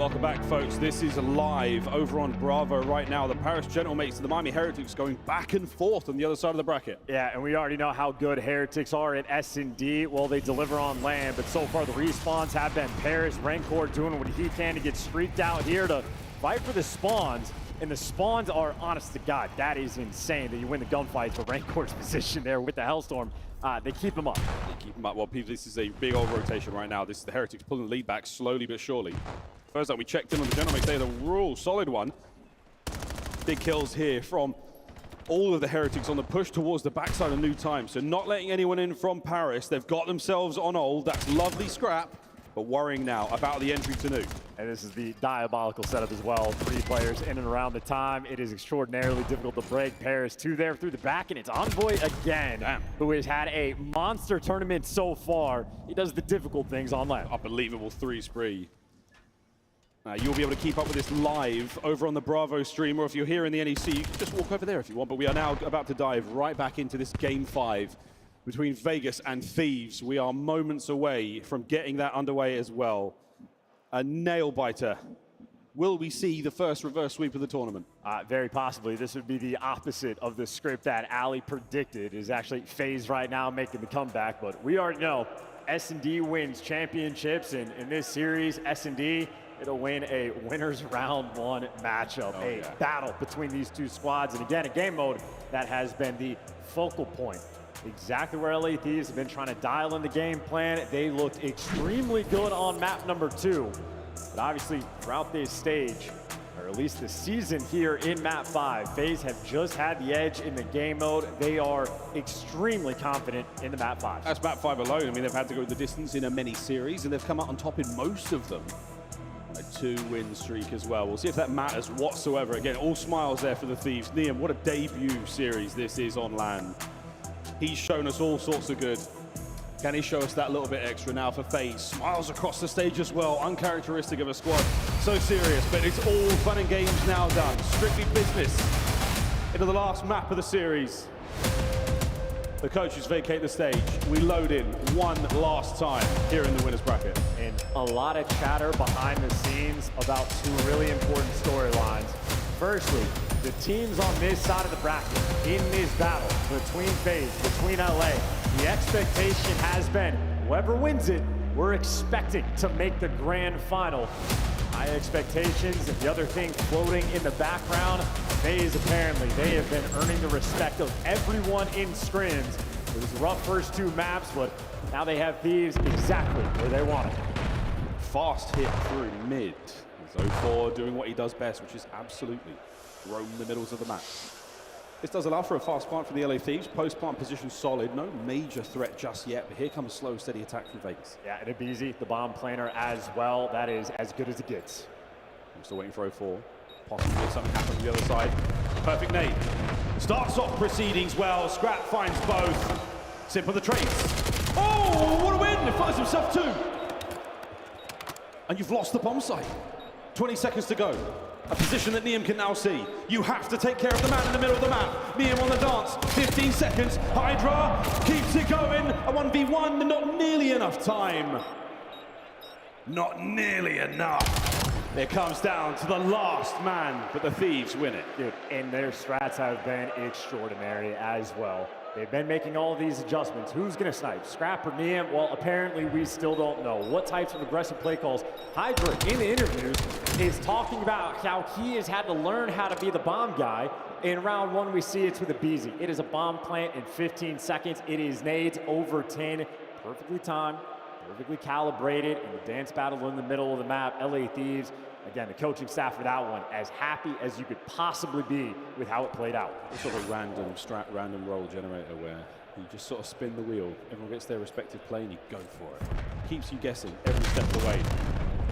Welcome back, folks. This is live over on Bravo right now. The Paris Gentlemates and the Miami Heretics going back and forth on the other side of the bracket. Yeah, and we already know how good Heretics are at S&D. Well, they deliver on land, but so far the respawns have been Paris. Rancor doing what he can to get streaked out here to fight for the spawns. And the spawns are, honest to God, that is insane that you win the gunfight for Rancor's position there with the Hellstorm. They keep him up. They keep him up. Well, people, this is a big old rotation right now. This is the Heretics pulling the lead back slowly but surely. First up, we checked in on the Gentlemates. They had a real solid one. Big kills here from all of the Heretics on the push towards the backside of New Time. So not letting anyone in from Paris. They've got themselves on hold. That's lovely scrap, but worrying now about the entry to New. And this is the diabolical setup as well. 3 players in and around the time. It is extraordinarily difficult to break. Paris 2 there through the back, and it's Envoy again, who has had a monster tournament so far. He does the difficult things on land. Unbelievable 3 spree. You'll be able to keep up with this live over on the Bravo stream, or if you're here in the NEC, you can just walk over there if you want. But we are now about to dive right back into this Game 5 between Vegas and Thieves. We are moments away from getting that underway as well. A nail-biter. Will we see the first reverse sweep of the tournament? Very possibly. This would be the opposite of the script that Ali predicted. Is actually FaZe right now making the comeback, but we already know S&D wins championships, and in this series, S&D, it'll win a winners round 1 matchup, battle between these 2 squads. And again, a game mode that has been the focal point. Exactly where LA Thieves have been trying to dial in the game plan. They looked extremely good on map number 2. But obviously, throughout this stage, or at least the season here in map 5, FaZe have just had the edge in the game mode. They are extremely confident in the map 5. That's map 5 alone. I mean, they've had to go the distance in a many series, and they've come out on top in most of them. A 2-win streak as well. We'll see if that matters whatsoever. Again, all smiles there for the Thieves. Niam, what a debut series this is on land. He's shown us all sorts of good. Can he show us that little bit extra now for FaZe? Smiles across the stage as well. Uncharacteristic of a squad. So serious, but it's all fun and games now done. Strictly business. Into the last map of the series. The coaches vacate the stage. We load in one last time here in the winner's bracket. And a lot of chatter behind the scenes about 2 really important storylines. Firstly, the teams on this side of the bracket, in this battle between FaZe, between LA, the expectation has been, whoever wins it, we're expecting to make the grand final. High expectations, and the other thing floating in the background, FaZe apparently, they have been earning the respect of everyone in scrims. It was a rough first 2 maps, but now they have Thieves exactly where they want it. Fast hit through mid. 0-4 doing what he does best, which is absolutely roam the middles of the map. This does allow for a fast plant from the LA Thieves. Post-plant position solid. No major threat just yet, but here comes a slow, steady attack from Vegas. Yeah, and Ibizi, the bomb planner as well. That is as good as it gets. I'm still waiting for 0-4. Possibly something happen on the other side. Perfect nade. Starts off proceedings well. Scrap finds both. Simple the trades. Oh, what a win! He finds himself 2. And you've lost the bomb site. 20 seconds to go. A position that Niam can now see. You have to take care of the man in the middle of the map. Niam on the dance. 15 seconds. Hydra keeps it going. A 1v1, not nearly enough time. Not nearly enough. It comes down to the last man, but the Thieves win it. Dude, and their strats have been extraordinary as well. They've been making all of these adjustments. Who's going to snipe? Scrap or Niam? Well, apparently we still don't know. What types of aggressive play calls? Hydra, in the interviews, is talking about how he has had to learn how to be the bomb guy. In round 1, we see it's with a Ibizi. It is a bomb plant in 15 seconds. It is nades over 10. Perfectly timed, perfectly calibrated, in the dance battle in the middle of the map. LA Thieves, again, the coaching staff for that one, as happy as you could possibly be with how it played out. It's sort of a random strat, random roll generator where you just sort of spin the wheel. Everyone gets their respective play and you go for it. Keeps you guessing every step of the way.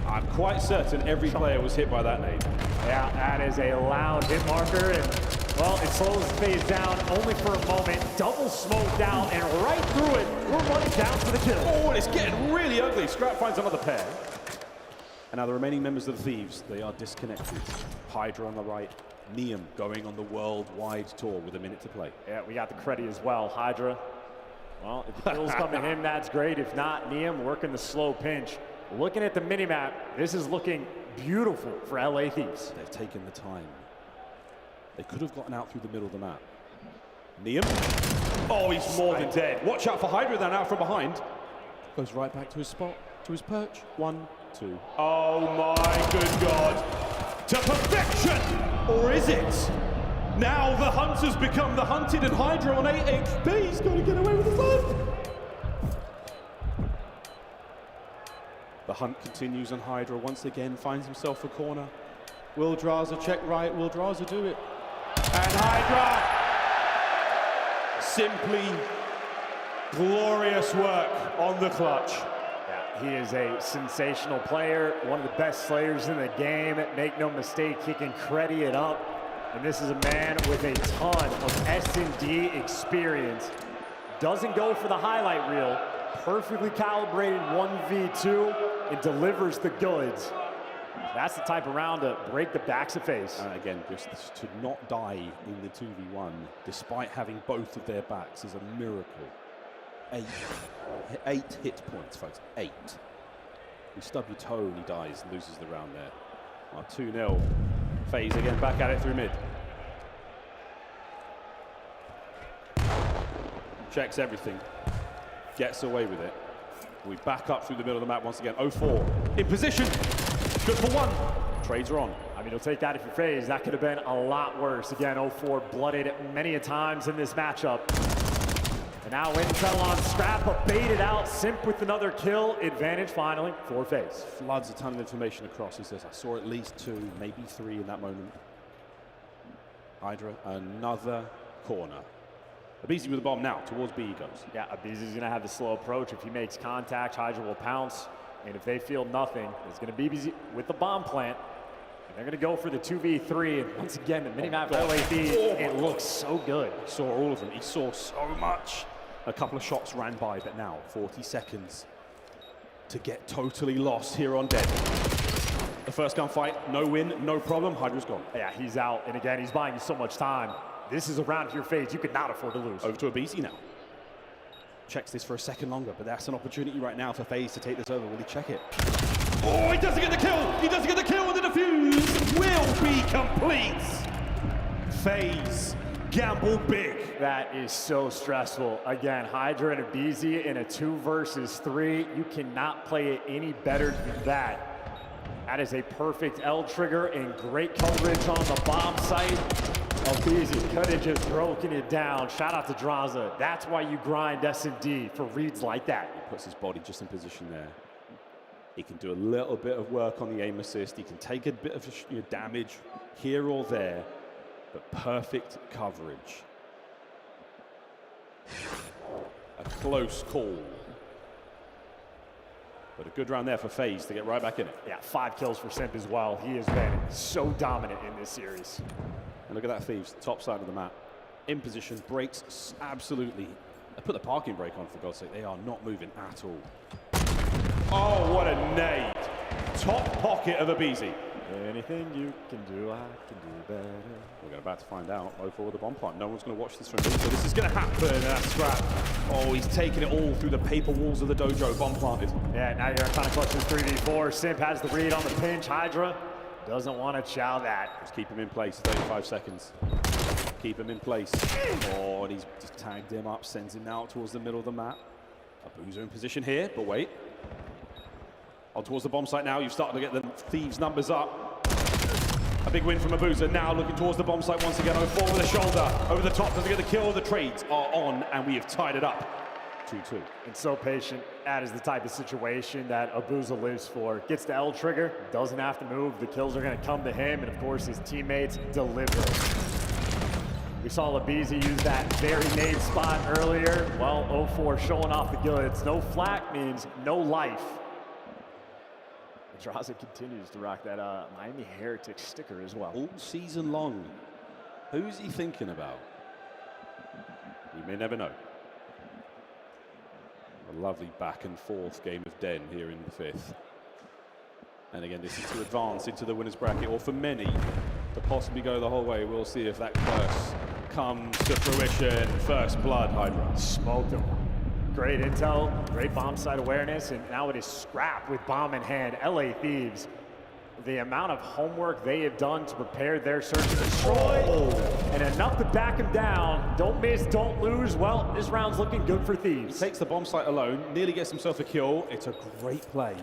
I'm quite certain every player was hit by that nade. Yeah, that is a loud hit marker. And, well, it slows FaZe down only for a moment. Double smoked out, and right through it, we're running down to the kill. Oh, and it's getting really ugly. Scrap finds another pair. And now the remaining members of the Thieves, they are disconnected. Hydra on the right, Niam going on the worldwide tour with a minute to play. Yeah, we got the credit as well. Hydra, well, if the kills come to him, that's great. If not, Niam working the slow pinch. Looking at the minimap, this is looking beautiful for LA Thieves. They've taken the time. They could have gotten out through the middle of the map. Neum. Oh, he's more than dead. Watch out for Hydra then out from behind. Goes right back to his spot, to his perch. 1, 2. Oh my good God. To perfection! Or is it? Now the hunters become the hunted, and Hydra on 8 HP. He's going to get away with his life. The hunt continues, and Hydra once again finds himself a corner. Will Draza check right? Will Draza do it? And Hydra! Simply glorious work on the clutch. Yeah, he is a sensational player, one of the best slayers in the game. Make no mistake, he can credit it up. And this is a man with a ton of S&D experience. Doesn't go for the highlight reel. Perfectly calibrated 1v2 and delivers the goods. That's the type of round to break the backs of FaZe. And again, just to not die in the 2v1, despite having both of their backs, is a miracle. 8 hit points, folks. 8. You stub your toe and he dies, loses the round there. 2-0. FaZe again back at it through mid. Checks everything. Gets away with it. We back up through the middle of the map once again. 0-4. In position. Good for 1. Trades are on. I mean, you'll take that if you're FaZe. That could have been a lot worse. Again, 0-4 blooded many a times in this matchup. And now intel on Scrap, but baited out. Simp with another kill. Advantage finally for FaZe. Floods a ton of information across. He says, I saw at least 2, maybe 3 in that moment. Hydra, another corner. Abizi with the bomb now, towards B he goes. Yeah, Abizi's gonna have the slow approach. If he makes contact, Hydra will pounce. And if they feel nothing, it's gonna be Abizi with the bomb plant. And they're gonna go for the 2v3. And once again, the minimap LA Thieves, it looks so good. He saw all of them, he saw so much. A couple of shots ran by, but now 40 seconds to get totally lost here on Dead. The first gunfight, no win, no problem. Hydra's gone. Yeah, he's out. And again, he's buying you so much time. This is a round if you're FaZe, you could not afford to lose. Over to Abizi now. Checks this for a second longer, but that's an opportunity right now for FaZe to take this over. Will he check it? Oh, he doesn't get the kill! He doesn't get the kill, and the defuse will be complete. FaZe gamble big. That is so stressful. Again, Hydra and Abizi in a 2 versus 3. You cannot play it any better than that. That is a perfect L trigger and great coverage on the bomb site. Abizi could have just broken it down. Shout out to Draza. That's why you grind S&D for reads like that. He puts his body just in position there. He can do a little bit of work on the aim assist. He can take a bit of damage here or there, but perfect coverage. A close call. But a good round there for FaZe to get right back in it. Yeah, 5 kills for Simp as well. He has been so dominant in this series. And look at that Thieves, top side of the map. In position, brakes absolutely. I put the parking brake on, for God's sake. They are not moving at all. Oh, what a nade. Top pocket of Abizi. Anything you can do, I can do better. We're about to find out. 0-4 with the bomb plant. No one's going to watch this from me, so this is going to happen. Scrap. Oh, he's taking it all through the paper walls of the dojo. Bomb planted. Yeah, now you're trying to clutch this 3v4. Simp has the read on the pinch. Hydra doesn't want to chow that. Just keep him in place. 35 seconds. Keep him in place. Oh, and he's just tagged him up, sends him out towards the middle of the map. Abuza in position here, but wait. On towards the bomb site now. You've started to get the Thieves numbers up. A big win from Abuza. Now looking towards the bomb site once again. 0-4 with a shoulder. Over the top. Doesn't get the kill. The trades are on, and we have tied it up. 2-2. And so patient. That is the type of situation that Abuza lives for. Gets the L trigger. Doesn't have to move. The kills are going to come to him. And, of course, his teammates deliver. We saw Abizi use that very nade spot earlier. Well, 0-4 showing off the goods. No flak means no life. Draza continues to rock that Miami Heritage sticker as well. All season long. Who's he thinking about? You may never know. A lovely back and forth game of Den here in the 5th. And again, this is to advance into the winner's bracket, or for many, to possibly go the whole way. We'll see if that curse comes to fruition. First blood, Hydra. Smoked him. Great intel, great bomb site awareness, and now it is Scrap with bomb in hand. LA Thieves the amount of homework they have done to prepare their search and destroy, and enough to back him down. Don't miss, don't lose. Well, this round's looking good for Thieves. He takes the bomb site alone, nearly gets himself a kill. It's a great play.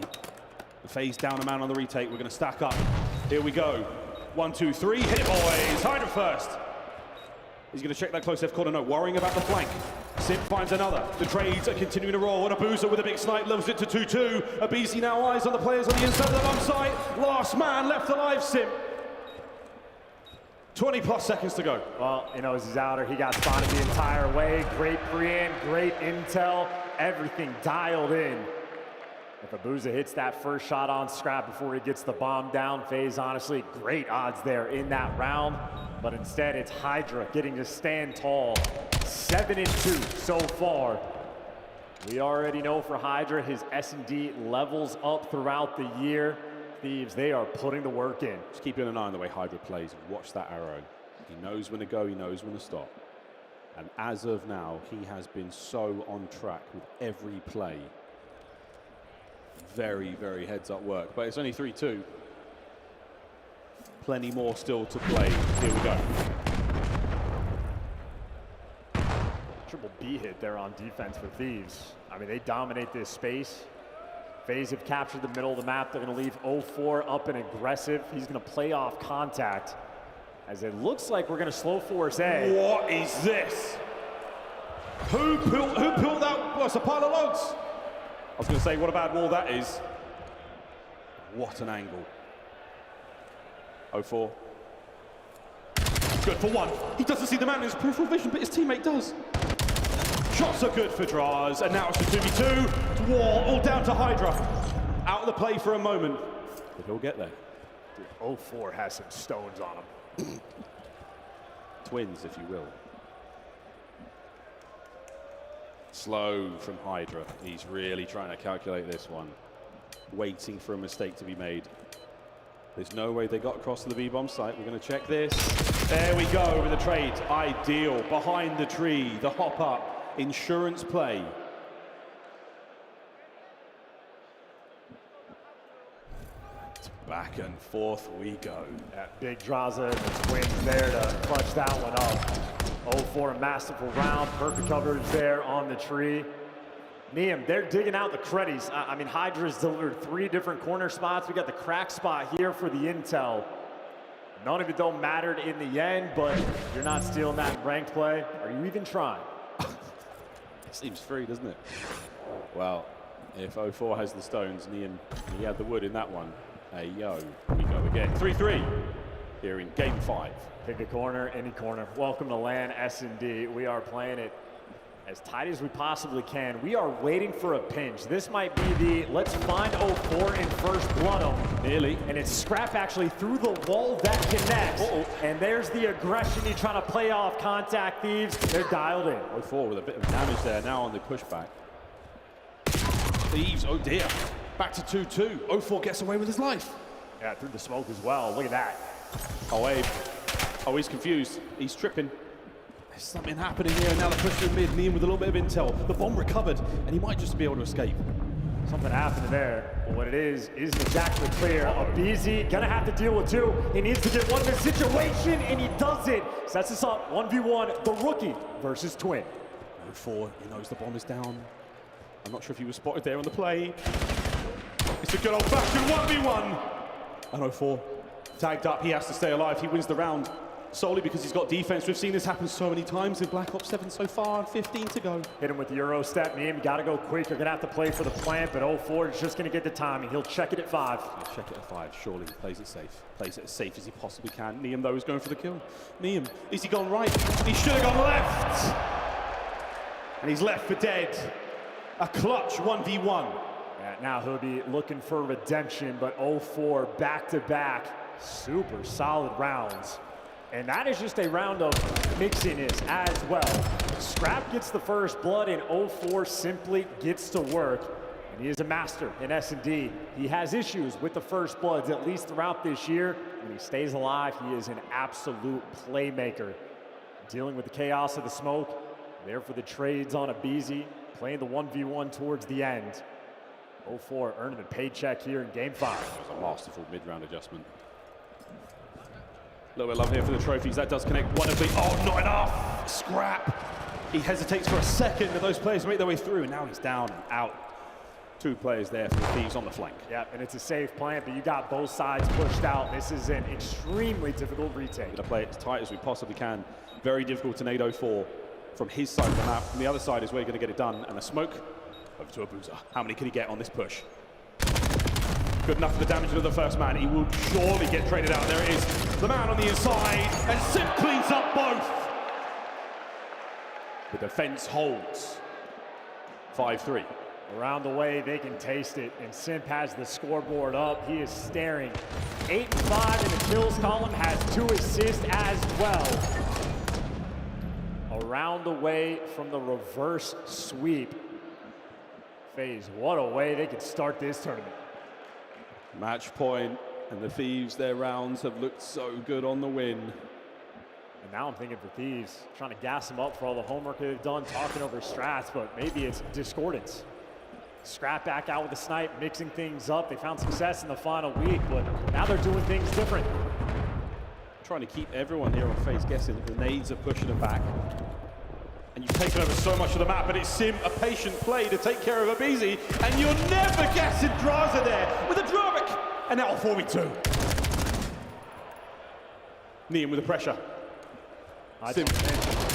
The phase down a man on the retake. We're going to stack up. Here we go. 1, 2, 3. Hit it, boys. Hydra first. He's going to check that close left corner. No, worrying about the flank. Simp finds another. The trades are continuing to roll. And Abuza with a big snipe levels it to 2-2. Abizi now eyes on the players on the inside of the bomb site. Last man left alive, Simp. 20+ seconds to go. Well, you know, as he's outer, he got spotted the entire way. Great pre-aim, great intel, everything dialed in. If Abuza hits that first shot on Scrap before he gets the bomb down, FaZe, honestly, great odds there in that round. But instead, it's Hydra getting to stand tall. 7-2 so far. We already know for Hydra, his S&D levels up throughout the year. Thieves, they are putting the work in. Just keeping an eye on the way Hydra plays. Watch that arrow. He knows when to go, he knows when to stop. And as of now, he has been so on track with every play. Very, very heads-up work. But it's only 3-2. Plenty more still to play. Here we go. Triple B hit there on defense for Thieves. I mean, they dominate this space. FaZe have captured the middle of the map. They're going to leave 0-4 up and aggressive. He's going to play off contact, as it looks like we're going to slow force A. What is this? Who built that? Well, it's a pile of logs. I was going to say, what a bad wall that is. What an angle. 0-4. Good for one. He doesn't see the man in his peripheral vision, but his teammate does. Shots are good for Draws, and now it's a 2v2. War all down to Hydra. Out of the play for a moment, but he'll get there. Dude, 0-4 has some stones on him. Twins, if you will. Slow from Hydra. He's really trying to calculate this one. Waiting for a mistake to be made. There's no way they got across to the B-bomb site. We're going to check this. There we go with the trade. Ideal. Behind the tree. The hop up. Insurance play. Back and forth we go. Big Draza and the Twins there to clutch that one up. 0-4, masterful round. Perfect coverage there on the tree. Niam, they're digging out the creddies. I mean, Hydra's delivered 3 different corner spots. We got the crack spot here for the intel. None of it don't matter in the end, but you're not stealing that ranked play. Are you even trying? It seems free, doesn't it? Well, if 0-4 has the stones, Niam, he had the wood in that one. Hey, yo, we go again. 3-3 here in game 5. Pick a corner, any corner. Welcome to LAN S&D. We are playing it as tight as we possibly can. We are waiting for a pinch. This might be the let's find 0-4 and first blood him. Nearly. And it's Scrap actually through the wall that connects. And there's the aggression. He's trying to play off contact, Thieves. They're dialed in. 0-4 with a bit of damage there now on the pushback. Thieves, oh dear. Back to 2-2. 0-4 gets away with his life. Yeah, through the smoke as well. Look at that. Oh, Abe. Oh, he's confused. He's tripping. There's something happening here. Now the push through mid. Niam with a little bit of intel. The bomb recovered, and he might just be able to escape. Something happened there. But what it is isn't exactly clear. Abizi gonna have to deal with 2. He needs to get one in the situation, and he does it. Sets us up 1v1, the rookie versus Twin. 0-4, he knows the bomb is down. I'm not sure if he was spotted there on the play. It's a good old-fashioned 1v1. And 0-4 tagged up. He has to stay alive. He wins the round solely because he's got defense. We've seen this happen so many times in Black Ops 7 so far, and 15 to go. Hit him with the Euro step. Niam, you got to go quick. You're going to have to play for the plant, but 0-4 is just going to get the timing. He'll check it at 5. He'll check it at 5, surely. He plays it safe. Plays it as safe as he possibly can. Niam, though, is going for the kill. Niam, is he gone right? He should have gone left. And he's left for dead. A clutch 1v1. Yeah, now he'll be looking for redemption, but 0-4 back-to-back. Super solid rounds. And that is just a round of mixiness as well. Scrap gets the first blood, and 0-4 simply gets to work. And he is a master in S&D. He has issues with the first bloods, at least throughout this year. When he stays alive, he is an absolute playmaker. Dealing with the chaos of the smoke, there for the trades on Abizi, playing the 1v1 towards the end. 0-4, earning a paycheck here in Game 5. That was a masterful mid-round adjustment. A little bit of love here for the trophies. That does connect one of the... Oh, not enough! Scrap! He hesitates for a second, and those players make their way through, and now he's down and out. 2 players there for the Thieves on the flank. Yeah, and it's a safe plant, but you got both sides pushed out. This is an extremely difficult retake. Gonna play it as tight as we possibly can. Very difficult to nade 4 from his side of the map. From the other side is where you're gonna get it done. And a smoke over to Abuza. How many can he get on this push? Good enough for the damage of the first man. He will surely get traded out. There it is. The man on the inside, and Sim cleans up both. The defense holds. 5-3. Around the way, they can taste it, and Simp has the scoreboard up. He is staring. 8-5 in the kills column, has 2 assists as well. Around the way from the reverse sweep. FaZe, what a way they could start this tournament. Match point, and the Thieves, their rounds have looked so good on the win. And now I'm thinking for Thieves, trying to gas them up for all the homework they've done, talking over strats, but maybe it's discordance. Scrap back out with the snipe, mixing things up. They found success in the final week, but now they're doing things different. Trying to keep everyone here on FaZe guessing that the nades are pushing them back. And you've taken over so much of the map, but it's Sim, a patient play to take care of Abizi, and you're never guessing Draza there with a Dravik, and now a 4v2. Niam with the pressure. Sim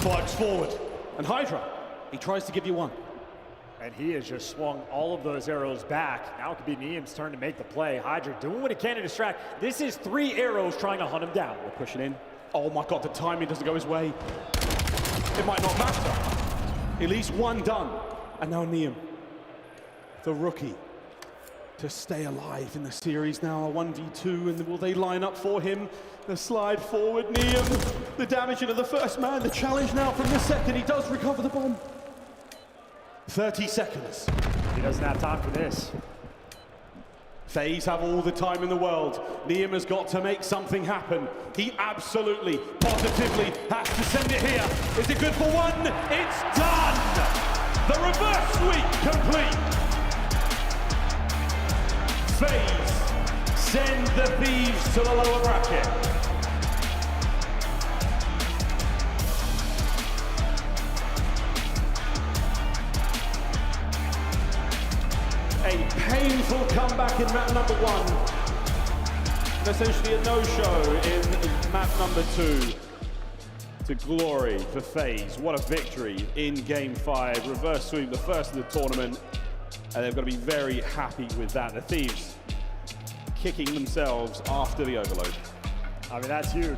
plugs forward, and Hydra, he tries to give you one. And he has just swung all of those arrows back. Now it could be Niam's turn to make the play. Hydra doing what he can to distract. This is 3 arrows trying to hunt him down. They're pushing in. Oh my God, the timing doesn't go his way. It might not matter. At least one done. And now Niam, the rookie, to stay alive in the series now. A 1v2, and will they line up for him? The slide forward, Niam, the damage into the first man. The challenge now from the second. He does recover the bomb. 30 seconds. He doesn't have time for this. FaZe have all the time in the world. Niam has got to make something happen. He absolutely, positively has to send it here. Is it good for one? It's done! The reverse sweep complete. FaZe send the Thieves to the lower bracket. A painful comeback in map number 1. And essentially a no-show in map number 2. To glory for FaZe. What a victory in Game 5. Reverse sweep, the first of the tournament. And they've got to be very happy with that. The Thieves kicking themselves after the overload. I mean, that's huge.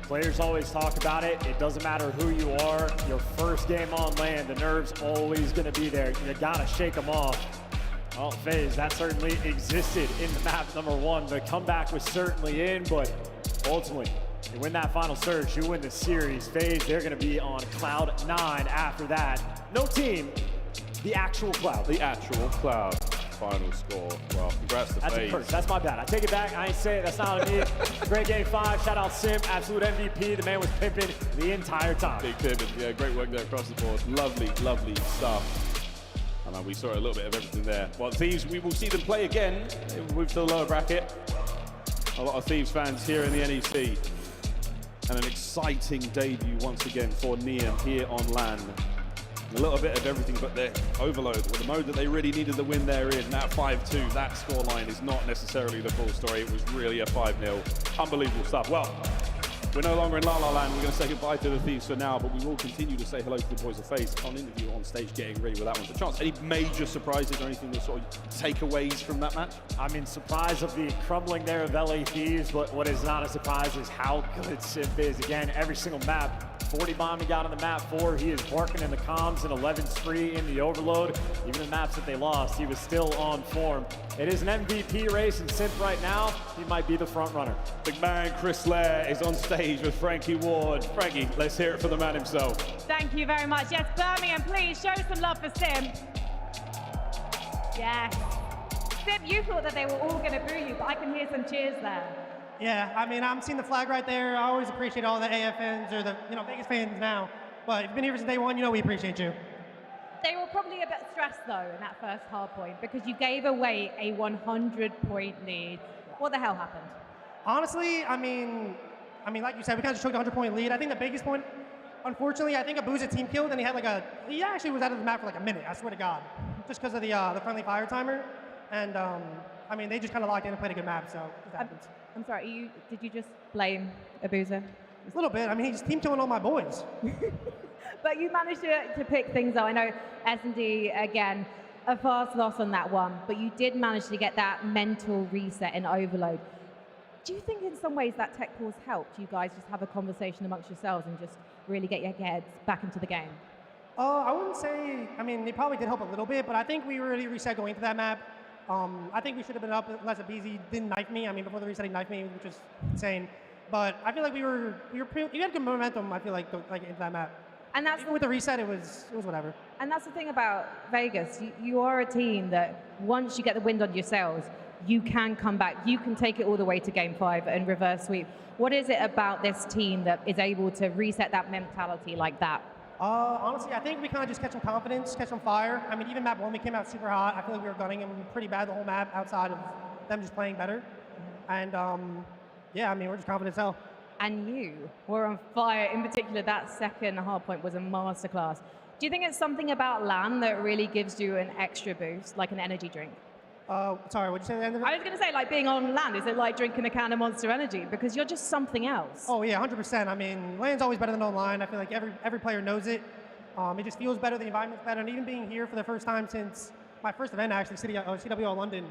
Players always talk about it. It doesn't matter who you are. Your first game on land, the nerves always going to be there. You got to shake them off. Well, FaZe, that certainly existed in the map number 1. The comeback was certainly in, but ultimately, you win that final surge, you win the series. FaZe, they're going to be on cloud 9 after that. No team, the actual cloud. The actual cloud. Final score. Well, congrats to That's FaZe. a curse. That's my bad. I take it back. I ain't say it. That's not on me. Great Game 5. Shout out Sim, absolute MVP. The man was pimping the entire time. Big pivot. Yeah, great work there across the board. Lovely, lovely stuff. And we saw a little bit of everything there. Well, Thieves, we will see them play again. Move to the lower bracket. A lot of Thieves fans here in the NEC. And an exciting debut once again for Niam here on LAN. A little bit of everything, but the overload, with the mode that they really needed the win they're in, that 5-2, that scoreline is not necessarily the full story. It was really a 5-0. Unbelievable stuff. Well, we're no longer in La La Land. We're going to say goodbye to the Thieves for now, but we will continue to say hello to the boys of FaZe on interview on stage, getting ready with that one. The chance. Any major surprises or anything that sort of takeaways from that match? I mean, surprise of the crumbling there of LA Thieves, but what is not a surprise is how good Simp is. Again, every single map. 40 bomb he got on the map 4. He is barking in the comms, and 11 spree in the overload. Even the maps that they lost, he was still on form. It is an MVP race, and Simp right now, he might be the front runner. Big man Chris Lair is on stage with Frankie Ward. Frankie, let's hear it from the man himself. Thank you very much. Yes, Birmingham, please show some love for Simp. Yes. Simp, you thought that they were all going to boo you, but I can hear some cheers there. Yeah, I mean, I'm seeing the flag right there. I always appreciate all the AFNs or the Vegas fans now. But if you've been here since day 1, we appreciate you. They were probably a bit stressed though in that first hard point because you gave away a 100-point lead. What the hell happened? Honestly, I mean, like you said, we kind of just took a 100-point lead. I think the biggest point, unfortunately, I think Abuza team killed, and he actually was out of the map for like a minute. I swear to God, just because of the friendly fire timer, and I mean, they just kind of locked in and played a good map, so it happens. I'm sorry, did you just blame Abuza? A little bit. I mean, he's team killing all my boys. But you managed to pick things up. I know S&D, again, a fast loss on that one, but you did manage to get that mental reset in Overload. Do you think in some ways that tech pause helped you guys just have a conversation amongst yourselves and just really get your heads back into the game? I wouldn't say, I mean, it probably did help a little bit, but I think we really reset going into that map. I think we should have been up unless Abizi didn't knife me. I mean, before the reset, he knifed me, which was insane. But I feel like we had good momentum, I feel like into that map. And that's even with the reset, it was whatever. And that's the thing about Vegas. You are a team that once you get the wind on your sails, you can come back. You can take it all the way to Game 5 and reverse sweep. What is it about this team that is able to reset that mentality like that? Honestly, I think we kind of just catch some confidence, catch some fire. I mean, even map 1, we came out super hot. I feel like we were gunning them pretty bad the whole map outside of them just playing better. And yeah, I mean, we're just confident as hell. And you were on fire. In particular, that second hardpoint was a masterclass. Do you think it's something about LAN that really gives you an extra boost, like an energy drink? Sorry, what did you say at the end of it? I was going to say, like being on LAN, is it like drinking a can of Monster Energy? Because you're just something else. Oh yeah, 100%. I mean, LAN's always better than online. I feel like every player knows it. It just feels better, the environment's better, and even being here for the first time since my first event, actually, CWL London,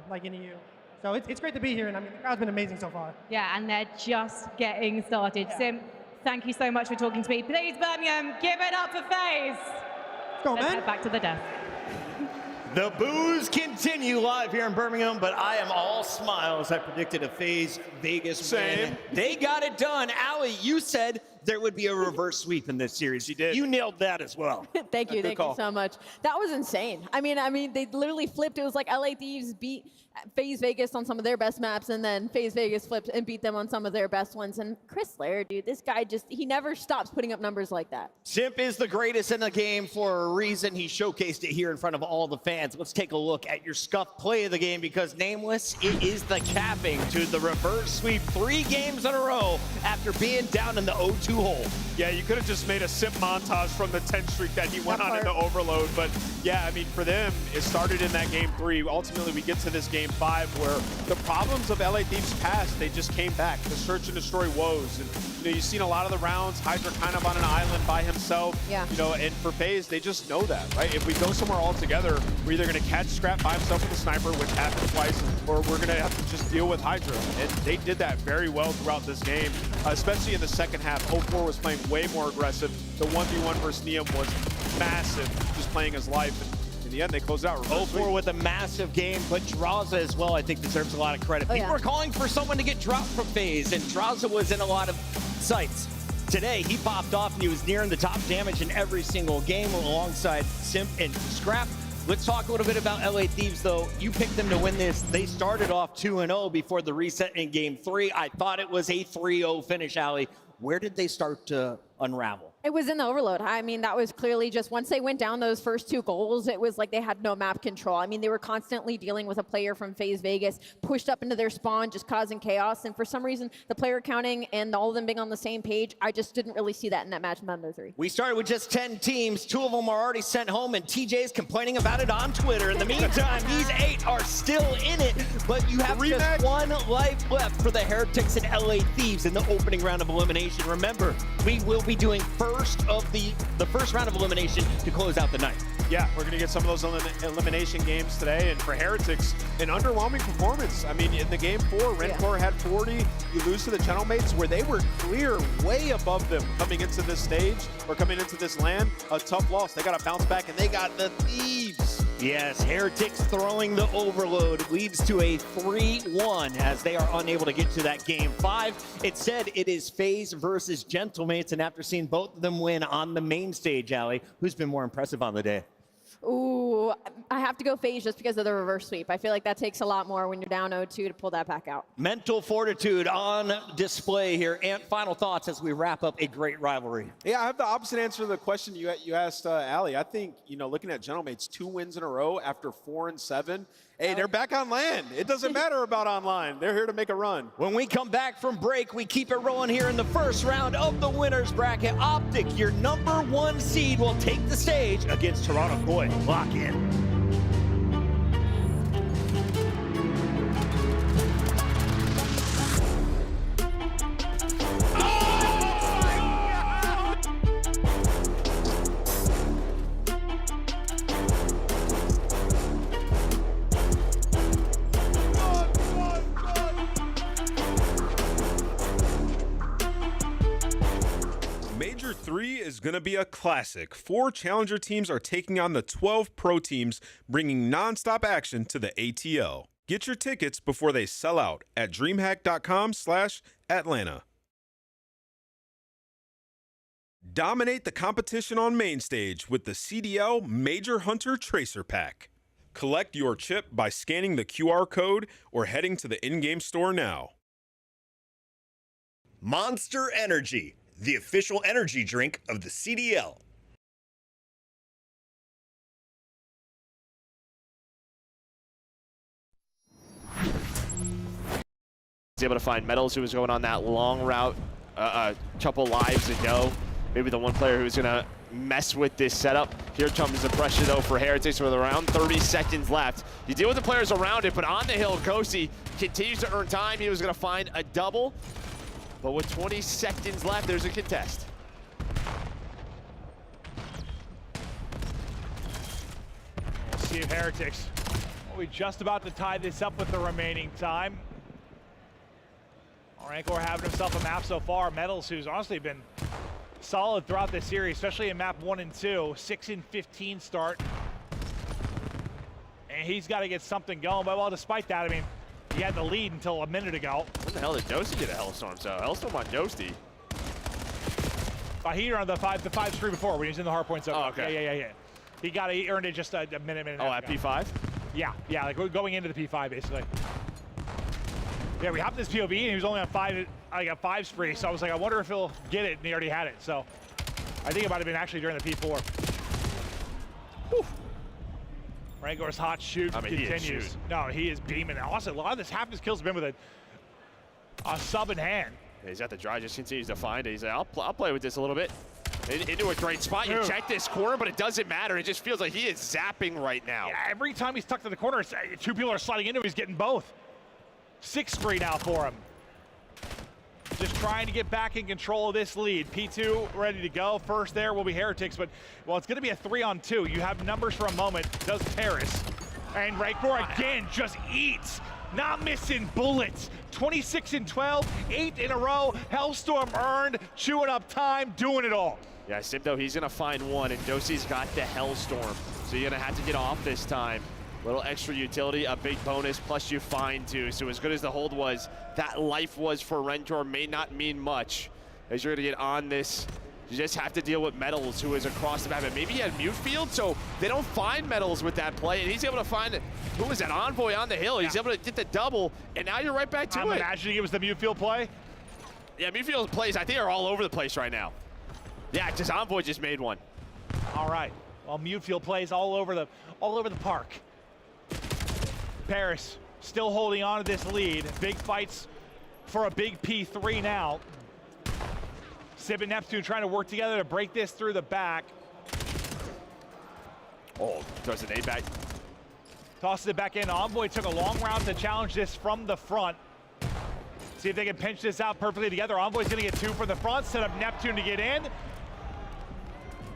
like in EU. So it's great to be here, and I mean, the crowd's been amazing so far. Yeah, and they're just getting started. Yeah. Sim, thank you so much for talking to me. Please, Birmingham, give it up for FaZe. Let's go, man. Let's head back to the desk. The boos continue live here in Birmingham, but I am all smiles. I predicted a FaZe Vegas win. They got it done. Allie, you said there would be a reverse sweep in this series. You did. You nailed that as well. Thank you so much. That was insane. I mean, they literally flipped. It was like LA Thieves beat FaZe Vegas on some of their best maps, and then FaZe Vegas flipped and beat them on some of their best ones. And Chris Lair, dude, this guy he never stops putting up numbers like that. Simp is the greatest in the game for a reason. He showcased it here in front of all the fans. Let's take a look at your scuff play of the game, because Nameless, it is the capping to the reverse sweep 3 games in a row after being down in the 0-2 hole. Yeah, you could have just made a Simp montage from the 10 streak that he went on in the Overload. But yeah, I mean, for them, it started in that game 3. Ultimately, we get to this game 5 where the problems of LA Thieves past, they just came back. The search and destroy woes. And, you know, you've seen a lot of the rounds, Hydra kind of on an island by himself. Yeah. You know, and for FaZe, they just know that, right? If we go somewhere all together, we're either going to catch Scrap by himself with a sniper, which happened twice, or we're going to have to just deal with Hydra. And they did that very well throughout this game, especially in the second half. 0-4 was playing way more aggressive. The 1v1 versus Neum was massive, just playing his life. And in the end, they closed out. 0-4 with a massive game, but Draza as well, I think, deserves a lot of credit. People were calling for someone to get dropped from FaZe, and Draza was in a lot of sites. Today, he popped off, and he was nearing the top damage in every single game alongside Simp and Scrap. Let's talk a little bit about LA Thieves, though. You picked them to win this. They started off 2-0 before the reset in game 3. I thought it was a 3-0 finish, Allie. Where did they start to unravel? It was in the Overload. I mean, that was clearly just once they went down those first 2 goals, it was like they had no map control. I mean, they were constantly dealing with a player from FaZe Vegas pushed up into their spawn, just causing chaos. And for some reason, the player counting and all of them being on the same page, I just didn't really see that in that match in Thunder 3. We started with just 10 teams. 2 of them are already sent home, and TJ's complaining about it on Twitter. In the meantime, these 8 are still in it, but you have just 1 life left for the Heretics and LA Thieves in the opening round of elimination. Remember, we will be doing the first round of elimination to close out the night. Yeah, we're going to get some of those elimination games today. And for Heretics, an underwhelming performance. I mean, in the game 4, Rencore had 40. You lose to the Channel Mates, where they were clear way above them coming into this stage or coming into this land. A tough loss. They got to bounce back, and they got the Thieves. Yes, Heretics throwing the Overload leads to a 3-1 as they are unable to get to that game 5. It said it is FaZe versus Gentlemates, and after seeing both of them win on the main stage, Allie, who's been more impressive on the day? Ooh, I have to go FaZe just because of the reverse sweep. I feel like that takes a lot more when you're down 0-2 to pull that back out. Mental fortitude on display here. And final thoughts as we wrap up a great rivalry. Yeah, I have the opposite answer to the question you asked Ali. I think, looking at Gentlemates, 2 wins in a row after 4 and 7. Hey, they're back on land. It doesn't matter about online. They're here to make a run. When we come back from break, we keep it rolling here in the first round of the winners bracket. Optic, your #1 seed, will take the stage against Toronto Koi. Lock in. Major 3 is going to be a classic. 4 challenger teams are taking on the 12 pro teams, bringing nonstop action to the ATL. Get your tickets before they sell out at DreamHack.com/Atlanta. Dominate the competition on main stage with the CDL Major Hunter Tracer Pack. Collect your chip by scanning the QR code or heading to the in-game store now. Monster Energy, the official energy drink of the CDL. Was able to find Metals, who was going on that long route a couple lives ago. Maybe the one player who's going to mess with this setup. Here comes the pressure, though, for Heretics with around 30 seconds left. You deal with the players around it, but on the hill, Kosi continues to earn time. He was going to find a double. But with 20 seconds left, there's a contest. We'll see if Heretics will be just about to tie this up with the remaining time. Rancor having himself a map so far. Metals, who's honestly been solid throughout this series, especially in map 1 and 2. 6-15 start. And he's got to get something going. But well, despite that, I mean, he had the lead until a minute ago. When the hell did Dosti get a Hellstorm? So Hellstorm on Dosti. He earned the five screen before when he was in the Hardpoint zone. Oh, okay. Yeah. He earned it just a minute and a half ago. P5? Yeah, like we're going into the P5 basically. Yeah, we hopped this POV and he was only on 5 spree, so I was like, I wonder if he'll get it, and he already had it. So I think it might have been actually during the P4. Whew. Rancor's hot shoot continues. No, he is beaming. Also, a lot of this half his kills have been with a sub in hand. Yeah, he's at the dry, just continues to find it. He's like, I'll play with this a little bit. Into a great spot. You check this corner, but it doesn't matter. It just feels like he is zapping right now. Yeah, every time he's tucked in the corner, 2 people are sliding into him. He's getting both. 6 spree now for him. Just trying to get back in control of this lead. P2 ready to go. First there will be Heretics, but, well, it's going to be a 3-on-2. You have numbers for a moment. Does Paris. And Rancor again just eats. Not missing bullets. 26-12, 8 in a row. Hellstorm earned, chewing up time, doing it all. Yeah, Simdo, he's going to find one, and Dosi's got the Hellstorm. So you're going to have to get off this time. Little extra utility, a big bonus, plus you find 2. So as good as the hold was, that life was for Rancor may not mean much. As you're going to get on this, you just have to deal with Metals, who is across the map. And maybe he had mute field, so they don't find Metals with that play. And he's able to find, who was that, Envoy on the hill. He's able to get the double, and now you're right back to it. I'm imagining it was the mute field play. Yeah, mute field plays, I think, are all over the place right now. Yeah, just Envoy just made one. All right, well, mute field plays all over the park. Paris still holding on to this lead. Big fights for a big P3 now. Sib and Neptune trying to work together to break this through the back. Oh, throws an A back. Tosses it back in. Envoy took a long round to challenge this from the front. See if they can pinch this out perfectly together. Envoy's gonna get 2 from the front, set up Neptune to get in.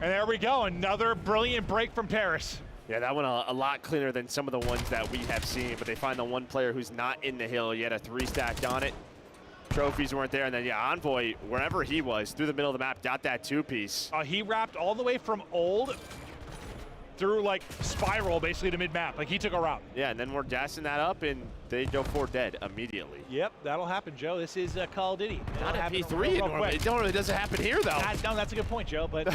And there we go, another brilliant break from Paris. Yeah, that one a lot cleaner than some of the ones that we have seen, but they find the one player who's not in the hill. He had a 3 stacked on it. Trophies weren't there, and then, yeah, Envoy, wherever he was, through the middle of the map, got that 2-piece. He wrapped all the way from old through, like, spiral, basically, to mid-map. Like, he took a route. Yeah, and then we're gassing that up, and they go for dead immediately. Yep, that'll happen, Joe. This is Call of Duty. Not a P3 normally. It normally doesn't happen here, though. No, that's a good point, Joe, but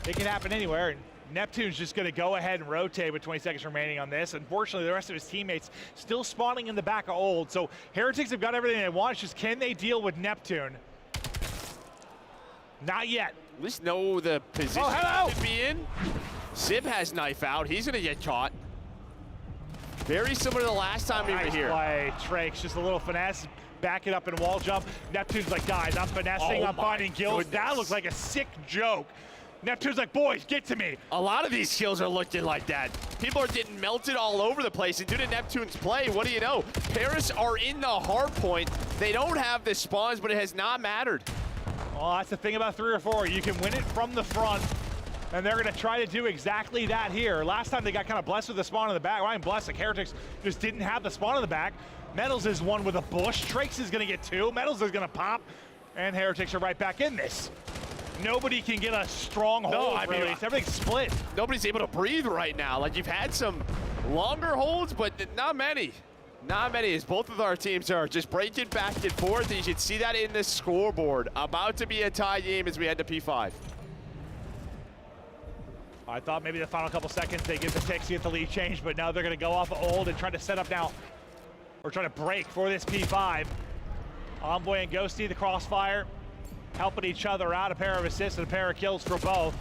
it can happen anywhere. And Neptune's just going to go ahead and rotate with 20 seconds remaining on this. Unfortunately, the rest of his teammates still spawning in the back of Old. So Heretics have got everything they want. It's just, can they deal with Neptune? Not yet. At least know the position to be in. Sib has knife out. He's going to get caught. Very similar to the last time we were here. Nice play. Trake's just a little finesse. Back it up and wall jump. Neptune's like, guys, I'm finessing. I'm finding kills. That looks like a sick joke. Neptune's like, boys, get to me. A lot of these kills are looking like that. People are getting melted all over the place, and due to Neptune's play, what do you know? Paris are in the hard point. They don't have the spawns, but it has not mattered. Well, that's the thing about 3 or 4. You can win it from the front, and they're going to try to do exactly that here. Last time they got kind of blessed with the spawn in the back. Ryan blessed, like Heretics just didn't have the spawn in the back. Metals is one with a bush. Trakes is going to get 2. Metals is going to pop, and Heretics are right back in this. Nobody can get a strong hold, really. Everything's split. Nobody's able to breathe right now. Like, you've had some longer holds, but not many. Not many, as both of our teams are just breaking back and forth. And you should see that in the scoreboard. About to be a tie game as we head to P5. I thought maybe the final couple seconds they give the ticks to get the lead change, but now they're going to go off of Old and try to set up now, or try to break for this P5. Envoy and Ghosty, the crossfire, helping each other out. A pair of assists and a pair of kills for both.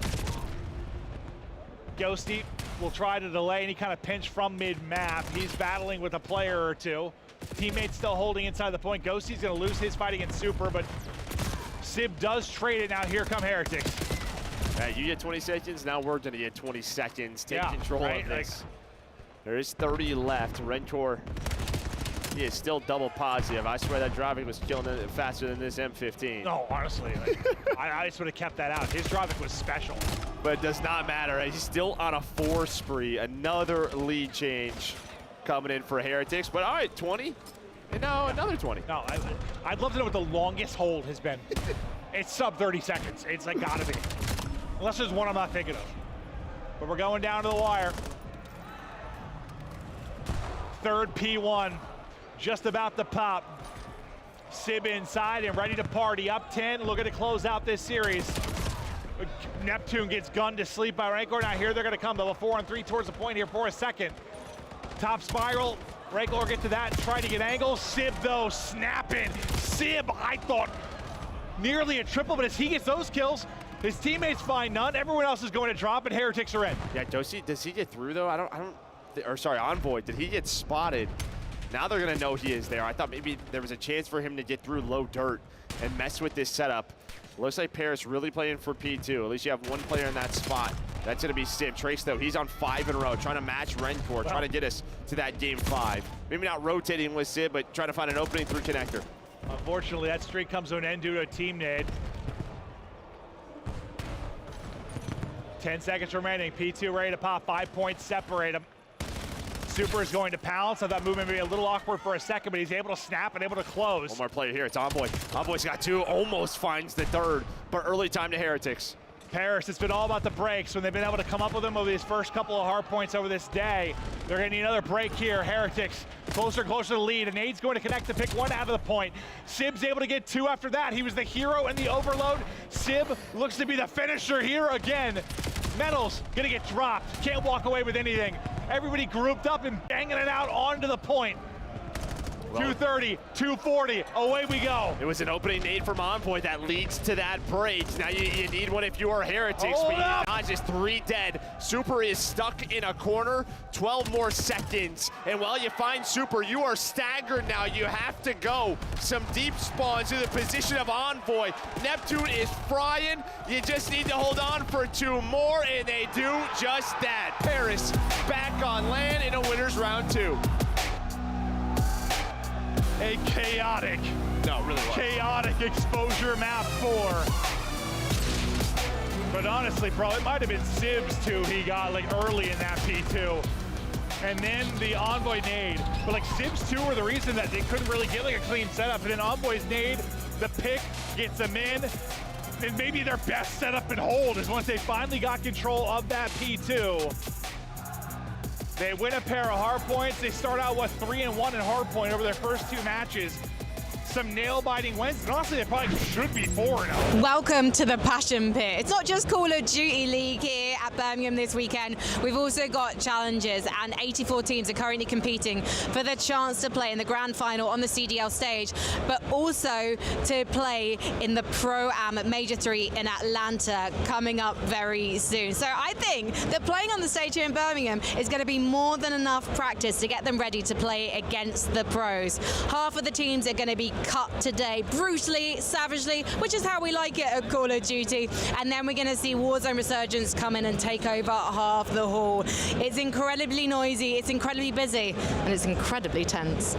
Ghosty will try to delay any kind of pinch from mid-map. He's battling with a player or 2. Teammates still holding inside the point. Ghosty's going to lose his fight against Super, but Sib does trade it. Now here come Heretics. You get 20 seconds, now we're going to get 20 seconds. Take control of this. There is 30 left. Rencor, he is still double positive. I swear that driving was killing it faster than this M15. No, honestly, I just would have kept that out. His driving was special. But it does not matter. He's still on a 4 spree. Another lead change coming in for Heretics. But all right, 20, and now another 20. No, I'd love to know what the longest hold has been. It's sub 30 seconds. It's like gotta be. Unless there's one I'm not thinking of. But we're going down to the wire. Third P1, just about to pop. Sib inside and ready to party. Up 10, looking to close out this series. Neptune gets gunned to sleep by Rancor. Now here they're gonna come level 4 and 3 towards the point here for a second. Top spiral, Rancor get to that and try to get angles. Sib though, snapping. Sib, I thought nearly a triple, but as he gets those kills, his teammates find none. Everyone else is going to drop, and Heretics are in. Yeah, does he get through though? Envoy, did he get spotted? Now they're gonna know he is there. I thought maybe there was a chance for him to get through low dirt and mess with this setup. Looks like Paris really playing for P2. At least you have one player in that spot. That's gonna be Sib. Trace though, he's on 5 in a row, trying to match Rencor, trying to get us to that game 5. Maybe not rotating with Sib, but trying to find an opening through connector. Unfortunately, that streak comes to an end due to a team nade. 10 seconds remaining. P2 ready to pop. 5 points separate them. Super is going to pounce. I thought movement may be a little awkward for a second, but he's able to snap and able to close. One more player here. It's Envoy. Envoy's got 2, almost finds the 3rd, but early time to Heretics. Paris, it's been all about the breaks. When they've been able to come up with them over these first couple of hard points over this day, they're going to need another break here. Heretics closer and closer to the lead. And Nade's going to connect to pick 1 out of the point. Sib's able to get 2 after that. He was the hero in the overload. Sib looks to be the finisher here again. Metals going to get dropped. Can't walk away with anything. Everybody grouped up and banging it out onto the point. 230, 240, away we go. It was an opening nade from Envoy that leads to that break. Now you need one if you are Heretics, but not just 3 dead. Super is stuck in a corner, 12 more seconds. And while you find Super, you are staggered now. You have to go. Some deep spawns to the position of Envoy. Neptune is frying. You just need to hold on for 2 more, and they do just that. Paris back on land in a winner's round 2. A chaotic, chaotic exposure map 4. But honestly, bro, it might have been Sib's 2 he got like early in that P2. And then the Envoy nade. But like Sib's 2 were the reason that they couldn't really get like a clean setup. And then Envoy's nade, the pick gets them in. And maybe their best setup and hold is once they finally got control of that P2. They win a pair of hard points. They start out with 3-1 in hard point over their first 2 matches. some nail-biting wins, and honestly, they probably should be 4-0. Welcome to the Passion Pit. It's not just Call of Duty League here at Birmingham this weekend. We've also got challenges, and 84 teams are currently competing for the chance to play in the grand final on the CDL stage, but also to play in the Pro-Am Major 3 in Atlanta coming up very soon. So I think that playing on the stage here in Birmingham is going to be more than enough practice to get them ready to play against the pros. Half of the teams are going to be cut today, brutally, savagely, which is how we like it at Call of Duty. And then we're going to see Warzone Resurgence come in and take over half the hall. It's incredibly noisy, it's incredibly busy, and it's incredibly tense.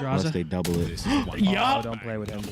Unless they double it. Oh, don't play with him.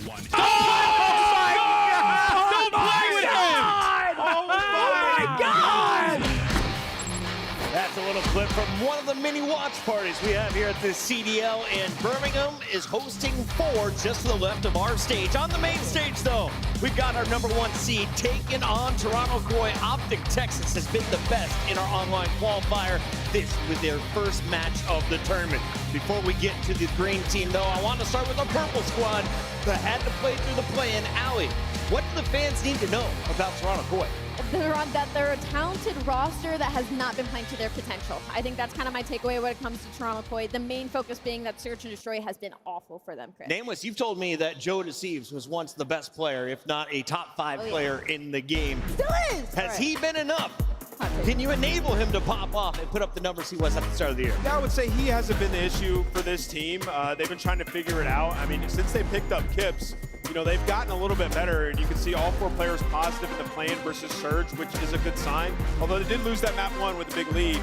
That's a little clip from one of the many watch parties we have here at the CDL in Birmingham is hosting 4 just to the left of our stage. On the main stage, though, we've got our #1 seed taking on Toronto Koi. Optic Texas has been the best in our online qualifier. This was their first match of the tournament. Before we get to the green team, though, I want to start with the purple squad that had to play through the play-in. Allie, what do the fans need to know about Toronto Koi? They're a talented roster that has not been playing to their potential. I think that's kind of my takeaway when it comes to Toronto Koi. The main focus being that Search and Destroy has been awful for them, Chris. Nameless, you've told me that Joe Deceives was once the best player, if not a top 5 player in the game. Still is! Has he been enough? Can you enable him to pop off and put up the numbers he was at the start of the year? Yeah, I would say he hasn't been the issue for this team. They've been trying to figure it out. I mean, since they picked up Kips, you know, they've gotten a little bit better, and you can see all 4 players positive in the play-in versus Surge, which is a good sign. Although they did lose that map 1 with a big lead.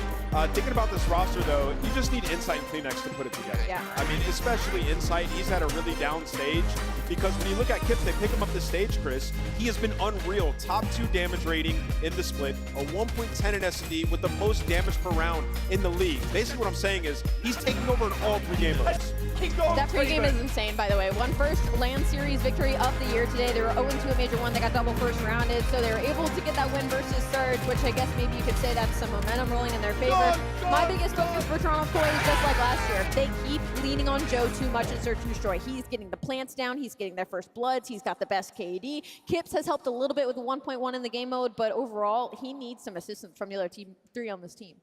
Thinking about this roster, though, you just need Insight and Kleenex to put it together. Yeah. I mean, especially Insight, he's had a really down stage, because when you look at Kips, they pick him up the stage, Chris. He has been unreal. Top 2 damage rating in the split, a 1.10 in S&D with the most damage per round in the league. Basically what I'm saying is he's taking over in all 3 game modes. That pregame is insane, by the way. One first LAN series victory of the year today. They were 0-2 at Major 1. They got double first rounded, so they were able to get that win versus Surge, which I guess maybe you could say that's some momentum rolling in their favor. My biggest focus for Toronto Koi is just like last year. They keep leaning on Joe too much in Search and Destroy. He's getting the plants down. He's getting their first bloods. He's got the best KD. Kips has helped a little bit with the 1.1 in the game mode, but overall, he needs some assistance from the other team 3 on this team.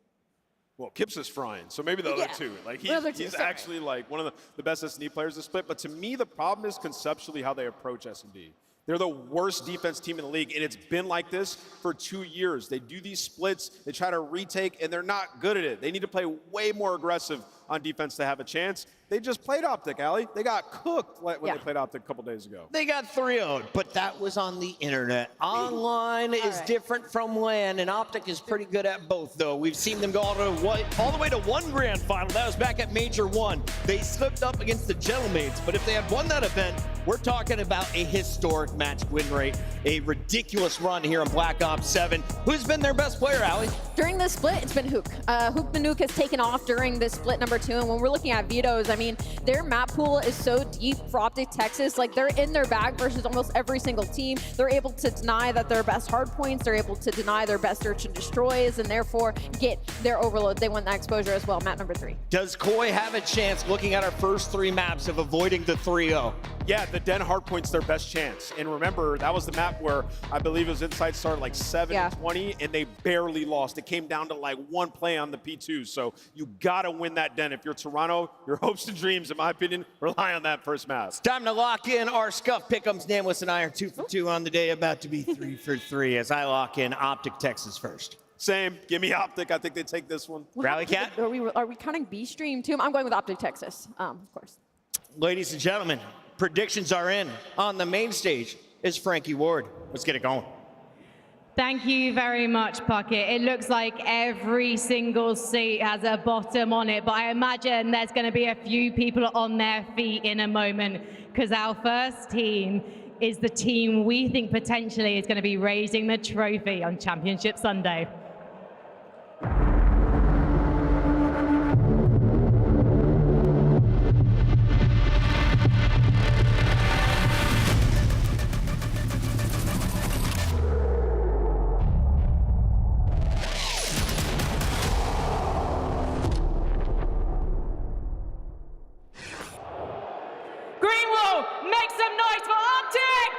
Well, Kips is frying, so maybe the other 2. Like he's actually like one of the best S&D players to split. But to me, the problem is conceptually how they approach S&D. They're the worst defense team in the league, and it's been like this for 2 years. They do these splits, they try to retake, and they're not good at it. They need to play way more aggressive on defense to have a chance. They just played Optic, Allie. They got cooked when they played Optic a couple days ago. They got 3-0'd, but that was on the internet. Online is different from LAN, and Optic is pretty good at both, though. We've seen them go all the way to 1 grand final. That was back at Major 1. They slipped up against the Gentlemaids, but if they had won that event, we're talking about a historic match win rate, a ridiculous run here in Black Ops 7. Who's been their best player, Allie? During this split, it's been Hook. Hook Manuk has taken off during this split #2, and when we're looking at vetoes, I mean, their map pool is so deep for Optic Texas. Like, they're in their bag versus almost every single team. They're able to deny that their best hardpoints. They're able to deny their best search and destroys, and therefore get their overload. They want that exposure as well, map #3. Does Koi have a chance, looking at our first 3 maps, of avoiding the 3-0? Yeah, the Den hardpoint's their best chance. And remember, that was the map where I believe it was Insight started like 7-20, and they barely lost. It came down to like 1 play on the P2. So you got to win that Den. If you're Toronto, your hopes and dreams, in my opinion, rely on that first map. It's time to lock in our Scuff Pick'ems. Nameless and I are 2 for 2 on the day, about to be 3 for 3 as I lock in Optic Texas first. Same. Give me Optic. I think they take this one. Rally Cat? Are we counting B-Stream too? I'm going with Optic Texas, of course. Ladies and gentlemen, predictions are in. On the main stage is Frankie Ward. Let's get it going. Thank you very much, Puckett. It looks like every single seat has a bottom on it, but I imagine there's going to be a few people on their feet in a moment, because our first team is the team we think potentially is going to be raising the trophy on Championship Sunday. Make some noise for Optic!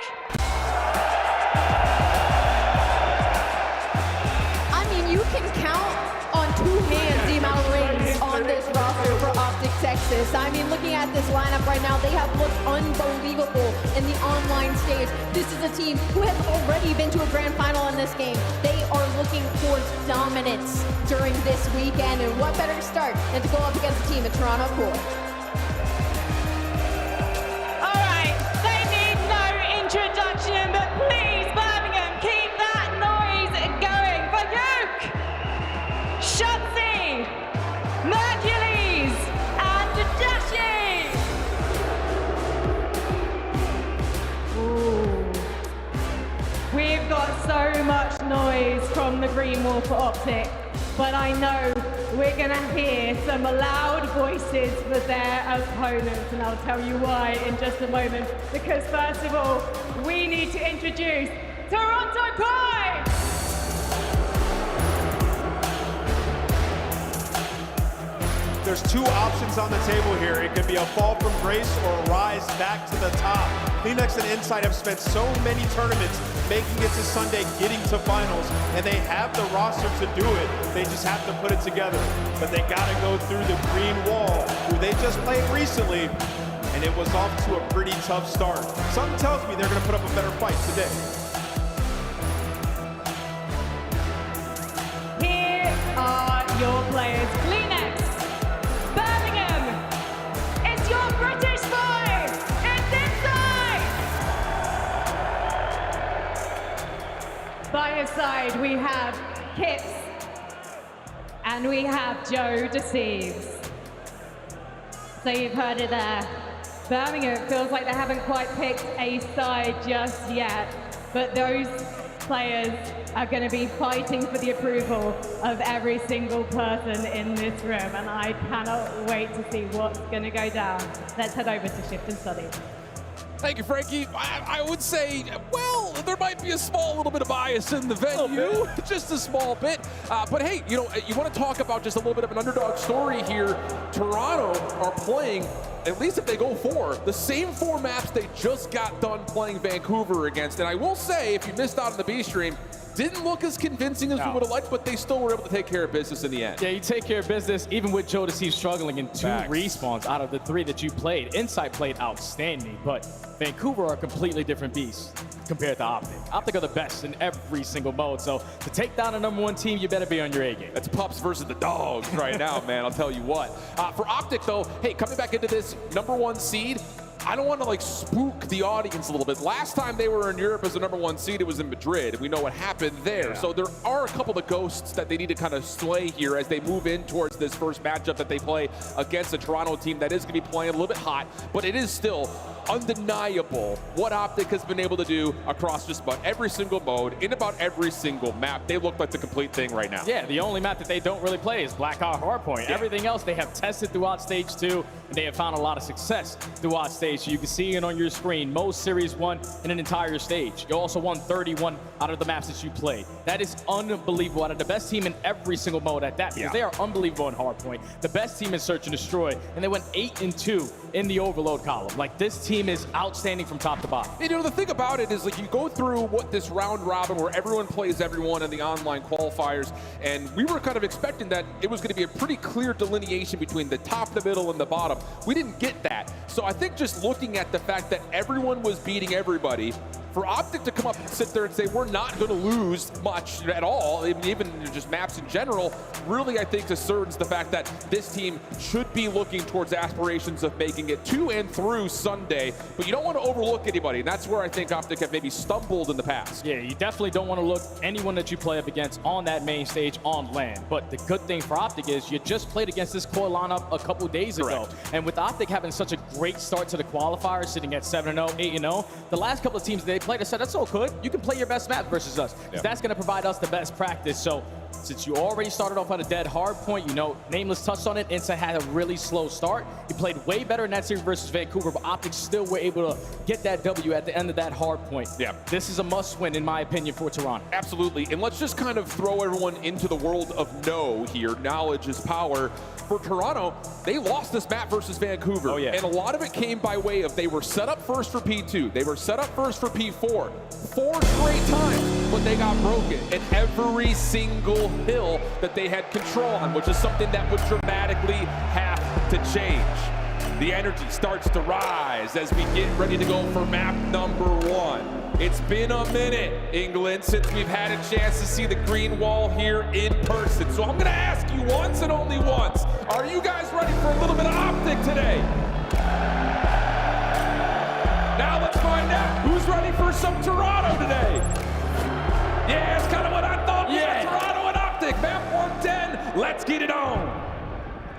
I mean, you can count on 2 hands the amount of rings on this roster for Optic Texas. I mean, looking at this lineup right now, they have looked unbelievable in the online stage. This is a team who has already been to a grand final in this game. They are looking towards dominance during this weekend, and what better start than to go up against a team at Toronto Core. Introduction, but please, Birmingham, keep that noise going for Duke, Shotzi, Mercules, and Dashi. scream more for Optic, but I know we're going to hear some loud voices for their opponents, and I'll tell you why in just a moment, because first of all, we need to introduce Toronto Koi! There's two options on the table here. It could be a fall from grace or a rise back to the top. Phoenix and Inside have spent so many tournaments making it to Sunday, getting to finals, and they have the roster to do it. They just have to put it together. But they gotta go through the green wall, who they just played recently, and it was off to a pretty tough start. Something tells me they're gonna put up a better fight today. Here are your players. Kleenex, Birmingham, it's your British boy, it's Inside! By his side, we have Kips, and we have Joe Deceives. So you've heard it there. Birmingham feels like they haven't quite picked a side just yet, but those players are going to be fighting for the approval of every single person in this room, and I cannot wait to see what's going to go down. Let's head over to Shift and Study. Thank you, Frankie. I would say, well, there might be a small little bit of bias in the venue, just a small bit. But hey, you know, you want to talk about just a little bit of an underdog story here. Toronto are playing, at least if they go four, the same four maps they just got done playing Vancouver against. And I will say, if you missed out on the B stream, didn't look as convincing as we would have liked, but they still were able to take care of business in the end. Yeah, you take care of business, even with Joe Deceive struggling in two respawns out of the three that you played. Inside played outstanding, but Vancouver are a completely different beast compared to Optic. Optic are the best in every single mode, so to take down a #1 team, you better be on your A game. That's pups versus the dogs right now, man, I'll tell you what. For Optic, though, hey, coming back into this #1 seed, I don't want to like spook the audience a little bit. Last time they were in Europe as the #1 seed, it was in Madrid. We know what happened there. Yeah. So there are a couple of ghosts that they need to kind of slay here as they move in towards this first matchup that they play against a Toronto team that is going to be playing a little bit hot, but it is still undeniable what Optic has been able to do across just about every single mode, in about every single map. They look like the complete thing right now. Yeah, the only map that they don't really play is Blackhawk Hardpoint. Yeah. Everything else they have tested throughout Stage 2, and they have found a lot of success throughout Stage 2. You can see it on your screen. Most Series 1 in an entire stage. You also won 31 out of the maps that you played. That is unbelievable. Out of the best team in every single mode at that, because they are unbelievable in Hardpoint. The best team in Search and Destroy, and they went 8-2 in the Overload column. Like, this team is outstanding from top to bottom. You know, the thing about it is, like, you go through what this round robin where everyone plays everyone in the online qualifiers, and we were kind of expecting that it was going to be a pretty clear delineation between the top, the middle, and the bottom. We didn't get that. So I think just looking at the fact that everyone was beating everybody, for Optic to come up and sit there and say, we're not going to lose much at all, even just maps in general, really, I think, asserts the fact that this team should be looking towards aspirations of making it to and through Sunday, but you don't want to overlook anybody, and that's where I think Optic have maybe stumbled in the past. Yeah, you definitely don't want to look anyone that you play up against on that main stage on land, but the good thing for Optic is you just played against this core lineup a couple days ago, and with Optic having such a great start to the qualifiers, sitting at 7-0, 8-0, the last couple of teams they played, I said, that's all good. You can play your best map versus us. That's going to provide us the best practice. So since you already started off on a dead hard point, you know, Nameless touched on it. Inside had a really slow start. He played way better in that series versus Vancouver, but Optics still were able to get that W at the end of that hard point. Yeah. This is a must win, in my opinion, for Toronto. Absolutely. And let's just kind of throw everyone into the world of know here. Knowledge is power. For Toronto, they lost this map versus Vancouver. Oh, yeah. And a lot of it came by way of they were set up first for P2. They were set up first for P4. 4 straight times, but they got broken. And every single hill that they had control on, which is something that would dramatically have to change. The energy starts to rise as we get ready to go for map #1. It's been a minute, England, since we've had a chance to see the green wall here in person. So I'm gonna ask you once and only once, are you guys ready for a little bit of Optic today? Now let's find out who's ready for some Toronto today. Yeah, it's kind of what I thought. Yeah, Toronto and Optic, map 110, let's get it on.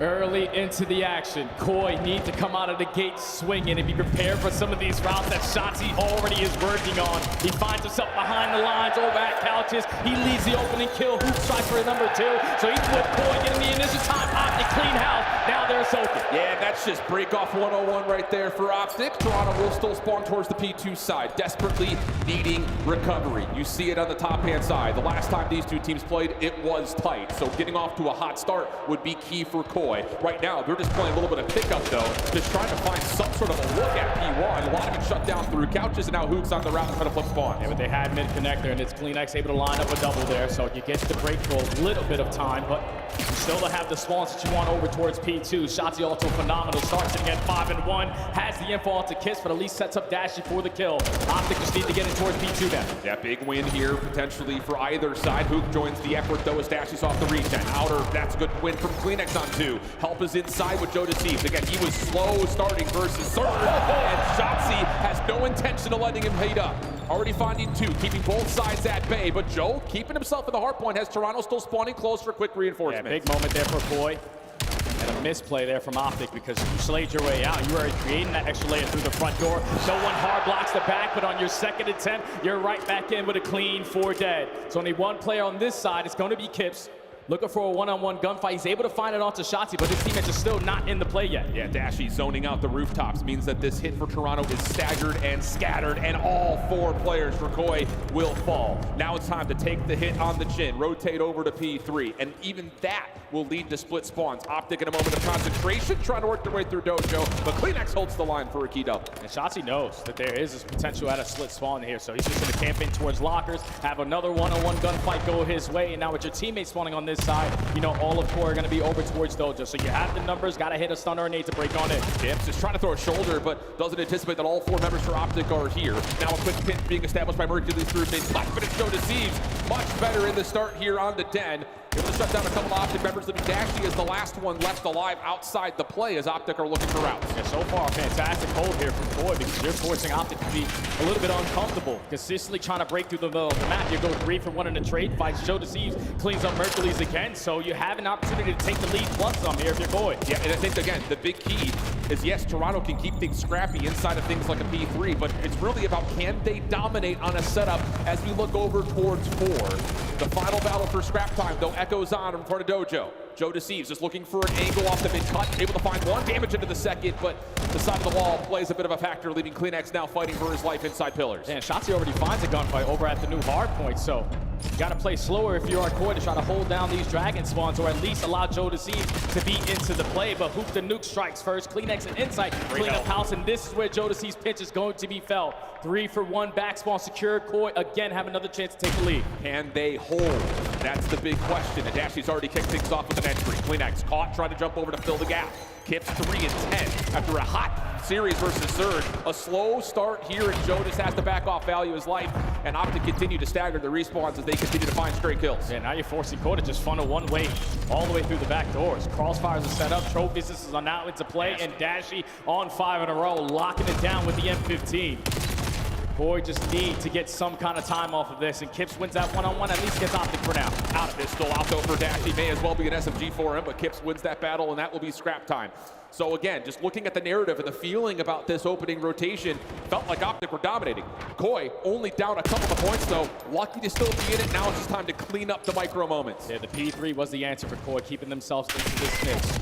Early into the action, Koi needs to come out of the gate swinging and be prepared for some of these routes that Shotzzy already is working on. He finds himself behind the lines over at Couches. He leads the opening kill. Hoop strike for number 2. So he's with Koi getting the initial time. Optic clean house. Now there's open. Yeah, that's just break off 101 right there for Optic. Toronto will still spawn towards the P2 side, desperately needing recovery. You see it on the top-hand side. The last time these two teams played, it was tight. So getting off to a hot start would be key for Koi. Right now, they're just playing a little bit of pickup, though, just trying to find some sort of a look at P1. A lot of it shut down through Couches, and now Hoops on the route trying to flip spawn. Yeah, but they had mid-connector, and it's CleanX able to line up a double there, so you get the break for a little bit of time, but you still don't have the spawns that you want over towards P2. Shotzzy also phenomenal, starts sitting at 5-1, has the info onto Kiss, but at least sets up Dashy for the kill. Optic just need to get it towards P2 now. Yeah, big win here, potentially for either side. Hoop joins the effort, though, as Dashy's off the regen. Outer, that's a good win from CleanX on 2. Help is inside with Joe Deceives. Again, he was slow starting versus Surge, and Shotzzy has no intention of letting him heat up. Already finding 2, keeping both sides at bay, but Joe keeping himself in the hard point, has Toronto still spawning close for quick reinforcement. Yeah, big moment there for Koi. And a misplay there from Optic because you slayed your way out. You are creating that extra layer through the front door. No one hard blocks the back, but on your second attempt, you're right back in with a clean 4 dead. So only one player on this side. It's going to be Kips. Looking for a one-on-one gunfight. He's able to find it onto Shotzzy, but his teammates are still not in the play yet. Yeah, Dashy zoning out the rooftops means that this hit for Toronto is staggered and scattered, and all 4 players for Koi will fall. Now it's time to take the hit on the chin, rotate over to P3, and even that will lead to split spawns. Optic in a moment of concentration, trying to work their way through Dojo, but CleanX holds the line for a key double. And Shotzzy knows that there is this potential at a split spawn here, so he's just going to camp in towards lockers, have another one-on-one gunfight go his way, and now with your teammates spawning on this side, you know all of Koi are going to be over towards Dojo. So you have the numbers, got to hit a stun or a nade to break on it. Kips is trying to throw a shoulder, but doesn't anticipate that all 4 members for Optic are here. Now a quick pin being established by Mercules through mid-cut, but it's Joe Deceives. Much better in the start here on the Den. Able to shut down a couple of Optic members. Dashy is the last one left alive outside the play as Optic are looking for routes. Yeah, so far, fantastic hold here from Koi because you're forcing Optic to be a little bit uncomfortable. Consistently trying to break through the middle of the map. You go 3 for 1 in the trade fights. Joe Deceives cleans up Mercules again, so you have an opportunity to take the lead plus some here if you're Koi. Yeah, and I think, again, the big key is, yes, Toronto can keep things scrappy inside of things like a P3, but it's really about can they dominate on a setup as we look over towards 4. The final battle for scrap time, though, echoes on in front of Dojo. Joe Deceives just looking for an angle off the mid-cut, able to find 1 damage into the second, but the side of the wall plays a bit of a factor, leaving CleanX now fighting for his life inside pillars. And Shotzzy already finds a gunfight over at the new Hardpoint, so you got to play slower if you are Koi to try to hold down these dragon spawns or at least allow Joe Deceives to be into the play. But Hoop the nuke strikes first. CleanX and Insight clean up house, and this is where Joe Deceives' pitch is going to be felt. 3 for 1 back spawn secured. Koi again have another chance to take the lead. Can they hold? That's the big question. And Dashy's already kicked things off with an entry. CleanX caught, trying to jump over to fill the gap. Kips 3 and 10 after a hot series versus Surge. A slow start here, and Joe just has to back off, value his life, and Optic continue to stagger the respawns as they continue to find straight kills. Yeah, now you're forcing Koi to just funnel one way all the way through the back doors. Crossfires are set up, trophies, this is now into play, and Dashy on 5 in a row, locking it down with the M15. Koi just need to get some kind of time off of this, and Kips wins that one-on-one, at least gets Optic for now. Out of it, still out though for Dashy. May as well be an SMG for him, but Kips wins that battle, and that will be scrap time. So again, just looking at the narrative and the feeling about this opening rotation, felt like Optic were dominating. Koi only down a couple of points though, lucky to still be in it. Now it's just time to clean up the micro moments. Yeah, the P3 was the answer for Koi, keeping themselves into this mix.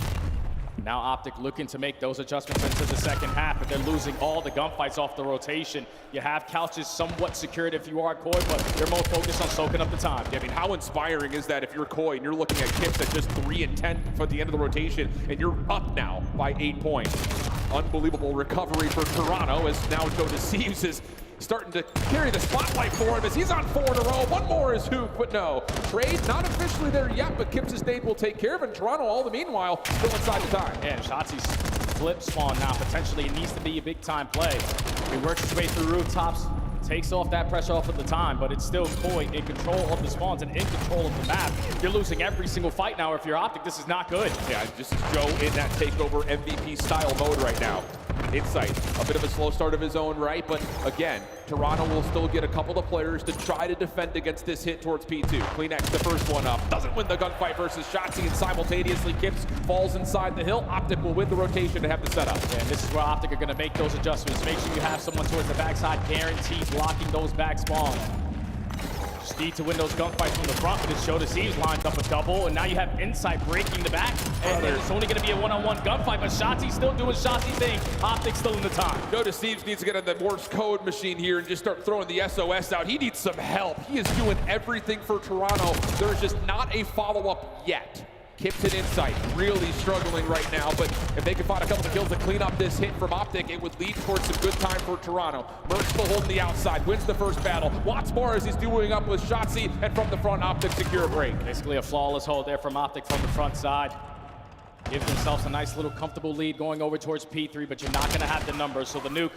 Now Optic looking to make those adjustments into the second half, but they're losing all the gunfights off the rotation. You have Couches somewhat secured if you are Koi, but you're more focused on soaking up the time. Yeah, I mean, how inspiring is that if you're Koi and you're looking at Kips at just 3 and 10 for the end of the rotation, and you're up now by 8 points. Unbelievable recovery for Toronto as now Joe Deceives is starting to carry the spotlight for him as he's on 4 in a row. One more is Hoop, but no. Trade not officially there yet, but Kips' nade will take care of it. And Toronto, all the meanwhile, still inside the time. Yeah, and Shotzzy's flip spawn now, potentially. It needs to be a big-time play. He works his way through rooftops, takes off that pressure off of the time, but it's still Koi in control of the spawns and in control of the map. You're losing every single fight now if you're Optic. This is not good. Yeah, this is Joe in that takeover MVP style mode right now. Insight, a bit of a slow start of his own right, but again, Toronto will still get a couple of players to try to defend against this hit towards P2. Kleenex, the first one up, doesn't win the gunfight versus Shotzzy, and simultaneously Kips falls inside the hill. Optic will win the rotation to have the setup. And this is where Optic are going to make those adjustments. Make sure you have someone towards the backside, guaranteed blocking those back spawns. Just need to win those gunfights from the front, but it's Joe Deceives lined up a double, and now you have Insight breaking the back, and it's only going to be a one-on-one gunfight, but Shotzzy still doing Shotzzy thing. Optic still in the time. Joe Deceives needs to get on the Morse code machine here and just start throwing the SOS out. He needs some help. He is doing everything for Toronto. There's just not a follow-up yet. Kips and Insight really struggling right now, but if they can find a couple of kills to clean up this hit from Optic, it would lead towards some good time for Toronto. Merc still holding the outside, wins the first battle. Watts more as he's doing up with Shotzzy, and from the front, Optic secure a break. Basically a flawless hold there from Optic from the front side. Give themselves a nice little comfortable lead going over towards P3, but you're not going to have the numbers, so the Nuke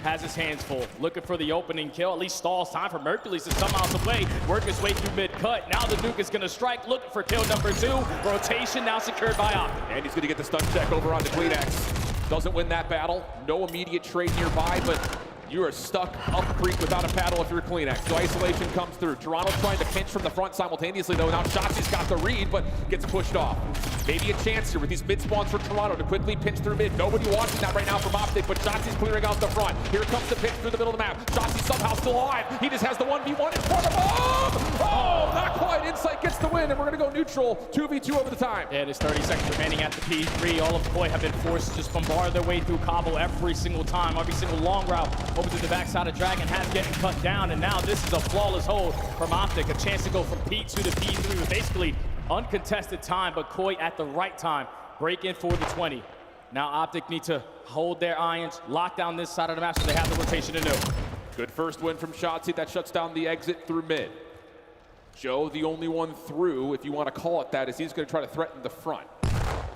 has his hands full, looking for the opening kill, at least stalls time for Mercules to somehow away, work his way through mid-cut. Now the Nuke is going to strike, looking for kill number 2. Rotation now secured by Optic. And he's going to get the stun check over on the Kleenex. Doesn't win that battle. No immediate trade nearby, but you are stuck up creek without a paddle if you're Kleenex. So isolation comes through. Toronto trying to pinch from the front simultaneously, though. Now Shotzzy's got the read, but gets pushed off. Maybe a chance here with these mid spawns for Toronto to quickly pinch through mid. Nobody watching that right now from Optic, but Shotzzy's clearing out the front. Here comes the pinch through the middle of the map. Shotzzy somehow still alive. He just has the 1v1 in front of him. Oh, not quite. Insight gets the win, and we're going to go neutral. 2v2 over the time. Yeah, there's 30 seconds remaining at the P3. All of Koi have been forced to just bombard their way through Cabo every single time. Every single long route over to the backside of Dragon has getting cut down, and now this is a flawless hold from Optic. A chance to go from P2 to P3 with basically uncontested time, but Koi at the right time. Break in for the 20. Now Optic need to hold their irons, lock down this side of the map so they have the rotation to do. Good first win from Shotzzy. That shuts down the exit through mid. Joe, the only one through, if you want to call it that, is he's going to try to threaten the front.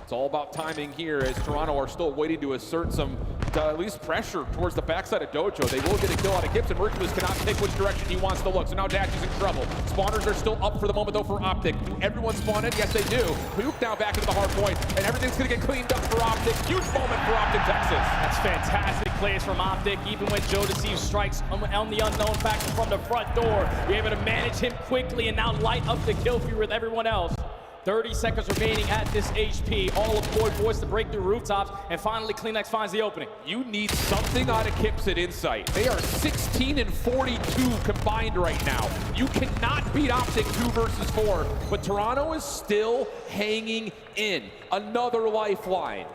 It's all about timing here as Toronto are still waiting to assert some at least pressure towards the backside of Dojo. They will get a kill out of Kips, and Mercules cannot pick which direction he wants to look. So now Dash is in trouble. Spawners are still up for the moment, though, for Optic. Do everyone spawn in? Yes, they do. Puke now back into the hard point, and everything's going to get cleaned up for Optic. Huge moment for Optic Texas. That's fantastic plays from Optic. Even when Joe Deceives strikes on the unknown factor from the front door, you're able to manage him quickly and now light up the kill feed with everyone else. 30 seconds remaining at this HP. All of Koi forced to break through rooftops, and finally Kleenex finds the opening. You need something out of Kips at Insight. They are 16 and 42 combined right now. You cannot beat Optic 2 versus 4, but Toronto is still hanging in. Another lifeline.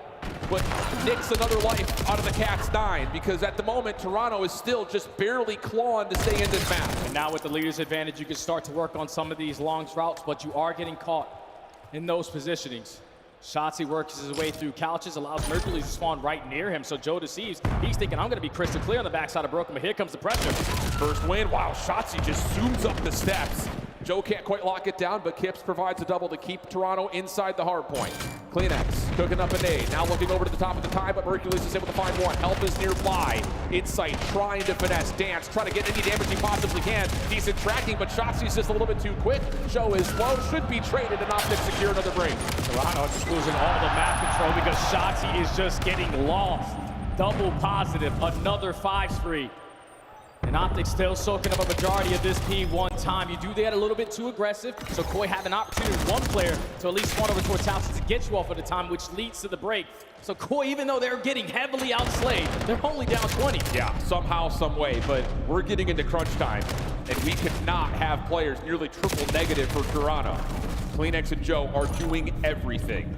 But nicks another life out of the Cat's 9, because at the moment, Toronto is still just barely clawing to stay in this map. And now with the leader's advantage, you can start to work on some of these long routes, but you are getting caught in those positionings. Shotzzy works his way through couches, allows Mercules to spawn right near him, so Joe Deceives, he's thinking, I'm going to be crystal clear on the backside of Broken, but here comes the pressure. First win, wow, Shotzzy just zooms up the steps. Joe can't quite lock it down, but Kips provides a double to keep Toronto inside the hard point. Kleenex cooking up a nade, now looking over to the top of the time, but Mercules is able to find one. Help is nearby. Insight trying to finesse. Dance, trying to get any damage he possibly can. Decent tracking, but Shotzzy's just a little bit too quick. Joe is slow, should be traded, and Optic secure another break. Toronto just losing all the map control because Shotzzy is just getting lost. Double positive, another 5 spree. And Optic still soaking up a majority of this P1 time. You do that a little bit too aggressive, so Koi have an opportunity with one player to at least spawn over towards Towson to get you off at a time, which leads to the break. So Koi, even though they're getting heavily outslayed, they're only down 20. Yeah, somehow, some way, but we're getting into crunch time, and we could not have players nearly triple negative for Toronto. Kleenex and Joe are doing everything.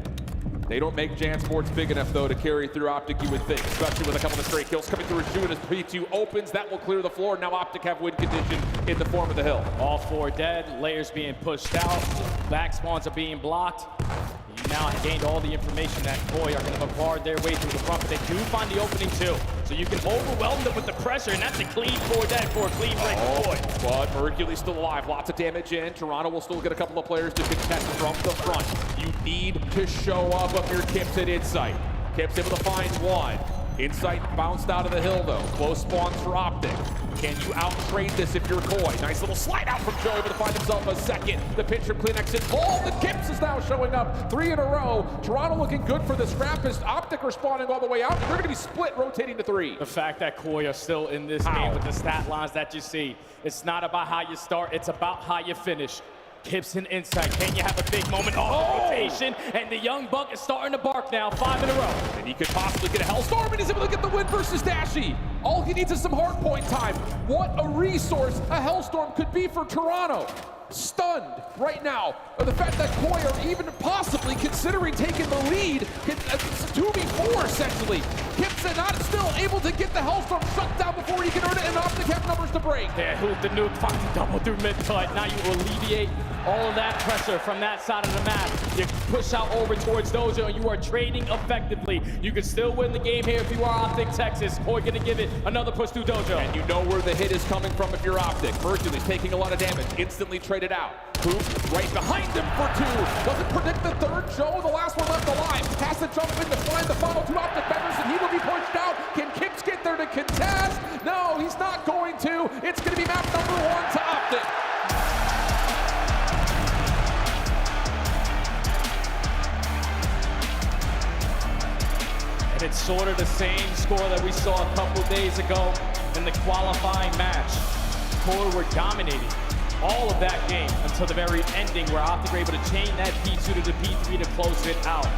They don't make Jan Sports big enough, though, to carry through Optic, you would think, especially with a couple of straight kills coming through as June as P2 opens. That will clear the floor. Now Optic have win condition in the form of the hill. All 4 dead, layers being pushed out, back spawns are being blocked. You now have gained all the information that Koi are going to bombard their way through the front, but they do find the opening too. So you can overwhelm them with the pressure, and that's a clean 4 dead for a clean break for Koi. But Mercules still alive, lots of damage in. Toronto will still get a couple of players to contest from the front. You need to show up your Kips at Insight. Kips able to find one. Insight bounced out of the hill though. Close spawns for Optic. Can you out-trade this if you're Koi? Nice little slide out from Joe, able to find himself a second. The pitch from Clean exit ball. The Kips is now showing up 3 in a row. Toronto looking good for the scrap as Optic responding all the way out. And they're going to be split, rotating to 3. The fact that Koi are still in this game with the stat lines that you see, it's not about how you start, it's about how you finish. Kips and Insight, can you have a big moment off rotation? And the young buck is starting to bark now, 5 in a row. And he could possibly get a Hellstorm, and he's able to get the win versus Dashy. All he needs is some hardpoint time. What a resource a Hellstorm could be for Toronto. Stunned right now of the fact that Koi are even possibly considering taking the lead. It's a 2v4 essentially. Kips are not still able to get the Hellstorm shut down before he can earn it, and Optic have numbers to break. Yeah, hoop the nuke, finds a double through mid-cut. Now you alleviate all of that pressure from that side of the map. You push out over towards Dojo, and you are trading effectively. You can still win the game here if you are Optic Texas. Koi gonna give it another push through Dojo. And you know where the hit is coming from if you're Optic. Mercury's taking a lot of damage, instantly traded out. Hoop right behind him for 2. Doesn't predict the third. Joe, the last one left alive, has to jump in to find the final 2 Optic members, and he will be pushed out. Can Kips get there to contest? No, he's not going to. It's going to be map number 1 to Optic. And it's sort of the same score that we saw a couple days ago in the qualifying match. Koi were dominating all of that game until the very ending, where Optic were able to chain that P2 to the P3 to close it out.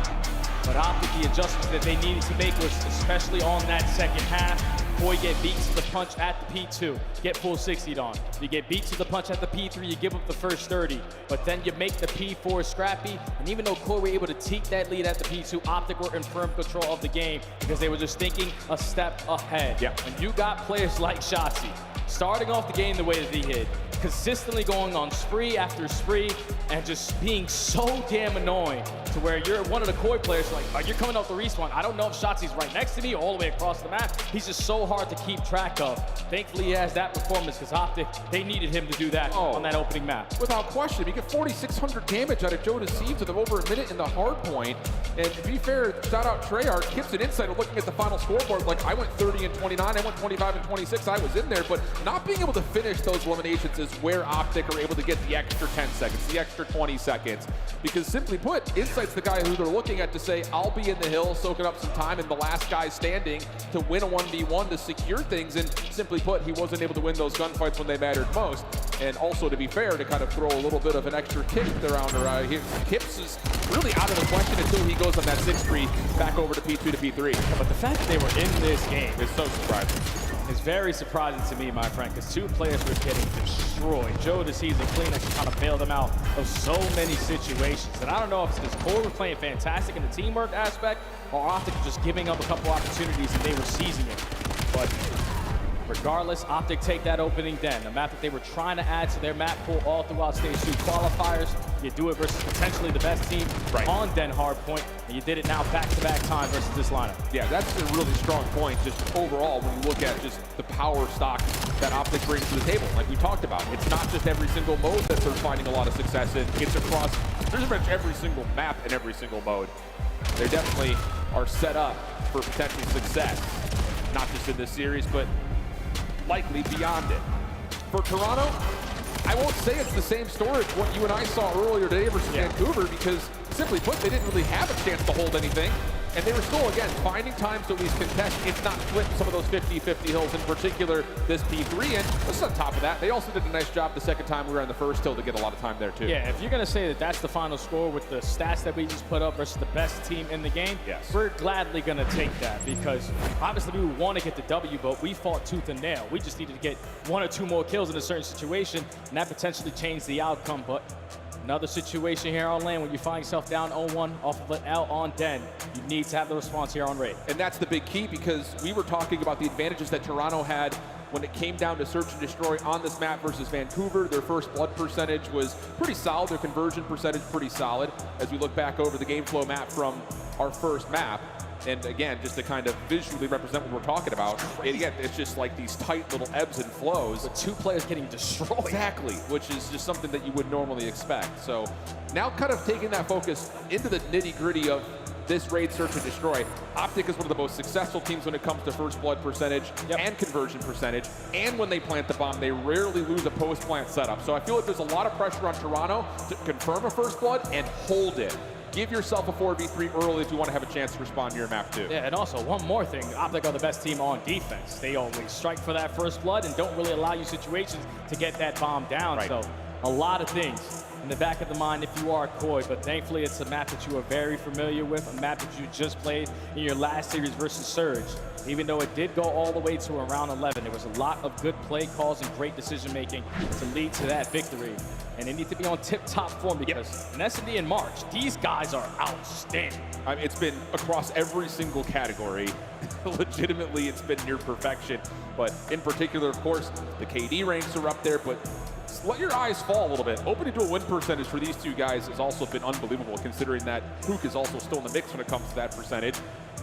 But Optic, the adjustments that they needed to make was especially on that second half. Koi get beat to the punch at the P2, get full 60'd on. You get beat to the punch at the P3, you give up the first 30. But then you make the P4 scrappy, and even though Koi were able to take that lead at the P2, Optic were in firm control of the game because they were just thinking a step ahead. Yeah. When you got players like Shotzi, starting off the game the way that he did, consistently going on spree after spree, and just being so damn annoying to where you're one of the Koi players, like, are you coming off the respawn? I don't know if Shotzi's right next to me or all the way across the map. He's just so hard to keep track of. Thankfully, he has that performance because Optic, they needed him to do that on that opening map. Without question, he get 4,600 damage out of Joe Deceived with over a minute in the hard point. And to be fair, shout out Treyarch, Kips and Insight are looking at the final scoreboard like, I went 30 and 29, I went 25 and 26, I was in there, but not being able to finish those eliminations is where Optic are able to get the extra 10 seconds, the extra 20 seconds. Because simply put, Insight's the guy who they're looking at to say, I'll be in the hill, soaking up some time, and the last guy standing to win a 1v1 to secure things. And simply put, he wasn't able to win those gunfights when they mattered most. And also, to be fair, to kind of throw a little bit of an extra kick around her, Kips is really out of the question until he goes on that 6-3 back over to P2 to P3. But the fact that they were in this game is so surprising. It's very surprising to me, my friend, because 2 players were getting destroyed. Joe Deceived and Clean actually kind of bailed them out of so many situations. And I don't know if it's because Koi were playing fantastic in the teamwork aspect, or Optic just giving up a couple opportunities and they were seizing it. But regardless, Optic take that opening den, the map that they were trying to add to their map pool all throughout Stage 2 qualifiers. You do it versus potentially the best team on Den Hardpoint, and you did it now back-to-back time versus this lineup. Yeah, that's a really strong point just overall when you look at just the power stock that Optic brings to the table. Like we talked about, it's not just every single mode that they're finding a lot of success in. It's across pretty much every single map and every single mode. They definitely are set up for potential success, not just in this series, but likely beyond it. For Toronto, I won't say it's the same story as what you and I saw earlier today versus Vancouver, because simply put, they didn't really have a chance to hold anything. And they were still, again, finding times to at least contest, if not flip some of those 50-50 hills, in particular this P3. And just on top of that, they also did a nice job the second time we were on the first hill to get a lot of time there, too. Yeah, if you're going to say that that's the final score with the stats that we just put up versus the best team in the game, we're gladly going to take that, because obviously we want to get the W, but we fought tooth and nail. We just needed to get 1 or 2 more kills in a certain situation, and that potentially changed the outcome. But another situation here on lane when you find yourself down 0-1 off of an L on Den, you need to have the response here on raid. And that's the big key, because we were talking about the advantages that Toronto had when it came down to search and destroy on this map versus Vancouver. Their first blood percentage was pretty solid, their conversion percentage pretty solid, as we look back over the game flow map from our first map. And again, just to kind of visually represent what we're talking about, again, it's just like these tight little ebbs and flows. With 2 players getting destroyed. Exactly, which is just something that you would normally expect. So now kind of taking that focus into the nitty gritty of this raid search and destroy, Optic is one of the most successful teams when it comes to first blood percentage and conversion percentage. And when they plant the bomb, they rarely lose a post-plant setup. So I feel like there's a lot of pressure on Toronto to confirm a first blood and hold it. Give yourself a 4v3 early if you want to have a chance to respond to your map too. Yeah, and also one more thing, Optic are the best team on defense. They always strike for that first blood and don't really allow you situations to get that bomb down. Right. So a lot of things in the back of the mind if you are Koi, but thankfully it's a map that you are very familiar with, a map that you just played in your last series versus Surge. Even though it did go all the way to around 11, there was a lot of good play calls and great decision making to lead to that victory. And they need to be on tip-top form because in S&D in March, these guys are outstanding. I mean, it's been across every single category. Legitimately, it's been near perfection. But in particular, of course, the KD ranks are up there, but let your eyes fall a little bit. Opening to a win percentage for these two guys has also been unbelievable, considering that Hook is also still in the mix when it comes to that percentage.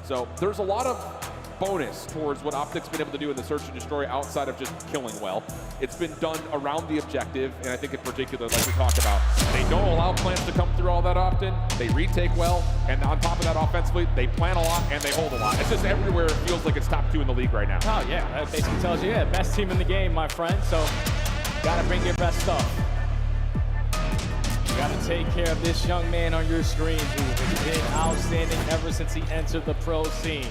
So there's a lot of bonus towards what Optic's been able to do in the search and destroy outside of just killing well. It's been done around the objective, and I think in particular, like we talked about, they don't allow plants to come through all that often. They retake well, and on top of that offensively, they plant a lot and they hold a lot. It's just everywhere it feels like it's top 2 in the league right now. Oh yeah, that basically tells you, yeah, best team in the game, my friend. So gotta bring your best stuff. You gotta take care of this young man on your screen who has been outstanding ever since he entered the pro scene.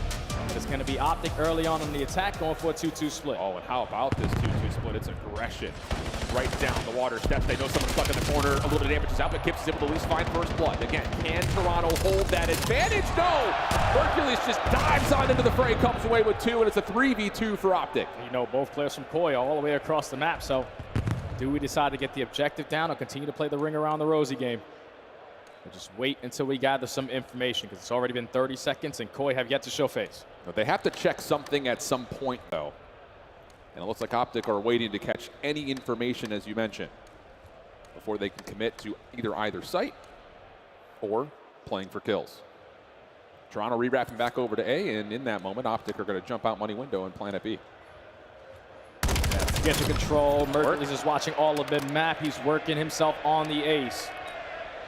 It's going to be Optic early on in the attack, going for a 2-2 split. Oh, and how about this 2-2 split? It's aggression. Right down the water steps. They know someone's stuck in the corner. A little bit of damage is out, but Kips is able to at least find first blood. Again, can Toronto hold that advantage? No! Hercules just dives on into the fray, comes away with 2, and it's a 3v2 for Optic. You know, both players from Koi all the way across the map, so do we decide to get the objective down or continue to play the ring around the rosy game? We'll just wait until we gather some information because it's already been 30 seconds and Koi have yet to show face. But they have to check something at some point, though. And it looks like Optic are waiting to catch any information, as you mentioned, before they can commit to either site or playing for kills. Toronto re-wrapping back over to A, and in that moment, Optic are going to jump out money window and plan at B. To get to control, Mercury's is watching all of the map. He's working himself on the ace.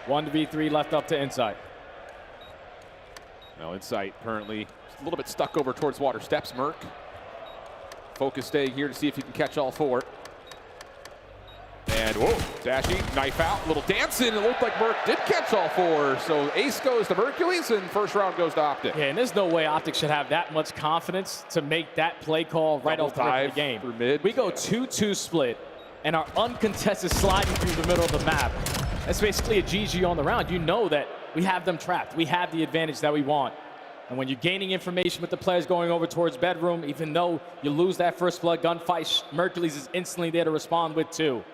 1v3 left up to Insight. Now Insight currently a little bit stuck over towards water steps. Merc focus staying here to see if he can catch all 4. And whoa, Dashy, knife out, a little dancing. It looked like Merc did catch all 4. So ace goes to Mercules and first round goes to Optic. Yeah, and there's no way Optic should have that much confidence to make that play call right off the rip of the game. We go 2-2 split and are uncontested sliding through the middle of the map. That's basically a GG on the round. You know that we have them trapped. We have the advantage that we want. And when you're gaining information with the players going over towards bedroom, even though you lose that first blood gunfight, Mercules is instantly there to respond with 2.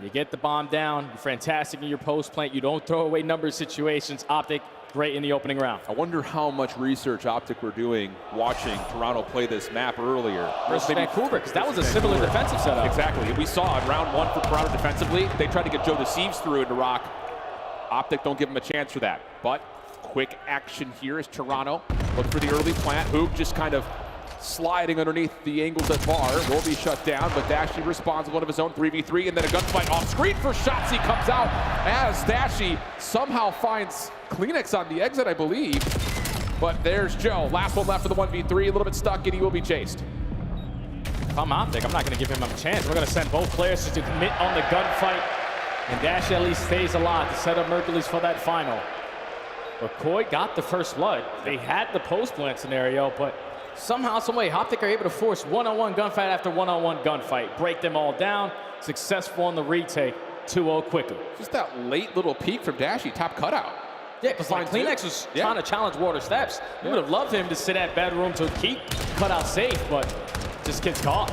You get the bomb down. You're fantastic in your post plant. You don't throw away number situations. Optic, great in the opening round. I wonder how much research Optic were doing watching Toronto play this map earlier. Versus Vancouver, because that was a similar defensive setup. Exactly. We saw in round 1 for Toronto defensively, they tried to get Joe Deceives through into Rock. Optic don't give him a chance for that. But quick action here as Toronto look for the early plant. Hoop just kind of sliding underneath the angles at bar. Will be shut down, but Dashy responds with one of his own 3v3, and then a gunfight off screen for Shotzi comes out as Dashy somehow finds Kleenex on the exit, I believe. But there's Joe. Last one left for the 1v3. A little bit stuck, and he will be chased. If I'm Optic, I'm not going to give him a chance. We're going to send both players to commit on the gunfight, and Dashy at least stays alive to set up Mercules for that final. But Koi got the first blood. They had the post-plant scenario, but somehow, someway, Optic are able to force one-on-one gunfight after one-on-one gunfight. Break them all down. Successful on the retake. 2-0 quickly. Just that late little peek from Dashy, top cutout. Yeah, because like Kleenex was trying to challenge Water Steps. You would have loved him to sit at bedroom to keep cutout safe, but just gets caught.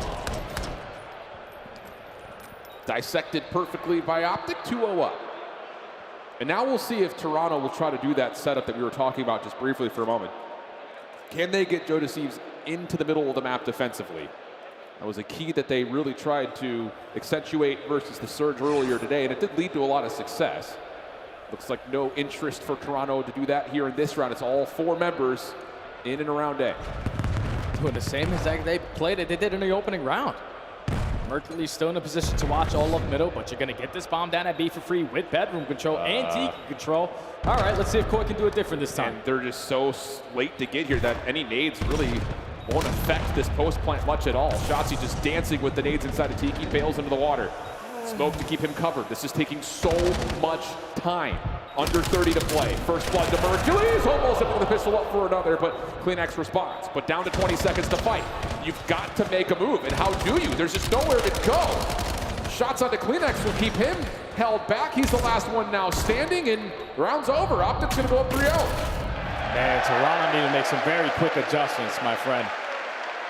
Dissected perfectly by Optic, 2-0 up. And now we'll see if Toronto will try to do that setup that we were talking about just briefly for a moment. Can they get Joe Deceives into the middle of the map defensively? That was a key that they really tried to accentuate versus the Surge earlier today, and it did lead to a lot of success. Looks like no interest for Toronto to do that here in this round. It's all 4 members in and around A. Doing the same exact they played it. They did in the opening round. Mercury's still in a position to watch all of middle, but you're going to get this bomb down at B for free with bedroom control and Tiki control. All right, let's see if Koi can do it different this time. And they're just so late to get here that any nades really won't affect this post plant much at all. Shotzi just dancing with the nades inside of Tiki, bails into the water. Smoke to keep him covered. This is taking so much time. Under 30 to play. First blood to Mercules. Almost up with the pistol up for another, but CleanX responds. But down to 20 seconds to fight. You've got to make a move, and how do you? There's just nowhere to go. Shots onto CleanX will keep him held back. He's the last one now standing, and round's over. Optic's gonna go up 3-0. Man, Toronto need to make some very quick adjustments, my friend.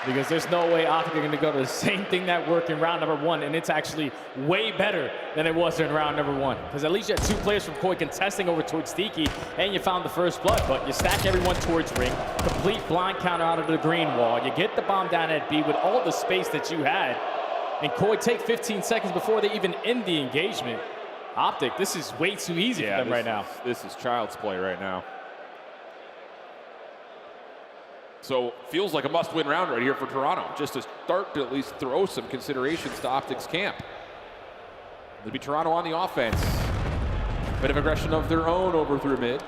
Because there's no way Optic are going to go to the same thing that worked in round number 1, and it's actually way better than it was in round number 1. Because at least you had 2 players from Koi contesting over towards Tiki, and you found the first blood, but you stack everyone towards ring, complete blind counter out of the green wall, you get the bomb down at B with all the space that you had, and Koi take 15 seconds before they even end the engagement. Optic, this is way too easy for them right now. This is child's play right now. So feels like a must-win round right here for Toronto, just to start to at least throw some considerations to Optic's camp. It'll be Toronto on the offense. Bit of aggression of their own over through mid.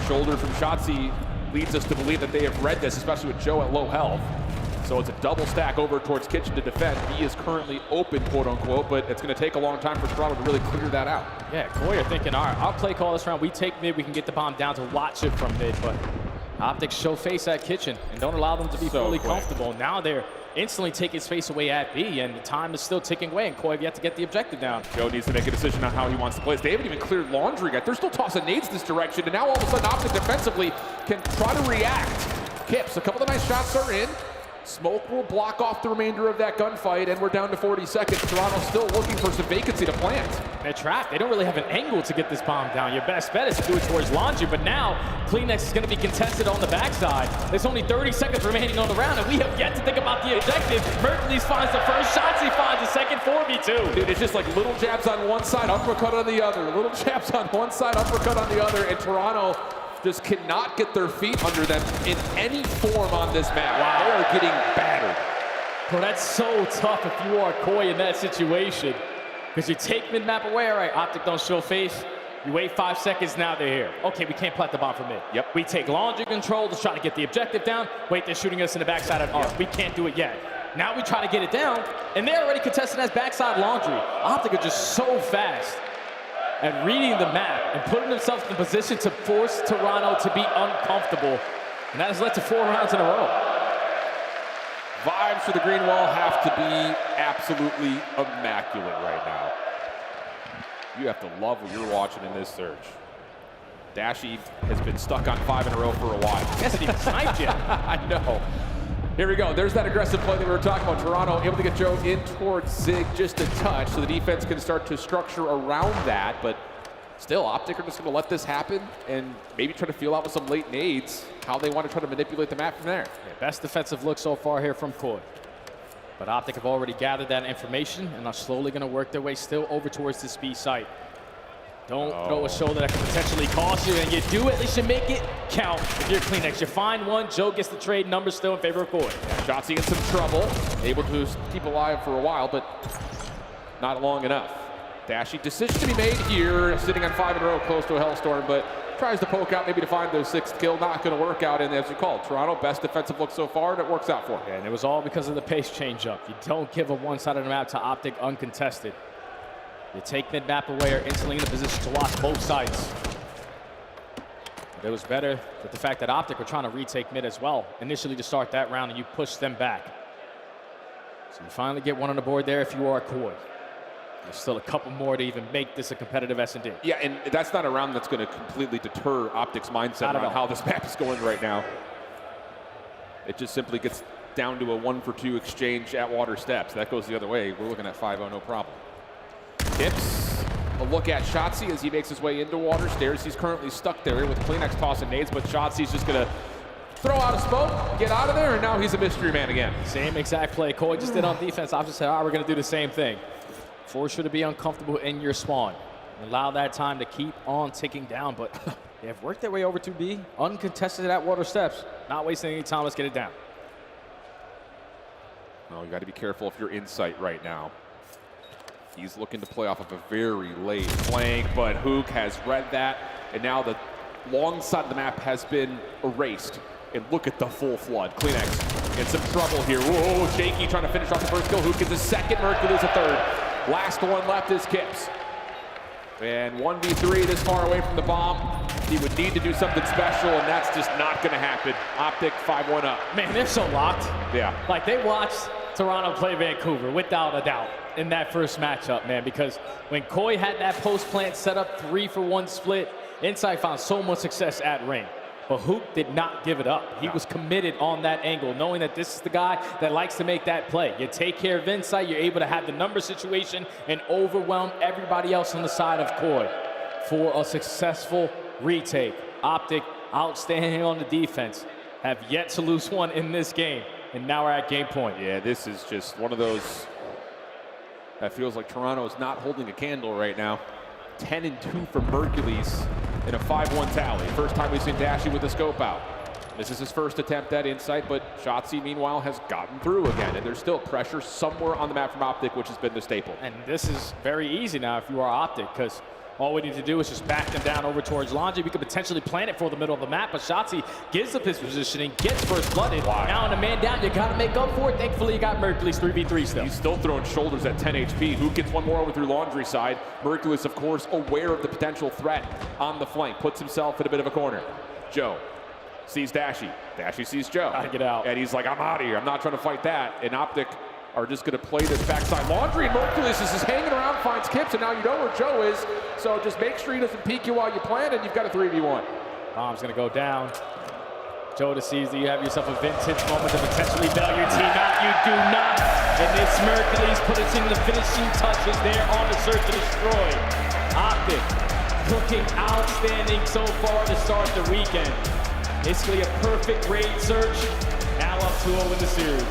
Shoulder from Shotzi leads us to believe that they have read this, especially with Joe at low health. So it's a double stack over towards Kitchen to defend. B is currently open, quote unquote, but it's going to take a long time for Toronto to really clear that out. Yeah, Koi are thinking, all right, I'll play call this round. We take mid, we can get the bomb down to watch it from mid, but Optics show face at Kitchen and don't allow them to be fully comfortable. Now they're instantly taking space away at B, and the time is still ticking away, and Koi have yet to get the objective down. Joe needs to make a decision on how he wants to play this. They haven't even cleared laundry yet. They're still tossing nades this direction, and now all of a sudden Optic defensively can try to react. Kips, a couple of nice shots are in. Smoke will block off the remainder of that gunfight, and we're down to 40 seconds. Toronto's still looking for some vacancy to plant. They're trapped. They don't really have an angle to get this bomb down. Your best bet is to do it towards Laundry, but now CleanX is going to be contested on the backside. There's only 30 seconds remaining on the round, and we have yet to think about the objective. Mercules finds the first shots. He finds the second 4v2. Dude, it's just like little jabs on one side, uppercut on the other. Little jabs on one side, uppercut on the other, and Toronto just cannot get their feet under them in any form on this map. Wow. They are getting battered. Bro, that's so tough if you are Koi in that situation. Because you take mid-map away, all right, Optic don't show face. You wait 5 seconds, now they're here. Okay, we can't plant the bomb from mid. Yep. We take laundry control to try to get the objective down. Wait, they're shooting us in the backside of arc. We can't do it yet. Now we try to get it down, and they're already contesting as backside laundry. Optic are just so fast at reading the map and putting themselves in a position to force Toronto to be uncomfortable. And that has led to 4 rounds in a row. Vibes for the green wall have to be absolutely immaculate right now. You have to love what you're watching in this surge. Dashy has been stuck on 5 in a row for a while. He hasn't even sniped yet. I know. Here we go. There's that aggressive play that we were talking about. Toronto able to get Joe in towards Zig just a touch, so the defense can start to structure around that. But still, Optic are just going to let this happen and maybe try to feel out with some late nades how they want to try to manipulate the map from there. Yeah, best defensive look so far here from Koi. But Optic have already gathered that information and are slowly going to work their way still over towards this B site. Don't throw a shoulder that can potentially cost you, and you do at least you make it count if you're CleanX. You find one, Joe gets the trade, numbers still in favor of Koi. Shotzi in some trouble, able to keep alive for a while, but not long enough. Dashy, decision to be made here, sitting on 5 in a row, close to a Hellstorm, but tries to poke out maybe to find their 6th kill. Not going to work out, and as you called, Toronto, best defensive look so far, and it works out for him. Yeah, and it was all because of the pace change-up. You don't give a one side of the map to Optic uncontested. You take mid-map away or instantly in a position to watch both sides. But it was better with the fact that Optic were trying to retake mid as well, initially to start that round, and you push them back. So you finally get one on the board there if you are Koi. There's still a couple more to even make this a competitive S&D. Yeah, and that's not a round that's going to completely deter Optic's mindset around how this map is going right now. It just simply gets down to a 1-for-2 exchange at water steps. That goes the other way. We're looking at 5-0, no problem. Tips, a look at Shotzi as he makes his way into water stairs. He's currently stuck there with CleanX tossing nades, but Shotzi's just going to throw out a smoke, get out of there, and now he's a mystery man again. Same exact play Koi just did on defense. Opposite said, all right, we're going to do the same thing. Force you to be uncomfortable in your spawn. Allow that time to keep on ticking down, but they have worked their way over to B, uncontested at water steps. Not wasting any time, let's get it down. No, you got to be careful if you're in sight right now. He's looking to play off of a very late flank, but Hook has read that, and now the long side of the map has been erased. And look at the full flood. Kleenex in some trouble here. Whoa, Shaky trying to finish off the first kill. Hook gets a second, Mercury's a third. Last one left is Kips. And 1v3 this far away from the bomb. He would need to do something special, and that's just not going to happen. Optic 5-1 up. Man, they're so locked. Yeah. Like, they watched Toronto play Vancouver, without a doubt, in that first matchup, man, because when Koi had that post plant set up 3-for-1 split, Inside found so much success at ring. But Hook did not give it up. He was committed on that angle, knowing that this is the guy that likes to make that play. You take care of Insight, you're able to have the number situation and overwhelm everybody else on the side of Koi for a successful retake. Optic, outstanding on the defense, have yet to lose one in this game, and now we're at game point. Yeah, this is just one of those that feels like Toronto is not holding a candle right now. 10-2 for Mercules in a 5-1 tally. First time we've seen Dashy with the scope out. This is his first attempt at Insight, but Shotzi, meanwhile, has gotten through again, and there's still pressure somewhere on the map from Optic, which has been the staple. And this is very easy now if you are Optic, because all we need to do is just back them down over towards Laundry. We could potentially plant it for the middle of the map, but Shotzi gives up his positioning, gets first blooded. Wow. Now in a man down, you gotta make up for it. Thankfully, you got Mercules 3v3 still. He's still throwing shoulders at 10 HP. Who gets one more over through Laundry side? Mercules, of course, aware of the potential threat on the flank. Puts himself in a bit of a corner. Joe sees Dashy. Dashy sees Joe. Gotta get out. And he's like, I'm out of here. I'm not trying to fight that. And Optic are just going to play this backside. Laundry and Mercules is just hanging around, finds Kips, and now you know where Joe is. So just make sure he doesn't peek you while you plan, and you've got a 3v1. Bomb's going to go down. Joe sees that you have yourself a vintage moment to potentially bail your team out. You do not. And this Mercules putting the finishing touches there on the search and destroy. Optic looking outstanding so far to start the weekend. Basically a perfect raid search. Now up 2-0 in the series.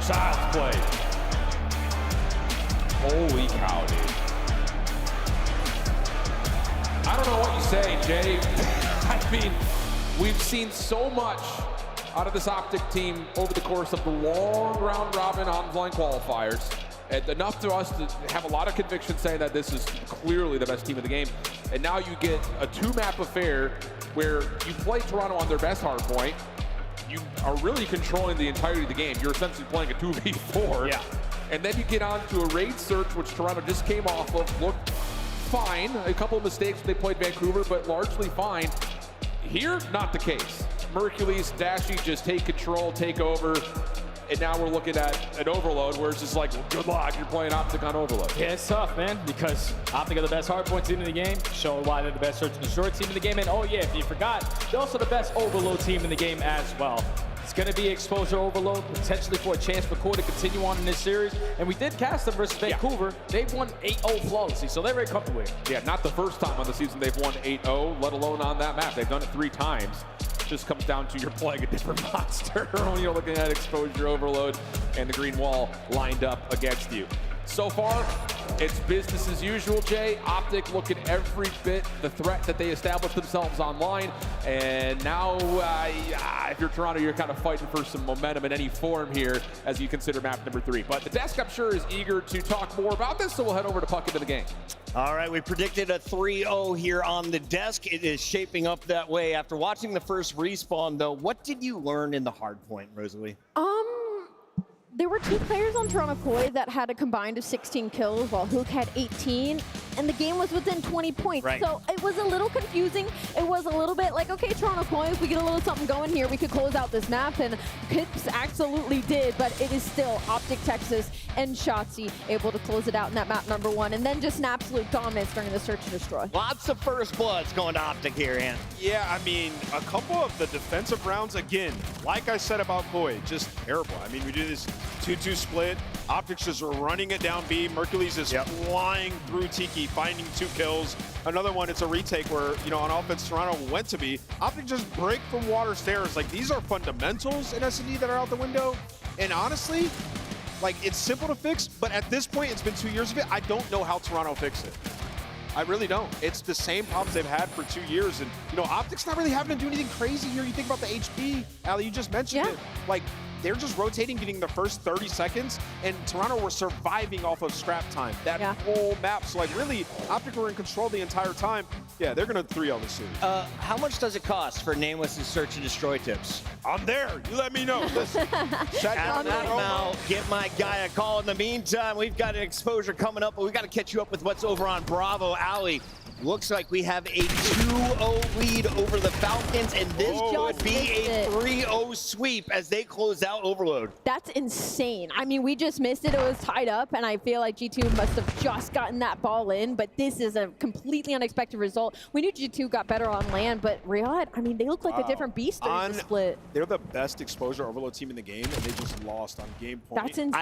Child's play. Holy cow, dude. I don't know what you say, Jay. I mean, we've seen so much out of this Optic team over the course of the long round robin online qualifiers. And enough to us to have a lot of conviction saying that this is clearly the best team in the game. And now you get a two-map affair where you play Toronto on their best hard point. You are really controlling the entirety of the game. You're essentially playing a 2v4. Yeah. And then you get on to a raid search, which Toronto just came off of. Looked fine. A couple of mistakes when they played Vancouver, but largely fine. Here, not the case. Mercules, Dashy just take control, take over. And now we're looking at an overload where it's just like, well, good luck, you're playing Optic on overload. Yeah, it's tough, man, because Optic are the best hardpoint team in the game, showing why they're the best search and destroy team in the game. And oh yeah, if you forgot, they're also the best overload team in the game as well. It's going to be exposure overload, potentially for a chance for Core to continue on in this series. And we did cast them versus Vancouver. Yeah. They've won 8-0 flawlessly, so they're very comfortable here. Yeah, not the first time on the season they've won 8-0, let alone on that map. They've done it 3 times. Just comes down to you're playing a different monster when you're looking at exposure overload and the green wall lined up against you. So far, it's business as usual, Jay. Optic looking every bit the threat that they established themselves online. And now, if you're Toronto, you're kind of fighting for some momentum in any form here as you consider map number 3. But the desk, I'm sure, is eager to talk more about this, so we'll head over to Puck into the game. All right, we predicted a 3-0 here on the desk. It is shaping up that way. After watching the first respawn, though, what did you learn in the hard point, Rosalie? There were 2 players on Toronto Koi that had a combined of 16 kills, while Hook had 18, and the game was within 20 points. Right. So it was a little confusing. It was a little bit like, okay, Toronto Koi, if we get a little something going here, we could close out this map, and Kips absolutely did, but it is still Optic Texas and Shotzi able to close it out in that map number 1, and then just an absolute dominance during the search and destroy. Lots of first bloods going to Optic here, Ant. Yeah, I mean, a couple of the defensive rounds, again, like I said about Koi, just terrible. I mean, we do this 2-2 split. Optics just running it down B. Mercules is flying through Tiki, finding 2 kills. Another one, it's a retake where, you know, on offense, Toronto went to B. Optic just break from water stairs. Like, these are fundamentals in S&D that are out the window. And honestly, like, it's simple to fix, but at this point, it's been 2 years of it. I don't know how Toronto fixed it. I really don't. It's the same problems they've had for 2 years. And, you know, Optic's not really having to do anything crazy here. You think about the HP, Ali, you just mentioned it. Like, they're just rotating, getting the first 30 seconds, and Toronto were surviving off of scrap time. That whole map. So, like, really, Optic were in control the entire time. Yeah, they're going to 3-0 this series. How much does it cost for Nameless's search and destroy tips? I'm there. You let me know. Listen, shut down that now. Give my guy a call. In the meantime, we've got an exposure coming up, but we've got to catch you up with what's over on Bravo Alley. Looks like we have a 2-0 lead over the Falcons, and this could be a 3-0 sweep as they close out Overload. That's insane. I mean, we just missed it. It was tied up, and I feel like G2 must have just gotten that ball in, but this is a completely unexpected result. We knew G2 got better on land, but Riyadh, I mean, they look like a different beast during the split. They're the best exposure Overload team in the game, and they just lost on game point. That's insane.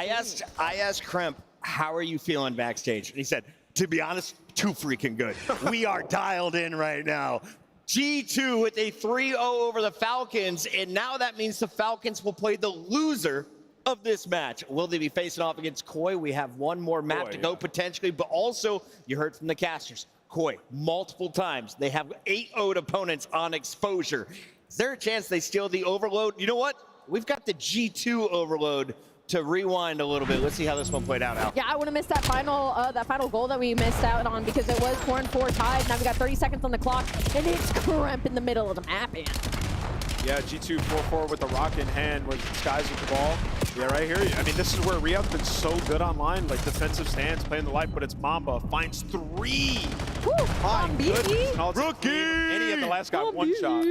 I asked Kremp, how are you feeling backstage? And he said, to be honest, too freaking good. We are dialed in right now. G2 with a 3-0 over the Falcons, and now that means the Falcons will play the loser of this match. Will they be facing off against Koi? We have one more map to go potentially, but also, you heard from the casters, Koi, multiple times, they have 8-0'd opponents on exposure. Is there a chance they steal the Overload? You know what? We've got the G2 Overload to rewind a little bit. Let's see how this one played out, Al. Yeah, I would have missed that final goal that we missed out on because it was 4-4 tied. Now we got 30 seconds on the clock, and it's Kremp in the middle of the map. Yeah, G2 4-4 with the rock in hand, where Skies with the ball. Yeah, right here. I mean, this is where Riyadh's been so good online, like defensive stands, playing the life, but it's Mamba finds 3. Woo, My goodness. Rookie! And he had the last guy one shot.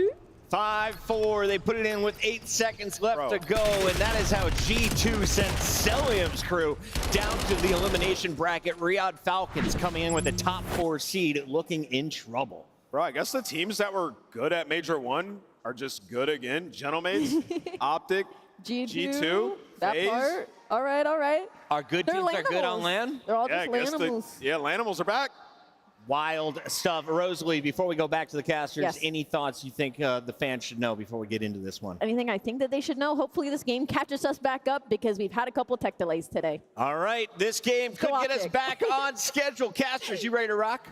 5-4, they put it in with 8 seconds left to go, and that is how G2 sent Celium's crew down to the elimination bracket. Riyadh Falcons coming in with a top 4 seed, looking in trouble. Bro, I guess the teams that were good at Major 1 are just good again. Gentlemaids, Optic, G2, that FaZe. part. All right. Our good teams are good on land? They're all just Lanimals. Yeah, Lanimals are back. Wild stuff. Rosalie, before we go back to the casters, Yes. any thoughts you think the fans should know before we get into this one? Anything I think that they should know? Hopefully this game catches us back up because we've had a couple tech delays today. All right, this game could get us back on schedule. Casters, you ready to rock?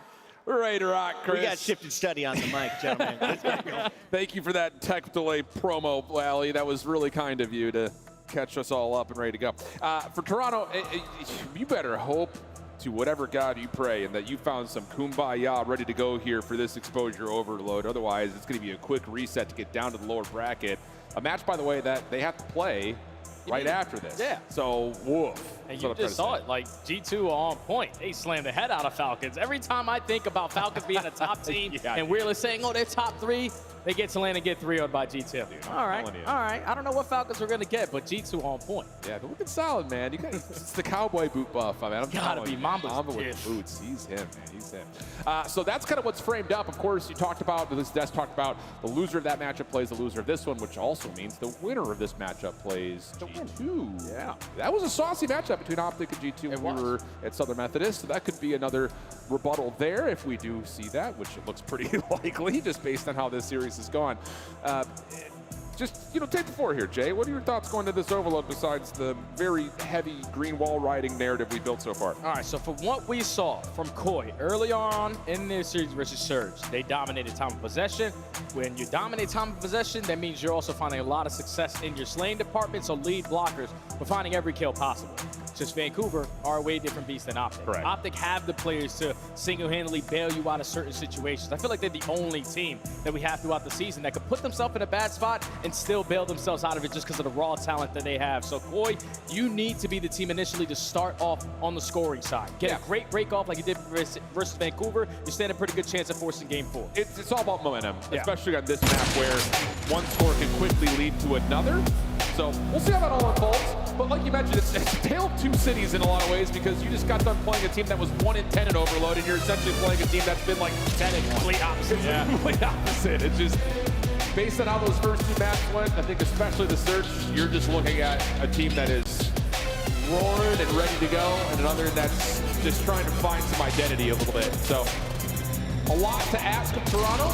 We're ready to rock, Chris. We got shifted study on the mic, gentlemen. Let's go. Thank you for that tech delay promo, Lally. That was really kind of you to catch us all up and ready to go. For Toronto, you better hope to whatever God you pray and that you found some kumbaya ready to go here for this exposure overload. Otherwise, it's going to be a quick reset to get down to the lower bracket. A match, by the way, that they have to play right after this. Yeah. So, woof. And you just saw it, like G2 on point. They slammed the head out of Falcons. Every time I think about Falcons being a top team and we're saying, oh, they're top 3, they get to land and get 3-0'd by G2. All right. I don't know what Falcons we're going to get, but G2 on point. Yeah, they're looking solid, man. You got it's the cowboy boot buff. I mean, I'm gotta be Mamba with the boots. He's him, man. He's him. So that's kind of what's framed up. Of course, you talked about, at least Des talked about, the loser of that matchup plays the loser of this one, which also means the winner of this matchup plays G2. Yeah. That was a saucy matchup between Optic and G2 when we were at Southern Methodist, so that could be another rebuttal there if we do see that, which it looks pretty likely just based on how this series has gone. Just, take the floor here, Jay. What are your thoughts going to this overload besides the very heavy green wall riding narrative we built so far? All right, so from what we saw from Koi early on in their series versus Surge, they dominated time of possession. When you dominate time of possession, that means you're also finding a lot of success in your slaying department, so lead blockers, we're finding every kill possible. Just Vancouver are a way different beast than Optic. Correct. Optic have the players to single-handedly bail you out of certain situations. I feel like they're the only team that we have throughout the season that could put themselves in a bad spot and still bail themselves out of it just because of the raw talent that they have. So, Koi, you need to be the team initially to start off on the scoring side. Get a great break off like you did versus Vancouver. You stand a pretty good chance of forcing game 4. It's all about momentum, especially on this map where one score can quickly lead to another. So we'll see how that all unfolds. But like you mentioned, it's a tale of two cities in a lot of ways because you just got done playing a team that was 1-10 in Overload, and you're essentially playing a team that's been like 10-1. Complete opposite. Yeah, complete opposite. It's just based on how those first 2 maps went, I think especially the Surge, you're just looking at a team that is roaring and ready to go, and another that's just trying to find some identity a little bit. So a lot to ask of Toronto.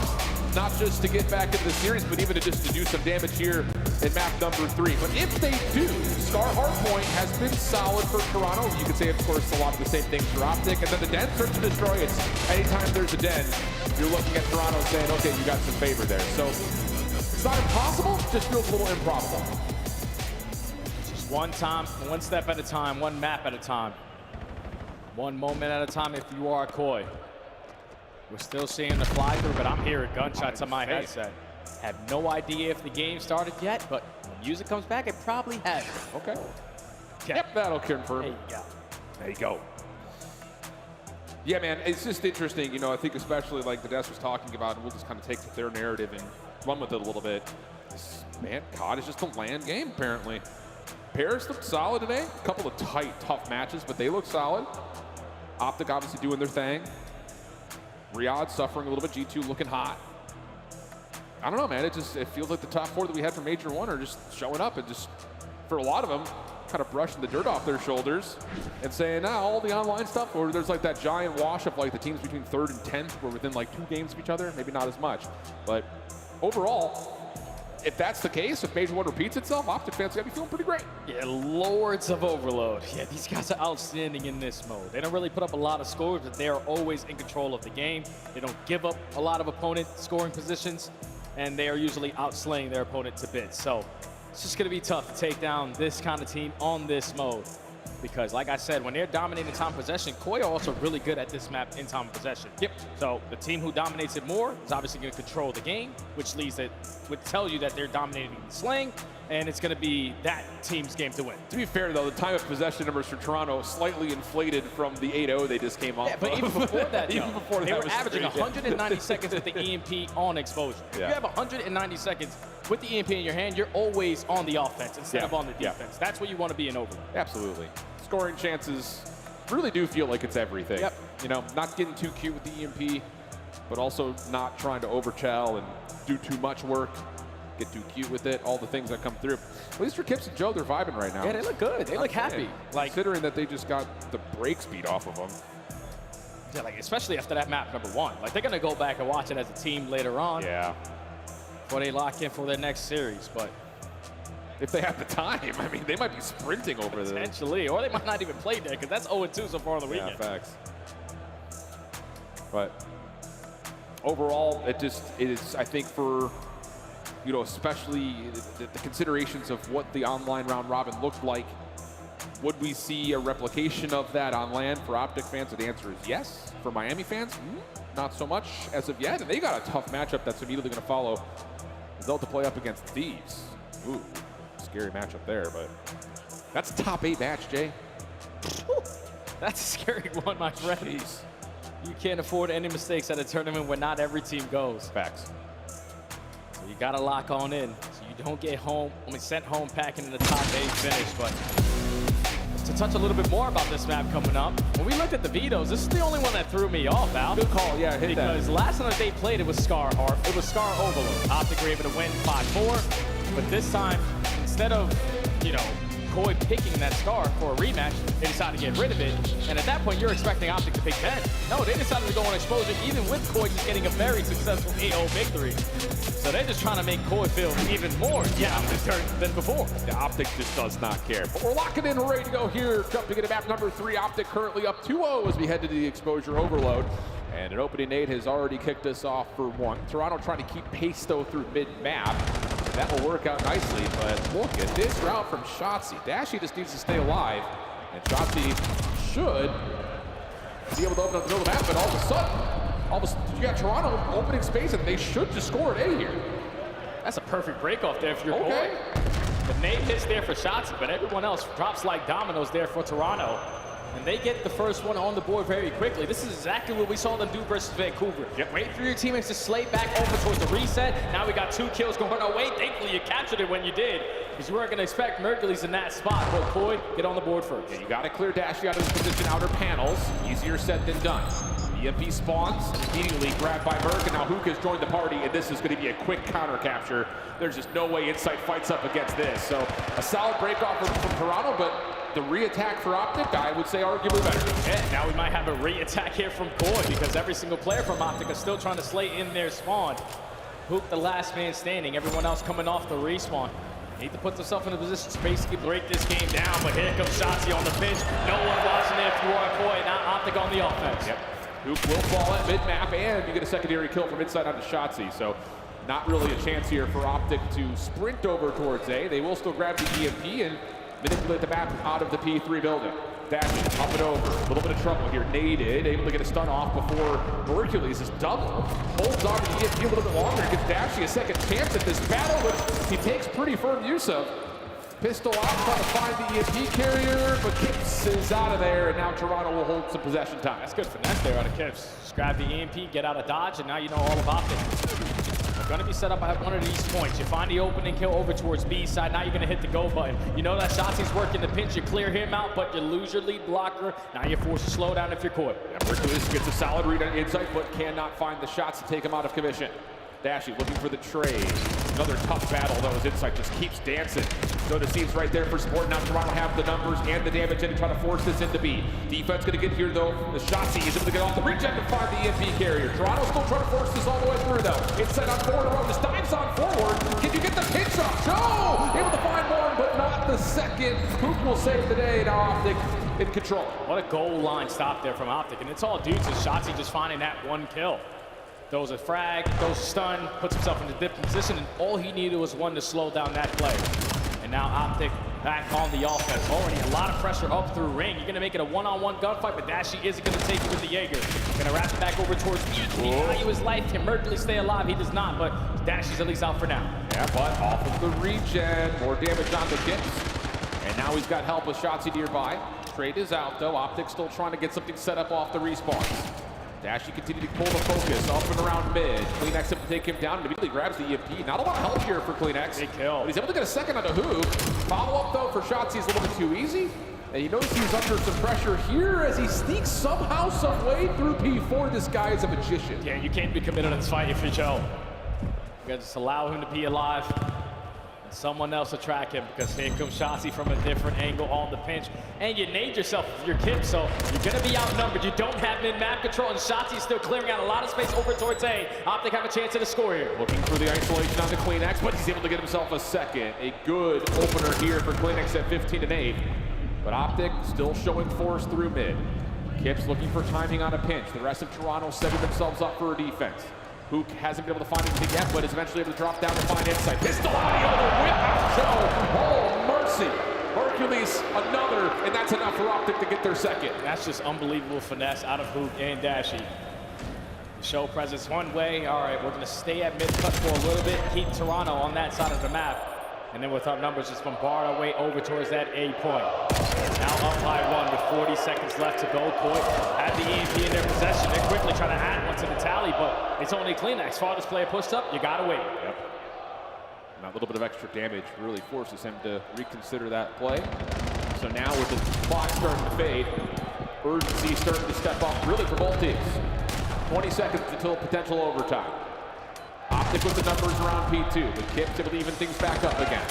Not just to get back into the series, but even to do some damage here in map number 3. But if they do, Scar Hardpoint has been solid for Toronto. You could say, of course, a lot of the same things for Optic. And then the Den search and destroy. It's anytime there's a Den, you're looking at Toronto saying, okay, you got some favor there. So it's not impossible, just feels a little improbable. one step at a time, one map at a time. One moment at a time if you are Koi. We're still seeing the fly through, but I'm hearing gunshots on my headset. Have no idea if the game started yet, but when music comes back, it probably has. Okay. Yep, that'll confirm. There you go. There you go. Yeah, man, it's just interesting. You know, I think especially like the Des was talking about, and we'll just kind of take their narrative and run with it a little bit. Man, COD is just a land game, apparently. Paris looked solid today. A couple of tight, tough matches, but they look solid. Optic obviously doing their thing. Riyadh suffering a little bit. G2 looking hot. I don't know, man. It feels like the top 4 that we had for Major 1 are just showing up and just, for a lot of them, kind of brushing the dirt off their shoulders and saying, all the online stuff, or there's like that giant wash of like the teams between 3rd and 10th were within like 2 games of each other. Maybe not as much. But overall, if that's the case, if Major 1 repeats itself, Optic fans gotta be feeling pretty great. Yeah, lords of overload. Yeah, these guys are outstanding in this mode. They don't really put up a lot of scores, but they are always in control of the game. They don't give up a lot of opponent scoring positions, and they are usually outslaying their opponent to bits. So it's just gonna be tough to take down this kind of team on this mode. Because like I said, when they're dominating time of possession, Koi are also really good at this map in time of possession. Yep. So the team who dominates it more is obviously going to control the game, which would tell you that they're dominating the slaying, and it's going to be that team's game to win. To be fair, though, the time of possession numbers for Toronto slightly inflated from the 8-0 they just came off. Yeah, but even before that, they were was averaging crazy. 190 seconds with the EMP on exposure. If you have 190 seconds with the EMP in your hand, you're always on the offense instead of on the defense. That's what you want to be in Overlord. Absolutely. Scoring chances really do feel like it's everything. Yep. You know, not getting too cute with the EMP, but also not trying to overchell and do too much work, get too cute with it, all the things that come through. At least for Kips and Joe, they're vibing right now. Yeah, they look good. They look happy. Like, considering that they just got the break speed off of them. Yeah, like especially after that map number 1. Like they're gonna go back and watch it as a team later on. Yeah. Before they lock in for their next series, but if they have the time, I mean, they might be sprinting over there. Potentially, or they might not even play there because that's 0-2 so far on the weekend. Yeah, facts. But overall, it is, I think, for, you know, especially the considerations of what the online round robin looked like, would we see a replication of that on land for Optic fans? The answer is yes. For Miami fans, not so much as of yet. And they got a tough matchup that's immediately going to follow. They'll have to play up against Thieves. Ooh. Scary matchup there, but that's a top 8 match, Jay. That's a scary one, my friend. Jeez. You can't afford any mistakes at a tournament where not every team goes. Facts. So you got to lock on in so you don't get sent home packing in the top 8 finish. But to touch a little bit more about this map coming up, when we looked at the vetoes, this is the only one that threw me off, Al. Good call, yeah, hit that. Because last time that they played, it was Scar Overload. Optic were able to win 5-4, but this time, instead of, you know, Koi picking that Scar for a rematch, they decided to get rid of it. And at that point, you're expecting Optic to pick 10. No, they decided to go on exposure, even with Koi just getting a very successful 8-0 victory. So they're just trying to make Koi feel even more than before. The Optic just does not care. But we're locking in, we're ready to go here. Jumping into map number 3, Optic currently up 2-0 as we head to the exposure overload. And an opening nade has already kicked us off for 1. Toronto trying to keep pace, though, through mid-map. That will work out nicely, but look at this route from Shotzi. Dashy just needs to stay alive, and Shotzi should be able to open up the middle of the map, but all of a sudden, you got Toronto opening space, and they should just score an A here. That's a perfect break off there for your boy. The nade hits there for Shotzi, but everyone else drops like dominoes there for Toronto. And they get the first one on the board very quickly. This is exactly what we saw them do versus Vancouver. Wait for your teammates to slate back over towards the reset. Now we got 2 kills going our way. Thankfully, you captured it when you did, because you weren't going to expect Mercules in that spot. But Koi, get on the board first. Yeah, you got to clear Dashy out of this position, outer panels. Easier said than done. EMP spawns, immediately grabbed by Merc, and now Hook has joined the party, and this is going to be a quick counter capture. There's just no way Insight fights up against this. So a solid break off from Toronto, but the re-attack for Optic, I would say arguably better. Yeah, now we might have a re-attack here from Koi, because every single player from Optic is still trying to slay in their spawn. Hook, the last man standing, everyone else coming off the respawn. Need to put themselves in a position to basically break this game down, but here comes Shotzi on the pinch. No one watching it if you are Koi, now Optic on the offense. Yep. Hook will fall at mid-map, and you get a secondary kill from inside onto Shotzi, so not really a chance here for Optic to sprint over towards A. They will still grab the EMP, and manipulate the map out of the P3 building. Dashing, up and over, a little bit of trouble here. Naded, able to get a stun off before Hercules is double. Holds on to the EMP a little bit longer, gives Dashy a second chance at this battle, which he takes pretty firm use of. Pistol out, trying to find the EMP carrier, but Kips is out of there, and now Toronto will hold some possession time. That's good finesse there out of Kips. Just grab the EMP, get out of dodge, and now you know all about it. We're going to be set up at one of these points. You find the opening kill over towards B side. Now you're going to hit the go button. You know that Shotzi's working the pinch. You clear him out, but you lose your lead blocker. Now you're forced to slow down if you're caught. Hercules gets a solid read on inside, but cannot find the shots to take him out of commission. Dashy looking for the trade. Another tough battle, though, as Insight just keeps dancing. So the seams right there for support. Now Toronto have the numbers and the damage in to try to force this into B. Defense going to get here, though. The Shotzi is able to get off the regen to find the EMP carrier. Toronto still trying to force this all the way through, though. Insight on forward road. Just dives on forward. Can you get the pinch off? Joe! Able to find one, but not the second. Hoop will save the day. Now Optic in control. What a goal line stop there from Optic. And it's all due to Shotzi just finding that one kill. Throws a frag, throws a stun, puts himself in a different position, and all he needed was one to slow down that play. And now Optic back on the offense. Already a lot of pressure up through ring. You're going to make it a one-on-one gunfight, but Dashy isn't going to take it with the Jaeger. Going to wrap it back over towards B. Can he value his life? Can Mercury stay alive? He does not, but Dashy's at least out for now. Yeah, but off of the regen. More damage on the Kips. And now he's got help with Shotzi nearby. Trade is out, though. Optic still trying to get something set up off the respawns. Dashy continuing to pull the focus up and around mid. Kleenex able to take him down and immediately grabs the EMP. Not a lot of help here for Kleenex. Big kill. But he's able to get a second on the hoop. Follow up though for Shotzi is a little bit too easy. And you notice he's under some pressure here as he sneaks somehow, some way through P4. This guy is a magician. Yeah, you can't be committed to this fight if you're Joe. You gotta just allow him to be alive. Someone else to track him, because here comes Shotzi from a different angle on the pinch. And you nade yourself with your Kip, so you're going to be outnumbered. You don't have mid-map control, and Shotzi's still clearing out a lot of space over towards A. Optic have a chance at a score here. Looking for the isolation on the Kleenex, but he's able to get himself a second. A good opener here for Kleenex at 15-8. But Optic still showing force through mid. Kip's looking for timing on a pinch. The rest of Toronto setting themselves up for a defense. Hook hasn't been able to find anything yet, but is eventually able to drop down to find Insight. Pistol on the other whip out Joe. Oh, mercy. Hercules, another, and that's enough for Optic to get their second. That's just unbelievable finesse out of Hook and Dashy. Show presence one way. All right, we're going to stay at mid-cut for a little bit, keep Toronto on that side of the map. And then with our numbers, just bombard our way over towards that A point. Now up by one with 40 seconds left to go. Koi had the EMP in their possession. They're quickly trying to add one to the tally, but it's only Kleenex. Farthest player pushed up, you gotta wait. Yep. And that little bit of extra damage really forces him to reconsider that play. So now with the clock starting to fade, urgency starting to step up really for both teams. 20 seconds until potential overtime. Optic with the numbers around P2, but Kip's able to even things back up again.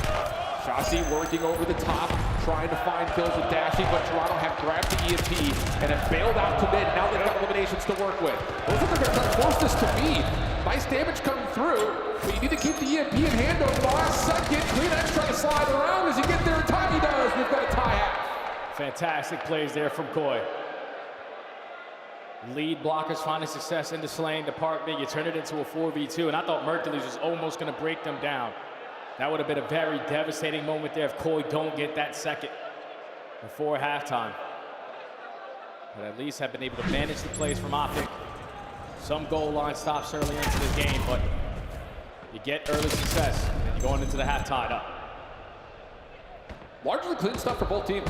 Shotzi working over the top, trying to find kills with Dashy, but Toronto have grabbed the EMP and have bailed out to mid. Now they've got eliminations to work with. Looks like they're going to try to force this to B. Nice damage coming through, but you need to keep the EMP in hand over the last second. Kleenex trying to slide around. As he gets there in time, he does. We've got a tie half. Fantastic plays there from Koi. Lead blockers finding success in the slaying department. You turn it into a 4v2, and I thought Mercules was almost going to break them down. That would have been a very devastating moment there if Koi don't get that second before halftime. But at least have been able to manage the plays from Optic. Some goal line stops early into the game, but you get early success, and you're going into the half tied up. Largely clean stuff for both teams.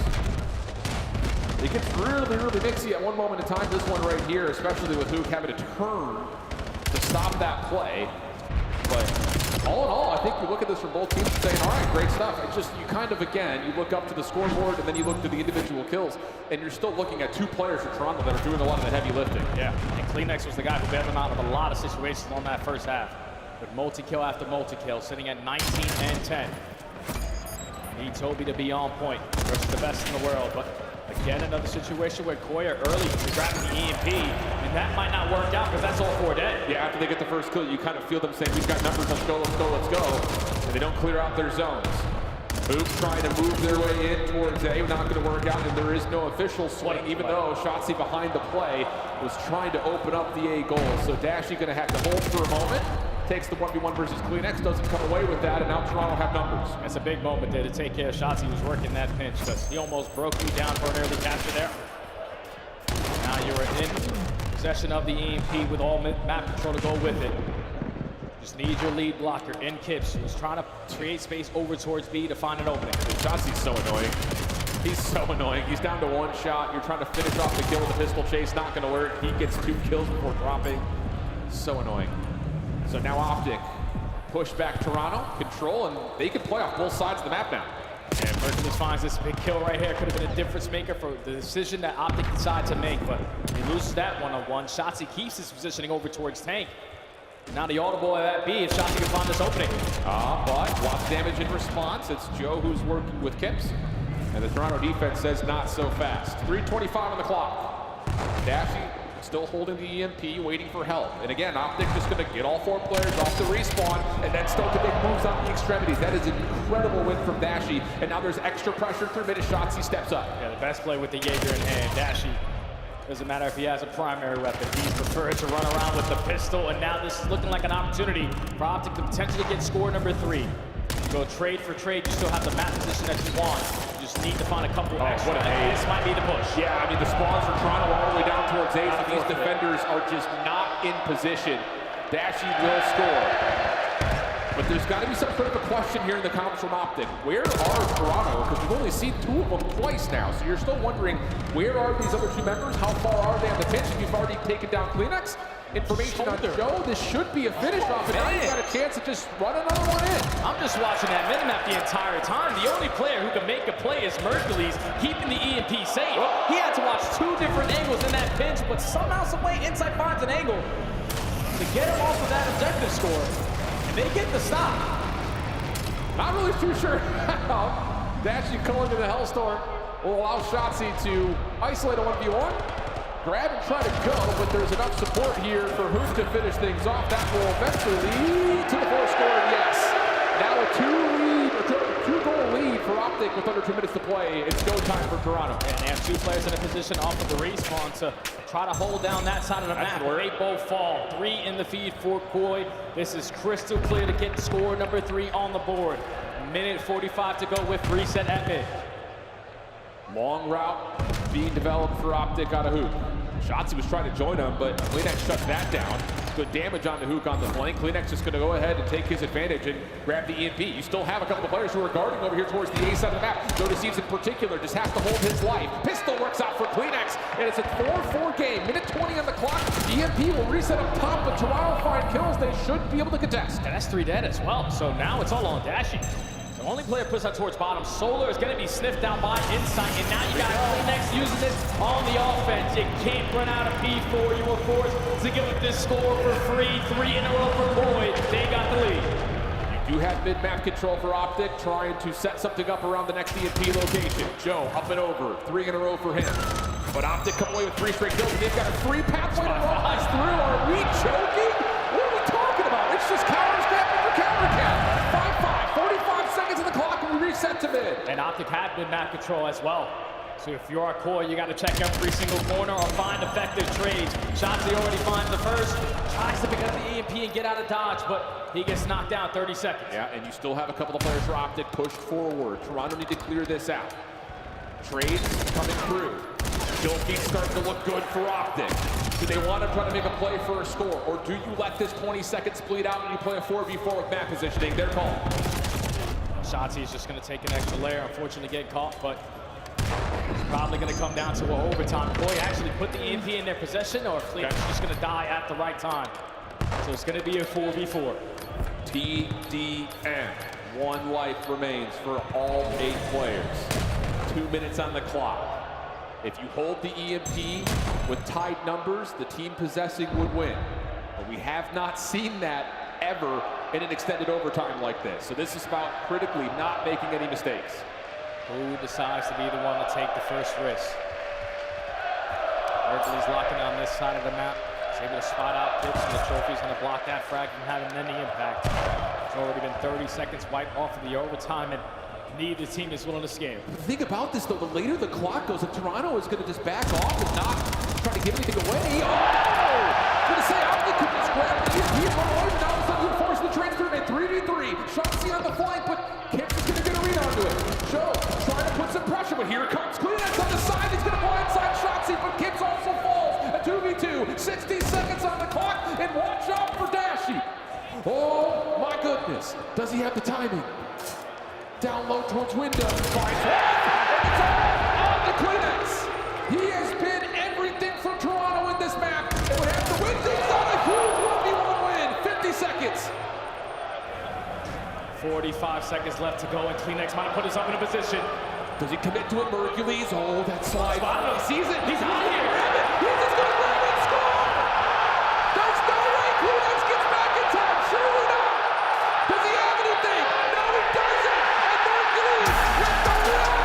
It gets really, really mixy at one moment in time. This one right here, especially with Hook having to turn to stop that play. But all in all, I think we look at this from both teams and saying, all right, great stuff. It's just you kind of, again, you look up to the scoreboard and then you look to the individual kills, and you're still looking at two players for Toronto that are doing a lot of the heavy lifting. Yeah, and Kleenex was the guy who bailed them out of a lot of situations on that first half. With multi-kill after multi-kill, sitting at 19 and 10. Need Toby to be on point versus the best in the world, but again, another situation where Koya early grabbing the EMP, and that might not work out because that's all 4 dead. Yeah, after they get the first kill, you kind of feel them saying, we've got numbers, let's go, let's go, let's go. And they don't clear out their zones. Hoop's trying to move their way in towards A, not going to work out, and there is no official swing, even though Shotzi behind the play was trying to open up the A goal. So Dashy going to have to hold for a moment, takes the 1v1 versus Kleenex, doesn't come away with that, and now Toronto have numbers. That's a big moment there to take care of shots. He was working that pinch because he almost broke you down for an early capture there. Now you're in possession of the EMP with all map control to go with it. Just need your lead blocker in Kips, who's trying to create space over towards B to find an opening. Shotzi's so annoying. He's so annoying. He's down to one shot. You're trying to finish off the kill with a pistol chase. Not going to work. He gets 2 kills before dropping. So annoying. So now Optic push back Toronto, control, and they can play off both sides of the map now. And Mercules finds this big kill right here. Could have been a difference maker for the decision that Optic decided to make, but he loses that one-on-one. Shotzi keeps his positioning over towards Tank. Now the audible at that B if Shotzi can find this opening. But lots of damage in response. It's Joe who's working with Kips. And the Toronto defense says not so fast. 3:25 on the clock. Dashy still holding the EMP, waiting for help. And again, Optic just going to get all 4 players off the respawn and then start to make moves on the extremities. That is an incredible win from Dashy. And now there's extra pressure for minute. Shotzi steps up. Yeah, the best play with the Jaeger in hand. Dashy, doesn't matter if he has a primary weapon. He's preferred to run around with the pistol. And now this is looking like an opportunity for Optic to potentially get score number 3. You go trade for trade, you still have the map position that you want. You just need to find a couple extra. What a This might be the push. Yeah, I mean, the spawns for Toronto all the way down towards Ace, and these defenders are just not in position. Dashy will score. But there's got to be some sort of a question here in the comments from Optic. Where are Toronto? Because we've only seen 2 of them twice now, so you're still wondering, where are these other 2 members? How far are they on the pitch? You've already taken down Kleenex. Information on Joe, this should be a finish off, and now you've got a chance to just run another one in. I'm just watching that minimap the entire time. The only player who can make a play is Mercules, keeping the EMP safe. He had to watch 2 different angles in that pinch, but somehow, some way, Insight finds an angle to get him off of that objective score, and they get the stop. Not really too sure how Dashy calling to the Hellstorm will allow Shotzi to isolate a 1v1. Grab and try to go, but there's enough support here for Hoop to finish things off. That will eventually lead to the 4th score, and yes. Now a 2-goal lead for Optic with under 2 minutes to play. It's go time for Toronto. And they have 2 players in a position off of the respawn to try to hold down that side of the map. They both fall. 3 in the feed for Koi. This is crystal clear to get score number 3 on the board. Minute 45 to go with reset at mid. Long route being developed for Optic out of Hook. Shotzi was trying to join him, but Kleenex shuts that down. Good damage on the Hook on the flank. Kleenex just going to go ahead and take his advantage and grab the EMP. You still have a couple of players who are guarding over here towards the A side of the map. Joe Deceives in particular just has to hold his life. Pistol works out for Kleenex, and it's a 4-4 game. Minute 20 on the clock. The EMP will reset up top, but Toronto find kills. They should be able to contest. And that's 3 dead as well. So now it's all on Dashy. The only player pushed out towards bottom. Solar is going to be sniffed out by Insight, and now you got Kleenex using this on the offense. You can't run out of P4. You were forced to give up this score for free. 3 in a row for Boyd. They got the lead. You have mid-map control for Optic, trying to set something up around the next EMP location. Joe up and over, 3 in a row for him. But Optic come away with 3 straight kills, and they've got a free pathway to rise through. Are we joking? What are we talking about? It's just counters capping for counter cap. 5-5, 45 seconds on the clock, and we reset to mid. And Optic had mid-map control as well. So if you're a core, you got to check every single corner or find effective trades. Shotzi already finds the first, tries to pick up the EMP and get out of dodge, but he gets knocked down 30 seconds. Yeah, and you still have a couple of players for Optic pushed forward. Toronto need to clear this out. Trades coming through. Kill feed starting to look good for Optic. Do they want to try to make a play for a score, or do you let this 20 seconds bleed out and you play a 4v4 with map positioning? Their call. Shotzi is just going to take an extra layer, unfortunately get caught, but it's probably going to come down to an overtime. Boy, actually put the EMP in their possession, or Fleet is just going to die at the right time. So it's going to be a 4v4. TDM. 1 life remains for all 8 players. 2 minutes on the clock. If you hold the EMP with tied numbers, the team possessing would win. But we have not seen that ever in an extended overtime like this. So this is about critically not making any mistakes. Who decides to be the one to take the first risk? Mercules locking on this side of the map. He's able to spot out Pips, and the trophy's going to block that frag from having any impact. It's already been 30 seconds wiped off of the overtime, and neither team is willing to scale. The thing about this, though, the later the clock goes, if Toronto is going to just back off and not try to give anything away. Oh! I'm going to say, Optic could just grab the EMP and run away, but now it's not 3v3. Shotzi on the flank, but Kips is gonna get a read onto it. Joe trying to put some pressure, but here comes Kleenex on the side. He's gonna blindside Shotzi, but Kips also falls. A 2v2, 60 seconds on the clock, and watch out for Dashy. Oh my goodness, does he have the timing? Down low towards window, finds one, and it's on the Kleenex. He has been everything for Toronto in this map, and would have to win things on a huge 1v1 win. 50 seconds. 45 seconds left to go, and Kleenex might have put himself in a position. Does he commit to it, Hercules? Oh, that slide. He sees it. He's out here. He's just going to grab it and score. There's no way Kleenex gets back in time. Surely not. Does he have anything? No, he doesn't. And Hercules with the run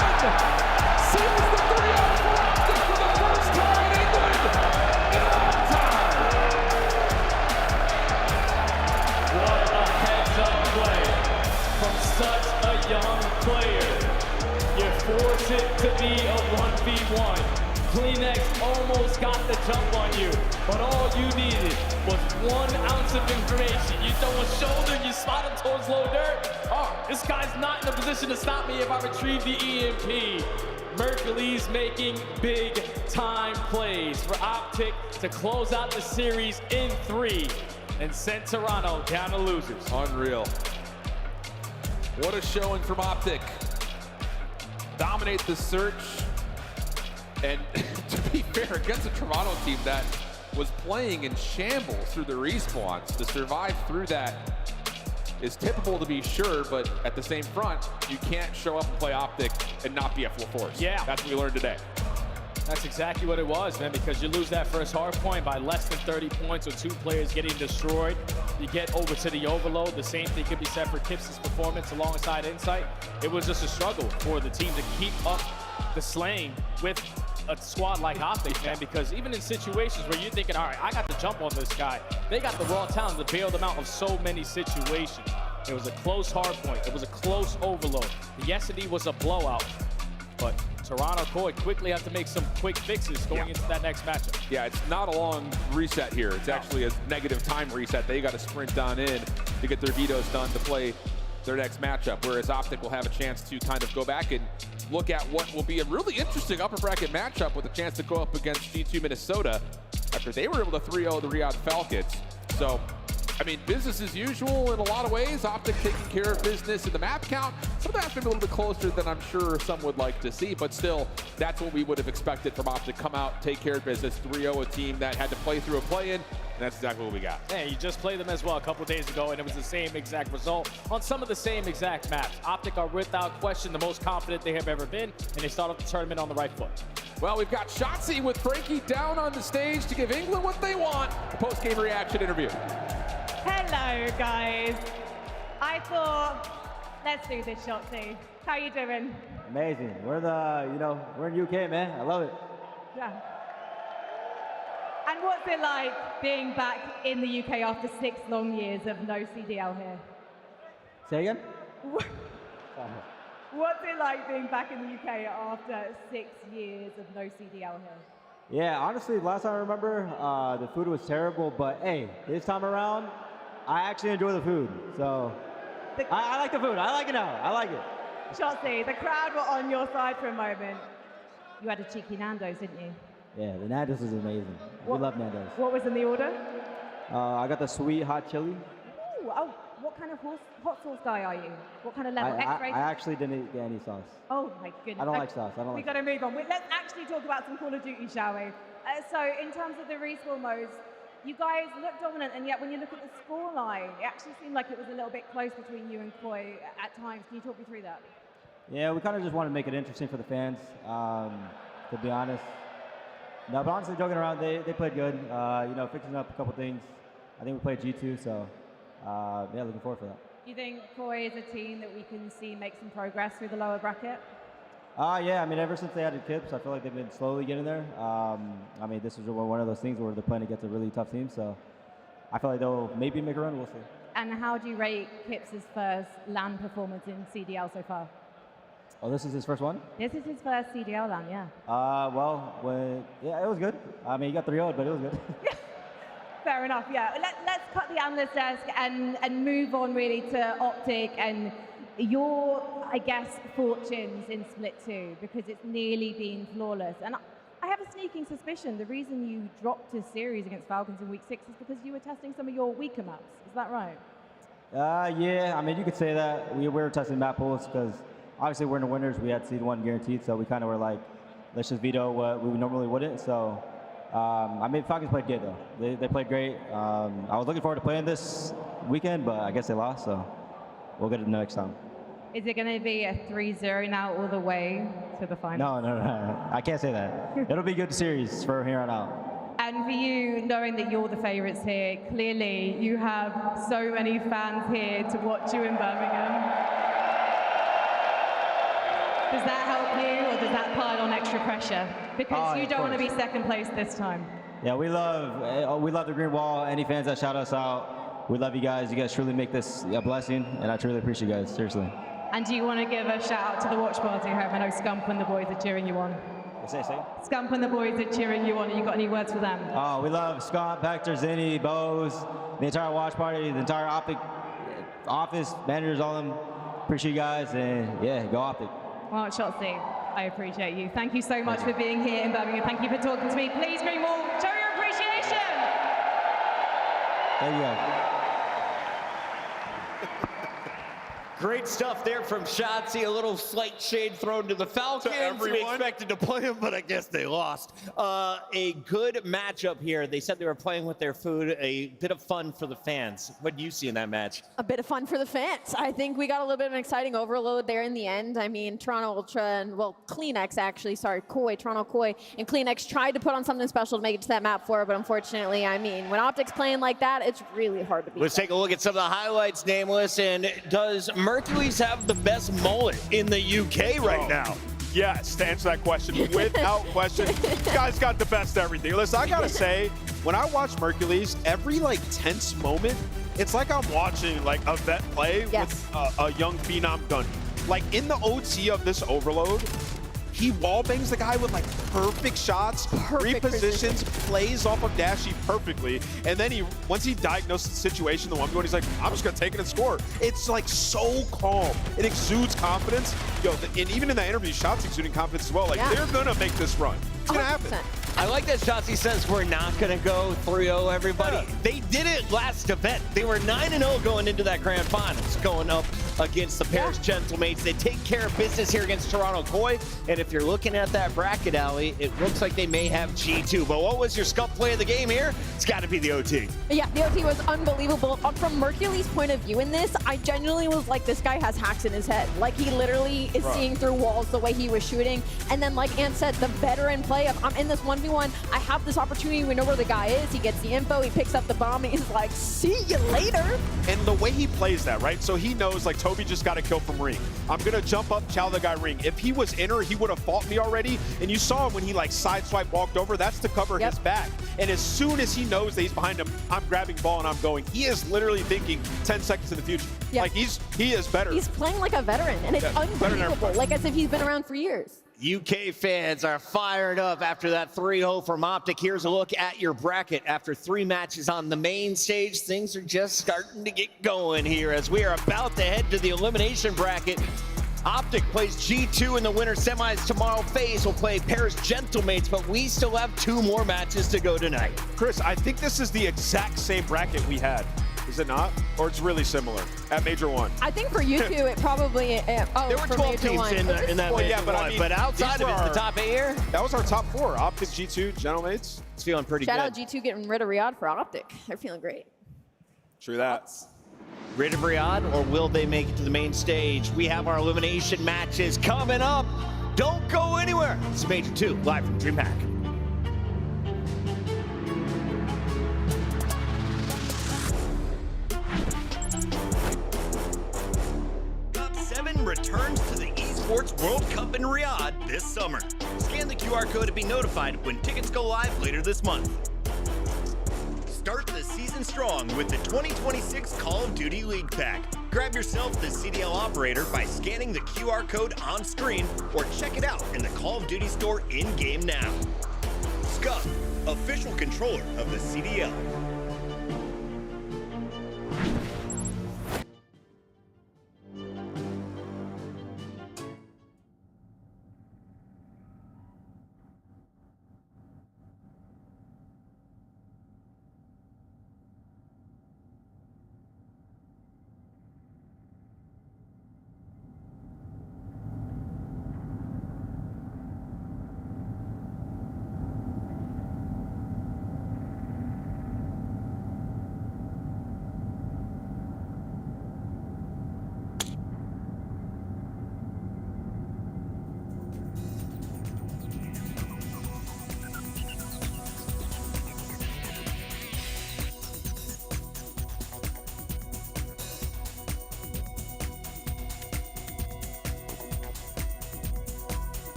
seals the 3-0 for Optic for the first time in England in a long time. What a heads-up play from such a young player. You force it to be a 1v1. Kleenex almost got the jump on you, but all you needed was 1 ounce of information. You throw a shoulder, you slide him towards low dirt. Oh, this guy's not in a position to stop me if I retrieve the EMP. Mercules making big time plays for Optic to close out the series in 3 and send Toronto down to losers. Unreal. What a showing from Optic. Dominate the search. And to be fair, against a Toronto team that was playing in shambles through the respawns, to survive through that is typical to be sure, but at the same front, you can't show up and play Optic and not be at full force. Yeah. That's what we learned today. That's exactly what it was, man, because you lose that first hard point by less than 30 points with 2 players getting destroyed. You get over to the overload. The same thing could be said for Kips' performance alongside Insight. It was just a struggle for the team to keep up the slaying with a squad like Optic, man, because even in situations where you're thinking, all right, I got the jump on this guy, they got the raw talent to bail them out of so many situations. It was a close hard point. It was a close overload. Yes, it was a blowout, but Toronto Koi quickly have to make some quick fixes going into that next matchup. Yeah, it's not a long reset here. It's actually a negative time reset. They got to sprint on in to get their vetoes done to play their next matchup, whereas Optic will have a chance to kind of go back and look at what will be a really interesting upper bracket matchup with a chance to go up against G2 Minnesota after they were able to 3-0 the Riyadh Falcons. So, I mean, business as usual in a lot of ways. Optic taking care of business in the map count. Sometimes maybe a little bit closer than I'm sure some would like to see, but still, that's what we would have expected from Optic. Come out, take care of business, 3-0 a team that had to play through a play-in. And that's exactly what we got. Yeah, you just played them as well a couple days ago, and it was the same exact result on some of the same exact maps. Optic are without question the most confident they have ever been, and they start off the tournament on the right foot. Well, we've got Shotzi with Frankie down on the stage to give England what they want. A post-game reaction interview. Hello, guys. I thought, let's do this, Shotzi. How you doing? Amazing. We're we're in UK, man. I love it. Yeah. And what's it like being back in the UK after 6 long years of no CDL here? Say again? What's it like being back in the UK after 6 years of no CDL here? Yeah, honestly, last time I remember, the food was terrible, but hey, this time around, I actually enjoy the food. So, I like the food. I like it now. I like it. Shotzi, the crowd were on your side for a moment. You had a cheeky Nando's, didn't you? Yeah, the Nando's is amazing. We love Nando's. What was in the order? I got the sweet hot chili. Ooh, oh, what kind of hot sauce guy are you? What kind of level? I actually didn't get any sauce. Oh my goodness. I don't like sauce. We got to move on. Let's actually talk about some Call of Duty, shall we? So in terms of the respawn modes, you guys look dominant, and yet when you look at the scoreline, it actually seemed like it was a little bit close between you and Koi at times. Can you talk me through that? Yeah, we kind of just want to make it interesting for the fans, to be honest. No, but honestly, joking around, they played good. Fixing up a couple things. I think we played G2, so yeah, looking forward for that. Do you think Koi is a team that we can see make some progress through the lower bracket? Yeah, I mean, ever since they added Kips, I feel like they've been slowly getting there. I mean, this is one of those things where they're playing against a really tough team, so I feel like they'll maybe make a run. We'll see. And how do you rate Kips' first LAN performance in CDL so far? Oh, this is his first one? This is his first CDL LAN, yeah. Yeah, it was good. I mean, he got 3-0'd, but it was good. Fair enough, yeah. Let's cut the analyst desk and move on really to Optic and your, I guess, fortunes in Split 2, because it's nearly been flawless. And I have a sneaking suspicion the reason you dropped a series against Falcons in week 6 is because you were testing some of your weaker maps. Is that right? Yeah, I mean, you could say that. We were testing map pools because obviously we're in the winners. We had seed 1 guaranteed, so we kind of were like, let's just veto what we normally wouldn't. So, I mean, Falcons played good, though. They played great. I was looking forward to playing this weekend, but I guess they lost, so we'll get it next time. Is it going to be a 3-0 now all the way to the final? No. I can't say that. It'll be a good series from here on out. And for you, knowing that you're the favorites here, clearly you have so many fans here to watch you in Birmingham. Does that help you, or does that pile on extra pressure? Because you don't want to be second place this time. Yeah, we love the Green Wall. Any fans that shout us out, we love you guys. You guys truly make this a blessing, and I truly appreciate you guys, seriously. And do you want to give a shout out to the watch party? I know Scump and the boys are cheering you on. Say. Scump and the boys are cheering you on. You got any words for them? Oh, we love Scump, Hector, Zinni, Bose, the entire watch party, the entire Optic office, managers, all of them. Appreciate you guys, and yeah, go Optic. Well, Shotzi, I appreciate you. Thank you so much for being here in Birmingham. Thank you for talking to me. Please, Green Wall, show your appreciation. Thank you guys. Great stuff there from Shotzi. A little slight shade thrown to the Falcons. We expected to play them, but I guess they lost. A good matchup here. They said they were playing with their food. A bit of fun for the fans. What do you see in that match? A bit of fun for the fans. I think we got a little bit of an exciting overload there in the end. I mean, Toronto Ultra and, well, Kleenex actually, sorry, Toronto Koi and Kleenex tried to put on something special to make it to that map 4, but unfortunately, I mean, when Optic's playing like that, it's really hard to beat. Let's take a look at some of the highlights, Nameless. And does Mercury's have the best mullet in the UK right now? Yes, to answer that question, without question, guys got the best everything. Listen, I gotta say, when I watch Mercules, every tense moment, it's like I'm watching a vet play with a young phenom gunny. In the OT of this overload, he wall bangs the guy with perfect shots, repositions, plays off of Dashy perfectly, and then once he diagnosed the situation, the one going, he's like, I'm just gonna take it and score. It's so calm. It exudes confidence. And even in that interview, Shots exuding confidence as well. They're gonna make this run. It's gonna happen. I like that Shotzi says we're not going to go 3-0, everybody. Yeah. They did it last event. They were 9-0 going into that grand finals, going up against the Paris Gentlemates. They take care of business here against Toronto Koi. And if you're looking at that bracket, Allie, it looks like they may have G2. But what was your scump play of the game here? It's got to be the OT. Yeah, the OT was unbelievable. From Mercury's point of view in this, I genuinely was like, this guy has hacks in his head. He literally is seeing through walls the way he was shooting. And then, like Ant said, the veteran play of, I'm in this 1v1, I have this opportunity, we know where the guy is, he gets the info, he picks up the bomb, and he's like, see you later. And the way he plays that, right? So he knows, Toby just got a kill from Ring. I'm gonna jump up, chow the guy Ring. If he was inner, he would have fought me already. And you saw him when he sideswipe walked over, that's to cover his back. And as soon as he knows that he's behind him, I'm grabbing ball and I'm going. He is literally thinking 10 seconds in the future. Yep. He is better. He's playing like a veteran, and it's unbelievable, as if he's been around for years. UK fans are fired up after that 3-0 from Optic. Here's a look at your bracket. After 3 matches on the main stage, things are just starting to get going here as we are about to head to the elimination bracket. Optic plays G2 in the winter semis tomorrow. FaZe will play Paris Gentlemates, but we still have 2 more matches to go tonight. Chris, I think this is the exact same bracket we had. Is it not? Or it's really similar at Major 1? I think for you two, it probably... there were 12 teams in that Major 1, but outside of it, the top 8 here? That was our top 4. Optic, G2, Gentlemates. It's feeling pretty good. Shout out G2 getting rid of Riyadh for Optic. They're feeling great. True that. Rid of Riyadh, or will they make it to the main stage? We have our elimination matches coming up. Don't go anywhere. It's Major 2, live from DreamHack. Returns to the Esports World Cup in Riyadh this summer. Scan the QR code to be notified when tickets go live later this month. Start the season strong with the 2026 Call of Duty League Pack. Grab yourself the CDL operator by scanning the QR code on screen or check it out in the Call of Duty store in-game now. Scuf, official controller of the CDL.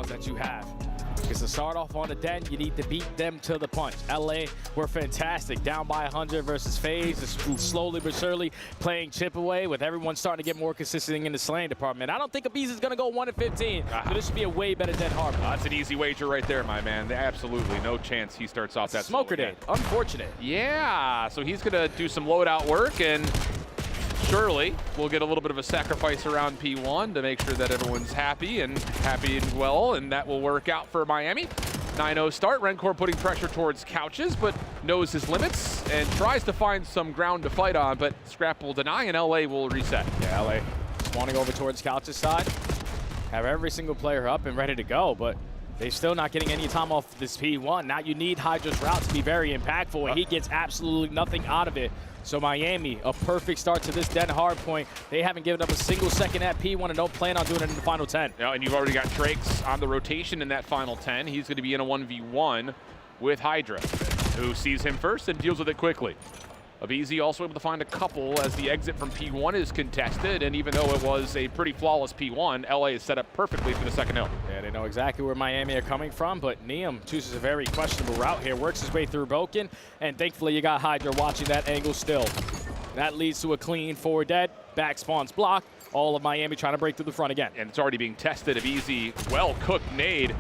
backspawns that you have. Because to start off on the den, you need to beat them to the punch. LA were fantastic. Down by 100 versus FaZe. Just slowly but surely playing chip away with everyone starting to get more consistent in the slaying department. I don't think Abiz is going to go 1-15. So this should be a way better Den Hardpoint. That's an easy wager right there, my man. Absolutely no chance he starts off that Smoker Day. Unfortunate. Yeah, so he's going to do some loadout work, and surely we'll get a little bit of a sacrifice around P1 to make sure that everyone's happy and well, and that will work out for Miami. 9-0 start. Rencor putting pressure towards Couches, but knows his limits and tries to find some ground to fight on, but Scrap will deny, and LA will reset. Yeah, LA spawning over towards Couch's side. Have every single player up and ready to go, but they're still not getting any time off this P1. Now you need Hydra's route to be very impactful, and he gets absolutely nothing out of it. So Miami, a perfect start to this Den Hardpoint. They haven't given up a single second at P1 and don't plan on doing it in the final 10. Yeah, and you've already got Trakes on the rotation in that final 10. He's going to be in a 1v1 with Hydra, who sees him first and deals with it quickly. Abizi also able to find a couple as the exit from P1 is contested, and even though it was a pretty flawless P1, LA is set up perfectly for the second hill. Yeah, they know exactly where Miami are coming from, but Neum chooses a very questionable route here, works his way through Boken, and thankfully you got Hydra watching that angle still. That leads to a clean forward dead, back spawns blocked, all of Miami trying to break through the front again. And it's already being tested. Abizi, well-cooked nade,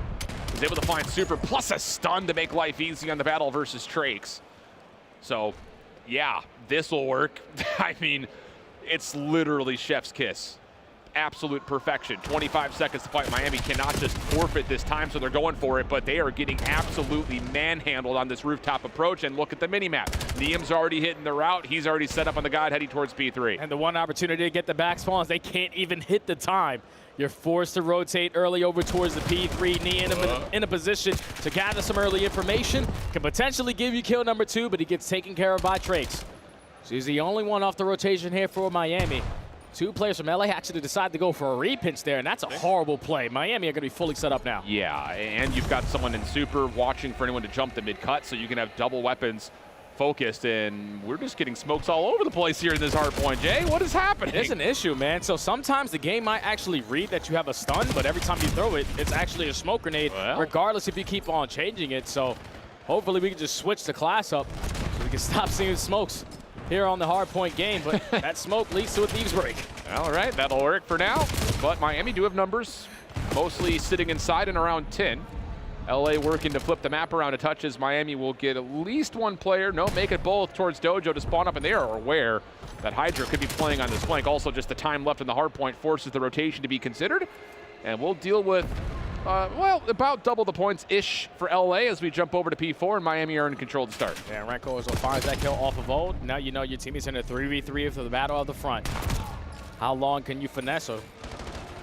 is able to find Super, plus a stun to make life easy on the battle versus Trakes. So, yeah, this will work. I mean, it's literally chef's kiss. Absolute perfection. 25 seconds to fight. Miami cannot just forfeit this time, so they're going for it, but they are getting absolutely manhandled on this rooftop approach. And look at the minimap. Neum's already hitting the route. He's already set up on the guide heading towards P3. And the one opportunity to get the back spawns, they can't even hit the time. You're forced to rotate early over towards the P3. Neum in a position to gather some early information. Can potentially give you kill number 2, but he gets taken care of by Trakes. So he's the only one off the rotation here for Miami. 2 players from LA actually decide to go for a repinch there, and that's a horrible play. Miami are going to be fully set up now. Yeah, and you've got someone in Super watching for anyone to jump the mid-cut, so you can have double weapons focused, and we're just getting smokes all over the place here in this Hardpoint. Jay, what is happening? It's an issue, man. So sometimes the game might actually read that you have a stun, but every time you throw it, it's actually a smoke grenade, regardless if you keep on changing it. So hopefully we can just switch the class up so we can stop seeing smokes here on the Hardpoint game, but that smoke leads to a Thieves break. All right, that'll work for now, but Miami do have numbers, mostly sitting inside and around 10. LA working to flip the map around to touches. Miami will get at least one player. No, make it both towards Dojo to spawn up, and they are aware that Hydra could be playing on this flank. Also, just the time left in the Hardpoint forces the rotation to be considered, and we'll deal with well, about double the points-ish for LA as we jump over to P4, and Miami are in control to start. Yeah, Renko is finds that kill off of Old. Now you know your team is in a 3v3 for the battle of the front. How long can you finesse her?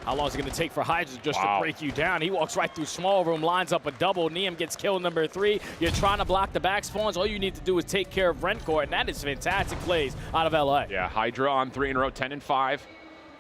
How long is it going to take for Hydra just to break you down? He walks right through small room, lines up a double. Neum gets kill number 3. You're trying to block the back spawns. All you need to do is take care of Rencor, and that is fantastic plays out of LA. Yeah, Hydra on 3 in a row, 10 and 5.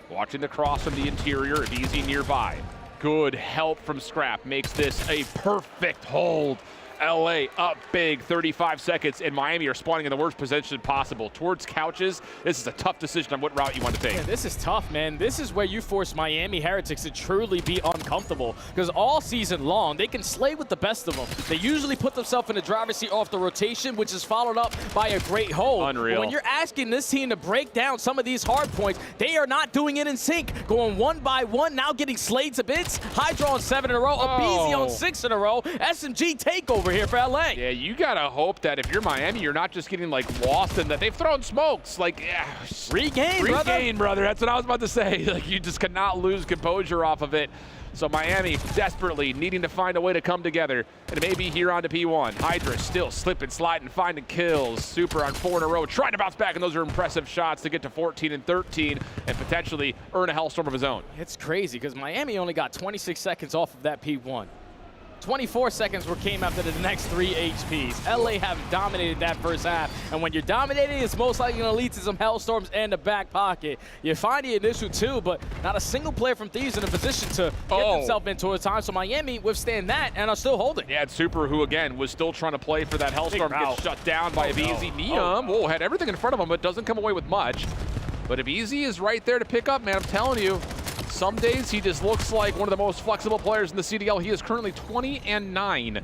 Watching the cross from the interior, easy nearby. Good help from Scrap makes this a perfect hold. LA up big, 35 seconds, and Miami are spawning in the worst position possible. Towards Couches, this is a tough decision on what route you want to take. Yeah, this is tough, man. This is where you force Miami Heretics to truly be uncomfortable, because all season long, they can slay with the best of them. They usually put themselves in the driver's seat off the rotation, which is followed up by a great hold. Unreal. But when you're asking this team to break down some of these hard points, they are not doing it in sync. Going one by one, now getting slayed to bits. Hydra on 7 in a row, Abizi on 6 in a row. SMG takeover here for LA. Yeah, you gotta hope that if you're Miami, you're not just getting like lost in that. They've thrown smokes. Like, regain, brother. That's what I was about to say. Like, you just cannot lose composure off of it. So Miami desperately needing to find a way to come together, and maybe here on to P1. Hydra still slipping, sliding, finding kills. Super on 4 in a row, trying to bounce back, and those are impressive shots to get to 14 and 13 and potentially earn a Hellstorm of his own. It's crazy because Miami only got 26 seconds off of that P1. 24 seconds came after the next 3 HPs. LA have dominated that first half, and when you're dominating, it's most likely going to lead to some Hellstorms in the back pocket. You find the initial 2, but not a single player from Thieves in a position to get themselves into a time, so Miami withstand that and are still holding. Yeah, it's Super, who again was still trying to play for that Hellstorm, gets shut down by Abizi. Neum, had everything in front of him, but doesn't come away with much. But Abizi is right there to pick up, man. I'm telling you, Some days he just looks like one of the most flexible players in the CDL. He is currently 20-9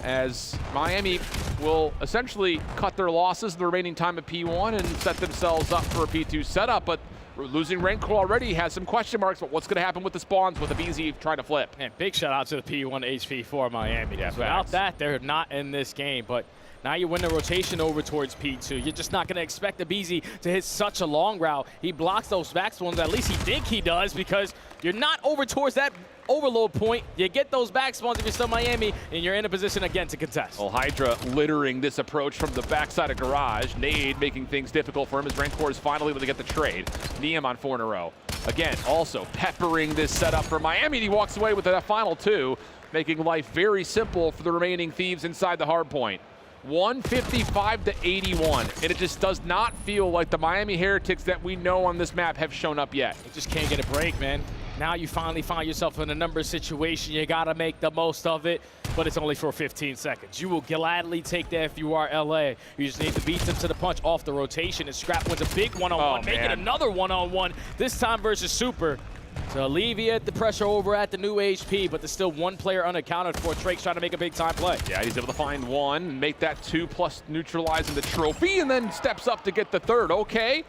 as Miami will essentially cut their losses the remaining time of P1 and set themselves up for a P2 setup. But losing Rancor already has some question marks, but what's going to happen with the spawns with BZ trying to flip? And big shout out to the P1 HP for Miami. Yeah, without that, they're not in this game. But now you win the rotation over towards P2. You're just not going to expect the BZ to hit such a long route. He blocks those back spawns. At least he think he does, because you're not over towards that overload point. You get those back spawns if you're still Miami, and you're in a position again to contest. Well, Hydra littering this approach from the backside of Garage. Nade making things difficult for him as Rancor is finally able to get the trade. Neum on 4 in a row. Again, also peppering this setup for Miami. He walks away with that final 2, making life very simple for the remaining Thieves inside the hard point. 155-81, and it just does not feel like the Miami Heretics that we know on this map have shown up yet. You just can't get a break, man. Now you finally find yourself in a numbers situation. You got to make the most of it, but it's only for 15 seconds. You will gladly take that if you are LA. You just need to beat them to the punch off the rotation, and Scrap wins a big one-on-one, making another one-on-one, this time versus Super, to alleviate the pressure over at the new HP, but there's still one player unaccounted for. Drake's trying to make a big-time play. Yeah, he's able to find 1, make that 2 plus neutralizing the trophy, and then steps up to get the 3rd. Okay,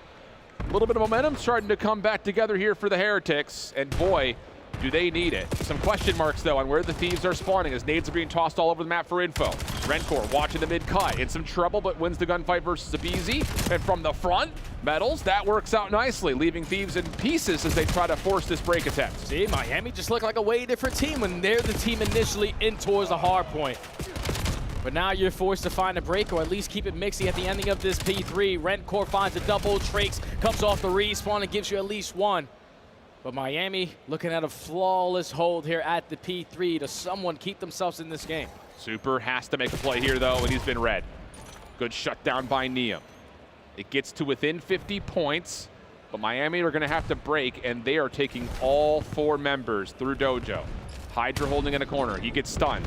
a little bit of momentum starting to come back together here for the Heretics, and boy, do they need it. Some question marks, though, on where the Thieves are spawning as nades are being tossed all over the map for info. Rancor watching the mid-cut, in some trouble, but wins the gunfight versus the BZ. And from the front, Metals, that works out nicely, leaving Thieves in pieces as they try to force this break attempt. See, Miami just look like a way different team when they're the team initially in towards the hard point. But now you're forced to find a break, or at least keep it mixy at the ending of this P3. Rancor finds a double, Trakes comes off the respawn and gives you at least 1. But Miami looking at a flawless hold here at the P3 to someone keep themselves in this game. Super has to make a play here, though, and he's been read. Good shutdown by Neum. It gets to within 50 points, but Miami are going to have to break, and they are taking all 4 members through Dojo. Hydra holding in a corner. He gets stunned.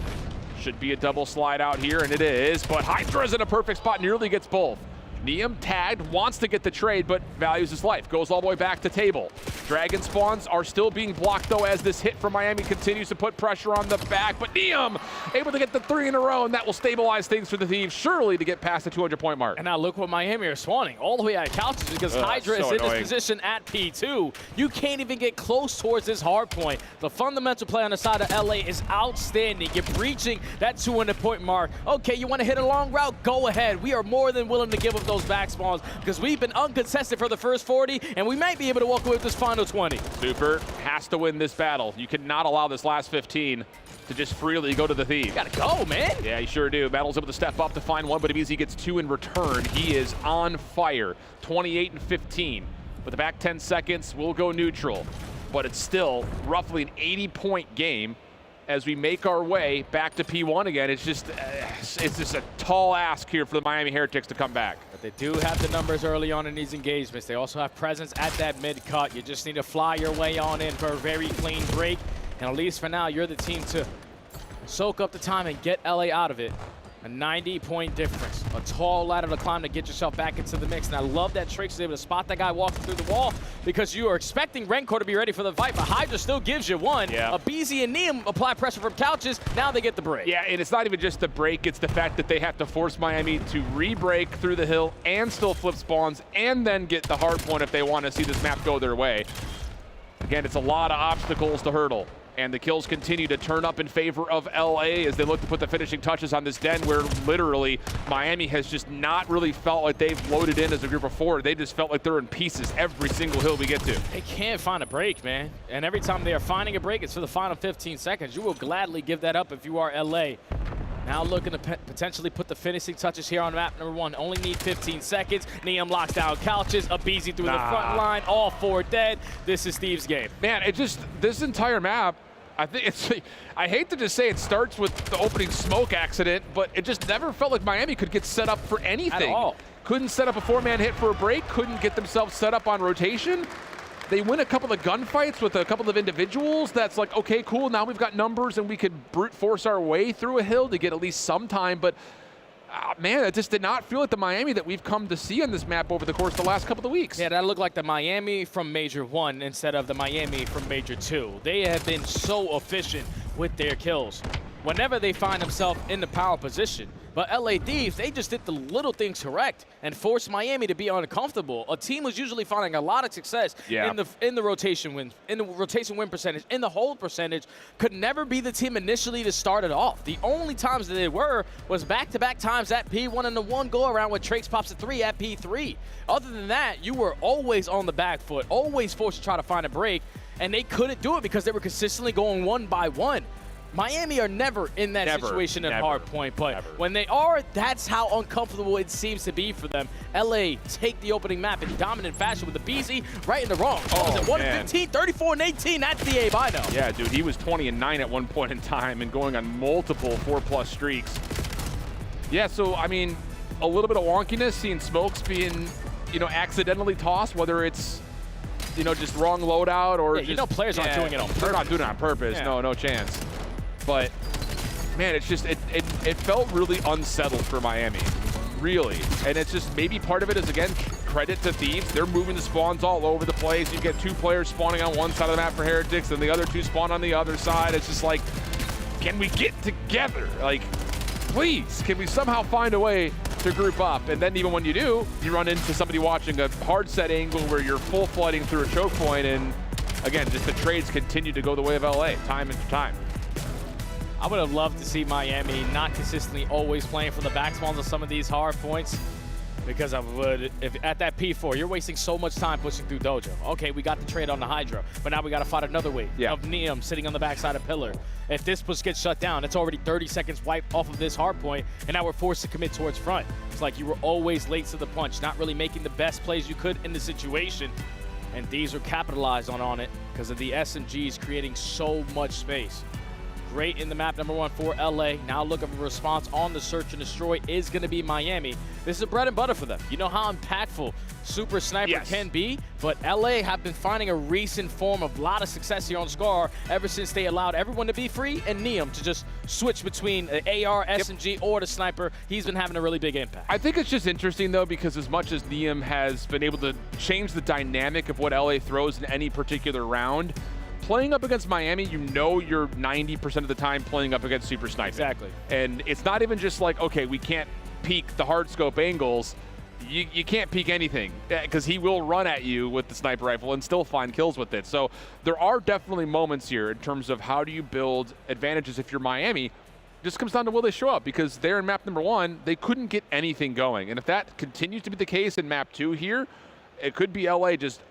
Should be a double slide out here, and it is, but Hydra's in a perfect spot, nearly gets both. Neum tagged, wants to get the trade, but values his life. Goes all the way back to table. Dragon spawns are still being blocked, though, as this hit from Miami continues to put pressure on the back. But Neum able to get the 3 in a row, and that will stabilize things for the Thieves, surely to get past the 200-point mark. And now look what Miami are spawning, all the way out of couches, because Hydra is in this position at P2. You can't even get close towards this hard point. The fundamental play on the side of LA is outstanding. You're breaching that 200-point mark. Okay, you want to hit a long route? Go ahead. We are more than willing to give up those back spawns, because we've been uncontested for the first 40, and we might be able to walk away with this final 20. Super has to win this battle. You cannot allow this last 15 to just freely go to the Thieves. You gotta go, man. Yeah, you sure do. Battle's able to step up to find 1, but it means he gets 2 in return. He is on fire. 28-15. With the back 10 seconds, we'll go neutral. But it's still roughly an 80-point game as we make our way back to P1 again. It's just a tall ask here for the Miami Heretics to come back. But they do have the numbers early on in these engagements. They also have presence at that mid-cut. You just need to fly your way on in for a very clean break. And at least for now, you're the team to soak up the time and get LA out of it. A 90-point difference. A tall ladder to climb to get yourself back into the mix. And I love that Trix is able to spot that guy walking through the wall, because you are expecting Rancor to be ready for the fight, but Hydra still gives you 1. Yeah. A BZ and Neum apply pressure from couches. Now they get the break. Yeah, and it's not even just the break. It's the fact that they have to force Miami to re-break through the hill and still flip spawns and then get the hard point if they want to see this map go their way. Again, it's a lot of obstacles to hurdle. And the kills continue to turn up in favor of LA as they look to put the finishing touches on this den, where literally Miami has just not really felt like they've loaded in as a group before. They just felt like they're in pieces every single hill we get to. They can't find a break, man. And every time they are finding a break, it's for the final 15 seconds. You will gladly give that up if you are LA. Now looking to potentially put the finishing touches here on map number 1. Only need 15 seconds. Neum locks down couches. A BZ through the front line. All 4 dead. This is Steve's game. Man, this entire map, I hate to just say it starts with the opening smoke accident, but it just never felt like Miami could get set up for anything. At all. Couldn't set up a 4-man hit for a break, couldn't get themselves set up on rotation. They win a couple of gunfights with a couple of individuals. That's like, okay, cool, now we've got numbers and we could brute force our way through a hill to get at least some time, but man, it just did not feel like the Miami that we've come to see on this map over the course of the last couple of weeks. Yeah, that looked like the Miami from Major 1 instead of the Miami from Major 2. They have been so efficient with their kills whenever they find themselves in the power position. But LA Thieves, they just did the little things correct and forced Miami to be uncomfortable. A team was usually finding a lot of success in the rotation win, percentage, in the hold percentage, could never be the team initially to start it off. The only times that they were was back-to-back times at P1 and the one go-around where Trace pops a 3 at P3. Other than that, you were always on the back foot, always forced to try to find a break, and they couldn't do it because they were consistently going one by one. Miami are never in that situation at Hardpoint, but when they are, that's how uncomfortable it seems to be for them. LA take the opening map in dominant fashion with the BZ right in the wrong. Oh, was it 1-15, 34-18? That's the Abe I know. Yeah, dude, he was 20-9 at one point in time and going on multiple 4+ streaks. Yeah, so, I mean, a little bit of wonkiness, seeing smokes being, accidentally tossed, whether it's, just wrong loadout or just... players aren't doing it on purpose. They're not doing it on purpose. Yeah. No chance. But, man, it's just, it felt really unsettled for Miami, really. And it's just, maybe part of it is, again, credit to Thieves. They're moving the spawns all over the place. You get 2 players spawning on one side of the map for Heretics and the other 2 spawn on the other side. It's just like, can we get together? Like, please, can we somehow find a way to group up? And then even when you do, you run into somebody watching a hard set angle where you're full flooding through a choke point. And, again, just the trades continue to go the way of LA time after time. I would have loved to see Miami not consistently always playing for the back spawns of some of these hard points, because I would, if at that P4, you're wasting so much time pushing through Dojo. Okay, we got the trade on the Hydra, but now we got to fight another wave of Neum sitting on the backside of Pillar. If this push gets shut down, it's already 30 seconds wiped off of this hard point, and now we're forced to commit towards front. It's like you were always late to the punch, not really making the best plays you could in the situation, and these are capitalized on it because of the SMGs creating so much space. Great in the map number 1 for LA. Now looking for a response on the search and destroy is going to be Miami. This is bread and butter for them. You know how impactful Super Sniper can be, but LA have been finding a recent form of a lot of success here on Scar ever since they allowed everyone to be free and Neum to just switch between the AR, SMG, or the Sniper. He's been having a really big impact. I think it's just interesting, though, because as much as Neum has been able to change the dynamic of what LA throws in any particular round, playing up against Miami, you're 90% of the time playing up against Super Sniper. Exactly. And it's not even just like, okay, we can't peek the hard scope angles. You can't peek anything because he will run at you with the sniper rifle and still find kills with it. So there are definitely moments here in terms of how do you build advantages if you're Miami. It just comes down to will they show up, because there in map number 1, they couldn't get anything going. And if that continues to be the case in map 2 here, it could be LA just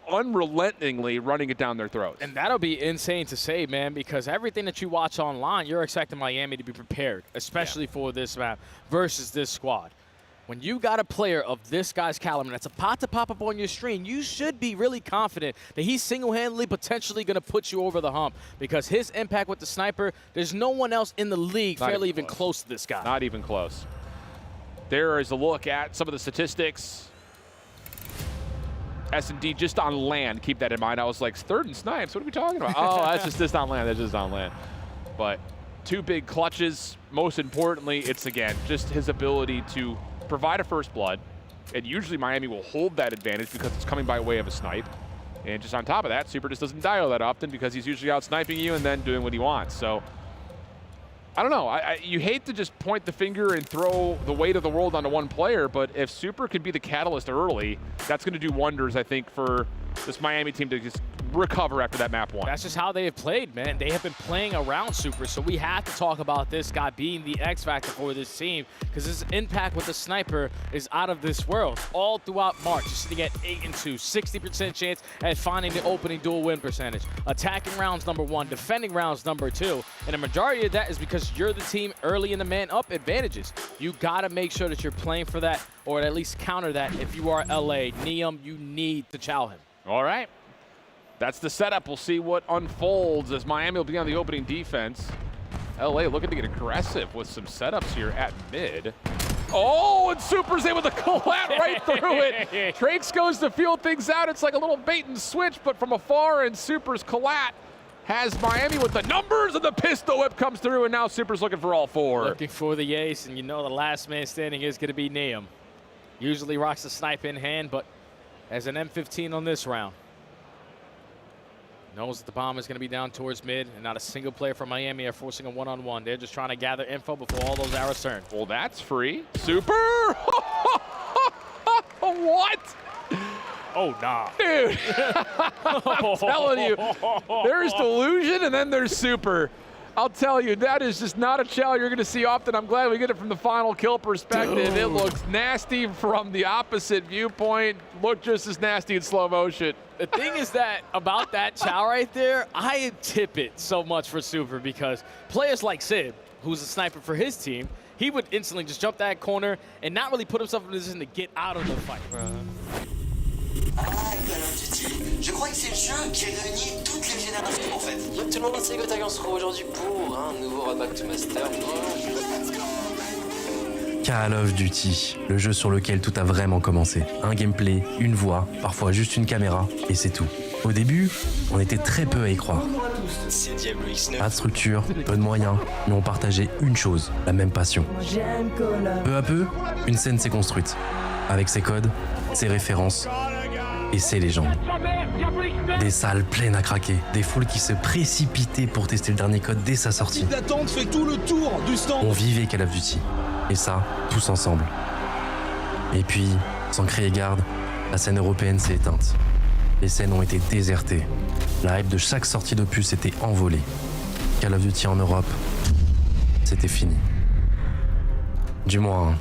unrelentingly running it down their throats. And that'll be insane to say, man, because everything that you watch online, you're expecting Miami to be prepared, especially for this map versus this squad. When you got a player of this guy's caliber that's about to pop up on your screen, you should be really confident that he's single-handedly potentially going to put you over the hump, because his impact with the sniper, there's no one else in the league fairly even close to this guy. Not even close. There is a look at some of the statistics. S&D just on land, keep that in mind. I was like, 3rd and snipes, what are we talking about? Oh, that's just on land, that's just on land. But 2 big clutches. Most importantly, it's, again, just his ability to provide a first blood. And usually Miami will hold that advantage because it's coming by way of a snipe. And just on top of that, Super just doesn't dial that often because he's usually out sniping you and then doing what he wants. So, I don't know. You hate to just point the finger and throw the weight of the world onto one player, but if Super could be the catalyst early, that's going to do wonders, I think, for this Miami team to just recover after that map 1. That's just how they have played, man. They have been playing around Super, so we have to talk about this guy being the X factor for this team, because his impact with the sniper is out of this world. All throughout March, you're sitting at 8-2, 60% chance at finding the opening duel win percentage. Attacking rounds number 1, defending rounds number 2, and the majority of that is because you're the team early in the man-up advantages. You got to make sure that you're playing for that, or at least counter that if you are LA. Neum, you need to chow him. All right. That's the setup. We'll see what unfolds as Miami will be on the opening defense. LA looking to get aggressive with some setups here at mid. Oh, and Super's able to collat right through it. Trakes goes to feel things out. It's like a little bait and switch, but from afar, and Super's collat has Miami with the numbers, and the pistol whip comes through, and now Super's looking for all 4. Looking for the ace, and you know the last man standing is going to be Neum. Usually rocks the snipe in hand, but as an M15 on this round. Knows that the bomb is going to be down towards mid, and not a single player from Miami are forcing a one-on-one. They're just trying to gather info before all those arrows turn. Well, that's free. Super! What? Oh, nah. Dude, I'm telling you, there's Delusion and then there's Super. I'll tell you, that is just not a challenge you're going to see often. I'm glad we get it from the final kill perspective. Dude. It looks nasty from the opposite viewpoint. Looked just as nasty in slow motion. The thing is that about that chow right there, I tip it so much for Super because players like Sid, who's a sniper for his team, he would instantly just jump that corner and not really put himself in a position to get out of the fight. Ah, Call of Duty. Je crois que c'est le jeu qui réunit toutes les générations en fait. Yo tout le monde, c'est Gotagan se retrouve aujourd'hui pour un nouveau Roadback to Master. Call of Duty, le jeu sur lequel tout a vraiment commencé. Un gameplay, une voix, parfois juste une caméra, et c'est tout. Au début, on était très peu à y croire. C'est Diablo X9. Pas de structure, peu de moyens, mais on partageait une chose, la même passion. Peu à peu, une scène s'est construite, avec ses codes, ses références et ses légendes. Des salles pleines à craquer, des foules qui se précipitaient pour tester le dernier code dès sa sortie. L'attente fait tout le tour du stand. On vivait Call of Duty, et ça, tous ensemble. Et puis, sans crier garde, la scène européenne s'est éteinte. Les scènes ont été désertées. La hype de chaque sortie d'opus était envolée. Call of Duty en Europe, c'était fini. Du moins,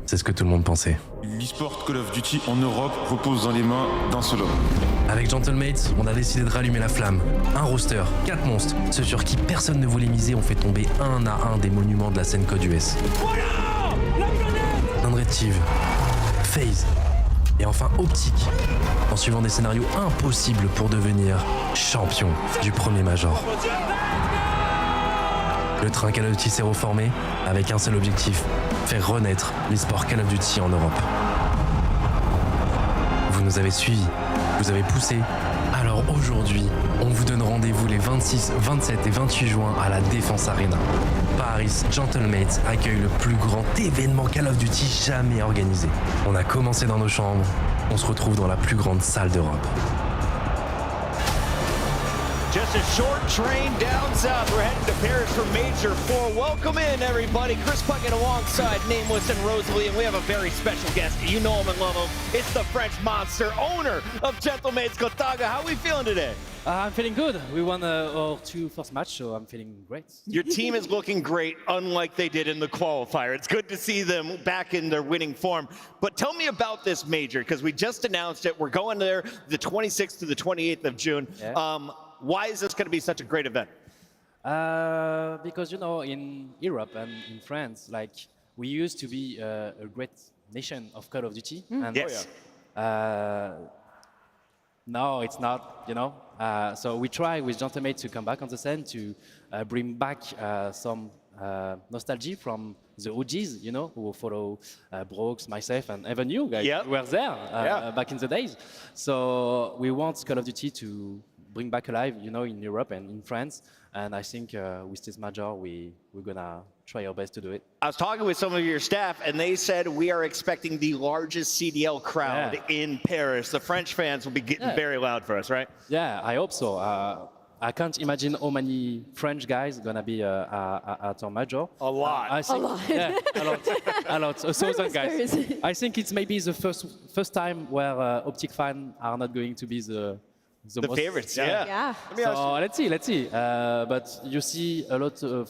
c'est ce que tout le monde pensait. L'e-sport Call of Duty en Europe repose dans les mains d'un seul homme. Avec Gentlemates, on a décidé de rallumer la flamme. Un roster, 4 monstres, ceux sur qui personne ne voulait miser ont fait tomber un à un des monuments de la scène code US. Unretive, FaZe et enfin Optic, en suivant des scénarios impossibles pour devenir champion du premier major. Le train Call of Duty s'est reformé avec un seul objectif, faire renaître l'e-sport Call of Duty en Europe. Vous nous avez suivis, vous avez poussé, alors aujourd'hui, on vous donne rendez-vous les 26, 27 et 28 juin à la Défense Arena. Paris Gentlemates accueille le plus grand événement Call of Duty jamais organisé. On a commencé dans nos chambres, on se retrouve dans la plus grande salle d'Europe. Just a short train down south. We're heading to Paris for Major 4. Welcome in, everybody. Chris Puckett alongside Nameless and Rosalie, and we have a very special guest. You know him and love him. It's the French monster, owner of Gentlemates Gotaga. How are we feeling today? I'm feeling good. We won our 2 first match, so I'm feeling great. Your team is looking great, unlike they did in the qualifier. It's good to see them back in their winning form. But tell me about this major, because we just announced it. We're going there the 26th to the 28th of June. Yeah. Why is this going to be such a great event? Because, you know, in Europe and in France, like, we used to be a great nation of Call of Duty. And Yes. now it's not, you know. So we try with Gentlemates to come back on the scene to bring back some nostalgia from the OGs, you know, who follow Brooks, myself, and even you guys were there back in the days. So we want Call of Duty to bring back alive, you know, in Europe and in France. And I think with this major, we're gonna try our best to do it. I was talking with some of your staff, and they said we are expecting the largest CDL crowd in Paris. The French fans will be getting very loud for us, right? Yeah, I hope so. I can't imagine how many French guys gonna be at our major. A lot. I think, A lot. Yeah, a lot. A lot. A thousand guys. Whispers. I think it's maybe the first time where Optic fans are not going to be the most, favorites. Yeah. Let me ask you. Let's see. But you see a lot of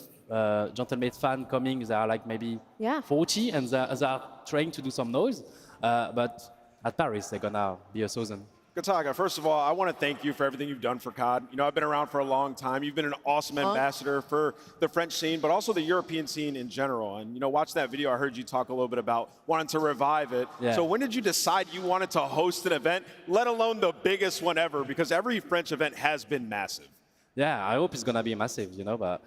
Gentlemates fans coming. They are like maybe 40, and they are trying to do some noise. But at Paris, they're gonna be 1,000. Gotaga, first of all, I want to thank you for everything you've done for COD. You know, I've been around for a long time. You've been an awesome ambassador for the French scene, but also the European scene in general. And, you know, watching that video, I heard you talk a little bit about wanting to revive it. Yeah. So when did you decide you wanted to host an event, let alone the biggest one ever? Because every French event has been massive. Yeah, I hope it's gonna be massive, you know, but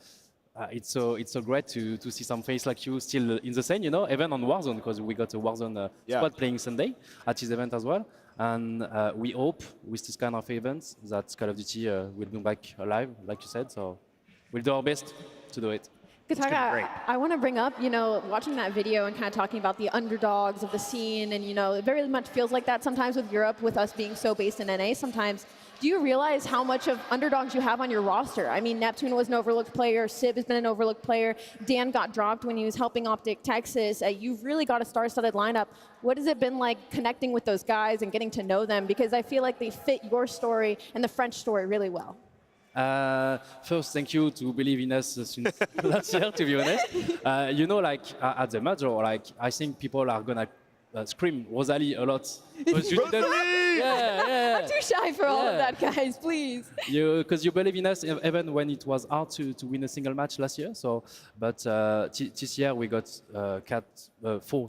it's so great to see some face like you still in the scene, you know, even on Warzone, because we got a Warzone squad playing Sunday at his event as well. And we hope with this kind of events that Call of Duty will be back alive, like you said. So we'll do our best to do it. Kataga, I want to bring up, watching that video and kind of talking about the underdogs of the scene, and, it very much feels like that sometimes with Europe, with us being so based in NA sometimes. Do you realize how much of underdogs you have on your roster? I mean, Neptune was an overlooked player, Sib has been an overlooked player, Dan got dropped when he was helping Optic Texas. You've really got a star-studded lineup. What has it been like connecting with those guys and getting to know them? Because I feel like they fit your story and the French story really well. First, thank you to believe in us since last year, to be honest. At the major, I think people are gonna scream Rosalie a lot. Rosalie! Yeah. I'm too shy for all of that, guys, please. Because you believe in us even when it was hard to win a single match last year. But this year we got four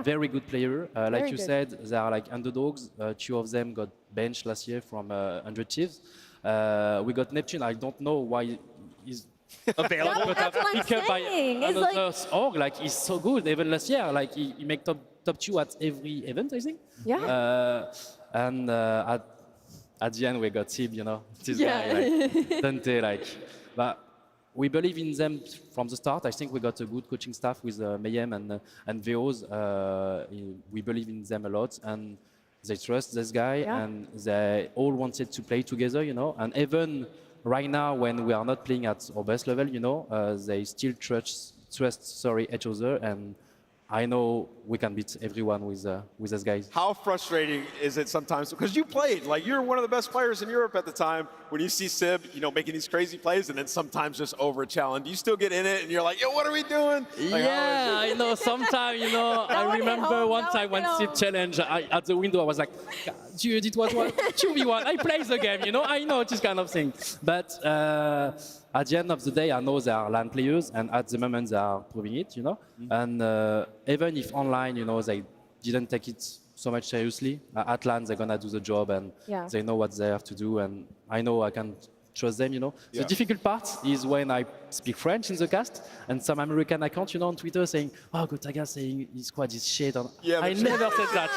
very good player. Like you said, they are like underdogs. Two of them got benched last year from 100 Thieves. We got Neptune. I don't know why he's available. That's what I'm saying. By another org. Like he's so good. Even last year, like he make top 2 at every event, I think. Yeah. And at the end we got Sib, this guy, like Dante, but we believe in them from the start. I think we got a good coaching staff with Mayhem and Veos. We believe in them a lot, and they trust this guy, and they all wanted to play together, And even right now, when we are not playing at our best level, they still trust each other, and I know we can beat everyone with these guys. How frustrating is it sometimes? Because you played, you're one of the best players in Europe at the time. When you see Sib, making these crazy plays and then sometimes just over challenge, you still get in it and you're like, yo, what are we doing? I know. Sometimes, I remember one time when Sib challenged at the window, I was like, dude, it was 2v1. I play the game, I know this kind of thing. But at the end of the day, I know they are LAN players, and at the moment they are proving it, And even if online, they didn't take it so much seriously, at LAN they're gonna do the job, and they know what they have to do, and I know I can trust them, The difficult part is when I speak French in the cast, and some American account, on Twitter saying, oh, Gotaga saying his squad is shit. I never said that,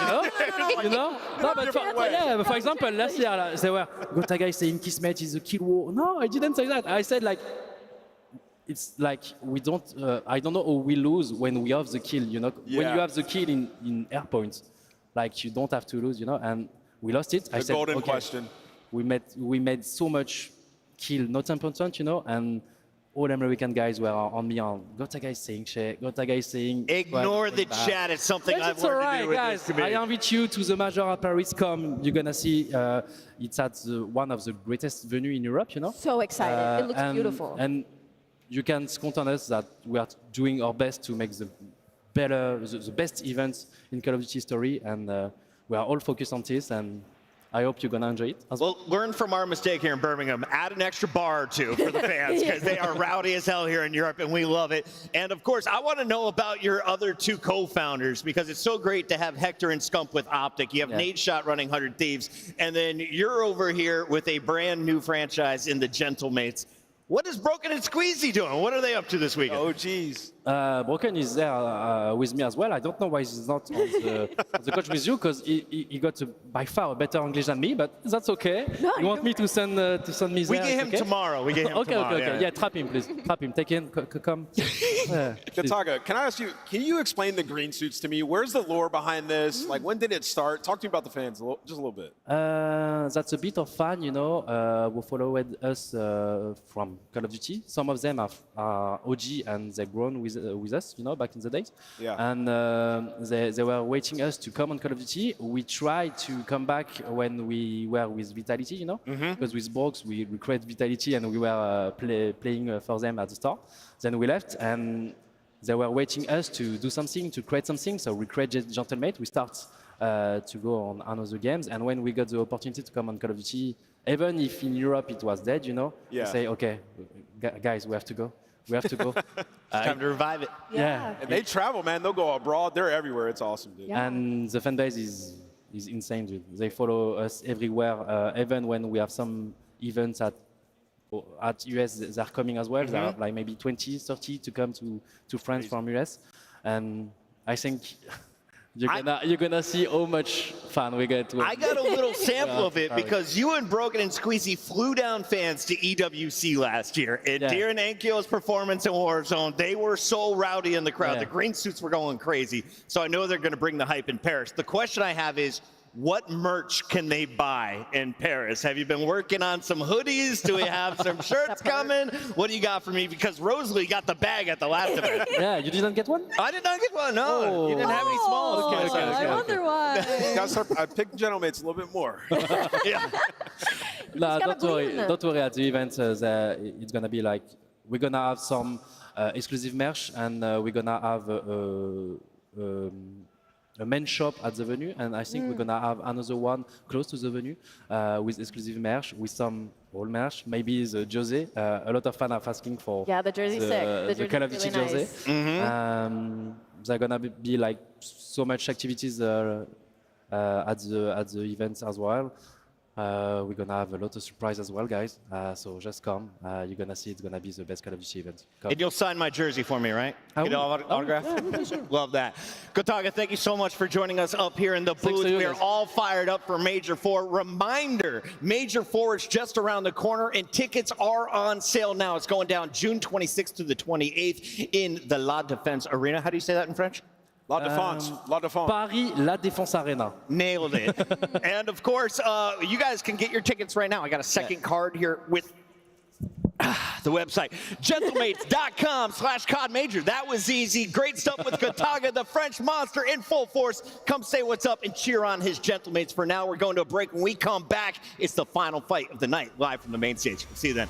No, but for example, last year, they were, Gotaga is saying Kismet is a kill war. No, I didn't say that. I said, it's like we don't, I don't know how we lose when we have the kill, When you have the kill in Hardpoint, you don't have to lose, and we lost it. The golden question. We made so much kill, not important, and all American guys were on me on Gotaga is saying shit, Gotaga is saying... Ignore the chat, it's something I've learned to do with guys. this community. I invite you to the Major at Paris. Come, you're gonna see it's at one of the greatest venues in Europe, So excited, it looks beautiful. And you can count on us that we are doing our best to make the best events in Call of Duty history, and we are all focused on this, and I hope you're going to enjoy it. Well, learn from our mistake here in Birmingham. Add an extra bar or two for the fans, because they are rowdy as hell here in Europe, and we love it. And of course, I want to know about your other two co-founders, because it's so great to have Hector and Scump with Optic. You have Nate Shot running 100 Thieves, and then you're over here with a brand new franchise in the Gentlemates. What is Broken and Squeezy doing? What are they up to this weekend? Oh, geez. Broken is there with me as well. I don't know why he's not on the coach with you, because he got by far a better English than me, but that's okay. No, you want me to send me there? We get him tomorrow. We get him tomorrow. Okay. Yeah, trap him, please. Trap him. Take him. Come. Kataga, can I ask you, can you explain the green suits to me? Where's the lore behind this? When did it start? Talk to me about the fans just a little bit. That's a bit of fun, who followed us from Call of Duty. Some of them are OG, and they've grown with us, back in the days. Yeah. And they were waiting us to come on Call of Duty. We tried to come back when we were with Vitality, because with Brox we created Vitality, and we were playing for them at the start. Then we left, and they were waiting us to do something, to create something. So we created Gentlemate. We start to go on another games, and when we got the opportunity to come on Call of Duty, even if in Europe it was dead, we say, okay, guys, we have to go. We have to go. It's time to revive it. Yeah. And they travel, man. They'll go abroad. They're everywhere. It's awesome, dude. Yeah. And the fan base is insane, dude. They follow us everywhere. Even when we have some events at US, they're coming as well. There are like maybe 20, 30 to come to France from US. And I think You're gonna see how much fun we get. I got a little sample Yeah, of it sorry. because you and Brogan and Squeezy flew down fans to EWC last year. And Darren Ankio's performance in Warzone, they were so rowdy in the crowd. Yeah. The green suits were going crazy. So I know they're going to bring the hype in Paris. The question I have is, what merch can they buy in Paris? Have you been working on some hoodies? Do we have some shirts coming? What do you got for me? Because Rosalie got the bag at the last event. Yeah, you didn't get one? I did not get one, no. You didn't have any smalls. I wonder why. I picked Gentlemates a little bit more. Yeah. No, gotta believe in it. don't worry. At the event, it's gonna be like we're gonna have some exclusive merch, and we're gonna have a main shop at the venue, and I think we're gonna have another one close to the venue with exclusive merch, with some old merch. Maybe the jersey. A lot of fans are asking for. Yeah, the jersey's sick. The jersey's Call of Duty really jersey. nice. There's gonna be like so much activities at the events as well. We're gonna have a lot of surprise as well, guys. So just come. You're gonna see it's gonna be the best Call of Duty event. Come. And you'll sign my jersey for me, right? Get an autograph? Yeah, sure. Love that. Gotaga, thank you so much for joining us up here in the booth. to you We are guys. all fired up for Major 4. Reminder, Major 4 is just around the corner, and tickets are on sale now. It's going down June 26th to the 28th in the La Défense Arena. How do you say that in French? La Défense. La Défense. Paris La Défense Arena. Nailed it. And of course, you guys can get your tickets right now. I got a second card here with the website, gentlemates.com/CODMajor. That was easy. Great stuff with Gotaga, the French monster in full force. Come say what's up and cheer on his gentlemates. For now, we're going to a break. When we come back, it's the final fight of the night, live from the main stage. See you then.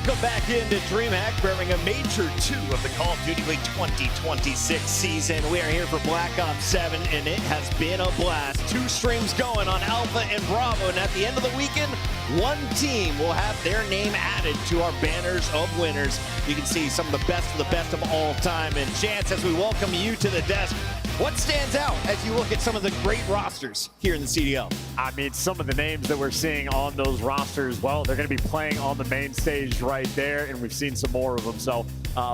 Welcome back into DreamHack Birmingham Major 2 of the Call of Duty League 2026 season. We are here for Black Ops 7, and it has been a blast. 2 streams going on Alpha and Bravo, and at the end of the weekend, one team will have their name added to our banners of winners. You can see some of the best of all time. And Chance, as we welcome you to the desk, what stands out as you look at some of the great rosters here in the CDL? I mean, some of the names that we're seeing on those rosters, well, they're going to be playing on the main stage right there, and we've seen some more of them. So,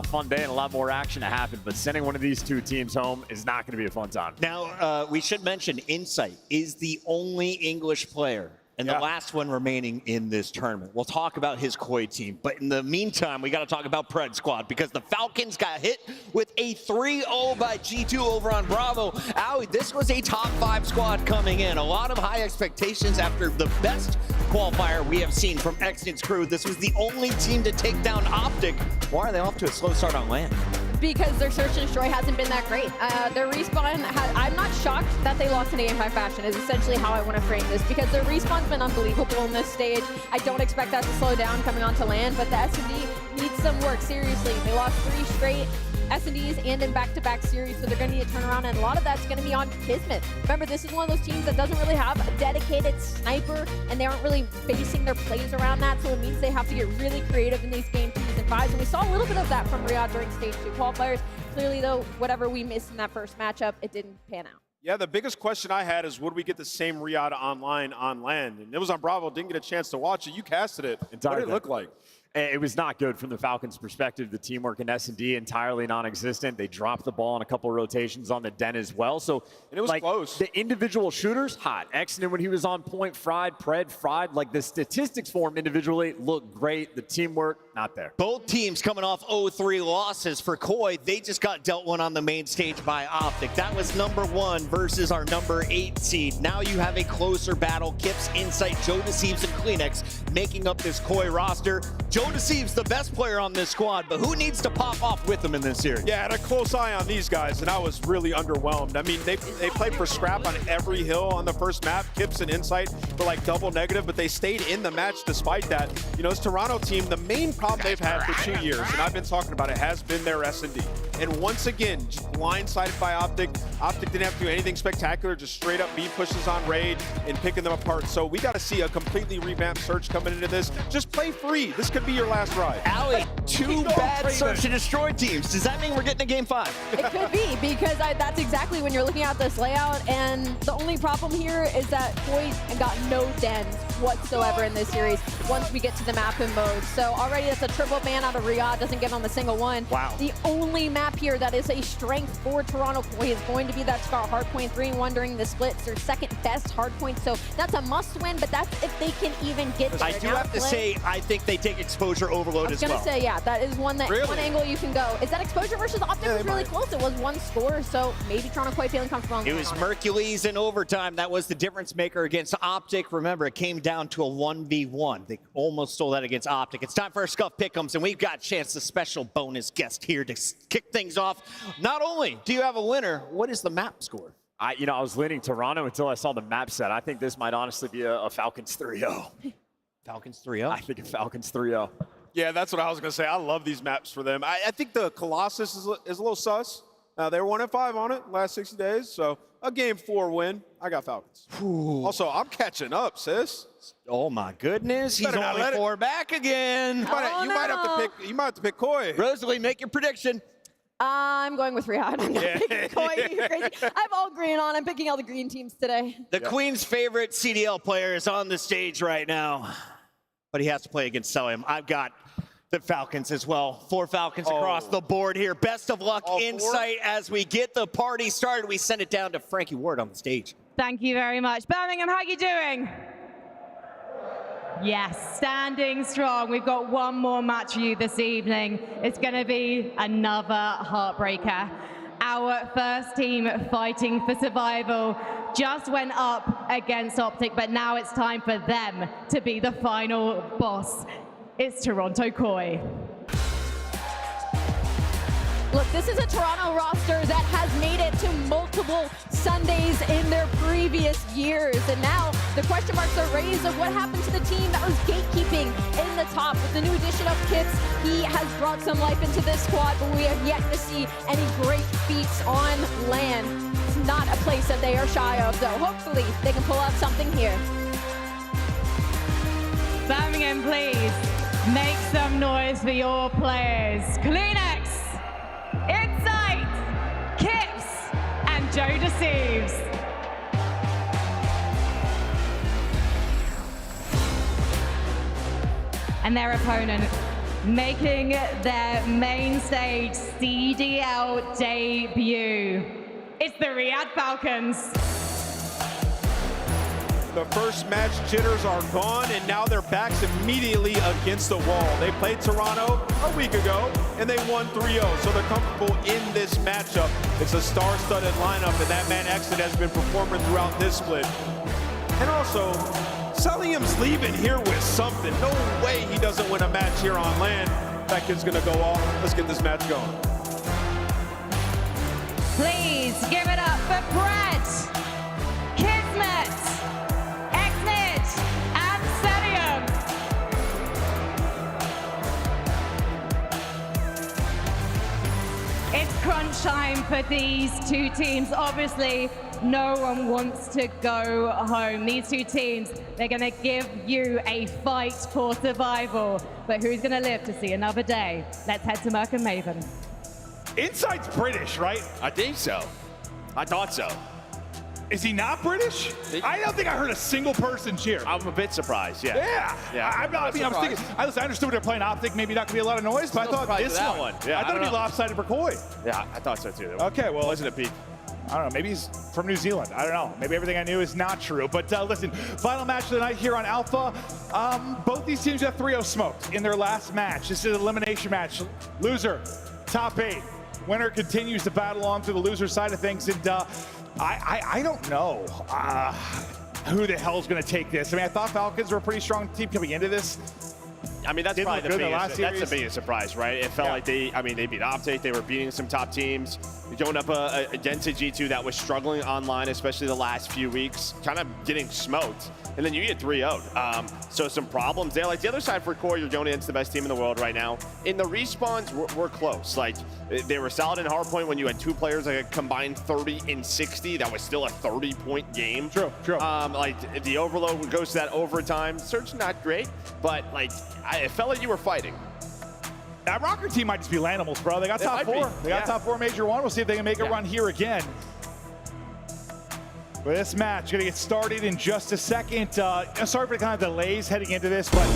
fun day and a lot more action to happen. But sending one of these 2 teams home is not going to be a fun time. Now, we should mention Insight is the only English player and the last one remaining in this tournament. We'll talk about his Koi team, but in the meantime, we got to talk about Pred Squad because the Falcons got hit with a 3-0 by G2 over on Bravo. Allie, this was a top 5 squad coming in. A lot of high expectations after the best qualifier we have seen from Exton's crew. This was the only team to take down Optic. Why are they off to a slow start on land? Because their search and destroy hasn't been that great. Their respawn, I'm not shocked that they lost in a game-5 fashion is essentially how I want to frame this, because their respawn's been unbelievable in this stage. I don't expect that to slow down coming onto land, but the S&D needs some work, seriously. They lost 3 straight S&Ds and in back-to-back series, so they're going to need to turn around, and a lot of that's going to be on Kismet. Remember, this is one of those teams that doesn't really have a dedicated sniper, and they aren't really basing their plays around that, so it means they have to get really creative in these game 2s and 5s, and we saw a little bit of that from Riyadh during stage 2 qualifiers. Clearly, though, whatever we missed in that first matchup, it didn't pan out. Yeah, the biggest question I had is, would we get the same Riyadh online on land? And it was on Bravo, didn't get a chance to watch it. You casted it. What did it look like? It was not good from the Falcons' perspective. The teamwork in S&D entirely non-existent. They dropped the ball in a couple of rotations on the den as well. So, and it was close. The individual shooters, hot. Exton, when he was on point, fried. Pred, fried. Like, the statistics for him individually looked great. The teamwork, not there. Both teams coming off 0-3 losses. For Koi, they just got dealt one on the main stage by Optic. That was number 1 versus our number 8 seed. Now you have a closer battle. Kips, Insight, Joe Deceives, and Kleenex making up this Koi roster. Joe Deceives the best player on this squad, but who needs to pop off with them in this series? Yeah, I had a close eye on these guys, and I was really underwhelmed. I mean, they played for scrap on every hill on the first map. Kips and Insight were like double negative, but they stayed in the match despite that. You know, this Toronto team, the main problem they've had for 2 years, and I've been talking about it, has been their S&D. And once again, just blindsided by Optic. Optic didn't have to do anything spectacular, just straight up B pushes on Raid and picking them apart. So we got to see a completely revamped search coming into this. Just play free. This could be your last ride. Allie, 2 bad search and destroy teams. Does that mean we're getting a game 5? It could be, because that's exactly when you're looking at this layout, and the only problem here is that Koi got no dens whatsoever in this series once we get to the map and mode. So already that's a triple ban out of Riyadh, doesn't give them a single one. Wow. The only map here that is a strength for Toronto Koi is going to be that Scar Hardpoint 3-1 during the split. It's their second best Hardpoint, so that's a must win, but that's if they can even get there. I do have to say, I think they take exposure overload as well. I was going to say, yeah, that is one Really? angle you can go. Is that exposure versus Optic was really close. It was 1 score, so maybe Toronto quite feeling comfortable. It was Mercules in overtime. That was the difference maker against Optic. Remember, it came down to a 1v1. They almost stole that against Optic. It's time for our Scuff Pick'ems, and we've got Chance, the special bonus guest here to kick things off. Not only do you have a winner, what is the map score? I was leaning Toronto until I saw the map set. I think this might honestly be a Falcons 3-0. Falcons 3-0? I think a Falcons 3-0. Yeah, that's what I was going to say. I love these maps for them. I think the Colossus is a little sus. They were 1-5 on it last 60 days, so a game 4 win. I got Falcons. Ooh. Also, I'm catching up, sis. Oh my goodness, he's only 4 back again. You might have to pick Koi. Rosalie, make your prediction. I'm going with Riyadh. I'm not picking Koi. Are you crazy? I have all green on. I'm picking all the green teams today. The Queen's favorite CDL player is on the stage right now, but he has to play against Celium. I've got the Falcons as well. 4 Falcons across the board here. Best of luck, Insight, as we get the party started. We send it down to Frankie Ward on the stage. Thank you very much. Birmingham, how are you doing? Yes, standing strong. We've got one more match for you this evening. It's going to be another heartbreaker. Our first team fighting for survival just went up against Optic, but now it's time for them to be the final boss. It's Toronto Koi. Look, this is a Toronto roster that has made it to multiple Sundays in their previous years. And now the question marks are raised of what happened to the team that was gatekeeping in the top. With the new addition of Kips, he has brought some life into this squad, but we have yet to see any great feats on land. It's not a place that they are shy of, though. Hopefully they can pull out something here. Birmingham, please make some noise for your players. Kleenex, Insight, Kips, and Joe Deceives. And their opponent making their main stage CDL debut. It's the Riyadh Falcons. The first match jitters are gone, and now their backs immediately against the wall. They played Toronto a week ago, and they won 3-0, so they're comfortable in this matchup. It's a star-studded lineup, and that man Exit has been performing throughout this split. And also, Selium's leaving here with something. No way he doesn't win a match here on land. That kid's gonna go off. Let's get this match going. Please give it up for Brett, Kismet, Exit, and Selium. It's crunch time for these two teams. Obviously, no one wants to go home. These two teams, they're gonna give you a fight for survival. But who's gonna live to see another day? Let's head to Merc and Maven. Insight's British, right? I think so. I thought so. Is he not British? I don't think I heard a single person cheer. I'm a bit surprised, yeah. Yeah. I was thinking, I understood they're playing Optic, maybe not gonna be a lot of noise, but I thought this one. Yeah, I thought it'd be lopsided for Koi. Yeah, I thought so too. Okay, well. Wasn't a peak. I don't know, maybe he's from New Zealand. I don't know. Maybe everything I knew is not true. But listen, final match of the night here on Alpha. Both these teams got 3-0 smoked in their last match. This is an elimination match. Loser, top 8. Winner continues to battle on through the loser side of things. And I don't know who the hell's going to take this. I mean, I thought Falcons were a pretty strong team coming into this. I mean, that's probably that's the biggest surprise, right? It felt like they beat Optic. They were beating some top teams. Going up against a G2 that was struggling online, especially the last few weeks, kind of getting smoked. And then you get 3-0'd. So some problems there. Like the other side for Core, you're going against the best team in the world right now. In the respawns, we're close. Like they were solid in Hardpoint when you had two players like a combined 30 and 60. That was still a 30-point game. True. Like the overload goes to that overtime. Search not great, but like it felt like you were fighting. That Rocker team might just be Lanimals, bro. They got top 4. They got top 4 Major 1. We'll see if they can make a run here again. But this match going to get started in just a second. Sorry for the kind of delays heading into this, but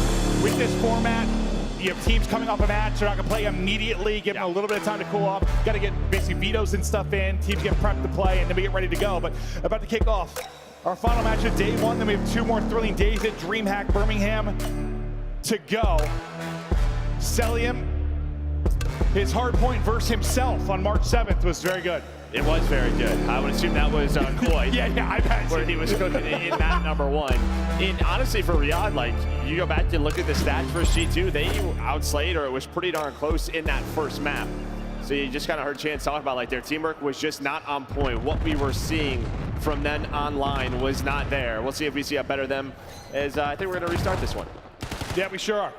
with this format, you have teams coming off a match. They're not going to play immediately. Give them a little bit of time to cool off. Got to get basically vetoes and stuff in. Teams get prepped to play, and then we get ready to go. But about to kick off our final match of day 1. Then we have 2 more thrilling days at DreamHack Birmingham to go. Selium, his Hardpoint versus himself on March 7th was very good. It was very good. I would assume that was Koi. yeah, I imagine. Where he was cooking in that number 1. And honestly, for Riyadh, like, you go back and look at the stats versus G2, they outslayed, or it was pretty darn close in that first map. So you just kind of heard Chance talk about, like, their teamwork was just not on point. What we were seeing from them online was not there. We'll see if we see a better them, as I think we're going to restart this one. Yeah, we sure are.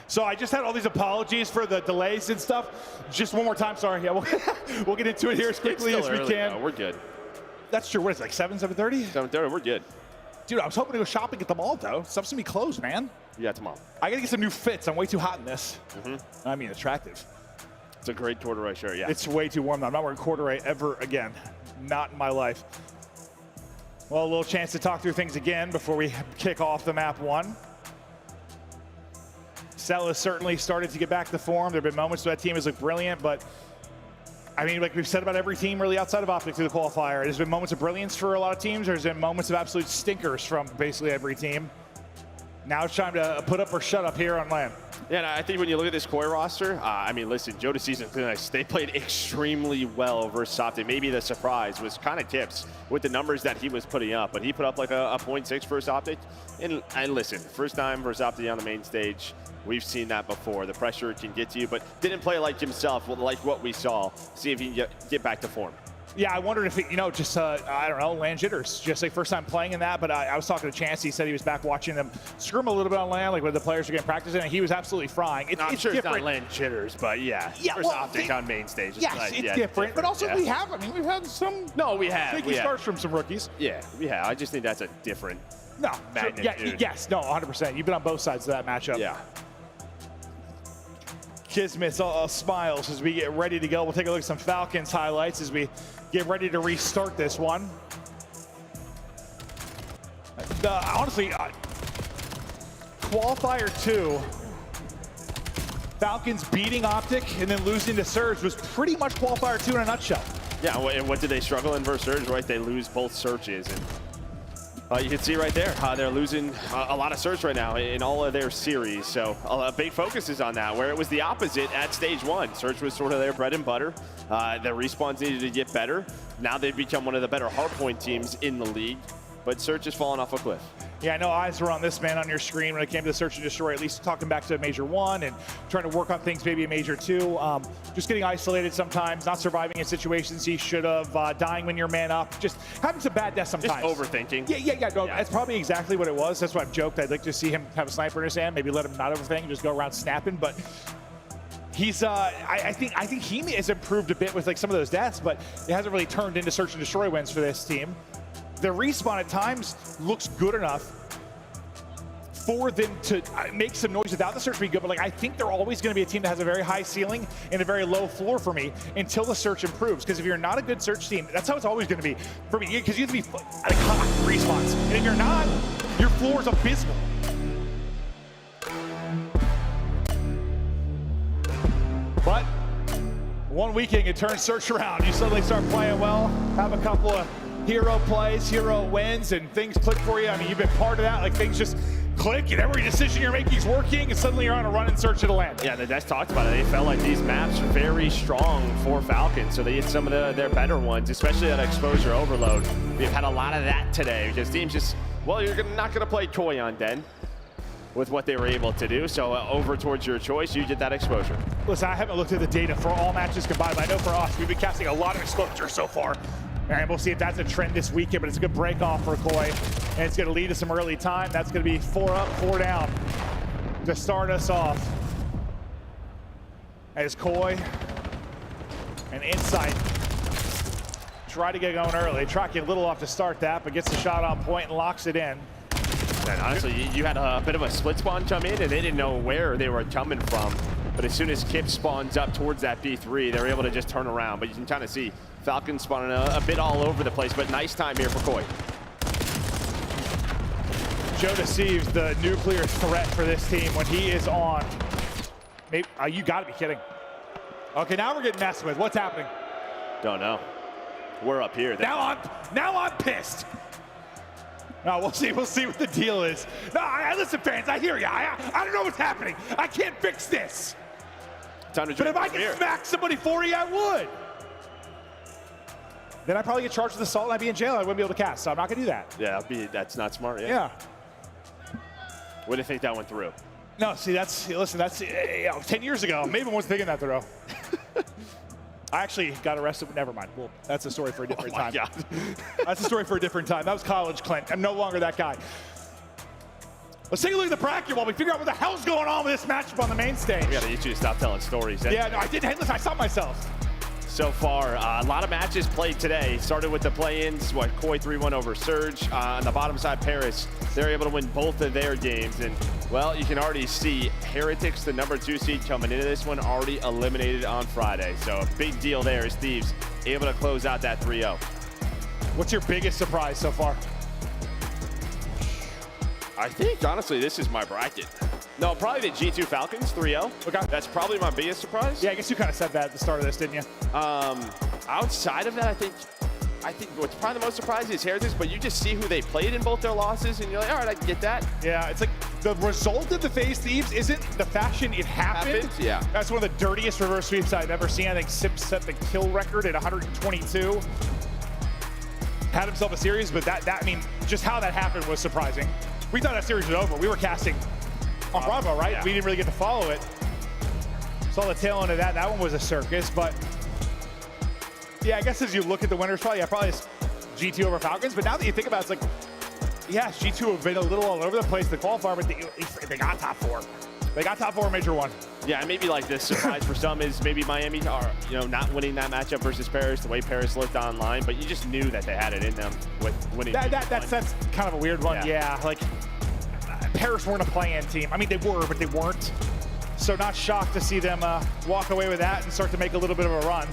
So I just had all these apologies for the delays and stuff. Just one more time, sorry. Yeah, we'll get into it here as quickly as we can. No, we're good. That's true. What is it, like 7:30? 7:30, we're good. Dude, I was hoping to go shopping at the mall, though. Stuff's gonna be closed, man. Yeah, tomorrow. I gotta get some new fits. I'm way too hot in this. I mean, attractive. It's a great corduroy shirt, yeah. It's way too warm, though. I'm not wearing corduroy ever again. Not in my life. Well, a little chance to talk through things again before we kick off the map 1. Cell has certainly started to get back to form. There have been moments where that team has looked brilliant, but I mean, like we've said about every team really outside of Optic through the qualifier, there's been moments of brilliance for a lot of teams. There's been moments of absolute stinkers from basically every team. Now it's time to put up or shut up here on land. Yeah, and I think when you look at this Koi roster, I mean, listen, Joe Deceives, they played extremely well versus Optic. Maybe the surprise was kind of Kips with the numbers that he was putting up, but he put up like a 0.6 versus Optic. And listen, first time versus Optic on the main stage, We've seen that before. The pressure can get to you, but didn't play like himself, like what we saw. See if he can get back to form. Yeah, I wondered if, just, I don't know, land jitters. Just like first time playing in that, but I was talking to Chance. He said he was back watching them scrim a little bit on land, like when the players are getting practicing, and he was absolutely frying. I'm sure it's not land jitters, but there's optic on main stage. Yes, it's different. But also we've had some shaky starts from some rookies. Yeah, we have. I just think that's a different magnitude. Yes, 100%. You've been on both sides of that matchup. Yeah. Kismet smiles as we get ready to go. We'll take a look at some Falcons highlights as we get ready to restart this one. Honestly, qualifier 2, Falcons beating Optic and then losing to Surge was pretty much qualifier 2 in a nutshell. Yeah, and what did they struggle in versus Surge, right? They lose both searches. And you can see right there, they're losing a lot of search right now in all of their series. So a big focus is on that, where it was the opposite at stage 1. Search was sort of their bread and butter. Their respawns needed to get better. Now they've become one of the better hardpoint teams in the league, but Search has fallen off a cliff. Yeah, I know eyes were on this man on your screen when it came to the Search and Destroy, at least talking back to Major 1 and trying to work on things maybe in Major 2. Just getting isolated sometimes, not surviving in situations he should have, dying when you're man up, just having some bad deaths sometimes. Just overthinking. Yeah, no, that's probably exactly what it was. That's why I've joked. I'd like to see him have a sniper in his hand, maybe let him not overthink and just go around snapping, but he's, I think he has improved a bit with like some of those deaths, but it hasn't really turned into Search and Destroy wins for this team. The respawn at times looks good enough for them to make some noise without the Search being good, but like I think they're always going to be a team that has a very high ceiling and a very low floor for me until the Search improves. Because if you're not a good Search team, that's how it's always going to be for me. Because you have to be at a hot respawns, and if you're not, your floor is abysmal. But one weekend, it turns Search around. You suddenly start playing well, have a couple of hero plays, hero wins, and things click for you. I mean, you've been part of that. Like things just click, and every decision you're making is working, and suddenly you're on a run in Search of the land. Yeah, the Dex talked about it. They felt like these maps are very strong for Falcons, so they hit some of their better ones, especially that exposure overload. We've had a lot of that today because teams just, well, you're not going to play Koi on Den with what they were able to do, so over towards your choice, you get that exposure. Listen, I haven't looked at the data for all matches combined, but I know for us, we've been casting a lot of exposure so far. And we'll see if that's a trend this weekend, but it's a good break off for Koi. And it's going to lead to some early time. That's going to be 4 up, 4 down to start us off. As Koi and Insight try to get going early. Try to get a little off to start that, but gets the shot on point and locks it in. And honestly, you had a bit of a split spawn come in, and they didn't know where they were coming from. But as soon as Kip spawns up towards that B3, they're able to just turn around. But you can kind of see Falcons spawning a bit all over the place, but nice time here for Koi. Joe deceives the nuclear threat for this team when he is on. Maybe, you gotta be kidding. Okay, now we're getting messed with. What's happening? Don't know. We're up here. Now I'm pissed. No, we'll see what the deal is. No, listen, fans, I hear you. I don't know what's happening. I can't fix this. Time to but if I could smack somebody for you, I would. Then I'd probably get charged with assault and I'd be in jail. I wouldn't be able to cast, so I'm not gonna do that. Yeah, that's not smart. Yeah. Wouldn't think that went through. No, see, that's 10 years ago. Maybe I was thinking that through. I actually got arrested. Never mind. Well, that's a story for a different time. God. That's a story for a different time. That was college, Clint. I'm no longer that guy. Let's take a look at the bracket while we figure out what the hell's going on with this matchup on the main stage. We gotta get you to stop telling stories. Yeah, no, I didn't. Hey, listen, I saw myself. So far, a lot of matches played today. Started with the play-ins, Koi 3-1 over Surge. On the bottom side, Paris, they're able to win both of their games. And, well, you can already see Heretics, the #2 seed, coming into this one, already eliminated on Friday. So a big deal there as Thieves able to close out that 3-0. What's your biggest surprise so far? I think, honestly, this is my bracket. No, probably the G2 Falcons 3-0. Okay. That's probably my biggest surprise. Yeah, I guess you kind of said that at the start of this, didn't you? Outside of that, I think what's probably the most surprising is Heretics, but you just see who they played in both their losses, and you're like, all right, I can get that. Yeah, it's like the result of the FaZe Thieves isn't the fashion it happened. Yeah. That's one of the dirtiest reverse sweeps I've ever seen. I think Sips set the kill record at 122. Had himself a series, but I mean, just how that happened was surprising. We thought that series was over. We were casting On Bravo, right? Yeah. We didn't really get to follow it. Saw the tail end of that. That one was a circus, but yeah, I guess as you look at the winners, probably it's G2 over Falcons. But now that you think about it, it's like, yeah, G2 have been a little all over the place in the qualifier, but they got top 4. They got top 4 Major 1. Yeah, and maybe like the surprise for some is maybe Miami are, not winning that matchup versus Paris, the way Paris looked online, but you just knew that they had it in them with winning. That's kind of a weird one. Yeah, like Paris weren't a play-in team. I mean, they were, but they weren't. So not shocked to see them walk away with that and start to make a little bit of a run.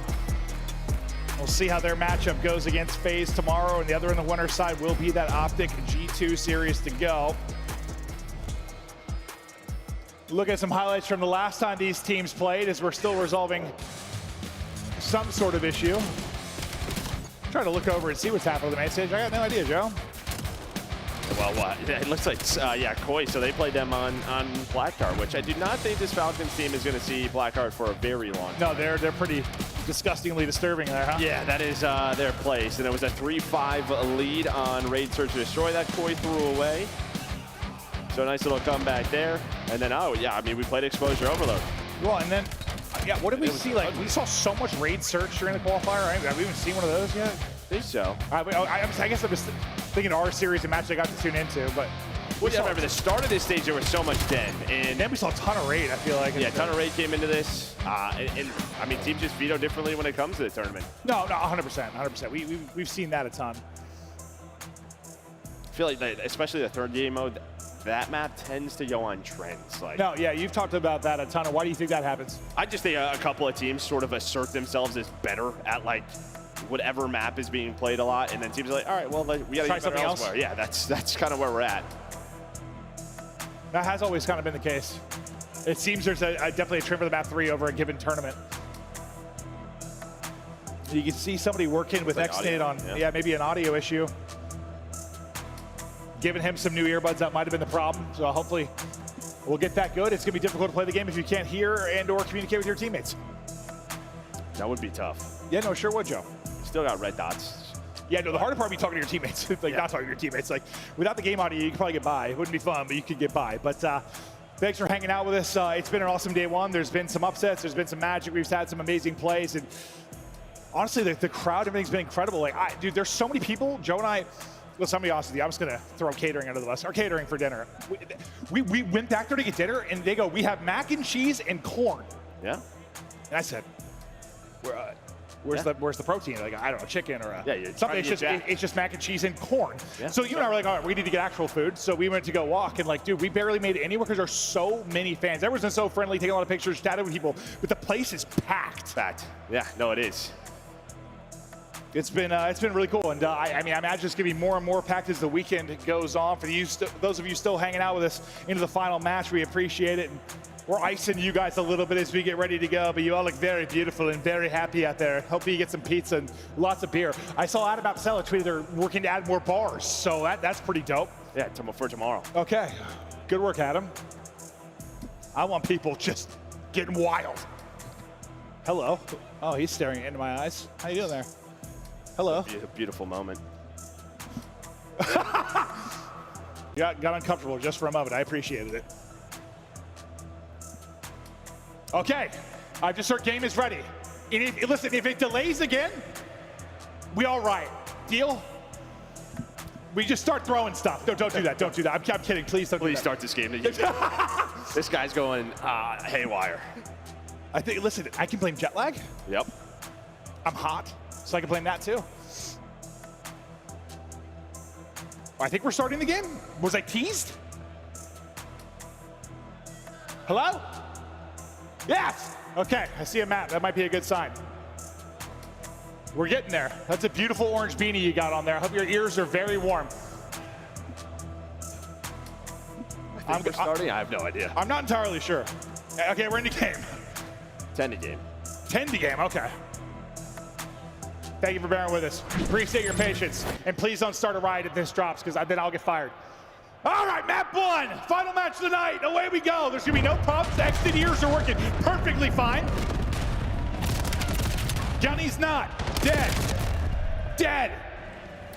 We'll see how their matchup goes against FaZe tomorrow, and the other on the winner's side will be that Optic G2 series to go. Look at some highlights from the last time these teams played as we're still resolving some sort of issue. Trying to look over and see what's happening on the main stage. I got no idea, Joe. Well, what? It looks like, Koi, so they played them on Blackheart, which I do not think this Falcons team is going to see Blackheart for a very long time. No, they're pretty disgustingly disturbing there, huh? Yeah, that is their place. And it was a 3-5 lead on Raid Search and Destroy that Koi threw away. So nice little comeback there. And then, we played Exposure Overload. Well, and then, what did we see? Like, we saw so much Raid Search during the qualifier. Right? Have we even seen one of those yet? I think so. I guess I'm just thinking of our series and match I got to tune into, but remember the start of this stage there was so much dead, and then we saw a ton of Raid. I feel like a ton of Raid came into this, and I mean teams just veto differently when it comes to the tournament. No, 100%. We've seen that a ton. I feel like especially the third game mode, that map tends to go on trends. No, yeah, you've talked about that a ton. Why do you think that happens? I just think a couple of teams sort of assert themselves as better at whatever map is being played a lot, and then teams are like, all right, well, we got to try something else. Yeah, that's kind of where we're at. That has always kind of been the case. It seems there's definitely a trim for the map 3 over a given tournament. You can see somebody working with Xnate on, maybe an audio issue. Giving him some new earbuds, that might have been the problem. So hopefully we'll get that good. It's going to be difficult to play the game if you can't hear and or communicate with your teammates. That would be tough. Yeah, no, sure would, Joe. Still got red dots. Yeah, no, the harder part would be talking to your teammates. Not talking to your teammates. Like, without the game audio, you could probably get by. It wouldn't be fun, but you could get by. But thanks for hanging out with us. It's been an awesome day 1. There's been some upsets. There's been some magic. We've had some amazing plays. And honestly, the crowd, everything's been incredible. Like, dude, there's so many people. Joe and I, well, somebody else, I'm just going to throw catering under the bus. Our catering for dinner. We went back there to get dinner, and they go, we have mac and cheese and corn. Yeah. And I said, where's the protein? Like, I don't know, chicken or something. It's just mac and cheese and corn. Yeah. So you and I were like, all right, we need to get actual food. So we went to go walk, and like, dude, we barely made it anywhere because there's so many fans. Everyone's been so friendly, taking a lot of pictures, chatting with people, but the place is packed. Yeah, no, it is. It's been really cool, and I imagine it's gonna be more and more packed as the weekend goes on. For those of you still hanging out with us into the final match, we appreciate it. And we're icing you guys a little bit as we get ready to go, but you all look very beautiful and very happy out there. Hope you get some pizza and lots of beer. I saw Adam Apsella tweeted they're working to add more bars, so that's pretty dope. Yeah, for tomorrow. Okay, good work, Adam. I want people just getting wild. Hello. Oh, he's staring into my eyes. How you doing there? Hello. A beautiful moment. Got uncomfortable just for a moment. I appreciated it. Okay, I've just heard game is ready. And if it delays again, we all right. Deal? We just start throwing stuff. Don't do that. Don't do that. I'm kidding. Please don't do that. Please start this game. This guy's going haywire. Listen, I can blame jet lag. Yep. I'm hot, so I can blame that too. I think we're starting the game. Was I teased? Hello? Yes. Okay, I see a map. That might be a good sign. We're getting there. That's a beautiful orange beanie you got on there. I hope your ears are very warm. We're starting? I have no idea. I'm not entirely sure. Okay, we're in the game. 10 to game. 10 to game, okay. Thank you for bearing with us. Appreciate your patience. And please don't start a riot if this drops, because then I'll get fired. All right, map 1, final match of the night. Away we go. There's gonna be no pumps. The extended ears are working perfectly fine. Gunny's not. Dead.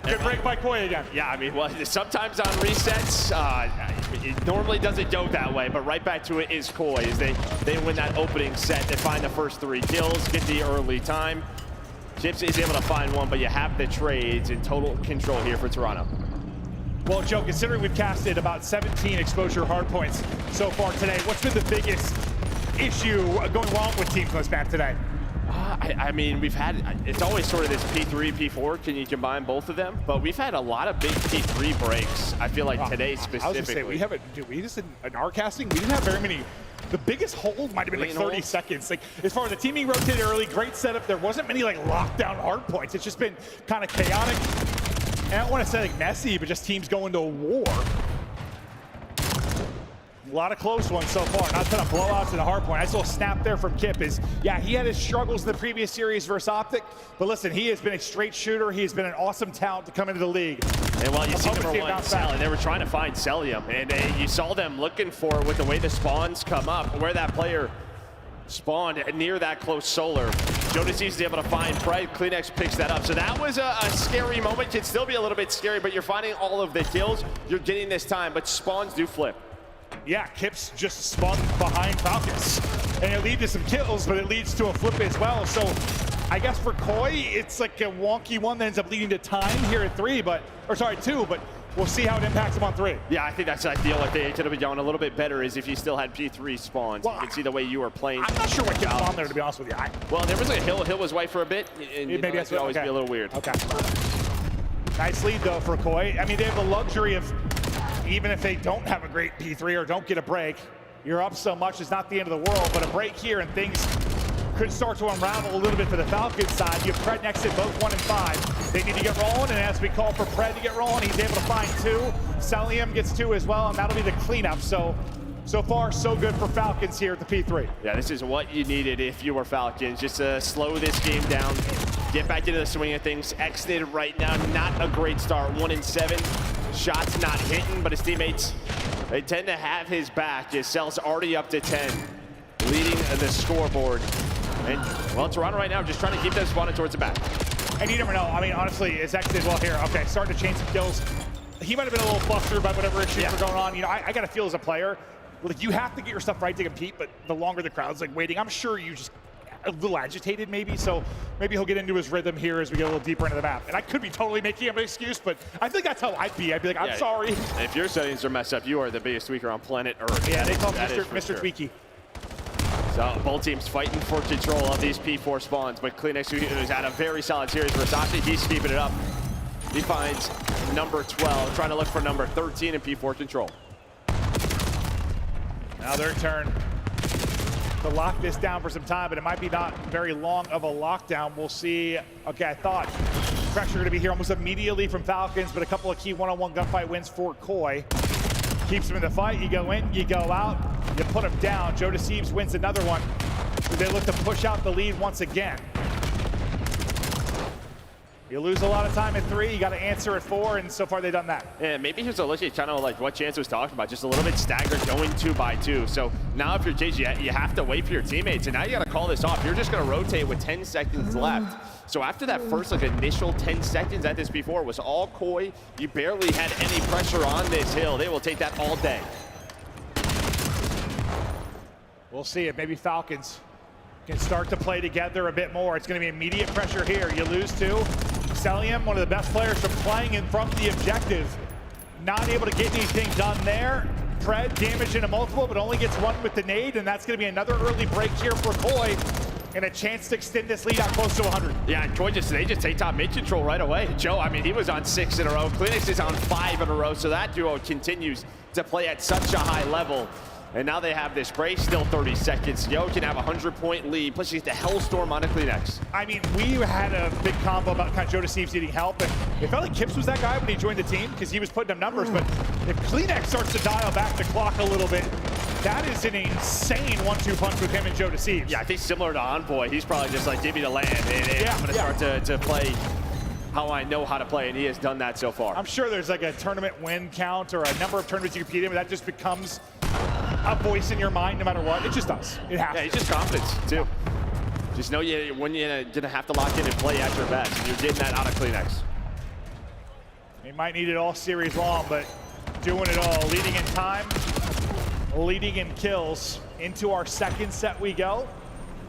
Good break by Koi again. Yeah, I mean, well, sometimes on resets, it normally doesn't go that way, but right back to it is Koi. As they win that opening set, they find the first 3 kills, get the early time. Chips is able to find one, but you have the trades in total control here for Toronto. Well, Joe, considering we've casted about 17 exposure hard points so far today, what's been the biggest issue going wrong with teams on this map today? I mean, we've had, it's always sort of this P3, P4, can you combine both of them? But we've had a lot of big P3 breaks, I feel like today specifically. I was gonna say, we haven't, dude, we just in our casting, we didn't have very many. The biggest hold might have been like 30 seconds. Like, as far as the teaming rotated early, great setup. There wasn't many like lockdown hard points. It's just been kind of chaotic. And I don't want to say like messy, but just teams going to war. A lot of close ones so far. Not a ton of blowouts in the hard point. I saw a snap there from Kip. Yeah, he had his struggles in the previous series versus Optic, but listen, he has been a straight shooter. He has been an awesome talent to come into the league. And while you see number 1, Sally, they were trying to find Celium, and you saw them looking for, with the way the spawns come up, where that player spawned near that close solar. Jonas is able to find Pride. Kleenex picks that up. So that was a scary moment. Can still be a little bit scary, but you're finding all of the kills. You're getting this time, but spawns do flip. Yeah, Kip's just spun behind Falcons. And it leads to some kills, but it leads to a flip as well. So I guess for Koi, it's like a wonky one that ends up leading to time here at 2, but we'll see how it impacts him on 3. Yeah, I think that's ideal. If they could have been going a little bit better is if you still had P3 spawns. Well, you can see the way you were playing. I'm not sure what Kip's on there, to be honest with you. Well, there was a Hill. Hill was white for a bit. And maybe that's would always be a little weird. Okay. Nice lead, though, for Koi. I mean, they have the luxury of, even if they don't have a great P3 or don't get a break, you're up so much, it's not the end of the world, but a break here and things could start to unravel a little bit for the Falcons side. You have Pred next to both 1 and 5. They need to get rolling, and as we call for Pred to get rolling, he's able to find 2. Celium gets 2 as well, and that'll be the cleanup. So far, so good for Falcons here at the P3. Yeah, this is what you needed if you were Falcons, just to slow this game down, get back into the swing of things. Exited right now, not a great start, 1 and 7. Shots not hitting, but his teammates, they tend to have his back. His Cell's already up to 10, leading the scoreboard. And, well, Toronto right now just trying to keep them spawning towards the back. And you never know. I mean, honestly, it's exited well here. Okay, starting to change some kills. He might have been a little flustered by whatever issues were going on. You know, I got to feel as a player, like, you have to get your stuff right to compete, but the longer the crowd's like waiting, I'm sure you just a little agitated maybe, so maybe he'll get into his rhythm here as we get a little deeper into the map. And I could be totally making up an excuse, but I think that's how I'd be. I'd be like, I'm sorry. If your settings are messed up, you are the biggest tweaker on planet Earth. Yeah, they call him Mr. Tweaky. So both teams fighting for control of these P4 spawns, but Kleenex, who's had a very solid series, Versace, he's keeping it up. He finds number 12, trying to look for number 13 in P4 control. Now their turn to lock this down for some time, but it might be not very long of a lockdown. We'll see. Okay, I thought pressure going to be here almost immediately from Falcons, but a couple of key one-on-one gunfight wins for Koi. Keeps him in the fight. You go in, you go out, you put him down. Joe Deceives wins another one. They look to push out the lead once again. You lose a lot of time at 3, you got to answer at 4, and so far they've done that. Yeah, maybe here's a look at kind of like what Chance was talking about, just a little bit staggered going 2 by 2. So now if you're JG, you have to wait for your teammates, and now you got to call this off. You're just going to rotate with 10 seconds left. So after that first like initial 10 seconds at this before was all Koi, you barely had any pressure on this hill. They will take that all day. We'll see if maybe Falcons can start to play together a bit more. It's going to be immediate pressure here. You lose 2. Celium, one of the best players from playing in from the objective, not able to get anything done there. Pred damage into multiple, but only gets 1 with the nade, and that's going to be another early break here for Koi, and a chance to extend this lead out close to 100. Yeah, and Koi they just take top mid control right away. Joe, I mean, he was on 6 in a row. Kleenex is on 5 in a row, so that duo continues to play at such a high level. And now they have this break, still 30 seconds. Yo can have a 100-point lead, plus you get the Hellstorm on a Kleenex. I mean, we had a big combo about kind of Joe Deceives needing help, and it felt like Kips was that guy when he joined the team, because he was putting up numbers, but if Kleenex starts to dial back the clock a little bit, that is an insane 1-2 punch with him and Joe Deceives. Yeah, I think similar to Envoy, he's probably just like, give me the land, and I'm going to start to play how I know how to play, and he has done that so far. I'm sure there's like a tournament win count or a number of tournaments you compete in, but that just becomes a voice in your mind no matter what. It just does. It happens. Yeah, it's just confidence, too. Just know when you're going to have to lock in and play at your best, and you're getting that out of Kleenex. He might need it all series long, but doing it all. Leading in time, leading in kills. Into our second set we go.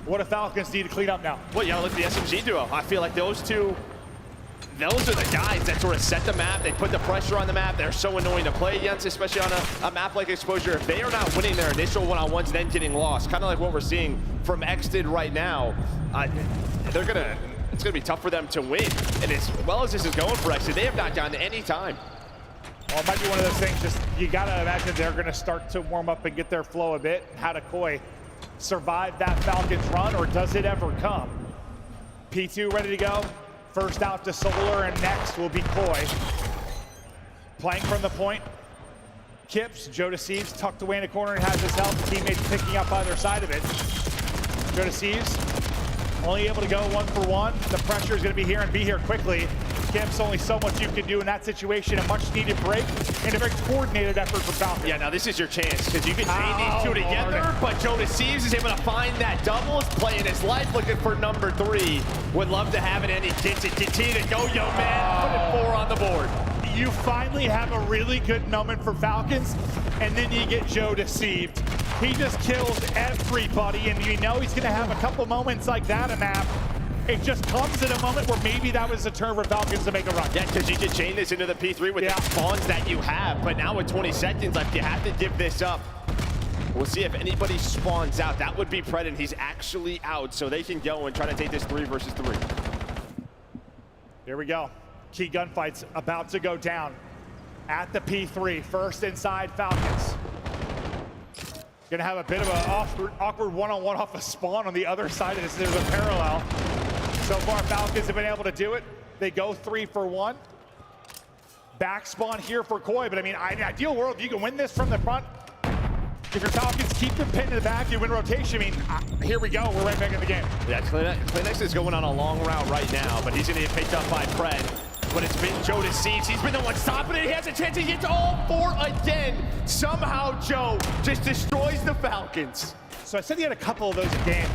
What do Falcons need to clean up now? Well, yeah, look at the SMG duo. I feel like those are the guys that sort of set the map. They put the pressure on the map. They're so annoying to play against, especially on a map like Exposure. If they are not winning their initial one-on-ones and then getting lost, kind of like what we're seeing from Exted right now, it's gonna be tough for them to win. And as well as this is going for Exted, they have not gotten any time. Well, it might be one of those things, just you gotta imagine they're gonna start to warm up and get their flow a bit. How to Koi survive that Falcons run, or does it ever come? P2 ready to go. First out to Solar, and next will be Koi. Playing from the point. Kips, Joe Deceives tucked away in the corner and has his help. Teammates picking up either side of it. Joe Deceives only able to go 1-for-1. The pressure is going to be here and be here quickly. Kips, only so much you can do in that situation. A much needed break and a very coordinated effort from Falcons. Yeah, now this is your chance because you can chain these two together, but Joe Deceives is able to find that double. He's playing his life, looking for number 3. Would love to have it, and he gets it. Continue to go, young man. Put it 4 on the board. You finally have a really good moment for Falcons, and then you get Joe Deceived. He just kills everybody, and you know he's going to have a couple moments like that in map. It just comes at a moment where maybe that was the turn for Falcons to make a run. Yeah, because you can chain this into the P3 with the spawns that you have, but now with 20 seconds left, you have to give this up. We'll see if anybody spawns out. That would be Pred, and he's actually out, so they can go and try to take this 3 versus 3. Here we go. Key gunfights about to go down at the P3. First inside Falcons. Gonna have a bit of an awkward one-on-one off a spawn on the other side of this. There's a parallel. So far, Falcons have been able to do it. They go 3-for-1. Back spawn here for Koi, but I mean, in an ideal world, you can win this from the front. If your Falcons keep them pinned in the back, you win rotation. I mean, here we go. We're right back in the game. Yeah, Kleenex is going on a long route right now, but he's gonna get picked up by Pred. But it's been Joe Deceives. He's been the one stopping it. He has a chance to get all 4 again. Somehow Joe just destroys the Falcons. So I said he had a couple of those a game.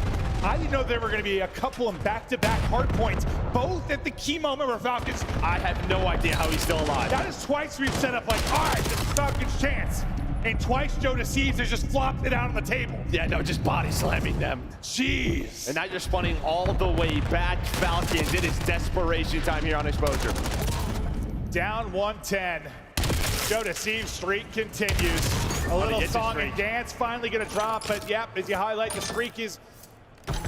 I didn't know there were going to be a couple in back-to-back hard points, both at the key moment where Falcons. I have no idea how he's still alive. That is twice we've set up like, all right, this is Falcons' chance. And twice Joe Deceives has just flopped it out on the table. Yeah, no, just body slamming them. Jeez. And now you're spawning all the way back, Falcons. It is desperation time here on Exposure. Down 110. Joe Deceives' streak continues. A little song and dance finally gonna drop, but yep, as you highlight, the streak is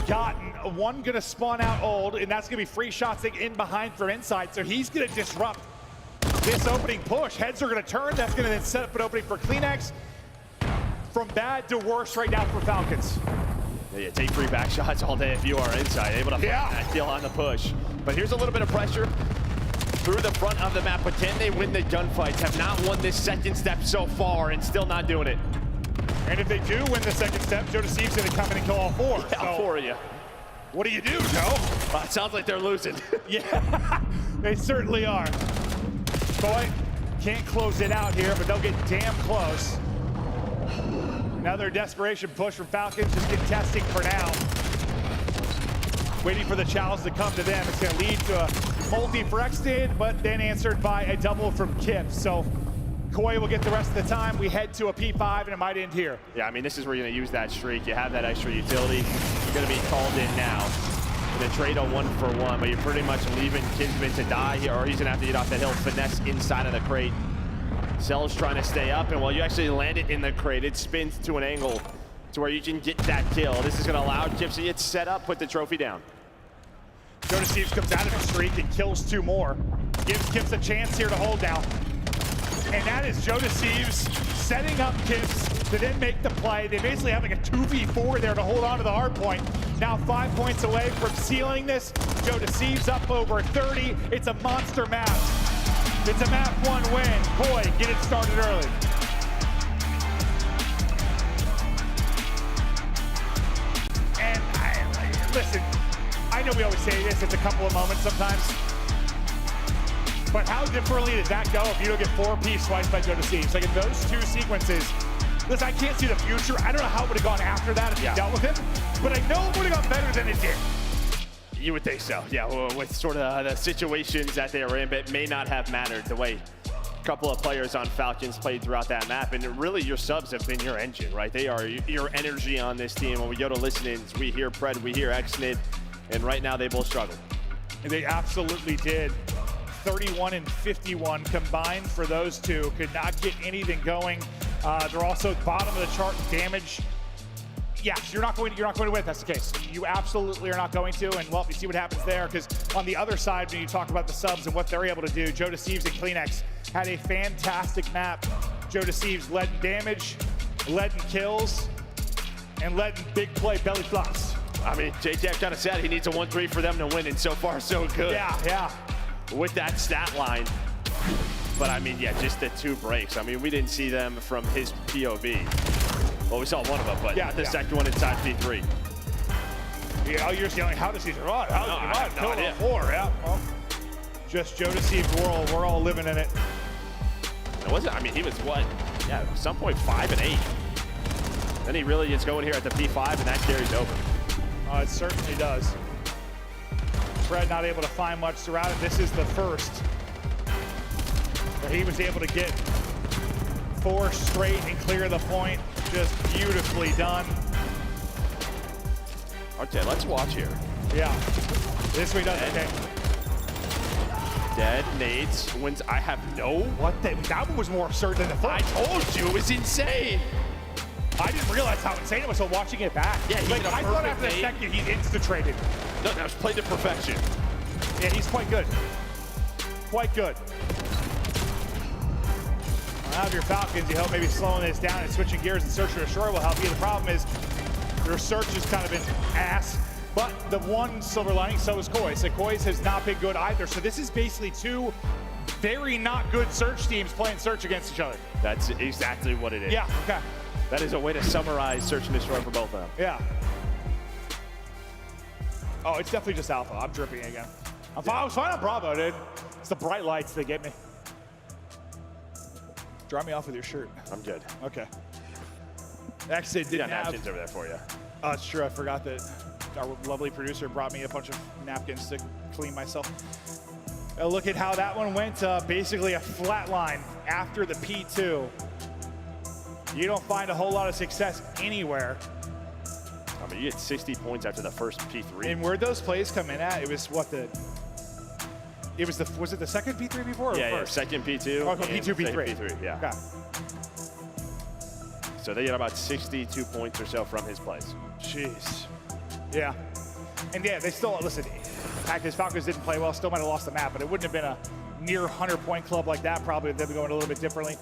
gotten. One gonna spawn out old, and that's gonna be free shots in behind from inside, so he's gonna disrupt this opening push. Heads are gonna turn. That's gonna then set up an opening for Kleenex. From bad to worse right now for Falcons. Yeah, take free back shots all day if you are inside, able to find that kill on the push. But here's a little bit of pressure through the front of the map, but can they win the gunfights? Have not won this second step so far and still not doing it. And if they do win the second step, Joe Deceives gonna come in and kill all 4. Yeah, all 4 of you. What do you do, Joe? It sounds like they're losing. Yeah, they certainly are. Koi can't close it out here, but they'll get damn close. Another desperation push from Falcons, just contesting for now. Waiting for the challenge to come to them. It's gonna lead to a multi for Exted, but then answered by a double from Kip. So Koi will get the rest of the time. We head to a P5, and it might end here. Yeah, I mean, this is where you're gonna use that streak. You have that extra utility. You're gonna be called in now. The trade on 1-for-1, but you're pretty much leaving Kinsman to die here, or he's gonna have to get off the hill, finesse inside of the crate. Cell's trying to stay up, and while you actually land it in the crate, it spins to an angle to where you can get that kill. This is gonna allow Kips to get set up, put the trophy down. Joe Deceives comes out of his streak and kills 2 more. Gives Kips a chance here to hold down. And that is Joe Deceives setting up Kips to then make the play. They basically have like a 2v4 there to hold on to the hard point. Now 5 points away from sealing this. Joe Deceives up over 30. It's a monster map. It's a map 1 win. Koi, get it started early. And listen, I know we always say this, it's a couple of moments sometimes. But how differently did that go if you don't get 4-piece swipes by Joe Deceives? Like in those 2 sequences, listen, I can't see the future. I don't know how it would have gone after that if you dealt with him, but I know it would have gone better than it did. You would think so, yeah, well, with sort of the situations that they were in, but it may not have mattered the way a couple of players on Falcons played throughout that map. And really, your subs have been your engine, right? They are your energy on this team. When we go to listen-ins, we hear Pred, we hear Xnid, and right now they both struggle. And they absolutely did. 31 and 51 combined for those two. Could not get anything going. They're also bottom of the chart damage. Yes, you're not going to win if that's the case. You absolutely are not going to, and well, you see what happens there, because on the other side, when you talk about the subs and what they're able to do, Joe Deceives and Kleenex had a fantastic map. Joe Deceives led in damage, led in kills, and led in big play belly flops. I mean, JJ kind of said he needs a 1-3 for them to win, and so far, so good. Yeah. With that stat line. But I mean, yeah, just the 2 breaks. I mean, we didn't see them from his POV. Well, we saw one of them, but the second one inside P3. Yeah, you're just yelling, how does he survive? How does he survive? No idea. 4, yeah. Well, just Joe Deceives world. We're all living in it. It wasn't, I mean, he was what? Yeah, at some point 5 and 8. Then he really gets going here at the P5, and that carries over. It certainly does. Fred not able to find much throughout it. This is the first where he was able to get 4 straight and clear the point. Just beautifully done. Okay, let's watch here. Yeah. This way does okay. Dead nades wins. I have no. What the? That one was more absurd than the first. I told you, it was insane. I didn't realize how insane it was until watching it back. Yeah, like, I thought after the second he insta-traded. No, it was played to perfection. Yeah, he's quite good. Quite good. Now if you're Falcons, you hope maybe slowing this down and switching gears and search and destroy will help you. The problem is their search has kind of been ass, but the one silver lining, so is Koi's. So Koi's has not been good either. So this is basically 2 very not good search teams playing search against each other. That's exactly what it is. Yeah, okay. That is a way to summarize search and destroy for both of them. Yeah. Oh, it's definitely just alpha. I'm dripping again. I was fine on Bravo, dude. It's the bright lights that get me. Dry me off with your shirt. I'm good. Okay. Actually, didn't have napkins over there for you. Oh, it's true. I forgot that our lovely producer brought me a bunch of napkins to clean myself. Look at how that one went. Basically a flat line after the P2. You don't find a whole lot of success anywhere. I mean, you had 60 points after the first P3. And where'd those plays come in at? It was what was it the second P3 before? Yeah, second P2. Oh, P2, P3. P3, yeah. Okay. So they get about 62 points or so from his plays. Jeez. Yeah. And yeah, they still, listen, Falcons didn't play well, still might have lost the map, but it wouldn't have been a near 100-point club like that, probably if they'd been going a little bit differently.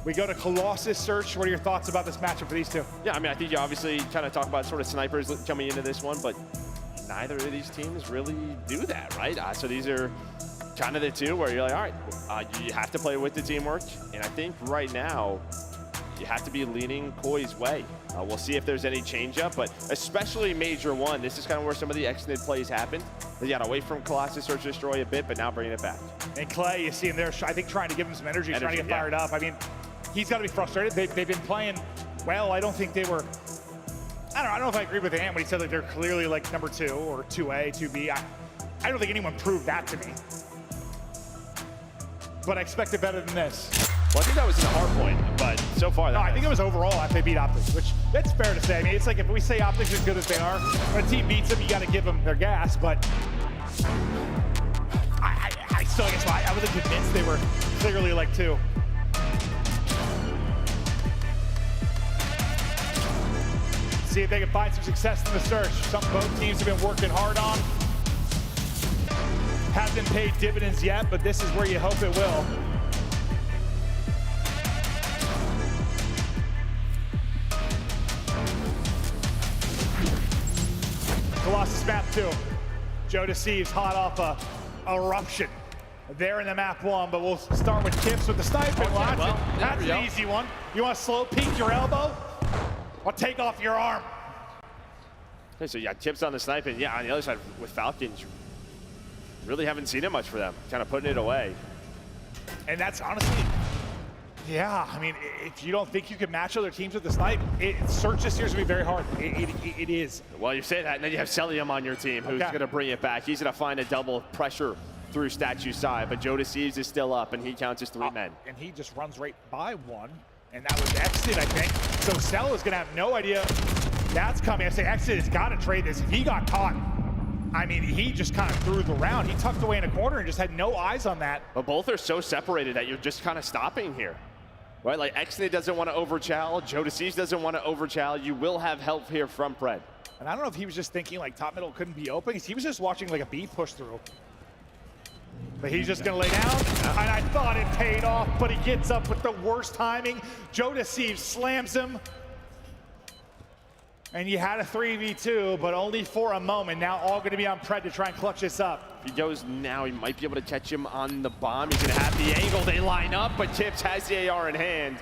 We go to Colossus Search. What are your thoughts about this matchup for these two? Yeah, I mean, I think you obviously kind of talk about sort of snipers coming into this one, but neither of these teams really do that, right? So these are kind of the 2 where you're like, all right, you have to play with the teamwork. And I think right now, you have to be leaning Koi's way. We'll see if there's any change-up, but especially Major 1, this is kind of where some of the Xnid plays happened. They got away from Colossus Search Destroy a bit, but now bringing it back. And Clay, you see him there, I think trying to give him some energy trying to get fired up. I mean, he's got to be frustrated. They've been playing well. I don't think they were, I don't know if I agree with Ant when he said that they're clearly like number 2 or 2A, 2B. I don't think anyone proved that to me. But I expected better than this. Well, I think that was in the Hardpoint, but so far I think it was overall after they beat Optics, which that's fair to say. I mean, it's like if we say Optics are as good as they are, when a team beats them, you got to give them their gas, but I still guess I wasn't convinced they were clearly like 2. See if they can find some success in the search. Something both teams have been working hard on. Hasn't paid dividends yet, but this is where you hope it will. Colossus map 2. Joe Deceives hot off a eruption there in the map 1, but we'll start with Tips with the sniper. Okay, that's an easy one. You want to slow peek your elbow? Or take off your arm? Okay, so you got Tips on the sniping. Yeah, on the other side with Falcons, really haven't seen it much for them. Kind of putting it away. And that's honestly, Yeah, I mean, if you don't think you can match other teams with the snipe, search this year is going to be very hard. It is. Well, you say that, and then you have Celium on your team, who's going to bring it back. He's going to find a double pressure through statue side, but Joe Deceives is still up, and he counts as 3 men. And he just runs right by one, and that was Exit, I think. So Cell is going to have no idea that's coming. I say Exit has got to trade this. If he got caught, I mean, he just kind of threw the round. He tucked away in a corner and just had no eyes on that. But both are so separated that you're just kind of stopping here. Right, like Exney doesn't want to overchow, Joe Deceives doesn't want to overchow. You will have help here from Pred. And I don't know if he was just thinking like top middle couldn't be open, because he was just watching like a B push through. But he's just going to lay down, and I thought it paid off, but he gets up with the worst timing. Joe Deceives slams him. And you had a 3v2, but only for a moment. Now all going to be on Pred to try and clutch this up. If he goes now, he might be able to catch him on the bomb. He's going to have the angle. They line up, but Tips has the AR in hand.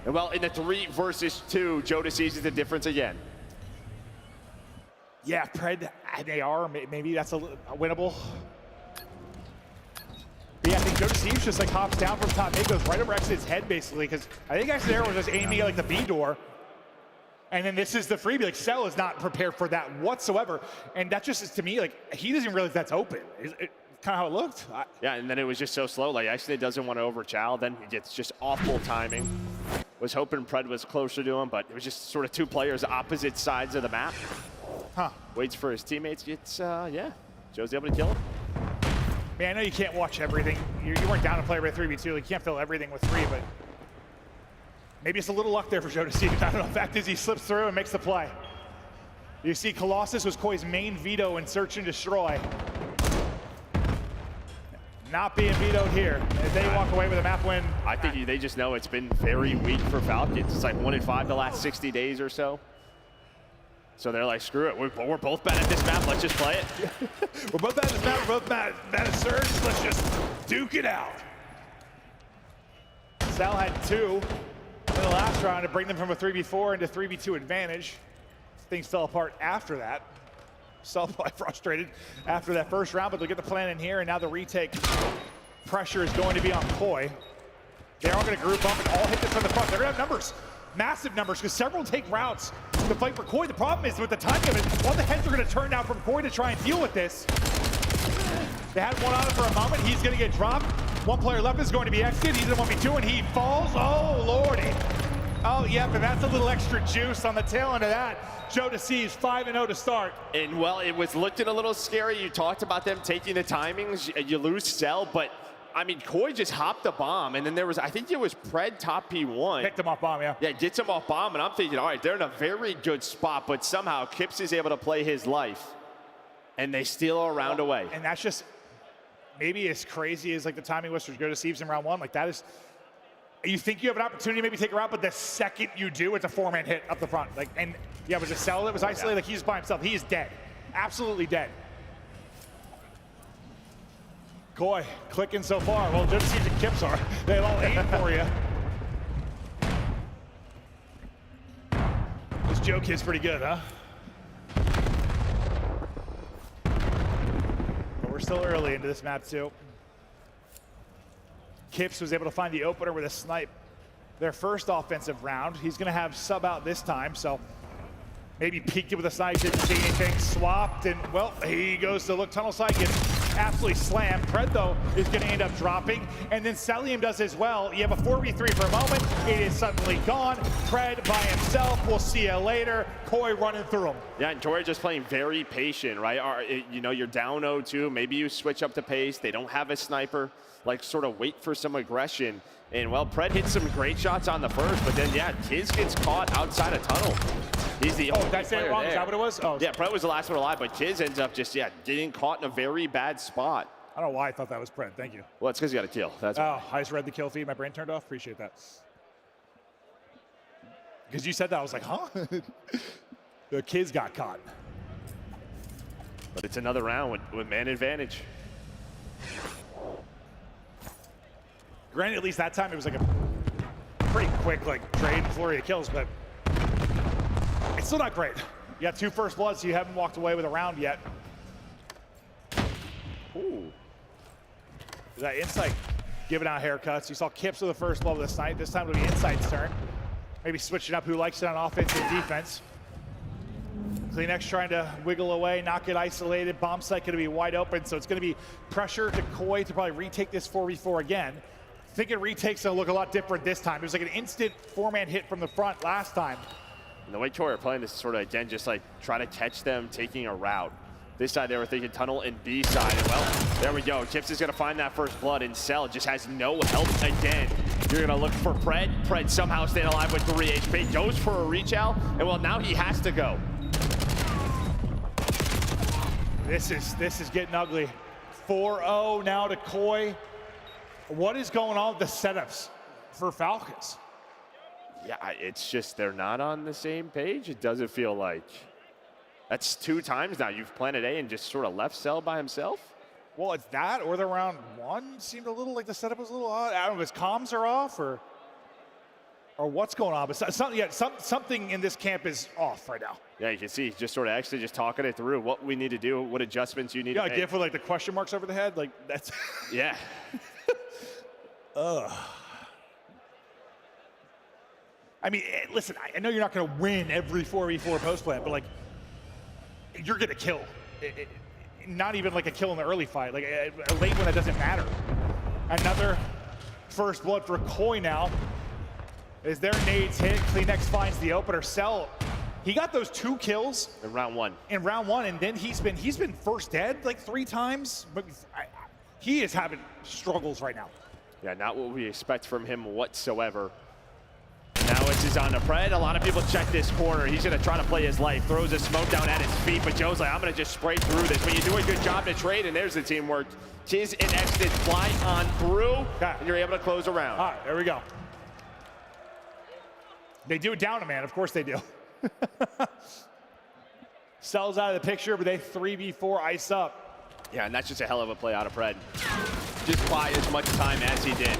And well, in the 3 versus 2, Joe Deceives is the difference again. Yeah, Pred and AR, maybe that's a winnable. But yeah, I think Joe Deceives just like hops down from top mid, goes right over Exit's head basically, because I think Exit was just aiming at like the B door. And then this is the freebie. Like, Cell is not prepared for that whatsoever. And that just is, to me, like, he doesn't realize that's open. It's kind of how it looked. Yeah, and then it was just so slow. Like, actually, doesn't want to overchow. Then he gets just awful timing. Was hoping Pred was closer to him, but it was just sort of 2 players opposite sides of the map. Waits for his teammates. Gets, yeah, Joe's able to kill him. Man, I know you can't watch everything. You weren't down to play by 3v2. Like, you can't fill everything with 3, but maybe it's a little luck there for Joe Deceives. I don't know. The fact is he slips through and makes the play. You see Colossus was Koi's main veto in Search and Destroy. Not being vetoed here. As they walk away with a map win. I think they just know it's been very weak for Falcons. It's like 1-5 the last 60 days or so. So they're like, screw it. We're both bad at this map. Let's just play it. We're both bad at this map. We're both bad at Surge. Let's just duke it out. Sal had 2 in the last round to bring them from a 3v4 into 3v2 advantage. Things fell apart after that. Self probably frustrated after that first round, but they'll get the plan in here, and now the retake pressure is going to be on Koi. They're all going to group up and all hit this from the front. They're going to have numbers, massive numbers, because several take routes to fight for Koi. The problem is with the timing of it, all the heads are going to turn now from Koi to try and deal with this. They had one on it for a moment. He's going to get dropped. One player left is going to be exited. He's in 1v2 and he falls. Oh, lordy. Oh, yeah, but that's a little extra juice on the tail end of that. Joe Deceives 5-0 to start. And well, it was looking a little scary. You talked about them taking the timings. You lose Cell, but I mean, Koi just hopped the bomb, and then there was, I think it was Pred top P1. Picked him off bomb, yeah. Yeah, gets him off bomb, and I'm thinking, all right, they're in a very good spot, but somehow Kips is able to play his life, and they steal a round away. And that's just maybe as crazy as like the timing was for Joe Deceives in round 1. Like that is, you think you have an opportunity to maybe take a route, but the second you do, it's a 4-man hit up the front. Like, and yeah, it was a Cell that was isolated. Like he's by himself. He is dead, absolutely dead. Koi clicking so far. Well, Joe Deceives and Kips are. They've all aimed for you. This Joe kid's pretty good, huh? But we're still early into this map too. Kips was able to find the opener with a snipe. Their first offensive round. He's gonna have sub out this time, so maybe peeked it with a snipe, didn't see anything, swapped, and well, he goes to look tunnel side, gets absolutely slammed. Pred, though, is gonna end up dropping, and then Celium does as well. You have a 4v3 for a moment, it is suddenly gone. Pred by himself, we'll see you later. Koi running through him. Yeah, and Tori just playing very patient, right? You know, you're down 0-2, maybe you switch up the pace, they don't have a sniper, like sort of wait for some aggression. And well, Pred hits some great shots on the first, but then yeah, Tiz gets caught outside a tunnel. He's the only did I say it wrong? Is that what it was? Oh, yeah, Pred was the last one alive, but Tiz ends up just, getting caught in a very bad spot. I don't know why I thought that was Pred. Thank you. Well, it's because you got a kill. That's I just read the kill feed. My brain turned off. Appreciate that. Because you said that, I was like, huh? The kids got caught. But it's another round with man advantage. Granted, at least that time it was like a pretty quick trade flurry of kills, but it's still not great. You got 2 first bloods, so you haven't walked away with a round yet. Ooh. That insight giving out haircuts. You saw Kips with the first blow of this night. This time it'll be Insight's turn. Maybe switching up who likes it on offense and defense. Kleenex trying to wiggle away, not get isolated. Bomb site going to be wide open, so it's going to be pressure to Koi to probably retake this 4v4 again. Thinking retake's going to look a lot different this time. It was like an instant four-man hit from the front last time. And the way Tory are playing this is sort of, again, just like try to catch them taking a route. This side, they were thinking tunnel and B side. And well, there we go. Kips is going to find that first blood, and Cell just has no help again. You're going to look for Pred. Pred somehow staying alive with 3 HP. Goes for a reach out, and well, now he has to go. This is getting ugly. 4-0 now to Koi. What is going on with the setups for Falcons? Yeah, it's just they're not on the same page. It doesn't feel like. That's 2 times now you've planted A and just sort of left Cell by himself. Well, it's that or the round 1 seemed a little like the setup was a little odd. I don't know if his comms are off or what's going on, but something in this camp is off right now. Yeah, you can see he's just sort of actually just talking it through, what we need to do, what adjustments you need to make. Yeah, GIF with like the question marks over the head, like that's. Yeah. Ugh. I mean, listen, I know you're not going to win every 4v4 post plant, but like, you're going to kill. Not even like a kill in the early fight, like a late one that doesn't matter. Another first blood for Koi now. As their nades hit, Kleenex finds the opener. Cell, he got those 2 kills in round 1. In round 1, and then he's been first dead like 3 times, but he is having struggles right now. Yeah, not what we expect from him whatsoever. Now it's his on to Pred. A lot of people check this corner. He's going to try to play his life. Throws a smoke down at his feet, but Joe's like, I'm going to just spray through this. But you do a good job to trade, and there's the teamwork. Chiz and Exton fly on through, and you're able to close around. All right, there we go. They do it down a man. Of course they do. Cell's out of the picture, but they 3v4 ice up. Yeah, and that's just a hell of a play out of Pred. Just buy as much time as he did.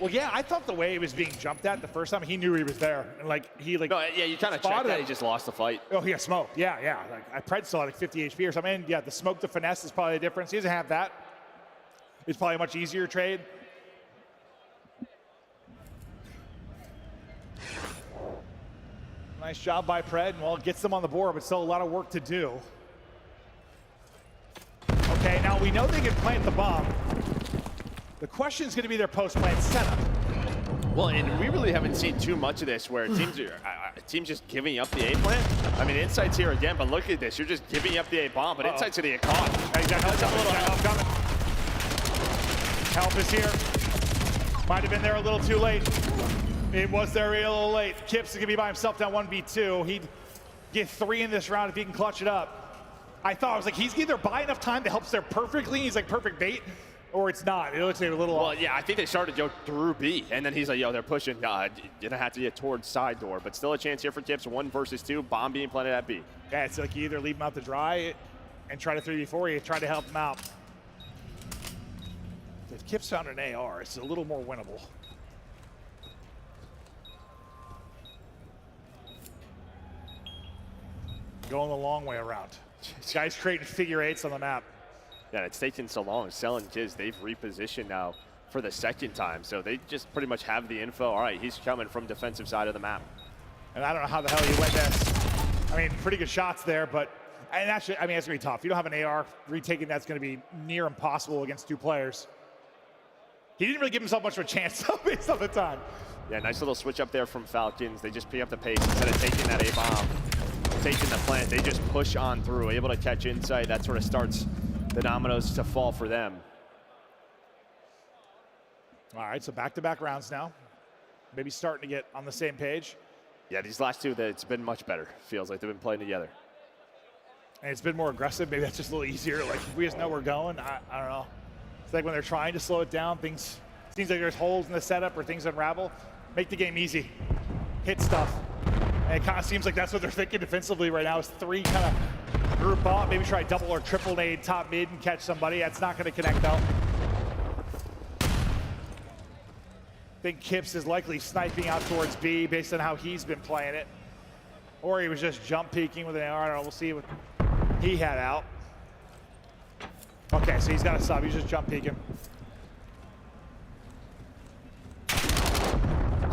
Well, yeah, I thought the way he was being jumped at the first time, he knew he was there. And No, yeah, you kind of checked that. He just lost the fight. Oh, he got smoked. Yeah. Like, Pred still had like 50 HP or something. And yeah, the smoke to finesse is probably the difference. He doesn't have that. It's probably a much easier trade. Nice job by Pred. Well, it gets them on the board, but still a lot of work to do. Okay, now we know they can plant the bomb. The question is going to be their post-plant setup. Well, and we really haven't seen too much of this where teams just giving up the A plant. I mean, Insight's here again, but look at this. You're just giving up the A bomb, but Insight's going to get caught. Exactly. That's a little help coming. Help is here. Might have been there a little too late. It was there a little late. Kips is going to be by himself down 1v2. He'd get 3 in this round if he can clutch it up. I thought, I was like, he's either buy enough time to help there perfectly, he's like perfect bait, or it's not. It looks like a little Well, off. yeah, I think they started through B, and then he's like, yo, they're pushing. You're going to have to get towards side door, but still a chance here for Kips. 1 versus 2, bomb being planted at B. Yeah, it's like you either leave him out to dry and try to 3v4, or you try to help him out. If Kips found an AR, it's a little more winnable. Going the long way around. This guy's creating figure 8s on the map. Yeah, it's taken so long. Cell and Chiz, they've repositioned now for the 2nd time, so they just pretty much have the info. All right, he's coming from defensive side of the map. And I don't know how the hell you win this. I mean, pretty good shots there, but and actually, I mean, it's going to be tough. If you don't have an AR, retaking that's going to be near impossible against 2 players. He didn't really give himself much of a chance based on the time. Yeah, nice little switch up there from Falcons. They just pick up the pace instead of taking that A-bomb. Taking the plant, they just push on through, able to catch Insight. That sort of starts the dominoes to fall for them. All right, so back-to-back rounds now. Maybe starting to get on the same page. Yeah, these last 2, it's been much better. Feels like they've been playing together. And it's been more aggressive. Maybe that's just a little easier. Like, if we just know we're going, I don't know. It's like when they're trying to slow it down, things seems like there's holes in the setup or things unravel. Make the game easy. Hit stuff. And it kind of seems like that's what they're thinking defensively right now is 3 kind of group up, maybe try double or triple nade top mid and catch somebody. That's not going to connect though. I think Kips is likely sniping out towards B based on how he's been playing it. Or he was just jump peeking with an AR. I don't know, we'll see what he had out. Okay, so he's got to stop. He's just jump peeking.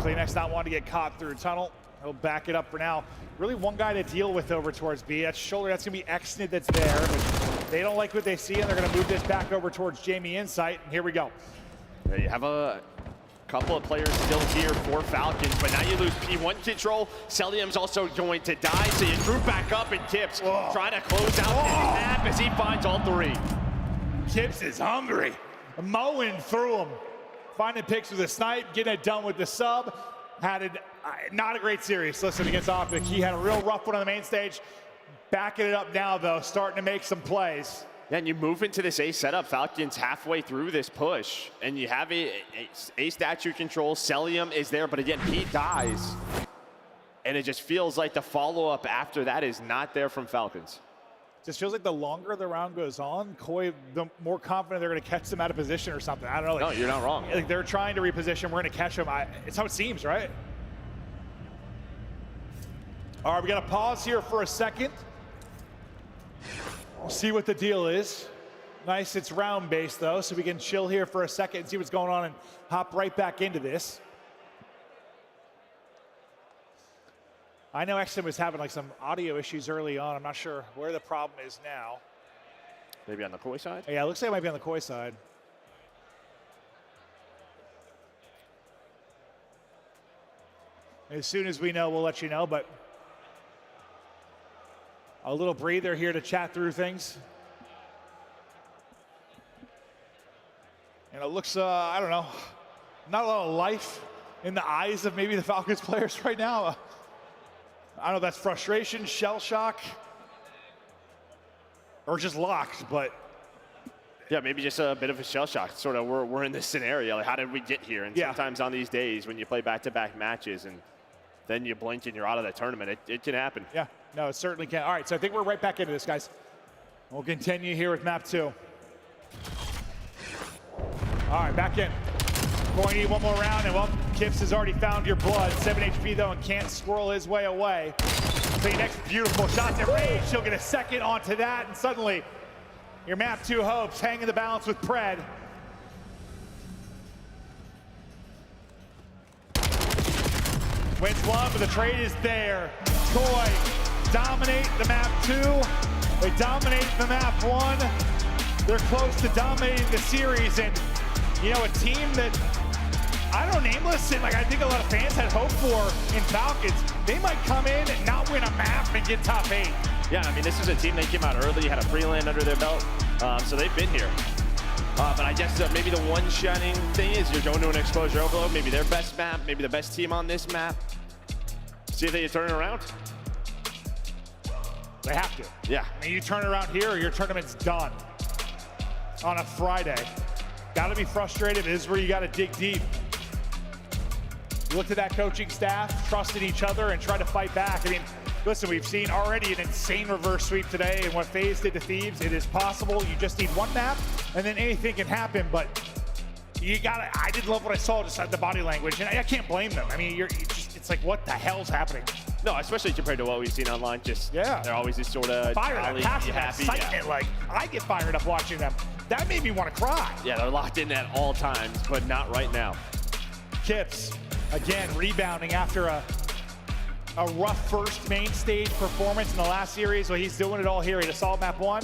Kleenex not wanting to get caught through tunnel. He'll back it up for now. Really one guy to deal with over towards B. That's shoulder, that's gonna be Exnid that's there, but they don't like what they see and they're gonna move this back over towards Jamie Insight, and here we go. There you have a couple of players still here for Falcons, but now you lose P1 control. Celium's also going to die, so you group back up, and Kips trying to close out this map as he finds all three. Kips is hungry. Mowing through him. Finding picks with a snipe, getting it done with the sub. Had not a great series. Listen, against Optic, he had a real rough one on the main stage. Backing it up now, though, starting to make some plays. Yeah, and you move into this A setup, Falcons halfway through this push, and you have a statue control. Celium is there, but again, he dies. And it just feels like the follow-up after that is not there from Falcons. Just feels like the longer the round goes on, Koi, the more confident they're going to catch them out of position or something. I don't know. No, you're not wrong. Like they're trying to reposition. We're going to catch them. It's how it seems, right? All right, we got to pause here for a second. We'll see what the deal is. Nice, it's round-based, though, so we can chill here for a second and see what's going on and hop right back into this. I know Exton was having like some audio issues early on. I'm not sure where the problem is now. Maybe on the Koi side? Yeah, it looks like it might be on the Koi side. As soon as we know, we'll let you know, but a little breather here to chat through things. And it looks, I don't know, not a lot of life in the eyes of maybe the Falcons players right now. I don't know if that's frustration, shell shock, or just locked, but. Yeah, maybe just a bit of a shell shock. Sort of, we're in this scenario. Like, how did we get here? And sometimes on these days when you play back-to-back matches and then you blink and you're out of the tournament, it can happen. Yeah, no, it certainly can. All right, so I think we're right back into this, guys. We'll continue here with map 2. All right, back in. Going to need one more round, and well, Kips has already found your blood. 7 HP though, and can't squirrel his way away. So your next beautiful shot to range. She'll get a second onto that, and suddenly your map 2 hopes hang in the balance with Pred. Wins one, but the trade is there. Koi dominate the map 2. They dominate the map 1. They're close to dominating the series, and you know, a team that, I don't know, nameless, and like I think a lot of fans had hope for in Falcons. They might come in and not win a map and get top 8. Yeah, I mean, this is a team that came out early, had a pre-land under their belt, so they've been here. But I guess maybe the one shining thing is you're going to an exposure overload, maybe their best map, maybe the best team on this map. See if they can turn it around. They have to. Yeah. I mean, you turn around here or your tournament's done on a Friday. Got to be frustrated. This is where you got to dig deep. You look to that coaching staff, trusting each other, and try to fight back. I mean, listen, we've seen already an insane reverse sweep today, and what FaZe did to Thieves, it is possible. You just need one map, and then anything can happen, but you gotta, I did love what I saw just at the body language, and I can't blame them. I mean, it's like, what the hell's happening? No, especially compared to what we've seen online. Just, they're always this sort of fired up, passionate, excitement. Like, I get fired up watching them. That made me want to cry. Yeah, they're locked in at all times, but not right now. Kips, again, rebounding after a rough first main stage performance in the last series. Well, he's doing it all here. He just saw map 1,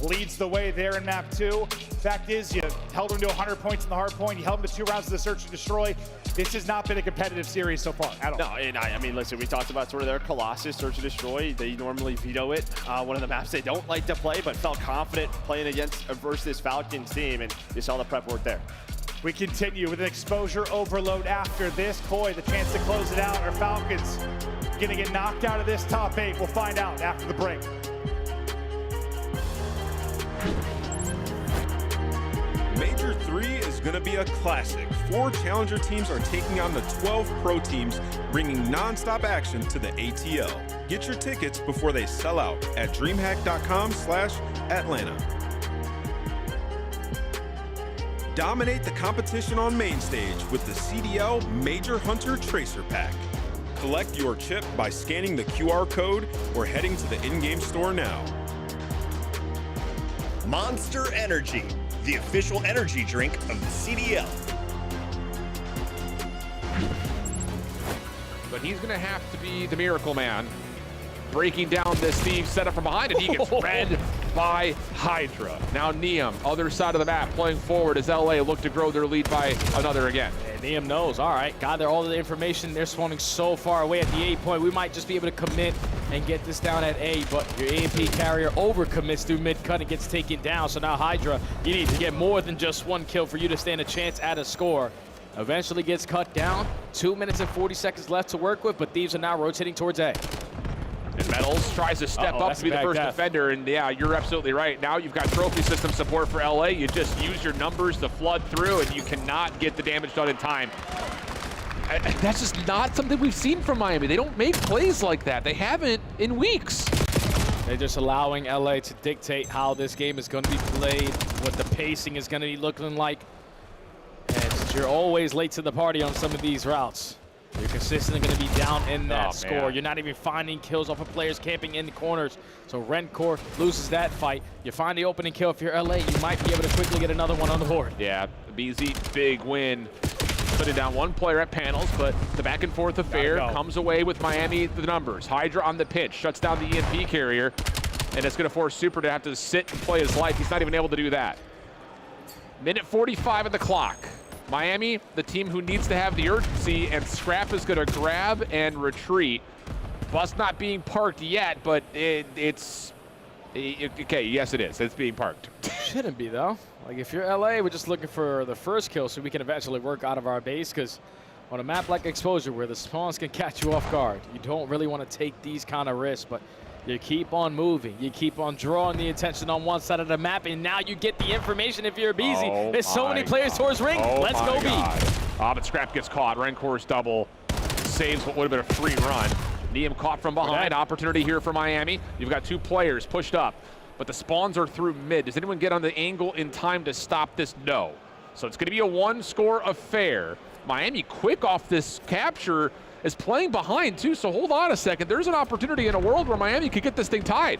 leads the way there in map 2. Fact is, you held him to 100 points in the hard point. You held him to 2 rounds of the search and destroy. This has not been a competitive series so far at all. No, and I mean, listen, we talked about sort of their Colossus, search and destroy. They normally veto it. One of the maps they don't like to play, but felt confident playing versus this Falcons team, and you saw the prep work there. We continue with an exposure overload after this. Koi, the chance to close it out. Are Falcons gonna get knocked out of this top 8? We'll find out after the break. Major 3 is going to be a classic. 4 challenger teams are taking on the 12 pro teams, bringing non-stop action to the ATL. Get your tickets before they sell out at DreamHack.com/Atlanta. Dominate the competition on main stage with the CDL Major Hunter Tracer Pack. Collect your chip by scanning the QR code or heading to the in-game store now. Monster Energy, the official energy drink of the CDL. but he's going to have to be the miracle man. Breaking down this Steve setup from behind, and he gets read by Hydra. Now Neum, other side of the map, playing forward as LA look to grow their lead by another again. And Neum knows, all right, gather all of the information. They're spawning so far away at the A point. We might just be able to commit and get this down at A, but your AMP carrier overcommits through mid-cut and gets taken down. So now Hydra, you need to get more than just one kill for you to stand a chance at a score. Eventually gets cut down. 2 minutes and 40 seconds left to work with, but Thieves are now rotating towards A. And Metals tries to step up to be the first defender, and yeah, you're absolutely right. Now you've got trophy system support for LA. You just use your numbers to flood through, and you cannot get the damage done in time. That's just not something we've seen from Miami. They don't make plays like that. They haven't in weeks. They're just allowing LA to dictate how this game is going to be played, what the pacing is going to be looking like. And since you're always late to the party on some of these routes, you're consistently going to be down in that score. Man. You're not even finding kills off of players camping in the corners. So Rencor loses that fight. You find the opening kill. If you're LA, you might be able to quickly get another one on the board. Yeah, BZ, big win. Putting down one player at panels, but the back and forth affair comes away with Miami the numbers. Hydra on the pitch, shuts down the EMP carrier, and it's going to force Super to have to sit and play his life. He's not even able to do that. Minute 45 on the clock. Miami, the team who needs to have the urgency, and Scrap is going to grab and retreat. Bus not being parked yet, but it's okay, yes it is. It's being parked. Shouldn't be, though. Like, if you're LA, we're just looking for the first kill so we can eventually work out of our base, because on a map like Exposure, where the spawns can catch you off guard, you don't really want to take these kind of risks, but you keep on moving. You keep on drawing the attention on one side of the map, and now you get the information if you're BZ. There's so many players towards ring. Let's go B. But Scrap gets caught. Rencor's double saves what would have been a free run. Neum caught from behind. Opportunity here for Miami. You've got two players pushed up, but the spawns are through mid. Does anyone get on the angle in time to stop this? No. So it's going to be a one-score affair. Miami quick off this capture, is playing behind too, so hold on a second. There's an opportunity in a world where Miami could get this thing tied.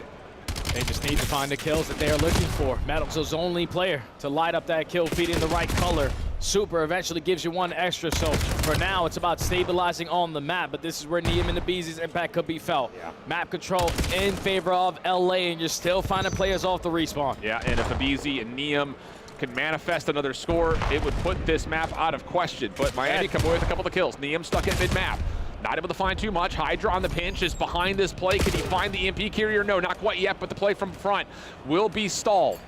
They just need to find the kills that they are looking for. Metal's the only player to light up that kill feed in the right color. Super eventually gives you one extra, so for now it's about stabilizing on the map, but this is where Neum and the BZ's impact could be felt. Map control in favor of LA, and you're still finding players off the respawn. Yeah, and if a BZ and Neum can manifest another score, it would put this map out of question, but Miami come away with a couple of kills. Neum stuck at mid-map. Not able to find too much. Hydra on the pinch is behind this play. Can he find the EMP carrier? No, not quite yet, but the play from front will be stalled.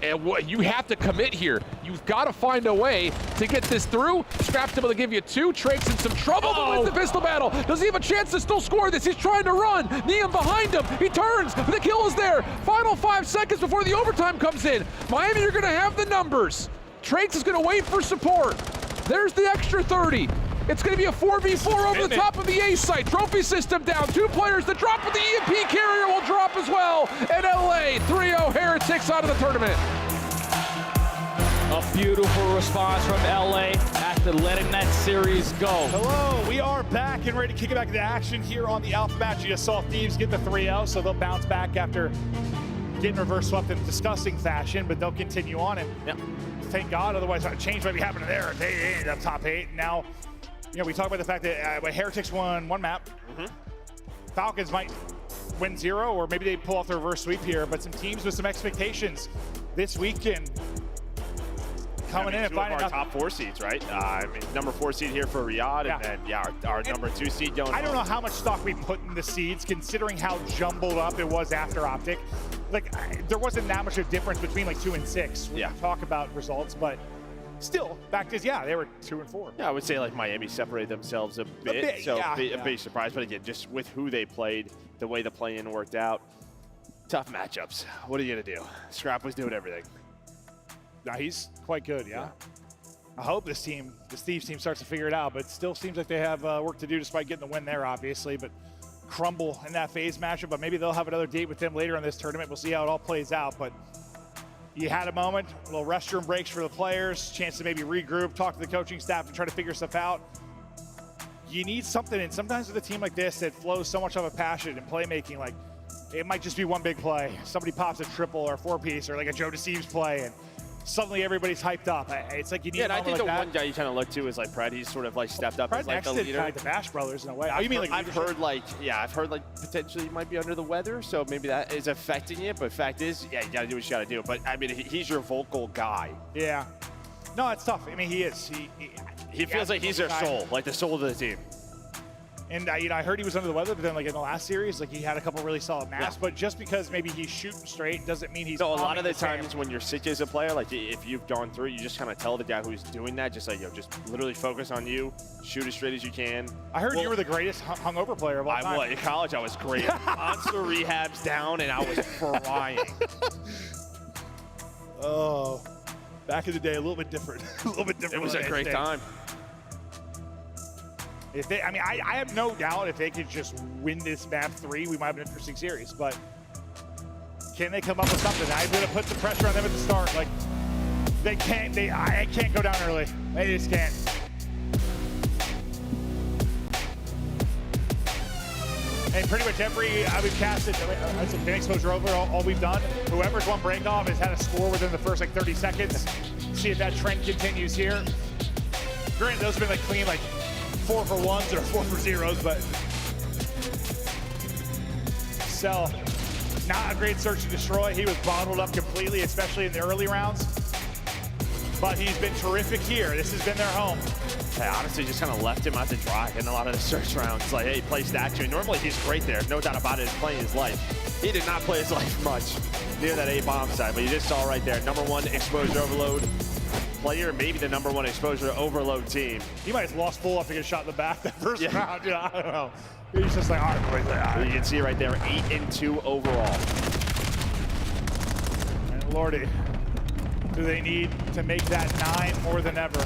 And you have to commit here. You've got to find a way to get this through. Scrap's able to give you two. Trake's in some trouble to win the pistol battle. Does he have a chance to still score this? He's trying to run. Neum behind him. He turns. The kill is there. Final 5 seconds before the overtime comes in. Miami, you're going to have the numbers. Trake's is going to wait for support. There's the extra 30. It's going to be a 4v4 over the top of the A site. Trophy system down. Two players to drop, but the EMP carrier will drop as well. And LA 3-0 Heretics out of the tournament. A beautiful response from LA after letting that series go. Hello, we are back and ready to kick it back into action here on the Alpha match. You saw Thieves get the 3-0, so they'll bounce back after getting reverse swept in disgusting fashion, but they'll continue on. And thank God, otherwise a change might be happening there. They ended up top 8. Now, you know, we talk about the fact that Heretics won one map. Falcons might win 0, or maybe they pull off the reverse sweep here, but some teams with some expectations this weekend coming in and finding our top 4 seeds, right? I mean, number 4 seed here for Riyadh, and our number 2 seed going. I don't know how much stock we put in the seeds, considering how jumbled up it was after Optic. Like, there wasn't that much of a difference between like 2 and 6 when we talk about results, but still, fact is, they were 2 and 4. Yeah, I would say like Miami separated themselves a bit, a big surprise. But again, just with who they played, the way the play-in worked out, tough matchups. What are you gonna do? Scrap was doing everything. Now he's quite good, I hope this Thieves team starts to figure it out, but it still seems like they have work to do despite getting the win there, obviously. But crumble in that phase matchup, but maybe they'll have another date with them later in this tournament. We'll see how it all plays out, but you had a moment, a little restroom breaks for the players, chance to maybe regroup, talk to the coaching staff and try to figure stuff out. You need something, and sometimes with a team like this that flows so much of a passion and playmaking, like it might just be one big play. Somebody pops a triple or a 4-piece or like a Joe Deceives play, and suddenly everybody's hyped up. It's like you need Yeah, and I think the like one guy you kind of look to is like Pred. He's sort of like stepped up as like the leader. Kind of the Bash Brothers in a way. Oh, you mean like I've heard like potentially you might be under the weather, so maybe that is affecting it. But fact is, yeah, you got to do what you got to do. But I mean, he's your vocal guy. Yeah. No, it's tough. I mean, he is. He feels like he's their soul, like the soul of the team. And you know, I heard he was under the weather, but then like in the last series, like he had a couple really solid maps. Yeah. But just because maybe he's shooting straight doesn't mean he's. So a lot of the times when you're sick as a player, like if you've gone through it, you just kind of tell the guy who's doing that, just like, yo, just literally focus on you, shoot as straight as you can. I heard you were the greatest hungover player of all time. In college, I was great. Monster rehabs down, and I was flying. Oh, back in the day, a little bit different. A little bit different. It was a great time. If they, I mean, I have no doubt if they could just win this map 3, we might have an interesting series. But can they come up with something? I'm going to put some pressure on them at the start. Like they can't. I can't go down early. They just can't. And pretty much every we've casted, that's a big exposure over. All we've done, whoever's won breakoff has had a score within the first like 30 seconds. See if that trend continues here. Granted, those have been like clean, like 4 for 1s or 4 for 0s, but Cell, not a great search and destroy. He was bottled up completely, especially in the early rounds. But he's been terrific here. This has been their home. I honestly just kind of left him out to dry in a lot of the search rounds. Like, hey, play statue. Normally he's great there, no doubt about it. He's playing his life. He did not play his life much near that A-bomb side, but you just saw right there, #1 exposure overload player, maybe the #1 exposure overload team. He might have lost full up to get shot in the back that first round. Yeah, I don't know. He's just like, all right, boys. So you can see right there, 8-2 overall. And Lordy, do they need to make that 9 more than ever?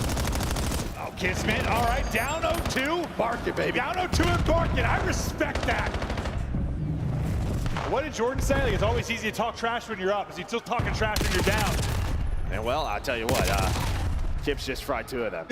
Oh, Kismet, all right, down 0-2. Bark it, baby. Down 0-2 and bark it. I respect that. What did Jordan say? Like, it's always easy to talk trash when you're up. Is he still talking trash when you're down? And well, I'll tell you what, Kip's just fried 2 of them.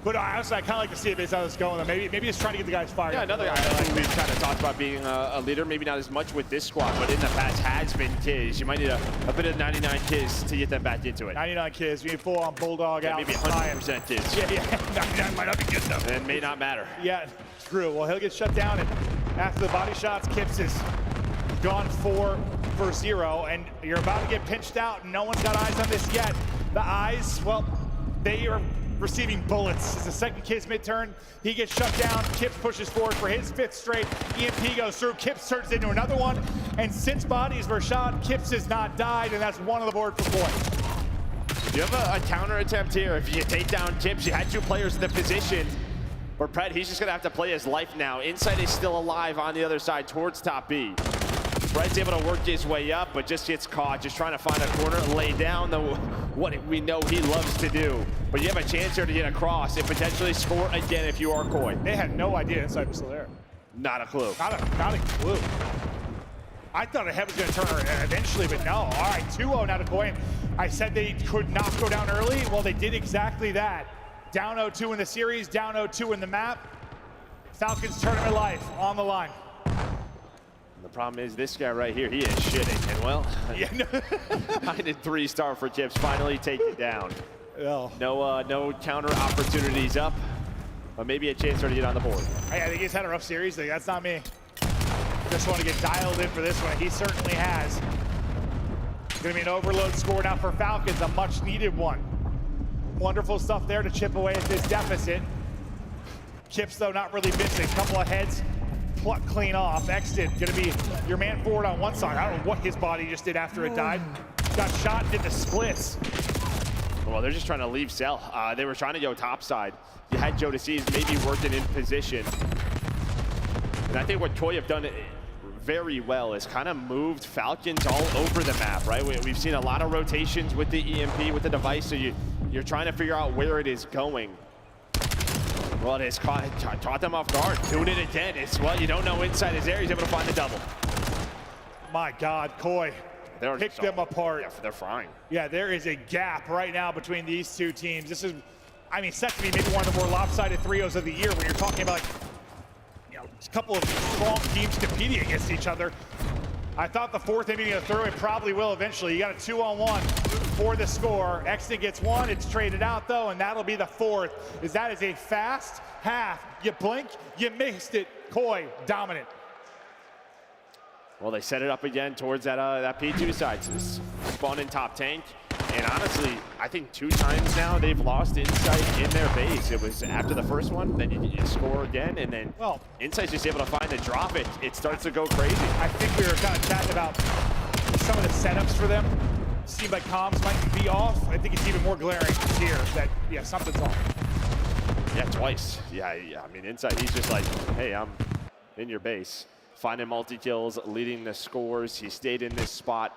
But honestly, I kind of like to see it based on how it's going. Maybe it's trying to get the guys fired. Yeah, another guy who we've kind of talked about being a leader, maybe not as much with this squad, but in the past has been Kiz. You might need a bit of 99 Kiz to get them back into it. 99 Kiz, we need full-on Bulldog out. Maybe 100% Kiz. Yeah, 99 might not be good enough. And it may not matter. Yeah, true. Well, he'll get shut down, and after the body shots, Kips is gone 4 for 0, and you're about to get pinched out, and no one's got eyes on this yet. The eyes, well, they are receiving bullets. It's the second Kiz mid-turn. He gets shut down. Kips pushes forward for his 5th straight. EMP goes through. Kips turns into another one. And since bodies were shot, Kips has not died, and that's 1 on the board for point. You have a counter attempt here. If you take down Kips, you had 2 players in the position. But Pred, he's just going to have to play his life now. Inside is still alive on the other side towards top B. Fred's able to work his way up, but just gets caught, just trying to find a corner, lay down what we know he loves to do. But you have a chance here to get across and potentially score again if you are Koi. They had no idea Inside was still there. Not a clue. Not a clue. I thought Ahead was going to turn eventually, but no. All right, 2-0 now to Koi. I said they could not go down early. Well, they did exactly that. Down 0-2 in the series, down 0-2 in the map. Falcons tournament life on the line. The problem is this guy right here, he is shitting. And well, yeah, no. 9-3 start for Kips, finally taken down. Oh. No counter opportunities up, but maybe a chance to get on the board. I think he's had a rough series. That's not me. Just want to get dialed in for this one. He certainly has. Going to be an overload score now for Falcons, a much needed one. Wonderful stuff there to chip away at this deficit. Kips, though, not really missing. Couple of heads plucked clean off. Exton going to be your man forward on one side. I don't know what his body just did after it died. Got shot and did the splits. Well, they're just trying to leave Cell. They were trying to go topside. You had Joe DeCease maybe working in position. And I think what Koi have done very well is kind of moved Falcons all over the map, right? We've seen a lot of rotations with the EMP, with the device, so you're trying to figure out where it is going. Well, it has caught them off guard. Doing it again. It's what you don't know inside his area. He's able to find the double. My God, Koi picked them apart. Yeah, they're frying. Yeah, there is a gap right now between these two teams. This is, I mean, set to be maybe one of the more lopsided 3-0s of the year when you're talking about, like, you know, a couple of strong teams competing against each other. I thought the fourth inning of the third, it probably will eventually. You got a 2-on-1 for the score. Exton gets one, it's traded out though, and that'll be the fourth. That is a fast half. You blink, you missed it. Koi dominant. Well, they set it up again towards that P2 side. So spawn in top tank. And honestly, I think 2 times now they've lost Insight in their base. It was after the first one, then you score again, and then Insight's just able to find the drop. It starts to go crazy. I think we were kind of chatting about some of the setups for them. Seems like comms might be off. I think it's even more glaring here that, yeah, something's off. Yeah, twice. Yeah, I mean, Insight, he's just like, hey, I'm in your base. Finding multi-kills, leading the scores. He stayed in this spot.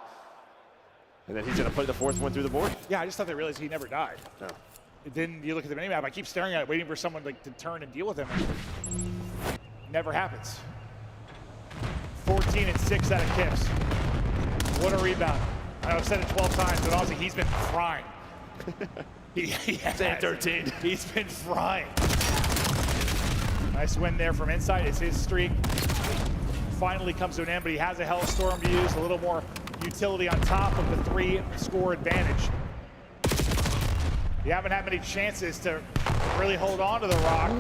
And then he's going to put the fourth one through the board. Yeah, I just thought they realized he never died. No. Then you look at the minimap, I keep staring at it, waiting for someone like to turn and deal with him. Never happens. 14 and 6 out of Kips. What a rebound. I know I've said it 12 times, but honestly, he's been frying. He has. 13. He's been frying. Nice win there from Insight. It's his streak. Finally comes to an end, but he has a Hellstorm to use, a little more utility on top of the 3-score advantage. You haven't had many chances to really hold on to the rock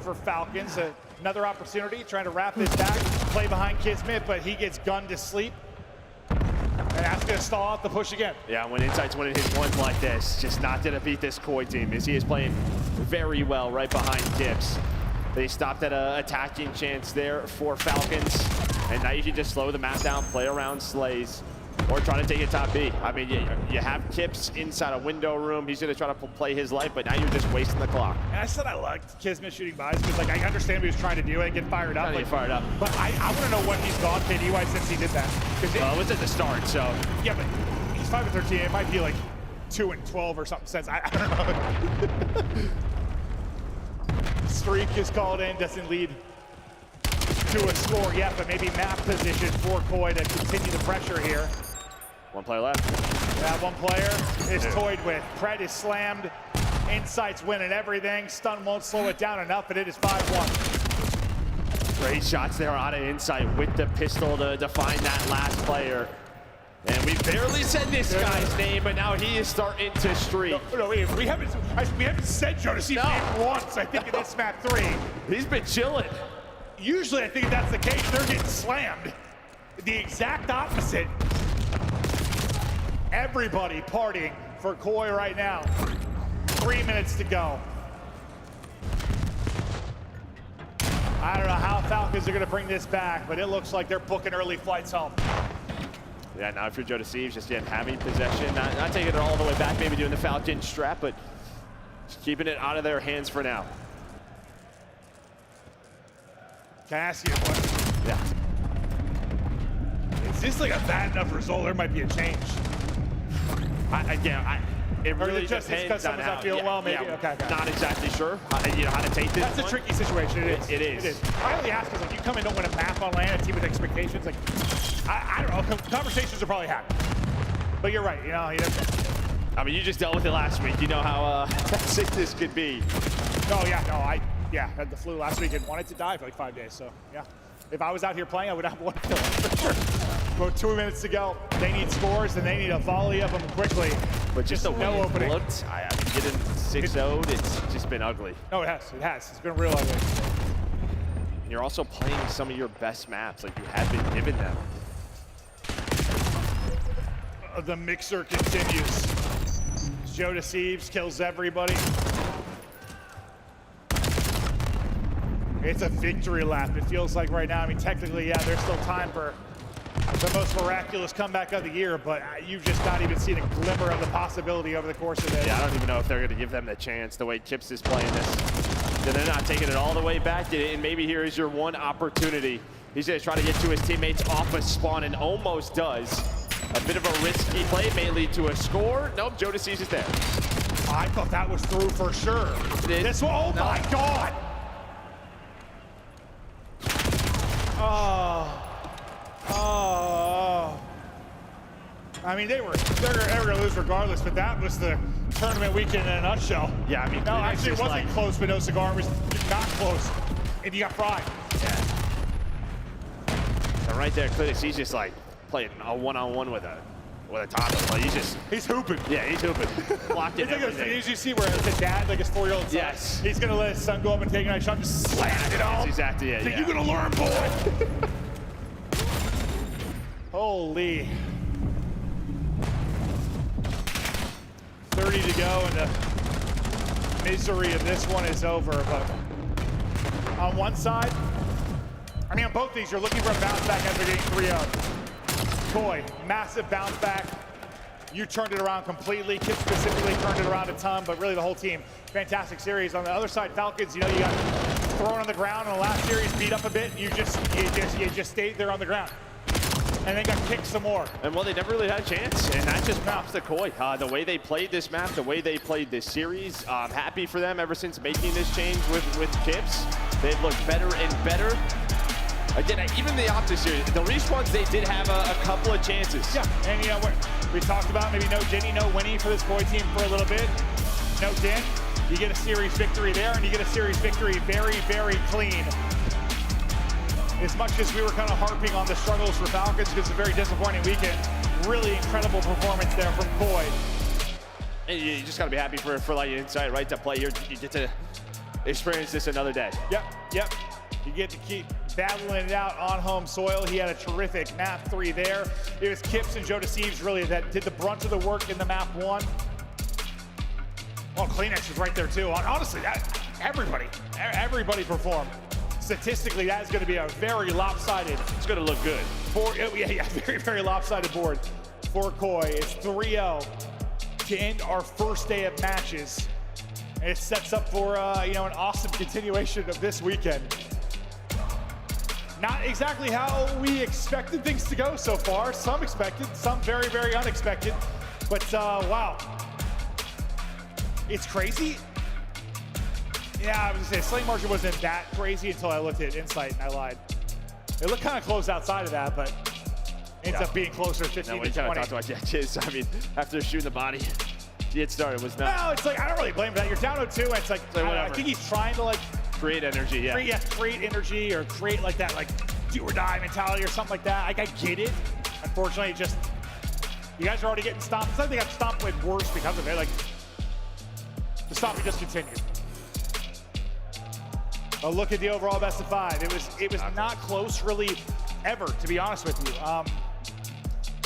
for Falcons. Another opportunity, trying to wrap this back, play behind Kismet, but he gets gunned to sleep. And that's going to stall out the push again. Yeah, when Insight's winning his ones like this, just not going to beat this Koi team, as he is playing very well right behind Gibbs. They stopped at an attacking chance there for Falcons. And now you can just slow the map down, play around Slays, or try to take it top B. I mean, you have Kips inside a window room. He's going to try to play his life, but now you're just wasting the clock. And I said I liked Kismet shooting buys because, like, I understand what he was trying to do and get fired up. Get fired up. But I want to know what he's gone KD-wise since he did that. Well, it was at the start, so. Yeah, but he's 5-13. It might be like 2-12 or something since. I don't know. Streak is called in, doesn't lead to a score yet, but maybe map position for Koi to continue the pressure here. One player left. That one player is toyed with. Pred is slammed. Insight's winning everything. Stun won't slow it down enough, but it is 5-1. Great shots there out of Insight with the pistol to find that last player. And we barely said this guy's name, but now he is starting to streak. No, wait, we haven't said Jodeci's name once, I think, in this map 3. He's been chilling. Usually, I think that's the case. They're getting slammed. The exact opposite. Everybody partying for Koi right now. 3 minutes to go. I don't know how Falcons are going to bring this back, but it looks like they're booking early flights home. Yeah, now if you're Jodeci, just having possession, not taking it all the way back, maybe doing the Falcon strap, but just keeping it out of their hands for now. Can I ask you a question? Yeah. Is this like a bad enough result? There might be a change. It really just depends because someone's not feeling well, maybe? Yeah, okay. Not exactly sure how to take this. That's a tricky situation. It is. I only ask because, like, you come and don't win a map on land, a team with expectations. Like, I don't know. Conversations are probably happening. But you're right. You know, I mean, you just dealt with it last week. You know how sick this could be. No, yeah, no, I had the flu last week and wanted to die for like 5 days. So yeah, if I was out here playing, I would have one kill for sure. About 2 minutes to go. They need scores and they need a volley of them quickly. But just the no way opening. It looked, getting 6-0'd, it's just been ugly. No, it has. It has. It's been real ugly. And you're also playing some of your best maps, like you have been given them. The mixer continues. Joe Deceives, kills everybody. It's a victory lap, it feels like right now. I mean, technically, yeah, there's still time for the most miraculous comeback of the year, but you've just not even seen a glimmer of the possibility over the course of it. Yeah, I don't even know if they're going to give them the chance the way Kips is playing this. They're not taking it all the way back, and maybe here is your one opportunity. He's going to try to get to his teammates off a spawn and almost does. A bit of a risky play may lead to a score. Nope, Jodeci is there. I thought that was through for sure. This one, oh my God! Oh. I mean, they're going to lose regardless, but that was the tournament weekend in a nutshell. Yeah, I mean, no, actually, it wasn't close, but no cigar. It was not close, and you got fried. Yeah. And right there, Clinics, he's just like playing a one-on-one with a toddler. Like he's hooping. Yeah, he's hooping. Blocked it. It's like those videos you see where it's a dad, like his 4-year-old son. Yes. He's gonna let his son go up and take a nice shot, just slam it on. That's exactly it. Think you're gonna learn, boy? Holy. 30 to go, and the misery of this one is over. But on one side, I mean, on both these, you're looking for a bounce back after getting 3-0. Koi, massive bounce back. You turned it around completely. Kip specifically turned it around a ton, but really the whole team, fantastic series. On the other side, Falcons, you know, you got thrown on the ground in the last series, beat up a bit. You just stayed there on the ground. And then got kicked some more. And well, they never really had a chance, and that just props to Koi. The way they played this map, the way they played this series, I'm happy for them ever since making this change with Kips. They've looked better and better. Again, even the Optic series, the respawns, they did have a couple of chances. Yeah, and you know, we talked about maybe no Jenny, no Winnie for this Koi team for a little bit. No Din, you get a series victory there, and you get a series victory very, very clean. As much as we were kind of harping on the struggles for Falcons, because it's a very disappointing weekend, really incredible performance there from Koi. And you just got to be happy for like Insight, right, to play here. You get to experience this another day. Yep. You get to keep battling it out on home soil. He had a terrific map 3 there. It was Kips and Joe Deceives really that did the brunt of the work in the map 1. Well, Kleenex was right there too. Honestly, everybody performed. Statistically, that is going to be a very lopsided. It's going to look good. Very, very lopsided board for Koi. It's 3-0 to end our first day of matches. And it sets up for you know, an awesome continuation of this weekend. Not exactly how we expected things to go so far. Some expected, some very, very unexpected. But wow, it's crazy. Yeah, I was gonna say, Slaying Margin wasn't that crazy until I looked at Insight and I lied. It looked kind of close outside of that, but ends up being closer, 15 to 20. We kind of talked about Jets. I mean, after shooting the body, it started was not. No, it's like, I don't really blame that. You're down 0-2, and it's like, I think he's trying to like create energy, create energy or create like that, like do or die mentality or something like that. Like, I get it. Unfortunately, just, you guys are already getting stomped. It's like they got stomped with worse because of it. Like, the stomping just continued. A look at the overall best of 5. It was not close really ever, to be honest with you.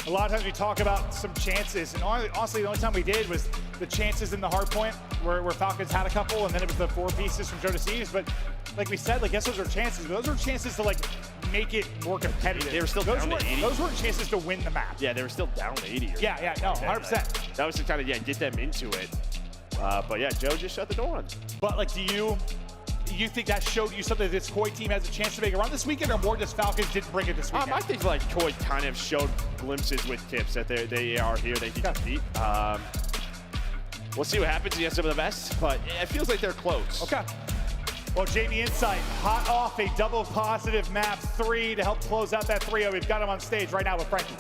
A lot of times we talk about some chances, and honestly, the only time we did was the chances in the Hardpoint where Falcons had a couple, and then it was the 4 pieces from Joe Deceives. But like we said, like, yes, those are chances, but those are chances to like make it more competitive. They were still down to 80. Those weren't chances to win the map. Yeah, they were still down to 80. Yeah, no, 100%. That was to kind of get them into it. But yeah, Joe just shut the door on. But like, do you think that showed you something that this Koi team has a chance to make a run this weekend, or more just Falcons didn't bring it this weekend? I think like Koi kind of showed glimpses with Kips that they are here, they can compete. We'll see what happens against some of the best, but it feels like they're close. Okay. Well, Jamie Insight, hot off a double positive map 3 to help close out that 3-0. We've got him on stage right now with Frankie.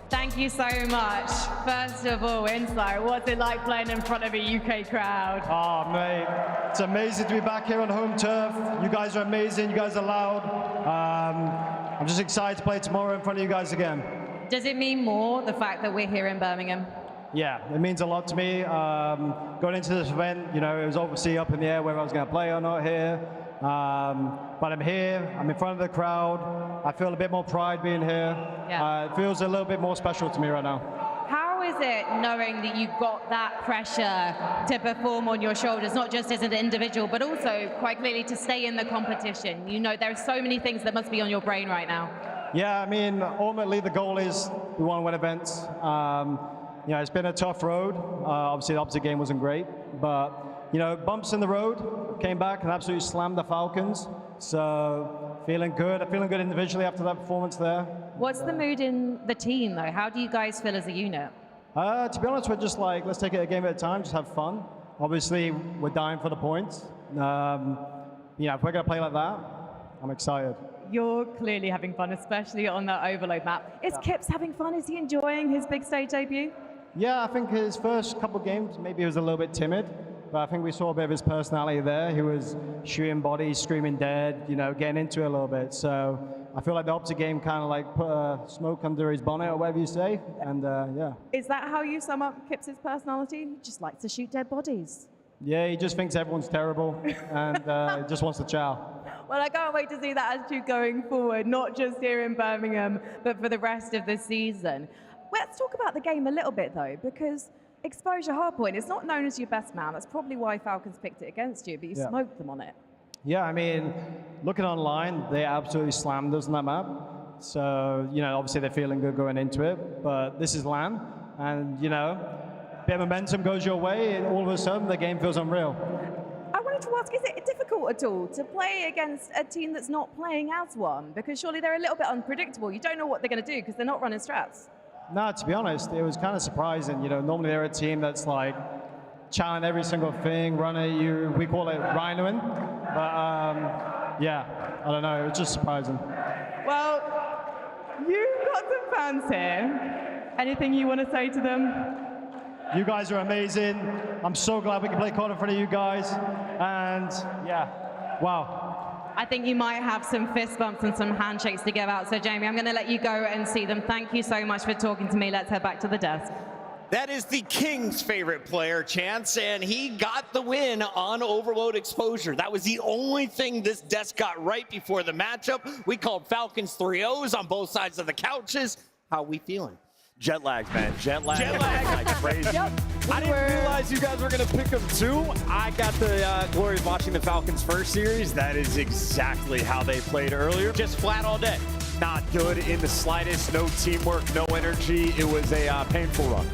Thank you so much. First of all, Insight, what's it like playing in front of a UK crowd? Oh, mate, it's amazing to be back here on home turf. You guys are amazing. You guys are loud. I'm just excited to play tomorrow in front of you guys again. Does it mean more, the fact that we're here in Birmingham? Yeah, it means a lot to me. Going into this event, you know, it was obviously up in the air whether I was going to play or not here. But I'm here, I'm in front of the crowd. I feel a bit more pride being here. Yeah. It feels a little bit more special to me right now. How is it knowing that you've got that pressure to perform on your shoulders, not just as an individual, but also quite clearly to stay in the competition? You know, there are so many things that must be on your brain right now. Yeah, I mean, ultimately the goal is we want to win events. You know, it's been a tough road. Obviously the opposite game wasn't great, but you know, bumps in the road, came back and absolutely slammed the Falcons. So feeling good individually after that performance there. What's the mood in the team though? How do you guys feel as a unit? To be honest, we're just like, let's take it a game at a time, just have fun. Obviously, we're dying for the points. You know, if we're gonna play like that, I'm excited. You're clearly having fun, especially on that overload map. Is Kips having fun? Is he enjoying his big stage debut? Yeah, I think his first couple games, maybe he was a little bit timid, but I think we saw a bit of his personality there. He was shooting bodies, screaming dead, you know, getting into it a little bit. So I feel like the opposite game kind of like put smoke under his bonnet or whatever you say, and yeah. Is that how you sum up Kip's personality? He just likes to shoot dead bodies. Yeah, he just thinks everyone's terrible and just wants to chow. Well, I can't wait to see that attitude going forward, not just here in Birmingham, but for the rest of the season. Let's talk about the game a little bit, though, because exposure hardpoint is not known as your best man. That's probably why Falcons picked it against you, but you smoked them on it. Yeah, I mean, looking online, they absolutely slammed us on that map. So, you know, obviously they're feeling good going into it, but this is LAN, and, you know, a bit of momentum goes your way, and all of a sudden the game feels unreal. I wanted to ask, is it difficult at all to play against a team that's not playing as one? Because surely they're a little bit unpredictable. You don't know what they're going to do because they're not running strats. No, to be honest, it was kind of surprising. You know, normally they're a team that's like challenge every single thing, run at you. We call it rhinoing. But yeah, I don't know. It was just surprising. Well, you've got some fans here. Anything you want to say to them? You guys are amazing. I'm so glad we can play COD in front of you guys. And yeah, wow. I think you might have some fist bumps and some handshakes to give out. So Jamie, I'm going to let you go and see them. Thank you so much for talking to me. Let's head back to the desk. That is the King's favorite player, Chance, and he got the win on Overload Exposure. That was the only thing this desk got right before the matchup. We called Falcons 3-0s on both sides of the couches. How are we feeling? Jet lag, man. Jet lag. Jet lag. Like crazy. Yep. I didn't realize you guys were going to pick them too. I got the glory of watching the Falcons first series. That is exactly how they played earlier. Just flat all day. Not good in the slightest. No teamwork, no energy. It was a painful run.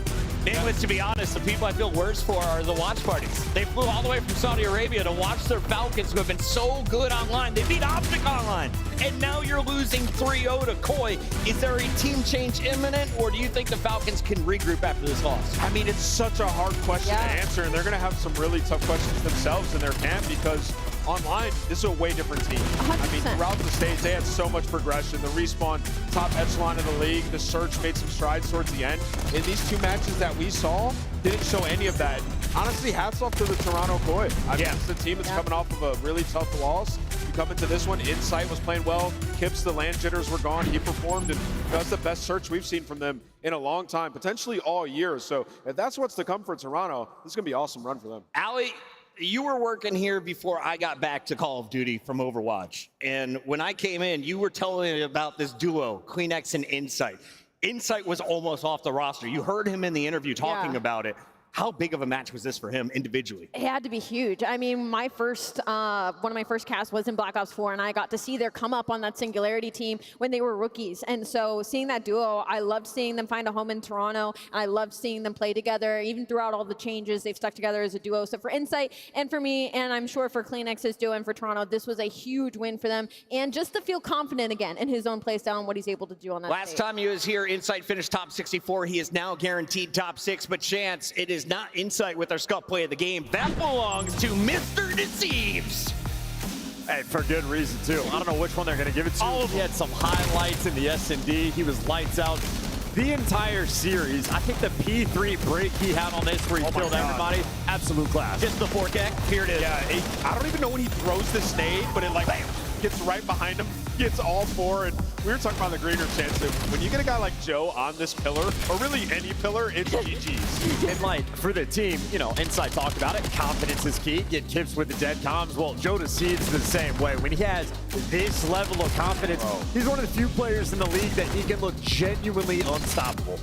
Needless to be honest, the people I feel worse for are the watch parties. They flew all the way from Saudi Arabia to watch their Falcons, who have been so good online. They beat Optic online, and now you're losing 3-0 to Koi. Is there a team change imminent, or do you think the Falcons can regroup after this loss? I mean, it's such a hard question to answer, and they're going to have some really tough questions themselves in their camp because online, this is a way different team. 100%. I mean, throughout the stage, they had so much progression. The Respawn, top echelon of the league. The Search made some strides towards the end. In these two matches that we saw, didn't show any of that. Honestly, hats off to the Toronto Koi. I mean, it's the team that's coming off of a really tough loss. You come into this one, Insight was playing well. Kips, the land jitters were gone. He performed, and that's the best Search we've seen from them in a long time, potentially all year. So if that's what's to come for Toronto, this is going to be an awesome run for them. Ali, you were working here before I got back to Call of Duty from Overwatch. And when I came in, you were telling me about this duo, Kleenex and Insight. Insight was almost off the roster. You heard him in the interview talking about it. How big of a match was this for him individually? It had to be huge. I mean, my first, one of my first casts was in Black Ops 4, and I got to see their come up on that Singularity team when they were rookies. And so seeing that duo, I loved seeing them find a home in Toronto, and I loved seeing them play together. Even throughout all the changes, they've stuck together as a duo. So for Insight and for me, and I'm sure for Kleenex's duo and for Toronto, this was a huge win for them. And just to feel confident again in his own playstyle and what he's able to do on that Last stage. time he was here, Insight finished top 64. He is now guaranteed top 6. But Chance, it is not Insight with our scuff play of the game. That belongs to Mr. Deceives. Hey, for good reason, too. I don't know which one they're going to give it to. All of them. He had some highlights in the S&D. He was lights out the entire series. I think the P3 break he had on this where he killed everybody, absolute class. Just the 4K, here it is. Yeah, I don't even know when he throws the nade, but it like gets right behind him, gets all four. And we were talking about the greener chance that when you get a guy like Joe on this pillar, or really any pillar, it's GG's. And like for the team, you know, Insight talked about it. Confidence is key. Get Kips with the dead comms. Well, Joe Deceives the same way. When he has this level of confidence, he's one of the few players in the league that he can look genuinely unstoppable.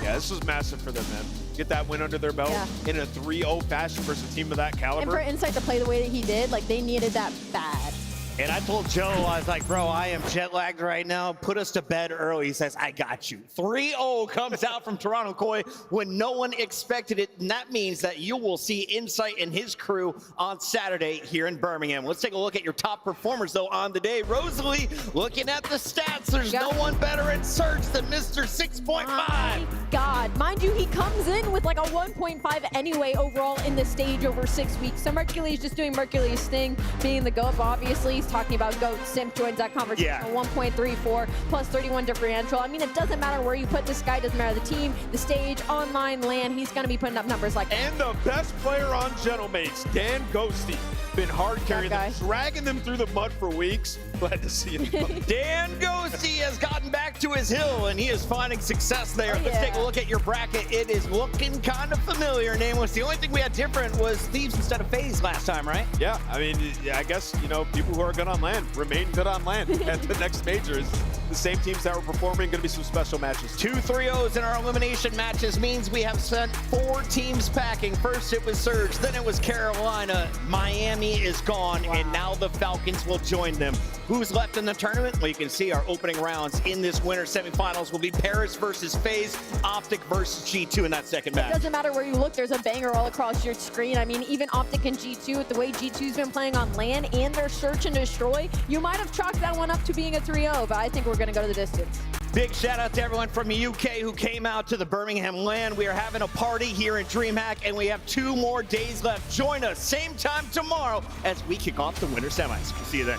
Yeah, this was massive for them, man. Get that win under their belt in a 3-0 fashion versus a team of that caliber. And for Insight to play the way that he did, like they needed that bad. And I told Joe, I was like, bro, I am jet lagged right now. Put us to bed early. He says, I got you. 3-0 comes out from Toronto Koi when no one expected it. And that means that you will see Insight and his crew on Saturday here in Birmingham. Let's take a look at your top performers, though, on the day. Rosalie, looking at the stats, there's no one better at Search than Mr. 6.5. My God. Mind you, he comes in with like a 1.5 anyway overall in the stage over 6 weeks. So Mercury's just doing Mercury's thing, being the GOAT, obviously. everybody's talking about GOAT. Simp joins that conversation. 1.34 plus 31 differential. I mean, it doesn't matter where you put this guy. Doesn't matter the team, the stage, online, LAN. He's going to be putting up numbers like that. And the best player on Gentlemates, Dan Ghosty. Been hard carrying them, dragging them through the mud for weeks. Glad to see him. Dan Ghosty has gotten back to his hill, and he is finding success there. Let's take a look at your bracket. It is looking kind of familiar, Nameless. The only thing we had different was Thieves instead of FaZe last time, right? Yeah, I mean, I guess, you know, people who are good on LAN remain good on LAN at the next majors. The same teams that were performing, going to be some special matches. 2 3-0s in our elimination matches means we have sent 4 teams packing. First it was Surge, then it was Carolina. Miami is gone, and now the Falcons will join them. Who's left in the tournament? Well, you can see our opening rounds in this winter semifinals will be Paris versus FaZe, Optic versus G2 in that second match. It doesn't matter where you look, there's a banger all across your screen. I mean, even Optic and G2, with the way G2's been playing on LAN and their search and destroy, you might have chalked that one up to being a 3-0, but I think we're going to go to the distance. Big shout out to everyone from the UK who came out to the Birmingham LAN. We are having a party here in DreamHack, and we have 2 more days left. Join us same time tomorrow as we kick off the winter semis. See you then.